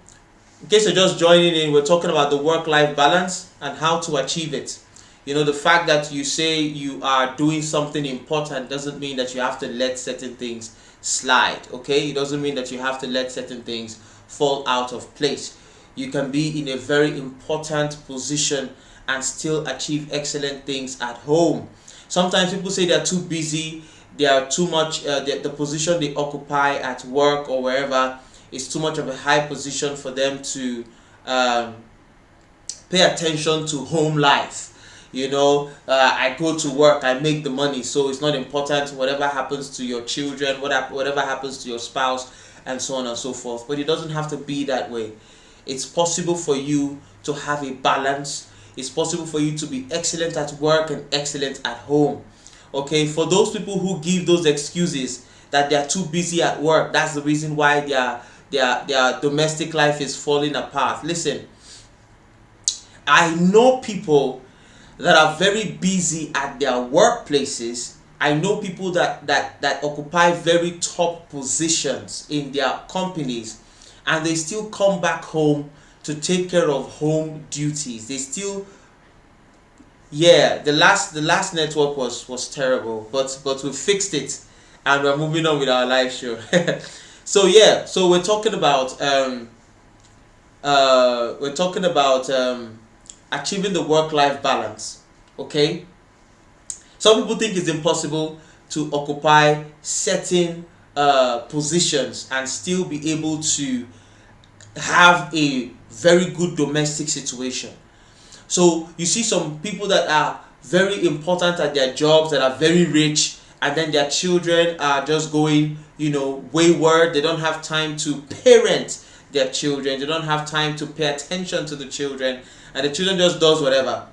in case you're just joining in, we're talking about the work-life balance and how to achieve it. You know, the fact that you say you are doing something important doesn't mean that you have to let certain things slide, okay? It doesn't mean that you have to let certain things fall out of place. You can be in a very important position and still achieve excellent things at home. Sometimes people say they're too busy, they are too much, the position they occupy at work or wherever is too much of a high position for them to pay attention to home life. You know, I go to work, I make the money, so it's not important whatever happens to your children, whatever happens to your spouse, and so on and so forth. But it doesn't have to be that way. It's possible for you to have a balance. It's possible for you to be excellent at work and excellent at home. Okay, for those people who give those excuses that they are too busy at work, that's the reason why their domestic life is falling apart. Listen, I know people that are very busy at their workplaces I know people that occupy very top positions in their companies, and they still come back home to take care of home duties. They still, yeah, the last network was terrible, but we fixed it, and we're moving on with our live show. So yeah, so we're talking about achieving the work-life balance. Okay, some people think it's impossible to occupy certain positions and still be able to have a very good domestic situation. So you see some people that are very important at their jobs, that are very rich, and then their children are just going, wayward. They don't have time to parent their children. They don't have time to pay attention to the children, and the children just does whatever.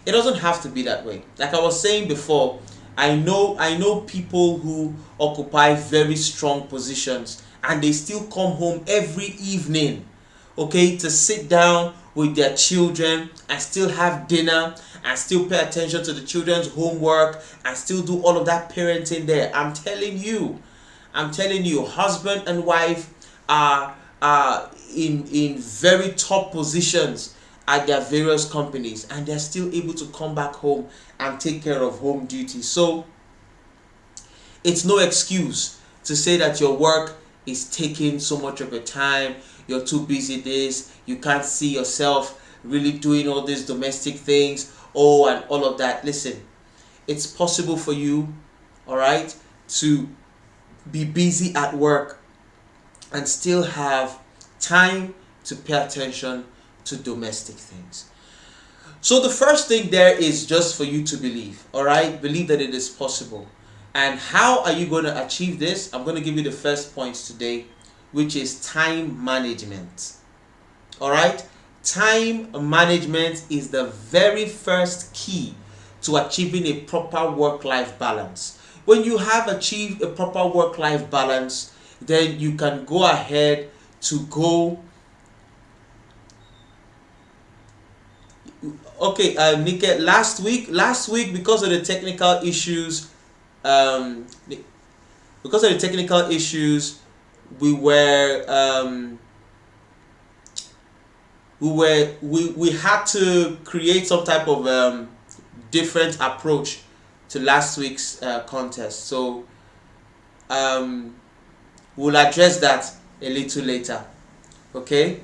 It doesn't have to be that way. Like I was saying before, I know people who occupy very strong positions, and they still come home every evening, okay, to sit down with their children and still have dinner and still pay attention to the children's homework and still do all of that parenting there. I'm telling you, husband and wife are in very top positions at their various companies, and they're still able to come back home and take care of home duties. So it's no excuse to say that your work is taking so much of your time, you're too busy this, you can't see yourself really doing all these domestic things, and all of that. Listen, it's possible for you, all right, to be busy at work and still have time to pay attention to domestic things. So the first thing there is just for you to believe, all right? Believe that it is possible. And how are you going to achieve this? I'm going to give you the first points today, which is time management. All right? Time management is the very first key to achieving a proper work-life balance. When you have achieved a proper work-life balance, then you can go ahead to go. Okay, Nika, last week because of the technical issues, we had to create some type of different approach to last week's contest. So we'll address that a little later. Okay,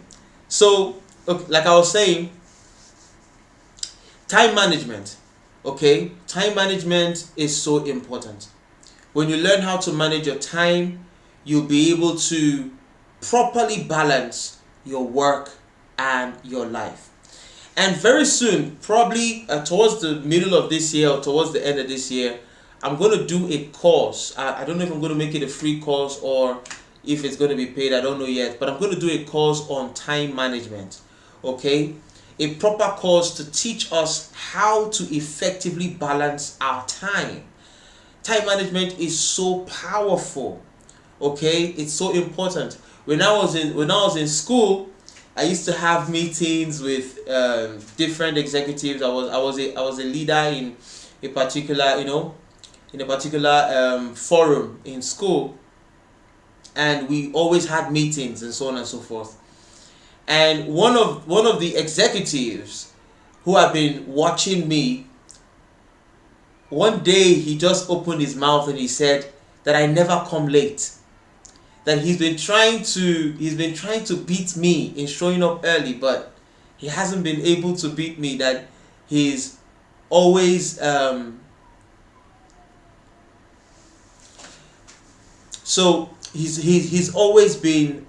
so like I was saying, time management. Okay, time management is so important. When you learn how to manage your time, you'll be able to properly balance your work and your life. And very soon, probably towards the middle of this year or towards the end of this year, I'm going to do a course. I don't know if I'm going to make it a free course or if it's going to be paid. I don't know yet. But I'm going to do a course on time management. Okay? A proper course to teach us how to effectively balance our time. Time management is so powerful. Okay? It's so important. When I was in school, I used to have meetings with different executives. I was a leader in a particular forum in school, and we always had meetings and so on and so forth. And one of the executives who have been watching me, one day he just opened his mouth and he said that I never come late. That he's been trying to beat me in showing up early, but he hasn't been able to beat me. That he's always he's always been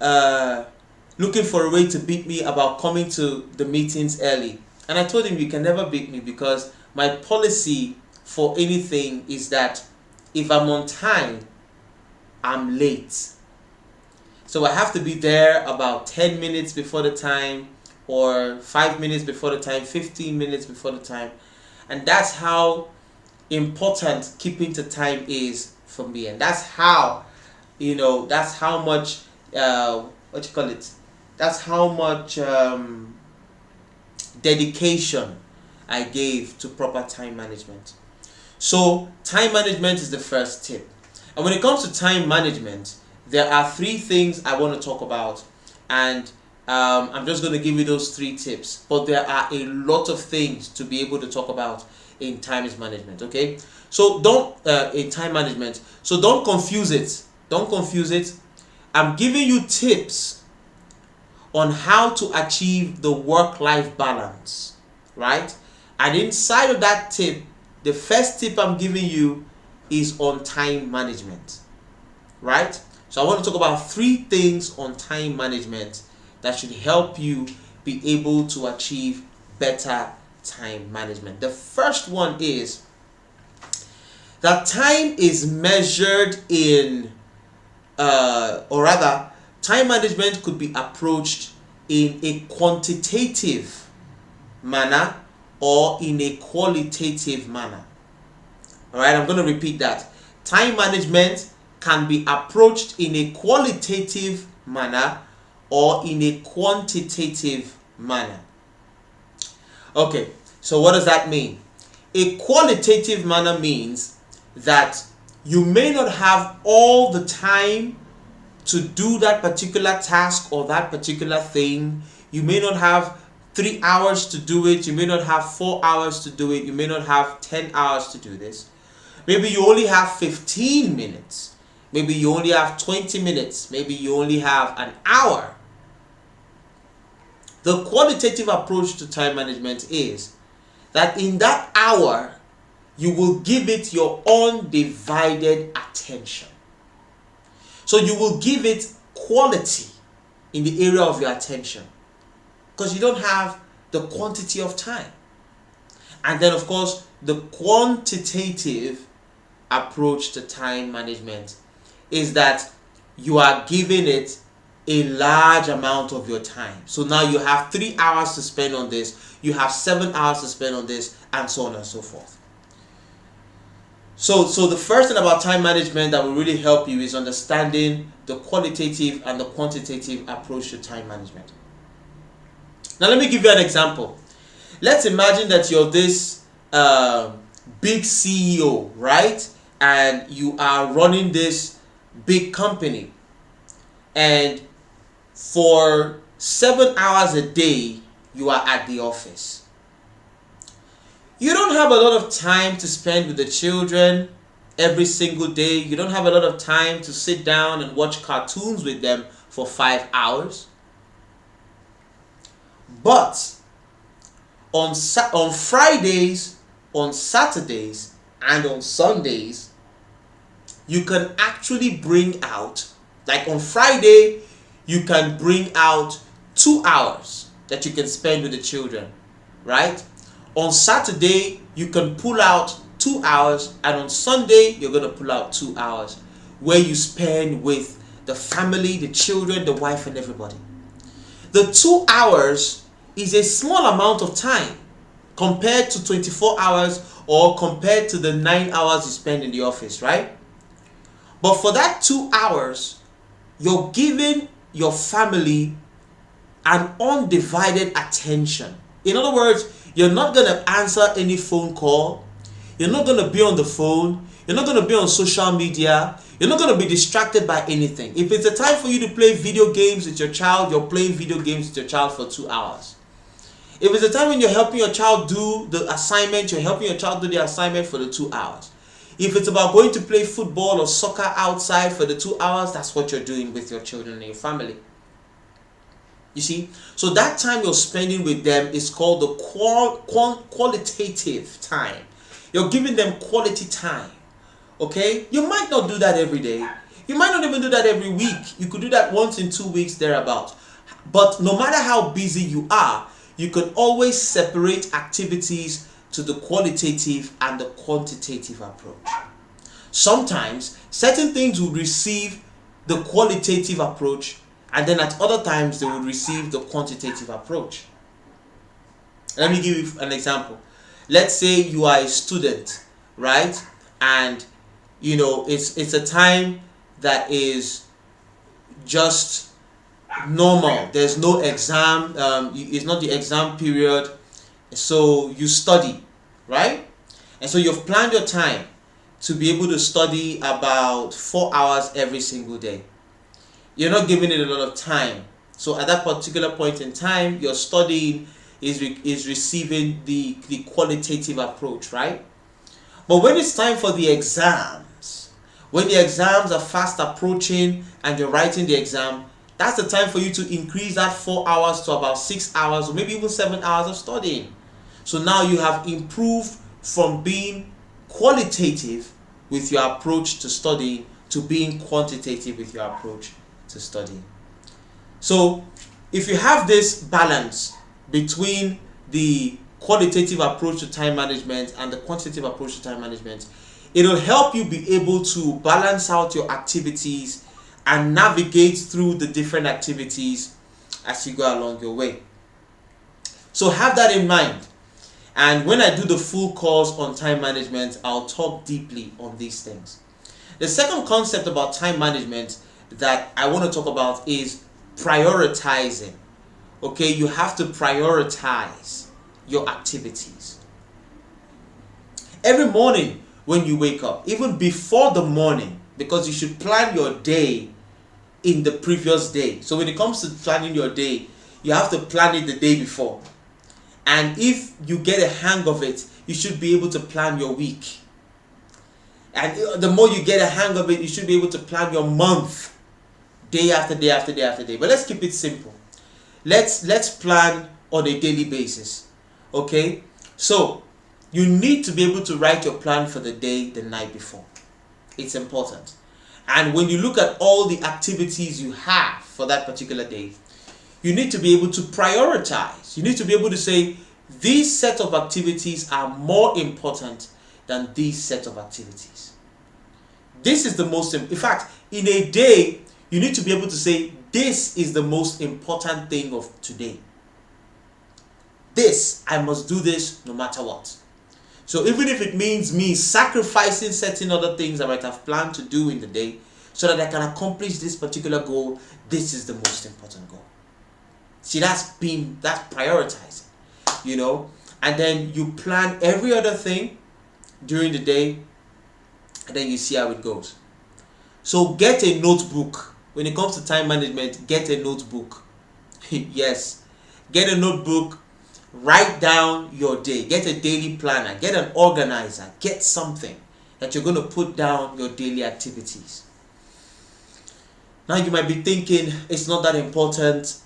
looking for a way to beat me about coming to the meetings early. And I told him, you can never beat me, because my policy for anything is that if I'm on time, I'm late. So I have to be there about 10 minutes before the time, or 5 minutes before the time, 15 minutes before the time. And that's how important keeping to time is for me. And that's how, that's how much, that's how much dedication I gave to proper time management. So time management is the first tip. And when it comes to time management, there are 3 things I want to talk about, and I'm just going to give you those 3 tips. But there are a lot of things to be able to talk about in time management. Okay, so don't in time management. So don't confuse it. Don't confuse it. I'm giving you tips on how to achieve the work-life balance, right? And inside of that tip, the first tip I'm giving you is on time management, right? So I want to talk about 3 things on time management that should help you be able to achieve better time management. The first one is that time is measured in, or rather, time management could be approached in a quantitative manner or in a qualitative manner. All right, I'm going to repeat that. Time management can be approached in a qualitative manner or in a quantitative manner. Okay, so what does that mean? A qualitative manner means that you may not have all the time to do that particular task or that particular thing. You may not have 3 hours to do it. You may not have 4 hours to do it. You may not have 10 hours to do this. Maybe you only have 15 minutes. Maybe you only have 20 minutes. Maybe you only have an hour. The qualitative approach to time management is that in that hour, you will give it your undivided attention. So you will give it quality in the area of your attention, because you don't have the quantity of time. And then, of course, the quantitative approach to time management is that you are giving it a large amount of your time. So now you have 3 hours to spend on this, you have 7 hours to spend on this, and so on and so forth. So the first thing about time management that will really help you is understanding the qualitative and the quantitative approach to time management. Now let me give you an example. Let's imagine that you're this big CEO, right? And you are running this big company. And for 7 hours a day, you are at the office. You don't have a lot of time to spend with the children every single day. You don't have a lot of time to sit down and watch cartoons with them for 5 hours. But on Fridays, on Saturdays, and on Sundays, you can actually bring out, like on Friday, you can bring out 2 hours that you can spend with the children, right? On Saturday, you can pull out 2 hours, and on Sunday, you're going to pull out 2 hours where you spend with the family, the children, the wife, and everybody. The 2 hours is a small amount of time compared to 24 hours or compared to the 9 hours you spend in the office, right? But for that 2 hours, you're giving your family an undivided attention. In other words, you're not going to answer any phone call. You're not going to be on the phone. You're not going to be on social media. You're not going to be distracted by anything. If it's a time for you to play video games with your child, you're playing video games with your child for 2 hours. If it's a time when you're helping your child do the assignment, you're helping your child do the assignment for the 2 hours. If it's about going to play football or soccer outside for the 2 hours, that's what you're doing with your children and your family. You see? So that time you're spending with them is called the qualitative time. You're giving them quality time. Okay? You might not do that every day. You might not even do that every week. You could do that once in 2 weeks, thereabout. But no matter how busy you are, you can always separate activities to the qualitative and the quantitative approach. Sometimes certain things will receive the qualitative approach, and then at other times they will receive the quantitative approach. Let me give you an example. Let's say you are a student, right? And you know it's a time that is just normal. There's no exam. It's not the exam period, so you study, right? And so you've planned your time to be able to study about 4 hours every single day. You're not giving it a lot of time. So at that particular point in time, your studying is receiving the qualitative approach, right? But when it's time for the exams, when the exams are fast approaching and you're writing the exam, that's the time for you to increase that 4 hours to about 6 hours or maybe even 7 hours of studying. So now you have improved from being qualitative with your approach to studying to being quantitative with your approach to studying. So if you have this balance between the qualitative approach to time management and the quantitative approach to time management, it'll help you be able to balance out your activities and navigate through the different activities as you go along your way. So have that in mind. And when I do the full course on time management, I'll talk deeply on these things. The second concept about time management that I want to talk about is prioritizing. Okay, you have to prioritize your activities. Every morning when you wake up, even before the morning, because you should plan your day in the previous day. So when it comes to planning your day, you have to plan it the day before. And if you get a hang of it, you should be able to plan your week. And the more you get a hang of it, you should be able to plan your month, day after day after day after day. But let's keep it simple. Let's plan on a daily basis. Okay? So you need to be able to write your plan for the day the night before. It's important. And when you look at all the activities you have for that particular day, you need to be able to prioritize. You need to be able to say, these set of activities are more important than these set of activities. This is the most, in fact, in a day, you need to be able to say, this is the most important thing of today. This, I must do this no matter what. So even if it means me sacrificing certain other things I might have planned to do in the day so that I can accomplish this particular goal, this is the most important goal. See, that's prioritizing, you know. And then you plan every other thing during the day, and then you see how it goes. So get a notebook. When it comes to time management, get a notebook. Yes, get a notebook. Write down your day. Get a daily planner. Get an organizer. Get something that you're going to put down your daily activities. Now you might be thinking, it's not that important.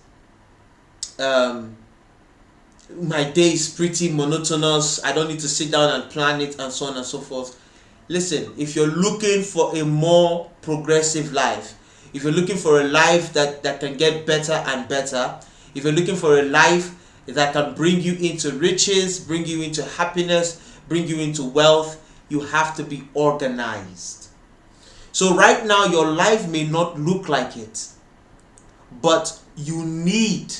My day is pretty monotonous. I don't need to sit down and plan it and so on and so forth. Listen, if you're looking for a more progressive life, if you're looking for a life that can get better and better, if you're looking for a life that can bring you into riches, bring you into happiness, bring you into wealth, you have to be organized. So right now your life may not look like it, but you need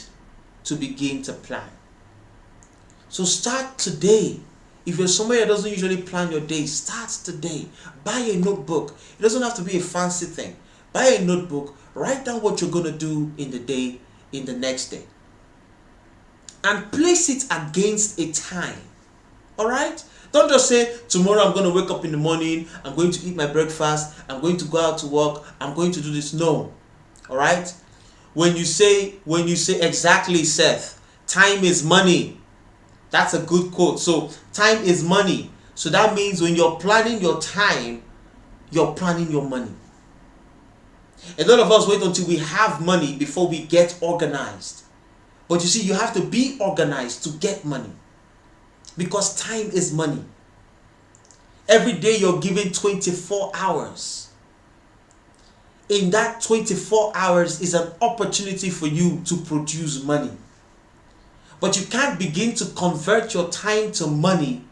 to begin to plan. So start today. If you're somebody that doesn't usually plan your day, start today. Buy a notebook. It doesn't have to be a fancy thing. Buy a notebook. Write down what you're going to do in the day, in the next day. And place it against a time. Alright? Don't just say, tomorrow I'm going to wake up in the morning, I'm going to eat my breakfast, I'm going to go out to work, I'm going to do this. No. Alright? When you say exactly, Seth, time is money. That's a good quote. So time is money. So that means when you're planning your time, you're planning your money. A lot of us wait until we have money before we get organized. But you see, you have to be organized to get money. Because time is money. Every day you're given 24 hours. In that 24 hours is an opportunity for you to produce money. But you can't begin to convert your time to money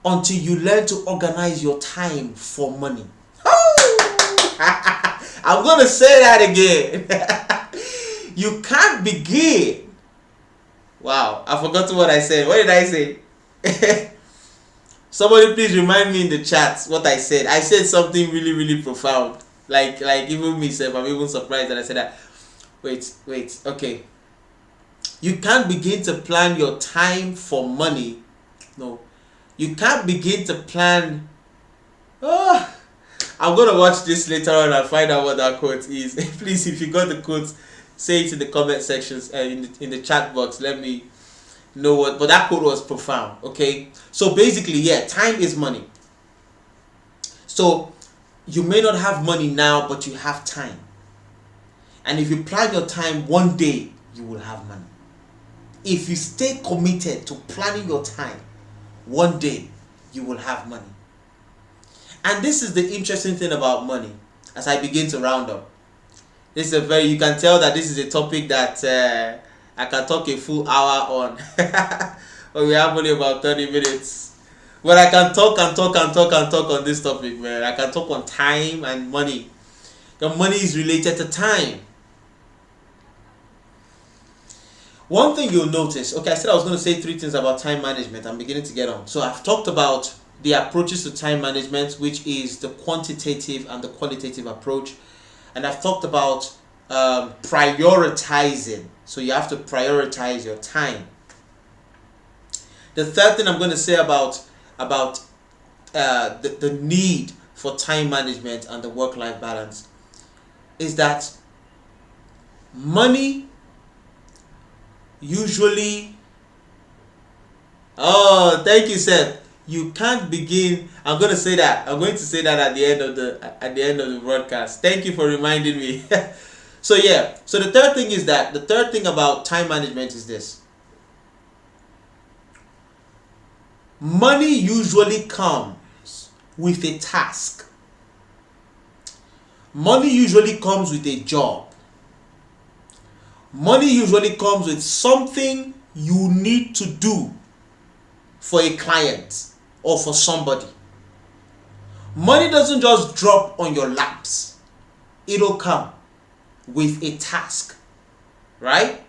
until you learn to organize your time for money. I'm going to say that again. You can't begin. Wow, I forgot what I said. What did I say? Somebody please remind me in the chat what I said. I said something really, really profound. Like even myself, I'm even surprised that I said that. Wait, okay. You can't begin to plan your time for money. No. You can't begin to plan. Oh, I'm gonna watch this later on and find out what that quote is. Please, if you got the quote, say it in the comment sections, in the chat box. Let me know what. But that quote was profound. Okay, so basically, yeah, time is money. So you may not have money now, but you have time. And if you plan your time, one day you will have money. If you stay committed to planning your time, one day you will have money. And this is the interesting thing about money as I begin to round up. This is you can tell that this is a topic that I can talk a full hour on. But we have only about 30 minutes. But I can talk on this topic, man. I can talk on time and money. The money is related to time. One thing you'll notice, okay, I said I was going to say 3 things about time management. I'm beginning to get on. So I've talked about the approaches to time management, which is the quantitative and the qualitative approach. And I've talked about prioritizing. So you have to prioritize your time. The third thing I'm going to say about the need for time management and the work-life balance is that money usually, thank you, Seth. You can't begin. I'm going to say that at the end of the broadcast. Thank you for reminding me. So yeah. So the third thing about time management is this. Money usually comes with a task. Money usually comes with a job. Money usually comes with something you need to do for a client or for somebody. Money doesn't just drop on your laps. It'll come with a task, right?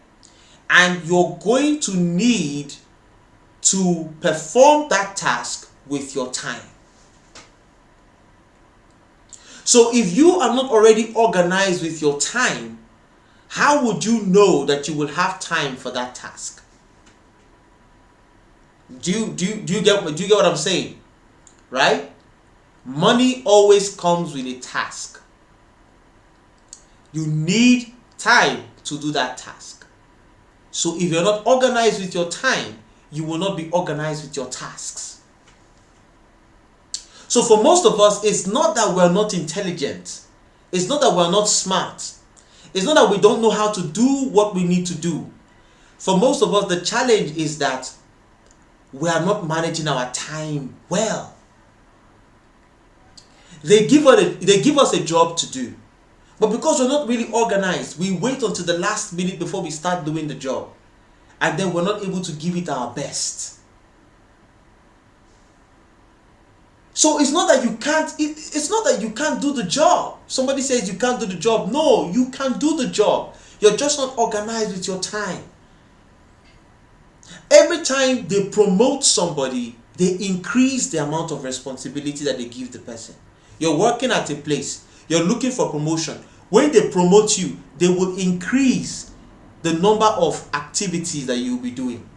And you're going to need to perform that task with your time. So if you are not already organized with your time, how would you know that you will have time for that task? Do you get what I'm saying? Right? Money always comes with a task. You need time to do that task. So if you're not organized with your time, you will not be organized with your tasks. So for most of us, it's not that we're not intelligent. It's not that we're not smart. It's not that we don't know how to do what we need to do. For most of us, the challenge is that we are not managing our time well. They give us a job to do. But because we're not really organized, we wait until the last minute before we start doing the job. And then we're not able to give it our best. So it's not that you can't do the job. Somebody says you can't do the job. No, you can do the job. You're just not organized with your time. Every time they promote somebody, they increase the amount of responsibility that they give the person. You're working at a place. You're looking for promotion. When they promote you, they will increase the number of activities that you'll be doing.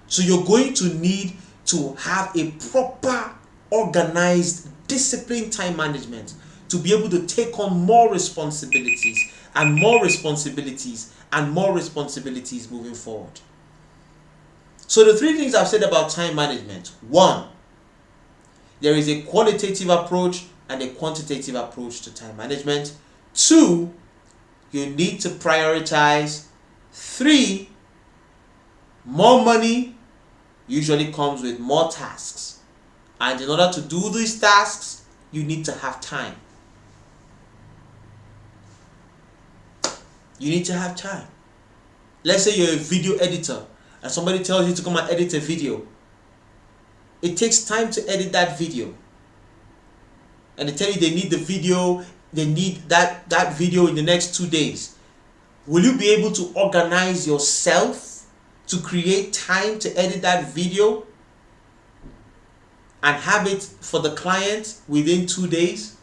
So you're going to need to have a proper, organized, disciplined time management to be able to take on more responsibilities and more responsibilities and more responsibilities moving forward. So the 3 things I've said about time management. 1, there is a qualitative approach and a quantitative approach to time management. 2, you need to prioritize. 3, more money usually comes with more tasks. And in order to do these tasks, you need to have time. You need to have time. Let's say you're a video editor and somebody tells you to come and edit a video. It takes time to edit that video. And they tell you they need the video, they need that video in the next 2 days. Will you be able to organize yourself to create time to edit that video and have it for the client within 2 days?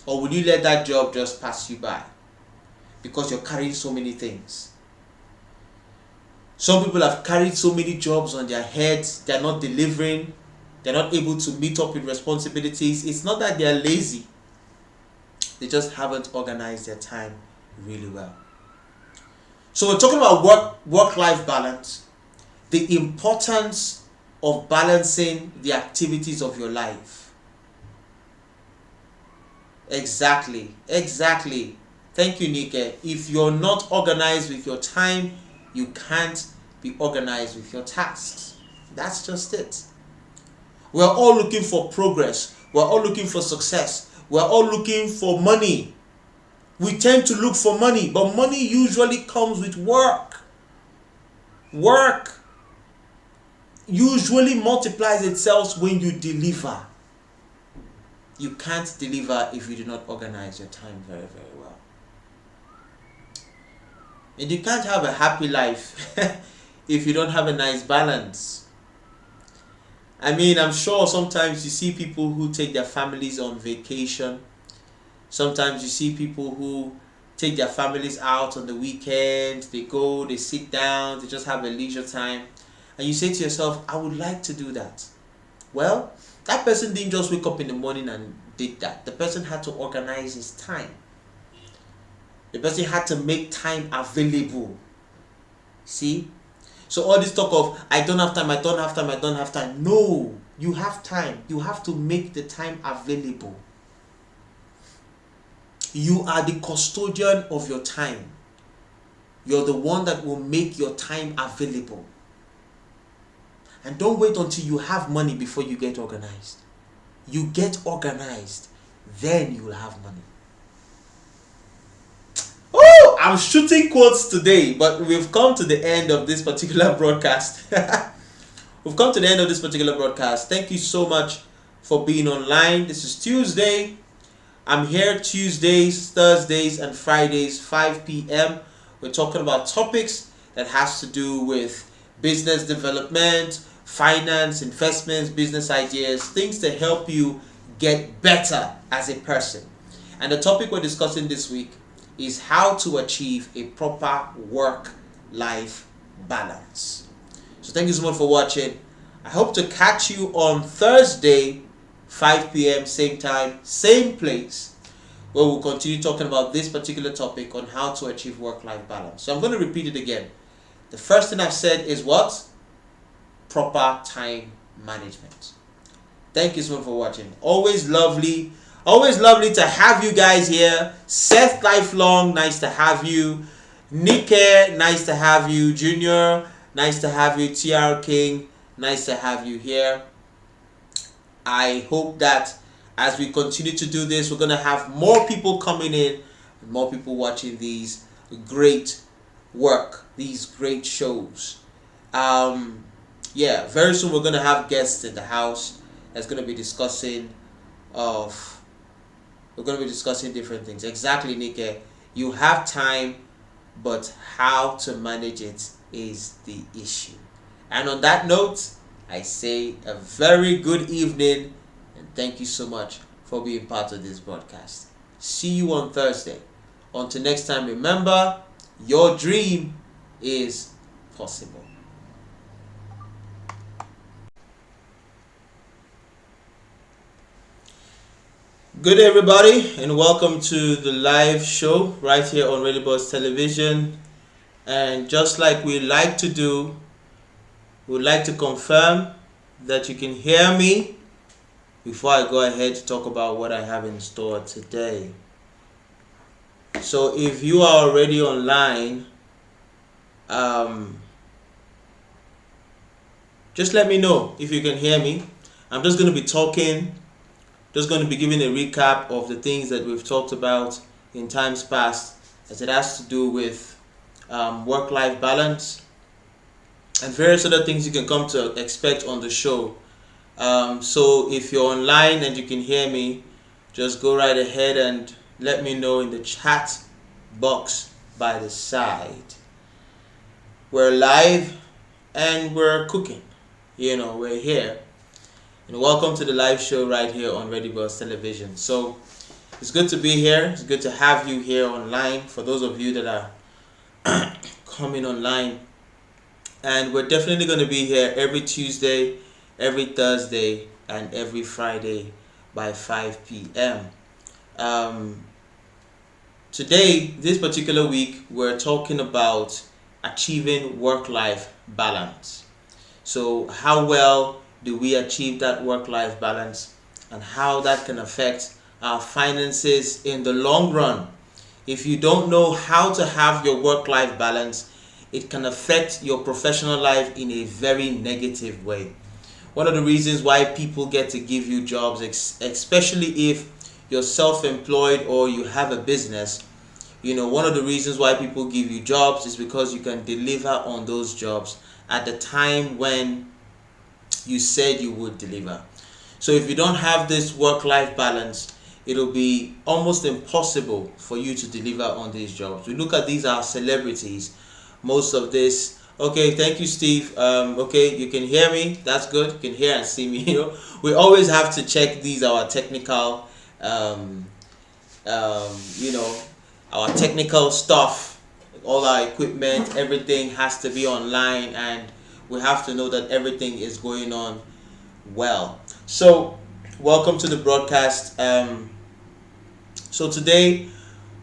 Or will you let that job just pass you by because you're carrying so many things? Some people have carried so many jobs on their heads, they're not delivering, they're not able to meet up with responsibilities. It's not that they're lazy, they just haven't organized their time really well. So we're talking about work-life balance, the importance of balancing the activities of your life. Exactly. Thank you, Nike. If you're not organized with your time, you can't be organized with your tasks. That's just it. We're all looking for progress. We're all looking for success. We're all looking for money. We tend to look for money, but money usually comes with work. Work usually multiplies itself when you deliver. You can't deliver if you do not organize your time very, very well. And you can't have a happy life if you don't have a nice balance. I mean, I'm sure sometimes you see people who take their families on vacation. Sometimes you see people who take their families out on the weekend. They go, they sit down, they just have a leisure time. And you say to yourself, I would like to do that. Well, that person didn't just wake up in the morning and did that. The person had to organize his time. The person had to make time available. See? So all this talk of, I don't have time. No, you have time. You have to make the time available. You are the custodian of your time. You're the one that will make your time available. And don't wait until you have money before you get organized. You get organized, then you will have money. Oh, I'm shooting quotes today, but we've come to the end of this particular broadcast. We've come to the end of this particular broadcast. Thank you so much for being online. This is Tuesday. I'm here Tuesdays, Thursdays, and Fridays, 5 p.m. We're talking about topics that has to do with business development, finance, investments, business ideas, things to help you get better as a person. And the topic we're discussing this week is how to achieve a proper work-life balance. So thank you so much for watching. I hope to catch you on Thursday, 5 p.m., same time, same place, where we'll continue talking about this particular topic on how to achieve work-life balance. So I'm going to repeat it again. The first thing I've said is what? Proper time management. Thank you so much for watching. Always lovely to have you guys here. Seth Lifelong, nice to have you. Nike, nice to have you. Junior, nice to have you. TR King, nice to have you here. I hope that as we continue to do this, we're going to have more people coming in, more people watching these great work, these great shows. Yeah, very soon we're going to have guests in the house that's going to be discussing different things. Exactly, Nike. You have time, but how to manage it is the issue. And on that note, I say a very good evening and thank you so much for being part of this broadcast. See you on Thursday. Until next time, remember, your dream is possible. Good day, everybody, and welcome to the live show right here on Radio Buzz Television. And just like we like to do, we'd like to confirm that you can hear me before I go ahead to talk about what I have in store today. So if you are already online, just let me know if you can hear me. I'm just going to be talking, just going to be giving a recap of the things that we've talked about in times past as it has to do with work-life balance and various other things you can come to expect on the show. So if you're online and you can hear me, just go right ahead and let me know in the chat box by the side. We're live and we're cooking. You know, we're here. And welcome to the live show right here on Radio Buzz Television. So it's good to be here. It's good to have you here online. For those of you that are coming online And we're definitely going to be here every Tuesday, every Thursday, and every Friday by 5 p.m. Today, this particular week, we're talking about achieving work-life balance. So how well do we achieve that work-life balance, and how that can affect our finances in the long run? If you don't know how to have your work-life balance, it can affect your professional life in a very negative way. One of the reasons why people get to give you jobs, especially if you're self-employed or you have a business, one of the reasons why people give you jobs is because you can deliver on those jobs at the time when you said you would deliver. So if you don't have this work-life balance, it'll be almost impossible for you to deliver on these jobs. We look at these as celebrities. Most of this, okay, thank you, Steve. Okay, you can hear me. That's good. You can hear and see me. We always have to check these, our technical, our technical stuff, all our equipment, everything has to be online, and we have to know that everything is going on well. So welcome to the broadcast. So today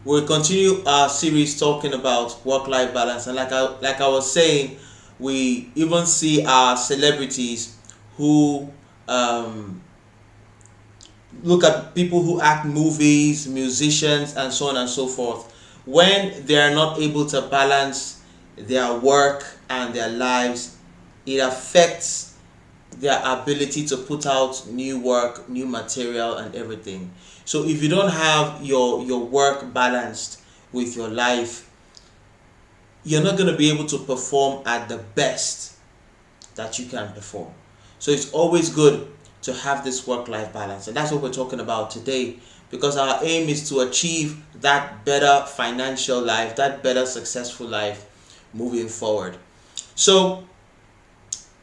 we'll continue our series talking about work-life balance, and like I was saying, we even see our celebrities who look at people who act movies, musicians, and so on and so forth. When they are not able to balance their work and their lives, it affects their ability to put out new work, new material, and everything. So if you don't have your work balanced with your life, you're not going to be able to perform at the best that you can perform. So it's always good to have this work-life balance, and that's what we're talking about today, because our aim is to achieve that better financial life, that better successful life moving forward. So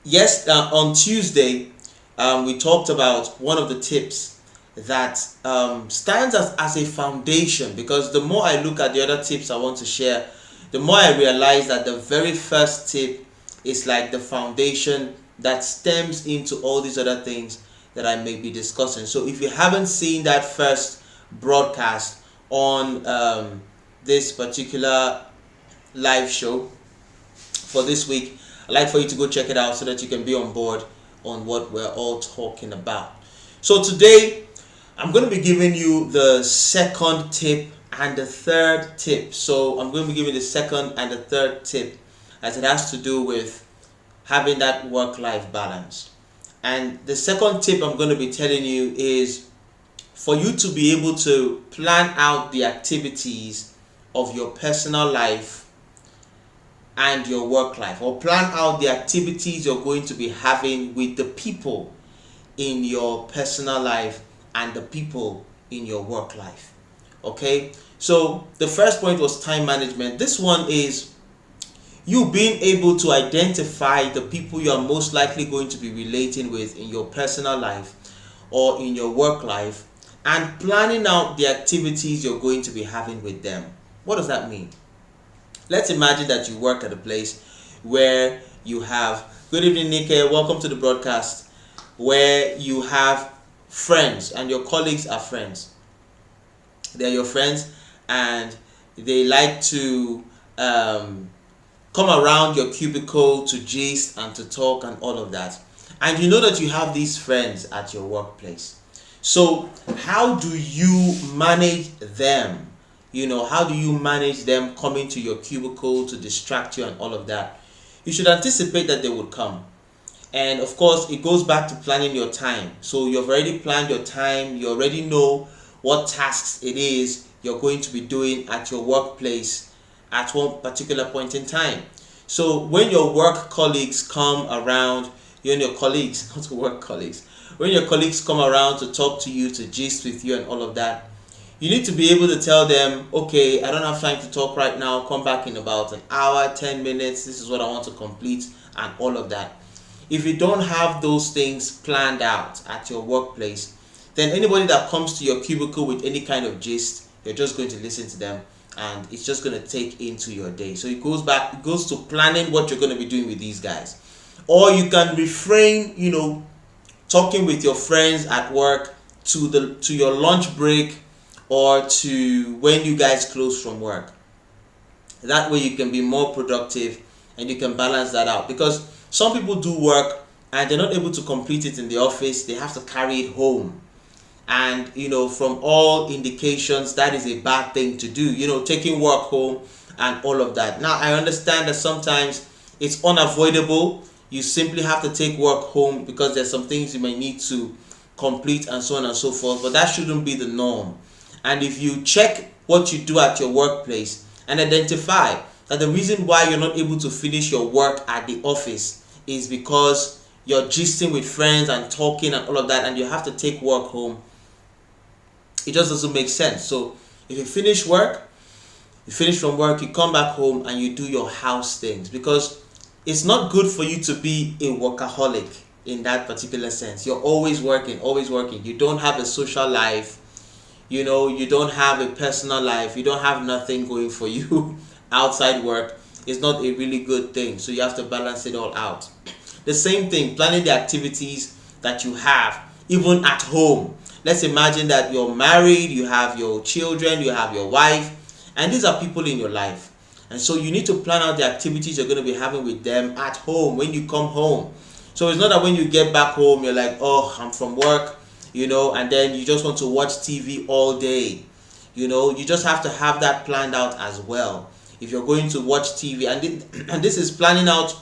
yes, on Tuesday we talked about one of the tips that stands as a foundation, because the more I look at the other tips I want to share, the more I realize that the very first tip is like the foundation that stems into all these other things that I may be discussing. So if you haven't seen that first broadcast on this particular live show for this week, I'd like for you to go check it out so that you can be on board on what we're all talking about. So today I'm going to be giving you the second tip and the third tip. So I'm going to be giving the second and the third tip as it has to do with having that work-life balance. And the second tip I'm going to be telling you is for you to be able to plan out the activities of your personal life and your work life, or plan out the activities you're going to be having with the people in your personal life and the people in your work life. Okay, so the first point was time management. This one is you being able to identify the people you are most likely going to be relating with in your personal life or in your work life, and planning out the activities you're going to be having with them. What does that mean? Let's imagine that you work at a place where you have, good evening Nike, welcome to the broadcast, where you have friends and your colleagues are friends. They're your friends and they like to come around your cubicle to gist and to talk and all of that. And you know that you have these friends at your workplace. So how do you manage them? How do you manage them coming to your cubicle to distract you and all of that? You should anticipate that they would come. And of course, it goes back to planning your time. So you've already planned your time. You already know what tasks it is you're going to be doing at your workplace at one particular point in time. So when your work colleagues come around, you and your colleagues, not work colleagues, when your colleagues come around to talk to you, to gist with you and all of that, you need to be able to tell them, okay, I don't have time to talk right now, come back in about an hour, 10 minutes, this is what I want to complete and all of that. If you don't have those things planned out at your workplace, then anybody that comes to your cubicle with any kind of gist, you're just going to listen to them and it's just going to take into your day. So it goes to planning what you're going to be doing with these guys. Or you can refrain, talking with your friends at work to your lunch break, or to when you guys close from work. That way you can be more productive and you can balance that out, because some people do work and they're not able to complete it in the office. They have to carry it home, and from all indications that is a bad thing to do, taking work home and all of that. Now I understand that sometimes it's unavoidable. You simply have to take work home because there's some things you may need to complete and so on and so forth, but that shouldn't be the norm. And if you check what you do at your workplace and identify that the reason why you're not able to finish your work at the office is because you're gisting with friends and talking and all of that, and you have to take work home, it just doesn't make sense. So if you finish from work, you come back home and you do your house things, because it's not good for you to be a workaholic in that particular sense. You're always working. You don't have a social life. You don't have a personal life. You don't have nothing going for you outside work. It's not a really good thing. So you have to balance it all out. The same thing, planning the activities that you have, even at home. Let's imagine that you're married, you have your children, you have your wife, and these are people in your life. And so you need to plan out the activities you're going to be having with them at home when you come home. So it's not that when you get back home, you're like, oh, I'm from work, and then you just want to watch TV all day. You just have to have that planned out as well. If you're going to watch TV, and this is planning out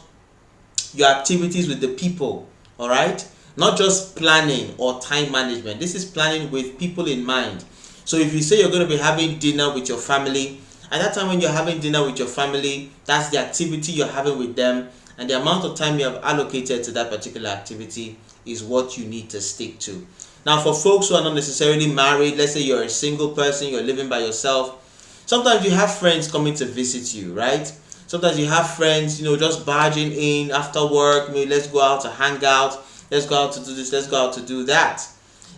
your activities with the people, all right? Not just planning or time management. This is planning with people in mind. So if you say you're going to be having dinner with your family, at that time when you're having dinner with your family, that's the activity you're having with them, and the amount of time you have allocated to that particular activity is what you need to stick to. Now for folks who are not necessarily married, let's say you're a single person, you're living by yourself, sometimes you have friends coming to visit you, right? Sometimes you have friends, just barging in after work, maybe let's go out to hang out, let's go out to do this, let's go out to do that.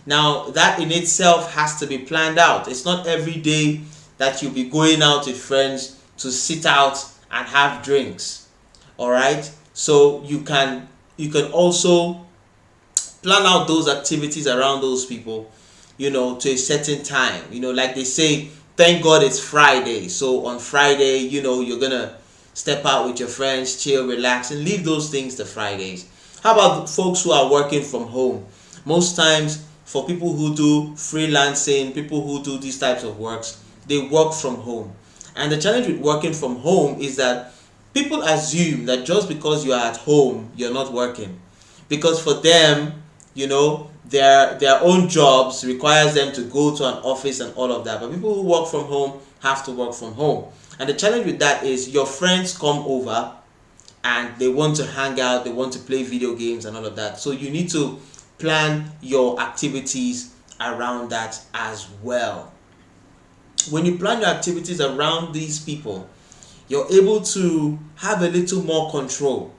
Now that in itself has to be planned out. It's not every day that you'll be going out with friends to sit out and have drinks. All right, so you can also plan out those activities around those people, to a certain time. Like they say, thank God it's Friday. So on Friday, you're gonna step out with your friends, chill, relax, and leave those things to Fridays. How about folks who are working from home? Most times, for people who do freelancing, people who do these types of works, they work from home. And the challenge with working from home is that people assume that just because you are at home, you're not working. Because for them, their own jobs requires them to go to an office and all of that. But people who work from home have to work from home. And the challenge with that is your friends come over and they want to hang out, they want to play video games and all of that. So you need to plan your activities around that as well. When you plan your activities around these people, you're able to have a little more control.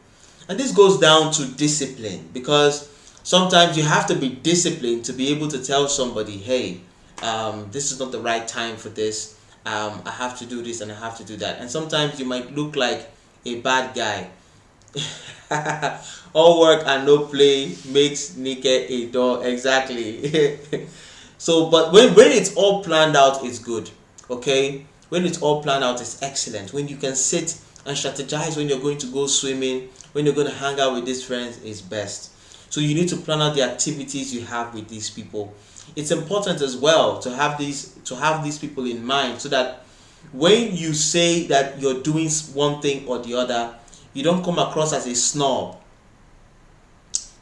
And this goes down to discipline, because sometimes you have to be disciplined to be able to tell somebody, hey, this is not the right time for this. I have to do this and I have to do that. And sometimes you might look like a bad guy. All work and no play makes naked a door. Exactly. So, but when it's all planned out, it's good. Okay? When it's all planned out, it's excellent. When you can sit and strategize when you're going to go swimming, when you're going to hang out with these friends, is best. So you need to plan out the activities you have with these people. It's important as well to have these people in mind, so that when you say that you're doing one thing or the other, you don't come across as a snob.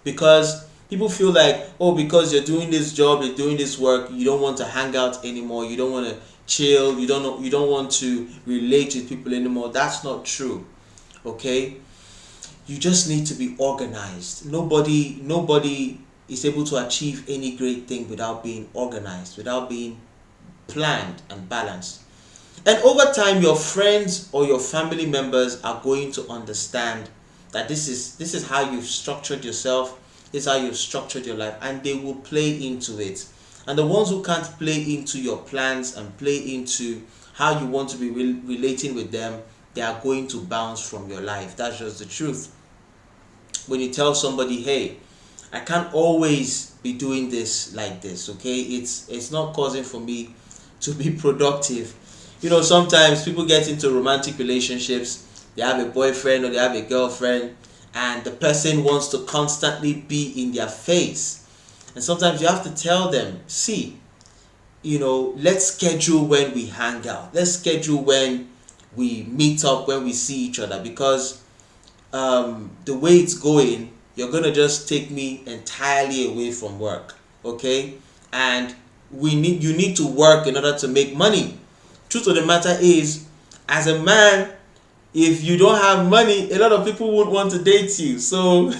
Because people feel like, oh, because you're doing this job, you're doing this work, you don't want to hang out anymore, you don't want to chill, you don't want to relate with people anymore. That's not true. Okay? You just need to be organized. Nobody is able to achieve any great thing without being organized, without being planned and balanced. And over time, your friends or your family members are going to understand that this is how you've structured yourself, this is how you've structured your life, and they will play into it. And the ones who can't play into your plans and play into how you want to be relating with them, they are going to bounce from your life. That's just the truth. When you tell somebody, hey, I can't always be doing this like this, okay? It's not causing for me to be productive. Sometimes people get into romantic relationships, they have a boyfriend or they have a girlfriend, and the person wants to constantly be in their face. And sometimes you have to tell them, see, let's schedule when we hang out. Let's schedule when we meet up, when we see each other, because the way it's going, you're going to just take me entirely away from work, okay? And you need to work in order to make money. Truth of the matter is, as a man, if you don't have money, a lot of people won't want to date you. So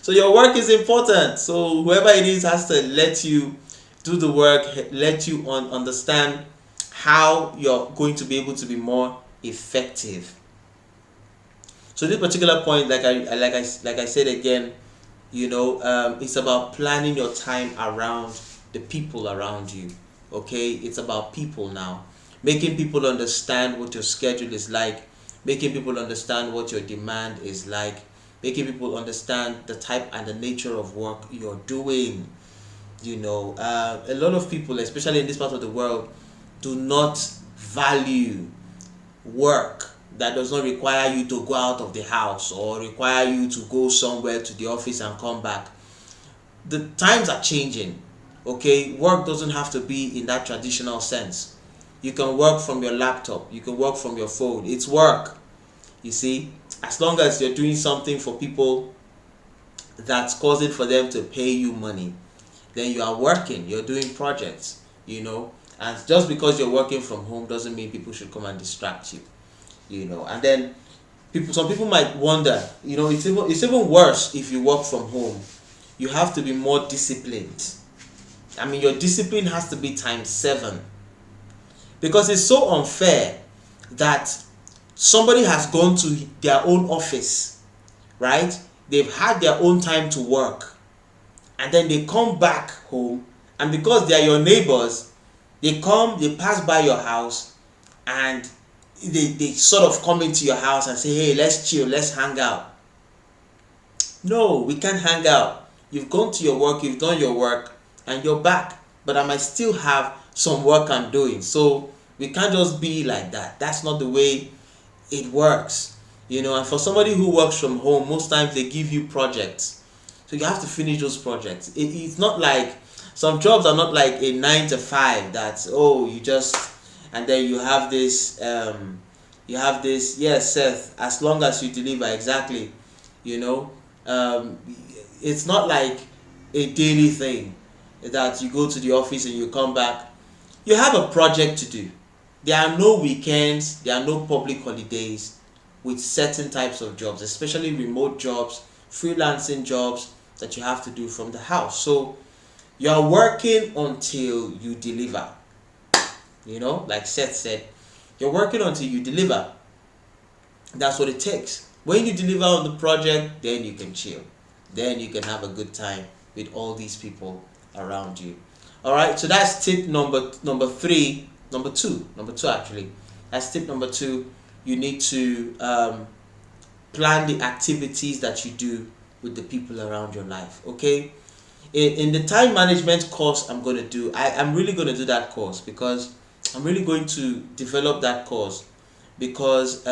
so your work is important. So whoever it is has to let you do the work, let you understand how you're going to be able to be more effective. So this particular point, like I said again, it's about planning your time around the people around you. Okay, it's about people now, making people understand what your schedule is like, making people understand what your demand is like, making people understand the type and the nature of work you're doing. A lot of people, especially in this part of the world, do not value work that does not require you to go out of the house or require you to go somewhere to the office and come back. The times are changing, okay? Work doesn't have to be in that traditional sense. You can work from your laptop, you can work from your phone. It's work, you see? As long as you're doing something for people that's causing for them to pay you money, then you are working, you're doing projects, and just because you're working from home doesn't mean people should come and distract you. And then some people might wonder, it's even worse if you work from home. You have to be more disciplined. I mean, your discipline has to be times 7, because it's so unfair that somebody has gone to their own office, right? They've had their own time to work, and then they come back home, and because they are your neighbors, they pass by your house, and they sort of come into your house and say, hey, let's chill, let's hang out. No, we can't hang out. You've gone to your work, you've done your work, and you're back. But I might still have some work I'm doing. So we can't just be like that. That's not the way it works. And for somebody who works from home, most times they give you projects. So you have to finish those projects. It's not like, some jobs are not like a 9 to 5 that, you just, and then you have this, yes, Seth, as long as you deliver, exactly, it's not like a daily thing that you go to the office and you come back. You have a project to do. There are no weekends, there are no public holidays with certain types of jobs, especially remote jobs, freelancing jobs that you have to do from the house. So you're working until you deliver. Like Seth said, you're working until you deliver. That's what it takes. When you deliver on the project, then you can chill. Then you can have a good time with all these people around you. All right, so that's tip number 2 actually. That's tip number 2. You need to plan the activities that you do with the people around your life, okay? In the time management course I'm going to do, I'm really going to do that course, because I'm really going to develop that course, because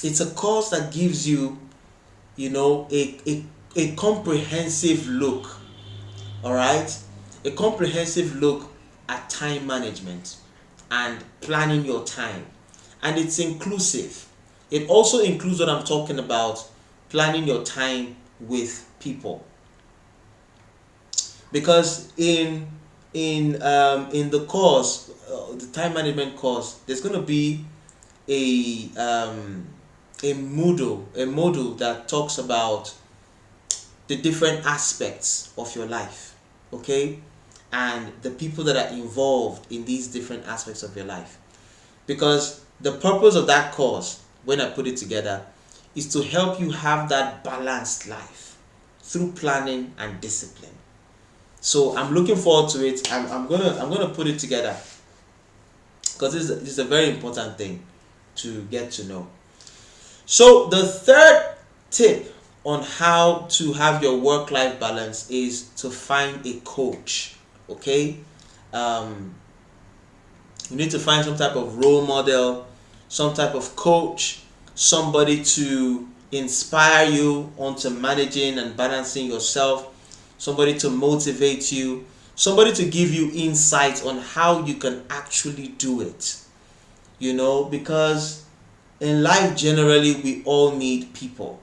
it's a course that gives you, a comprehensive look, all right? A comprehensive look at time management and planning your time. And it's inclusive. It also includes what I'm talking about, planning your time with people. Because in the course, the time management course, there's going to be a module that talks about the different aspects of your life, okay, and the people that are involved in these different aspects of your life. Because the purpose of that course, when I put it together, is to help you have that balanced life through planning and discipline. So I'm looking forward to it. I'm gonna put it together. because this is a very important thing to get to know. So the third tip on how to have your work-life balance is to find a coach. Okay, you need to find some type of role model, some type of coach, somebody to inspire you onto managing and balancing yourself, somebody to motivate you, somebody to give you insight on how you can actually do it. Because in life generally we all need people.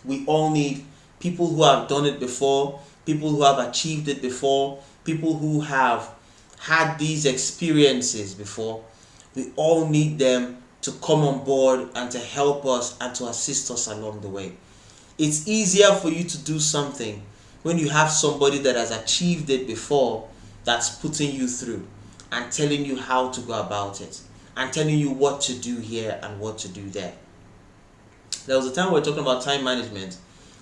We all need people who have done it before, people who have achieved it before, people who have had these experiences before. We all need them to come on board and to help us and to assist us along the way. It's easier for you to do something when you have somebody that has achieved it before, that's putting you through and telling you how to go about it and telling you what to do here and what to do there. There was a time we were talking about time management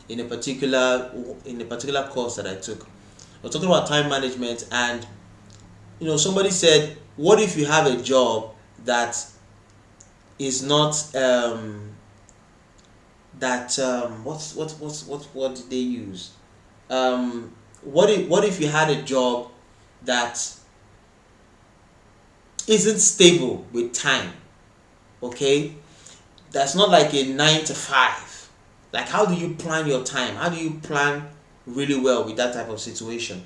in a particular course that I took. We're talking about time management, and somebody said, what if you have a job that is not what did they use? What if you had a job that isn't stable with time? Okay, that's not like a 9 to 5. Like, how do you plan your time? How do you plan really well with that type of situation,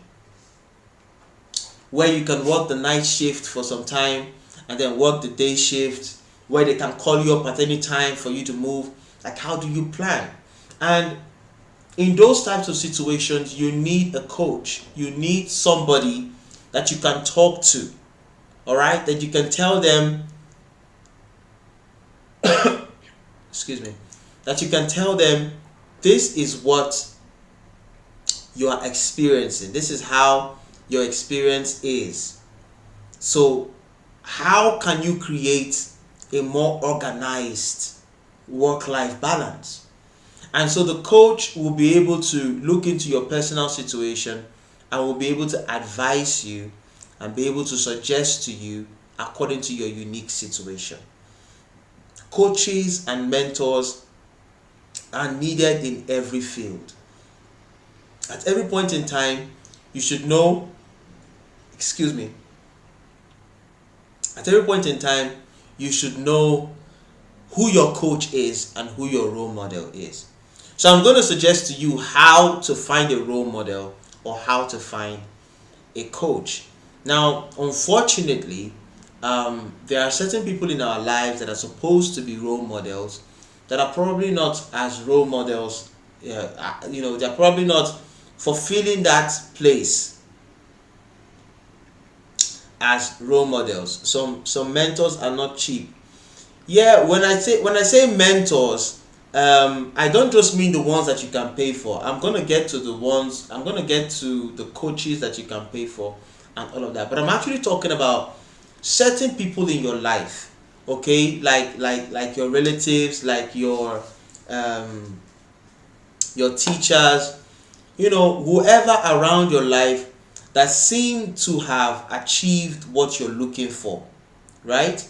where you can work the night shift for some time and then work the day shift, where they can call you up at any time for you to move? Like, how do you plan? And in those types of situations, you need a coach. You need somebody that you can talk to, all right? That you can tell them, excuse me, that you can tell them, this is what you are experiencing. This is how your experience is. So how can you create a more organized work-life balance? And so the coach will be able to look into your personal situation and will be able to advise you and be able to suggest to you according to your unique situation. Coaches and mentors are needed in every field. At every point in time, you should know, at every point in time, you should know who your coach is and who your role model is. So I'm going to suggest to you how to find a role model or how to find a coach. Now, unfortunately, there are certain people in our lives that are supposed to be role models that are probably not as role models. They're probably not fulfilling that place as role models. Some mentors are not cheap. Yeah, when I say mentors, I don't just mean the ones that you can pay for. I'm gonna get to the coaches that you can pay for and all of that. But I'm actually talking about certain people in your life, okay? Like your relatives, like your teachers, whoever around your life that seem to have achieved what you're looking for, right?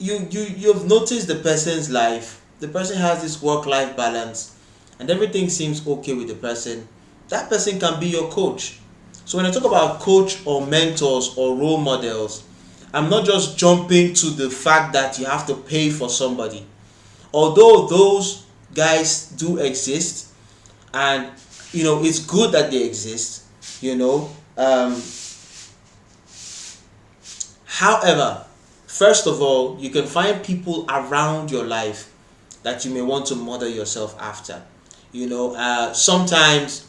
You've noticed the person's life. The person has this work-life balance and everything seems okay with the person. That person can be your coach. So when I talk about coach or mentors or role models, I'm not just jumping to the fact that you have to pay for somebody. Although those guys do exist, and it's good that they exist, however, first of all, you can find people around your life that you may want to model yourself after. Sometimes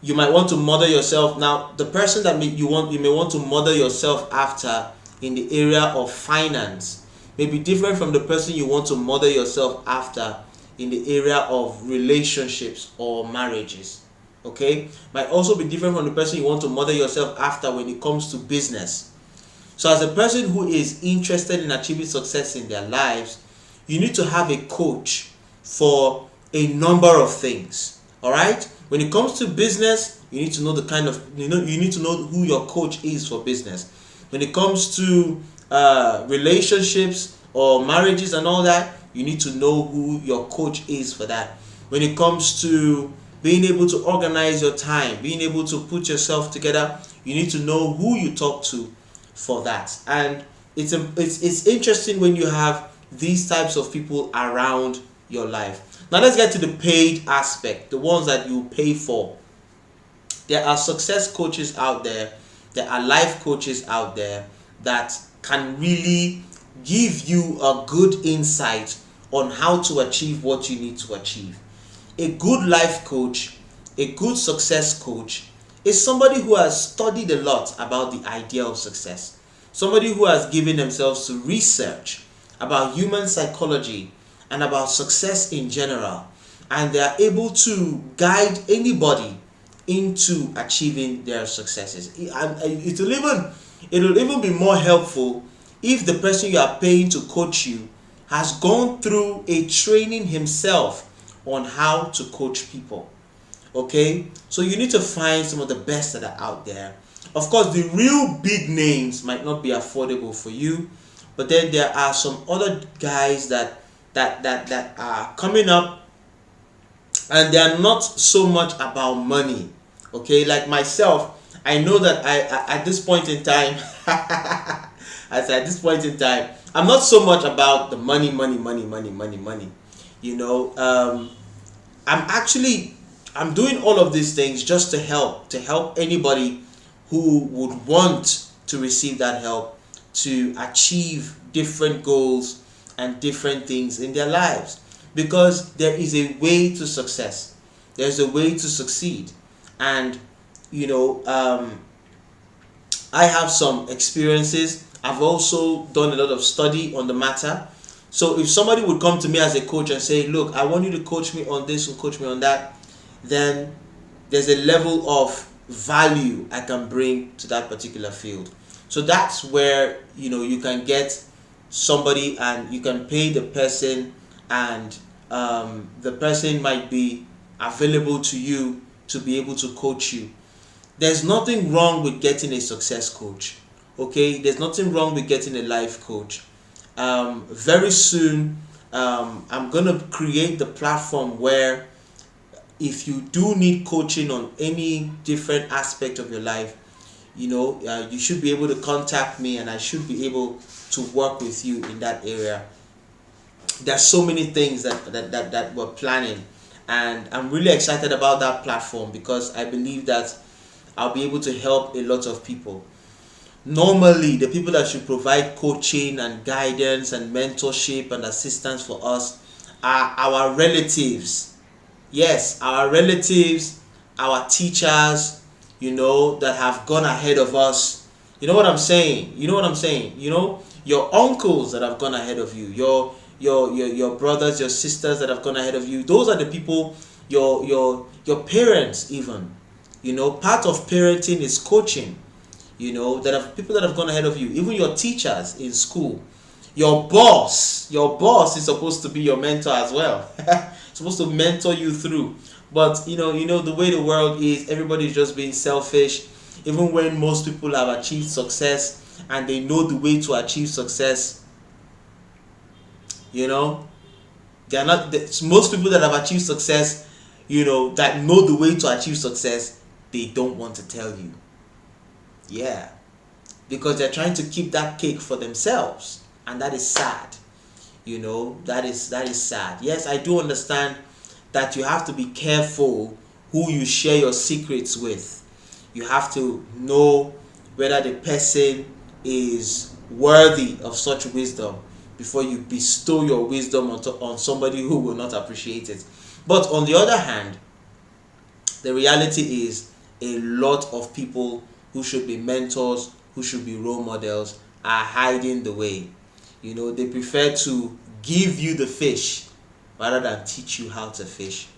you might want to model yourself. Now, the person that you may want to model yourself after in the area of finance may be different from the person you want to model yourself after in the area of relationships or marriages. Okay, might also be different from the person you want to model yourself after when it comes to business. So as a person who is interested in achieving success in their lives, you need to have a coach for a number of things. All right, when it comes to business, you need to know you need to know who your coach is for business. When it comes to relationships or marriages and all that, you need to know who your coach is for that. When it comes to being able to organize your time, being able to put yourself together, you need to know who you talk to for that. And it's interesting when you have these types of people around your life. Now let's get to the paid aspect, the ones that you pay for. There are success coaches out there, there are life coaches out there that can really give you a good insight on how to achieve what you need to achieve. A good life coach, a good success coach, is somebody who has studied a lot about the idea of success. Somebody who has given themselves to research about human psychology and about success in general. And they are able to guide anybody into achieving their successes. It will even be more helpful if the person you are paying to coach you has gone through a training himself on how to coach people. Okay, so you need to find some of the best that are out there. Of course, the real big names might not be affordable for you, but then there are some other guys that are coming up, and they are not so much about money. Okay, like myself, I know that I at this point in time, at this point in time, I'm not so much about the money. You know, I'm doing all of these things just to help anybody who would want to receive that help to achieve different goals and different things in their lives, because there is a way to success, there's a way to succeed. And you know, I have some experiences. I've also done a lot of study on the matter. So if somebody would come to me as a coach and say, look, I want you to coach me on this and coach me on that, then there's a level of value I can bring to that particular field. So that's where, you know, you can get somebody and you can pay the person, and the person might be available to you to be able to coach you. There's nothing wrong with getting a success coach. Okay, there's nothing wrong with getting a life coach. Very soon, I'm gonna create the platform where if you do need coaching on any different aspect of your life, you know, you should be able to contact me, and I should be able to work with you in that area. There's so many things that we're planning, and I'm really excited about that platform because I believe that I'll be able to help a lot of people. Normally, the people that should provide coaching and guidance and mentorship and assistance for us are our relatives. Yes, our relatives, our teachers, you know, that have gone ahead of us. You know what I'm saying? You know, your uncles that have gone ahead of you, your brothers, your sisters that have gone ahead of you. Those are the people, your parents even. You know, part of parenting is coaching. You know, that have people that have gone ahead of you, even your teachers in school. Your boss is supposed to be your mentor as well. Supposed to mentor you through. But you know the way the world is, everybody's just being selfish. Even when most people have achieved success and they know the way to achieve success, you know, they are not. Most people that have achieved success, you know, that know the way to achieve success, they don't want to tell you. Yeah, because they're trying to keep that cake for themselves, and that is sad. You know, that is sad. Yes, I do understand that you have to be careful who you share your secrets with. You have to know whether the person is worthy of such wisdom before you bestow your wisdom on somebody who will not appreciate it. But on the other hand, the reality is a lot of people who should be mentors, who should be role models, are hiding the way. You know, they prefer to give you the fish rather than teach you how to fish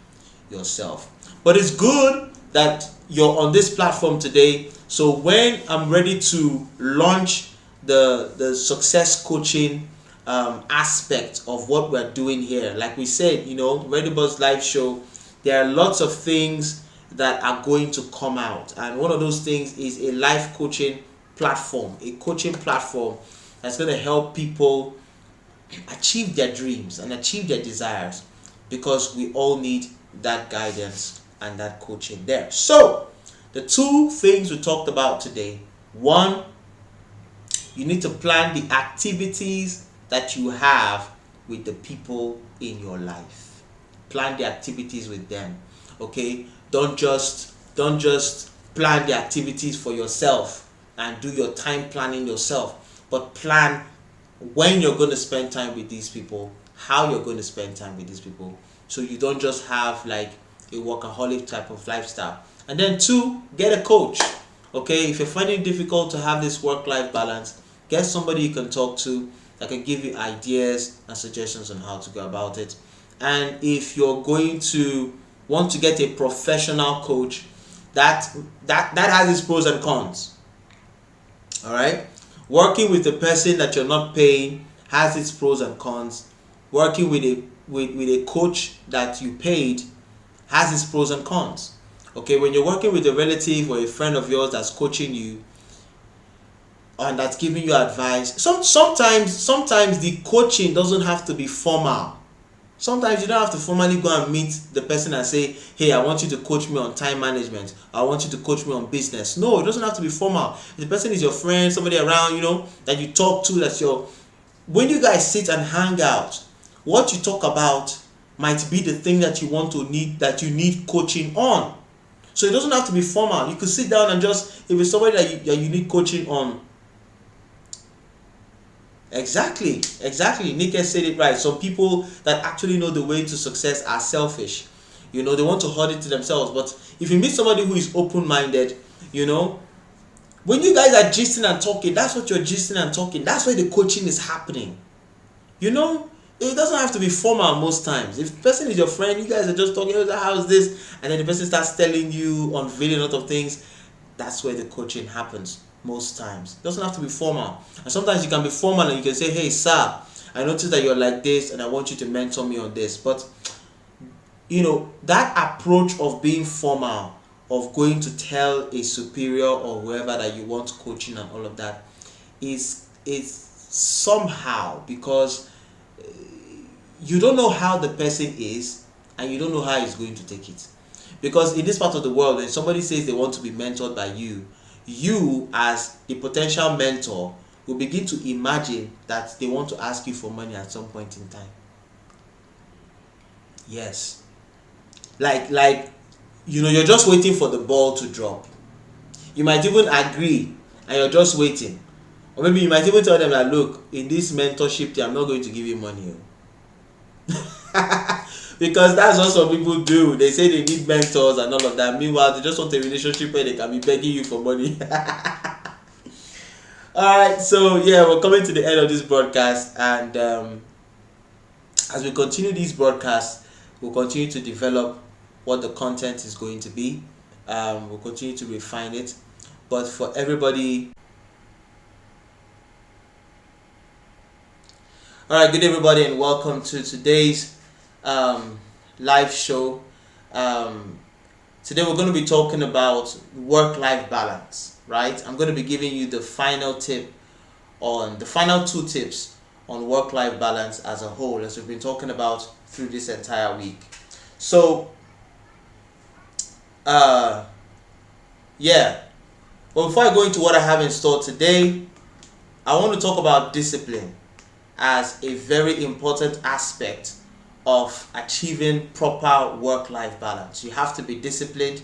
yourself. But it's good that you're on this platform today. So when I'm ready to launch the success coaching aspect of what we're doing here, like we said, you know, Ready Buzz Live Show, there are lots of things that are going to come out, and one of those things is a life coaching platform, a coaching platform that's going to help people achieve their dreams and achieve their desires, because we all need that guidance and that coaching there. So the two things we talked about today: one, you need to plan the activities that you have with the people in your life. Plan the activities with them. Okay, don't just plan the activities for yourself and do your time planning yourself, but plan when you're going to spend time with these people, how you're going to spend time with these people, so you don't just have like a workaholic type of lifestyle. And then two, get a coach. Okay, if you're finding it difficult to have this work-life balance, get somebody you can talk to that can give you ideas and suggestions on how to go about it. And if you're going to want to get a professional coach, that has its pros and cons. All right, working with a person that you're not paying has its pros and cons. Working with a coach that you paid has its pros and cons. Okay, when you're working with a relative or a friend of yours that's coaching you and that's giving you advice, sometimes the coaching doesn't have to be formal. Sometimes you don't have to formally go and meet the person and say, hey, I want you to coach me on time management. I want you to coach me on business. No, it doesn't have to be formal. If the person is your friend, somebody around, that you talk to, when you guys sit and hang out, what you talk about might be the thing that you need coaching on. So it doesn't have to be formal. You could sit down and if it's somebody that you need coaching on. Exactly. Nick has said it right. Some people that actually know the way to success are selfish. They want to hold it to themselves. But if you meet somebody who is open-minded, when you guys are gisting and talking, that's what you're gisting and talking. That's where the coaching is happening. It doesn't have to be formal most times. If the person is your friend, you guys are just talking, how's this? And then the person starts telling you, unveiling a lot of things. That's where the coaching happens most times. It doesn't have to be formal. And sometimes you can be formal and you can say, hey, sir, I noticed that you're like this and I want you to mentor me on this. But, that approach of being formal, of going to tell a superior or whoever that you want coaching and all of that, is somehow, because you don't know how the person is and you don't know how he's going to take it. Because in this part of the world, when somebody says they want to be mentored by you as a potential mentor will begin to imagine that they want to ask you for money at some point in time. Yes. Like you're just waiting for the ball to drop. You might even agree and you're just waiting. Or maybe you might even tell them that, look, in this mentorship thing, I'm not going to give you money. Because that's what some people do. They say they need mentors and all of that. Meanwhile, they just want a relationship where they can be begging you for money. Alright, so yeah, we're coming to the end of this broadcast. And as we continue these broadcasts, we'll continue to develop what the content is going to be. We'll continue to refine it. But for everybody... Alright, good everybody, and welcome to today's live show. Today we're going to be talking about work-life balance, right? I'm going to be giving you the final two tips on work-life balance as a whole, as we've been talking about through this entire week. So, yeah. But before I go into what I have in store today, I want to talk about discipline as a very important aspect of achieving proper work-life balance. You have to be disciplined.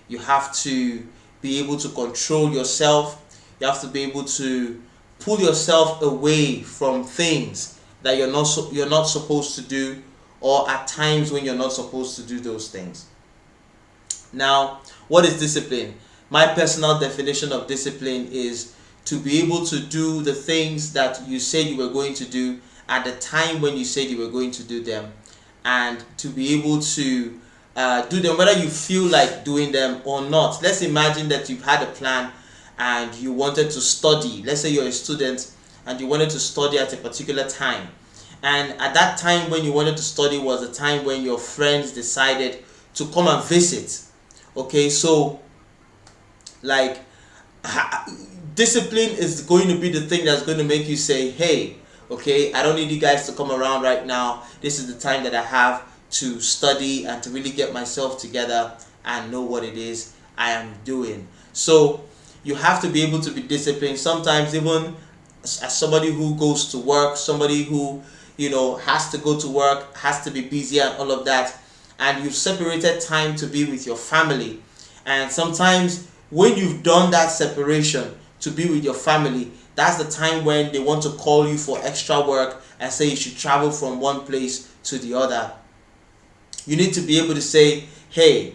You have to be able to control yourself. You have to be able to pull yourself away from things that you're not supposed to do, or at times when you're not supposed to do those things. Now, what is discipline? My personal definition of discipline is to be able to do the things that you said you were going to do at the time when you said you were going to do them, and to be able to do them whether you feel like doing them or not. Let's imagine that you've had a plan and you wanted to study. Let's say you're a student and you wanted to study at a particular time, and at that time when you wanted to study was the time when your friends decided to come and visit. Okay, so like discipline is going to be the thing that's going to make you say, hey, okay, I don't need you guys to come around right now. This is the time that I have to study and to really get myself together and know what it is I am doing. So you have to be able to be disciplined. Sometimes even as somebody who goes to work, somebody who, you know, has to go to work, has to be busy and all of that, and you've separated time to be with your family. And sometimes when you've done that separation to be with your family, that's the time when they want to call you for extra work and say you should travel from one place to the other. You need to be able to say, hey,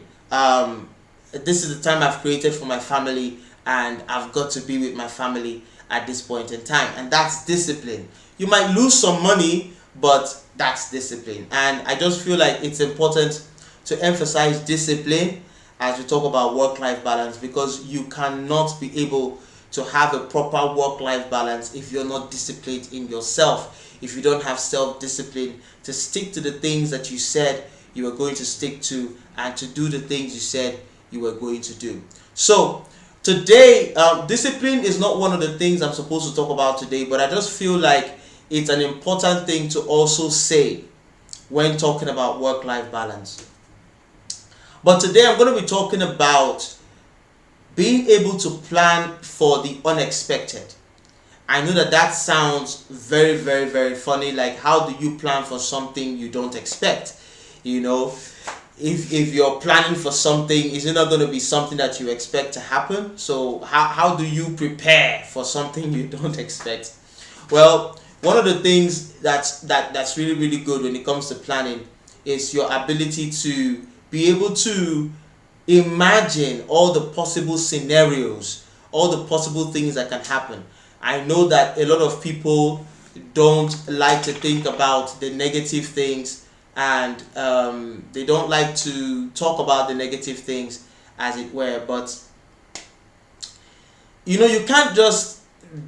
this is the time I've created for my family, and I've got to be with my family at this point in time. And that's discipline. You might lose some money, but that's discipline. And I just feel like it's important to emphasize discipline as we talk about work-life balance, because you cannot be able to have a proper work-life balance if you're not disciplined in yourself, if you don't have self-discipline to stick to the things that you said you were going to stick to, and to do the things you said you were going to do. So today, discipline is not one of the things I'm supposed to talk about today, but I just feel like it's an important thing to also say when talking about work-life balance. But today I'm going to be talking about being able to plan for the unexpected. I know that that sounds very, very, very funny. Like, how do you plan for something you don't expect? You know, if you're planning for something, is it not going to be something that you expect to happen? So how do you prepare for something you don't expect? Well, one of the things that's really, really good when it comes to planning is your ability to be able to imagine all the possible scenarios, all the possible things that can happen. I know that a lot of people don't like to think about the negative things, and they don't like to talk about the negative things, as it were. But you know, you can't just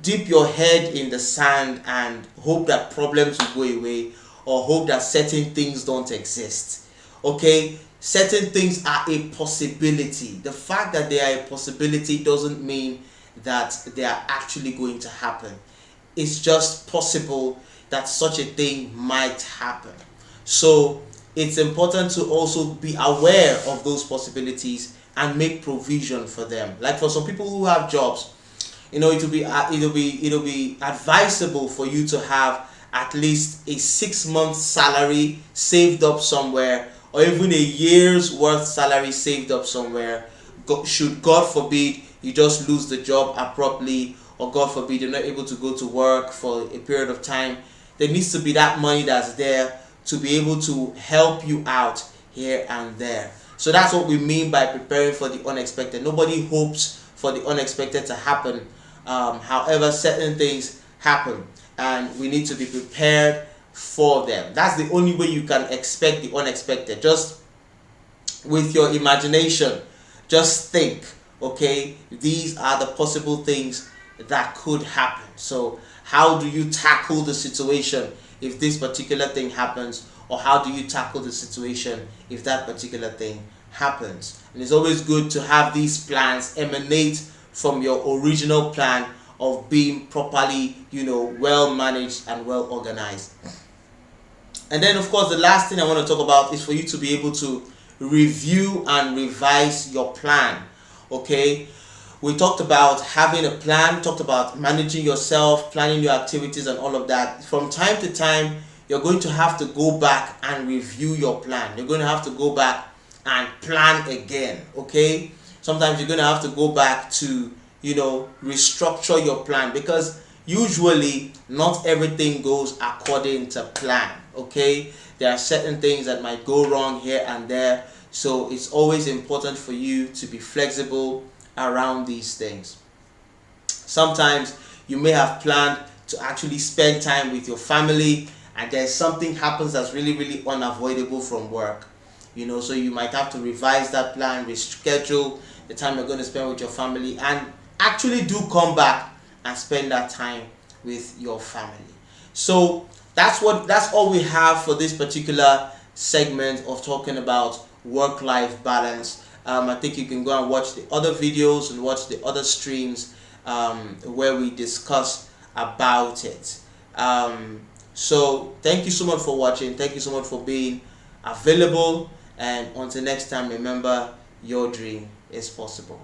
dip your head in the sand and hope that problems will go away, or hope that certain things don't exist. Okay, certain things are a possibility. The fact that they are a possibility doesn't mean that they are actually going to happen. It's just possible that such a thing might happen. So it's important to also be aware of those possibilities and make provision for them. Like for some people who have jobs, you know, it'll be advisable for you to have at least a 6-month salary saved up somewhere, or even a year's worth salary saved up somewhere. Should, God forbid, you just lose the job abruptly, or God forbid you're not able to go to work for a period of time, there needs to be that money that's there to be able to help you out here and there. So that's what we mean by preparing for the unexpected. Nobody hopes for the unexpected to happen. However, certain things happen, and we need to be prepared for them. That's the only way you can expect the unexpected. Just with your imagination, just think, okay, these are the possible things that could happen. So how do you tackle the situation if this particular thing happens, or how do you tackle the situation if that particular thing happens? And it's always good to have these plans emanate from your original plan of being properly, you know, well managed and well organized. And then of course the last thing I want to talk about is for you to be able to review and revise your plan. Okay, we talked about having a plan, talked about managing yourself, planning your activities and all of that. From time to time, you're going to have to go back and review your plan. You're going to have to go back and plan again. Okay, sometimes you're going to have to go back to, you know, restructure your plan, because usually not everything goes according to plan. Okay, there are certain things that might go wrong here and there, so it's always important for you to be flexible around these things. Sometimes you may have planned to actually spend time with your family, and there's something happens that's really, really unavoidable from work, you know, so you might have to revise that plan, reschedule the time you're going to spend with your family, and actually do come back and spend that time with your family. So that's all we have for this particular segment of talking about work-life balance. I think you can go and watch the other videos and watch the other streams where we discuss about it. So thank you so much for watching. Thank you so much for being available. And until next time, remember, your dream is possible.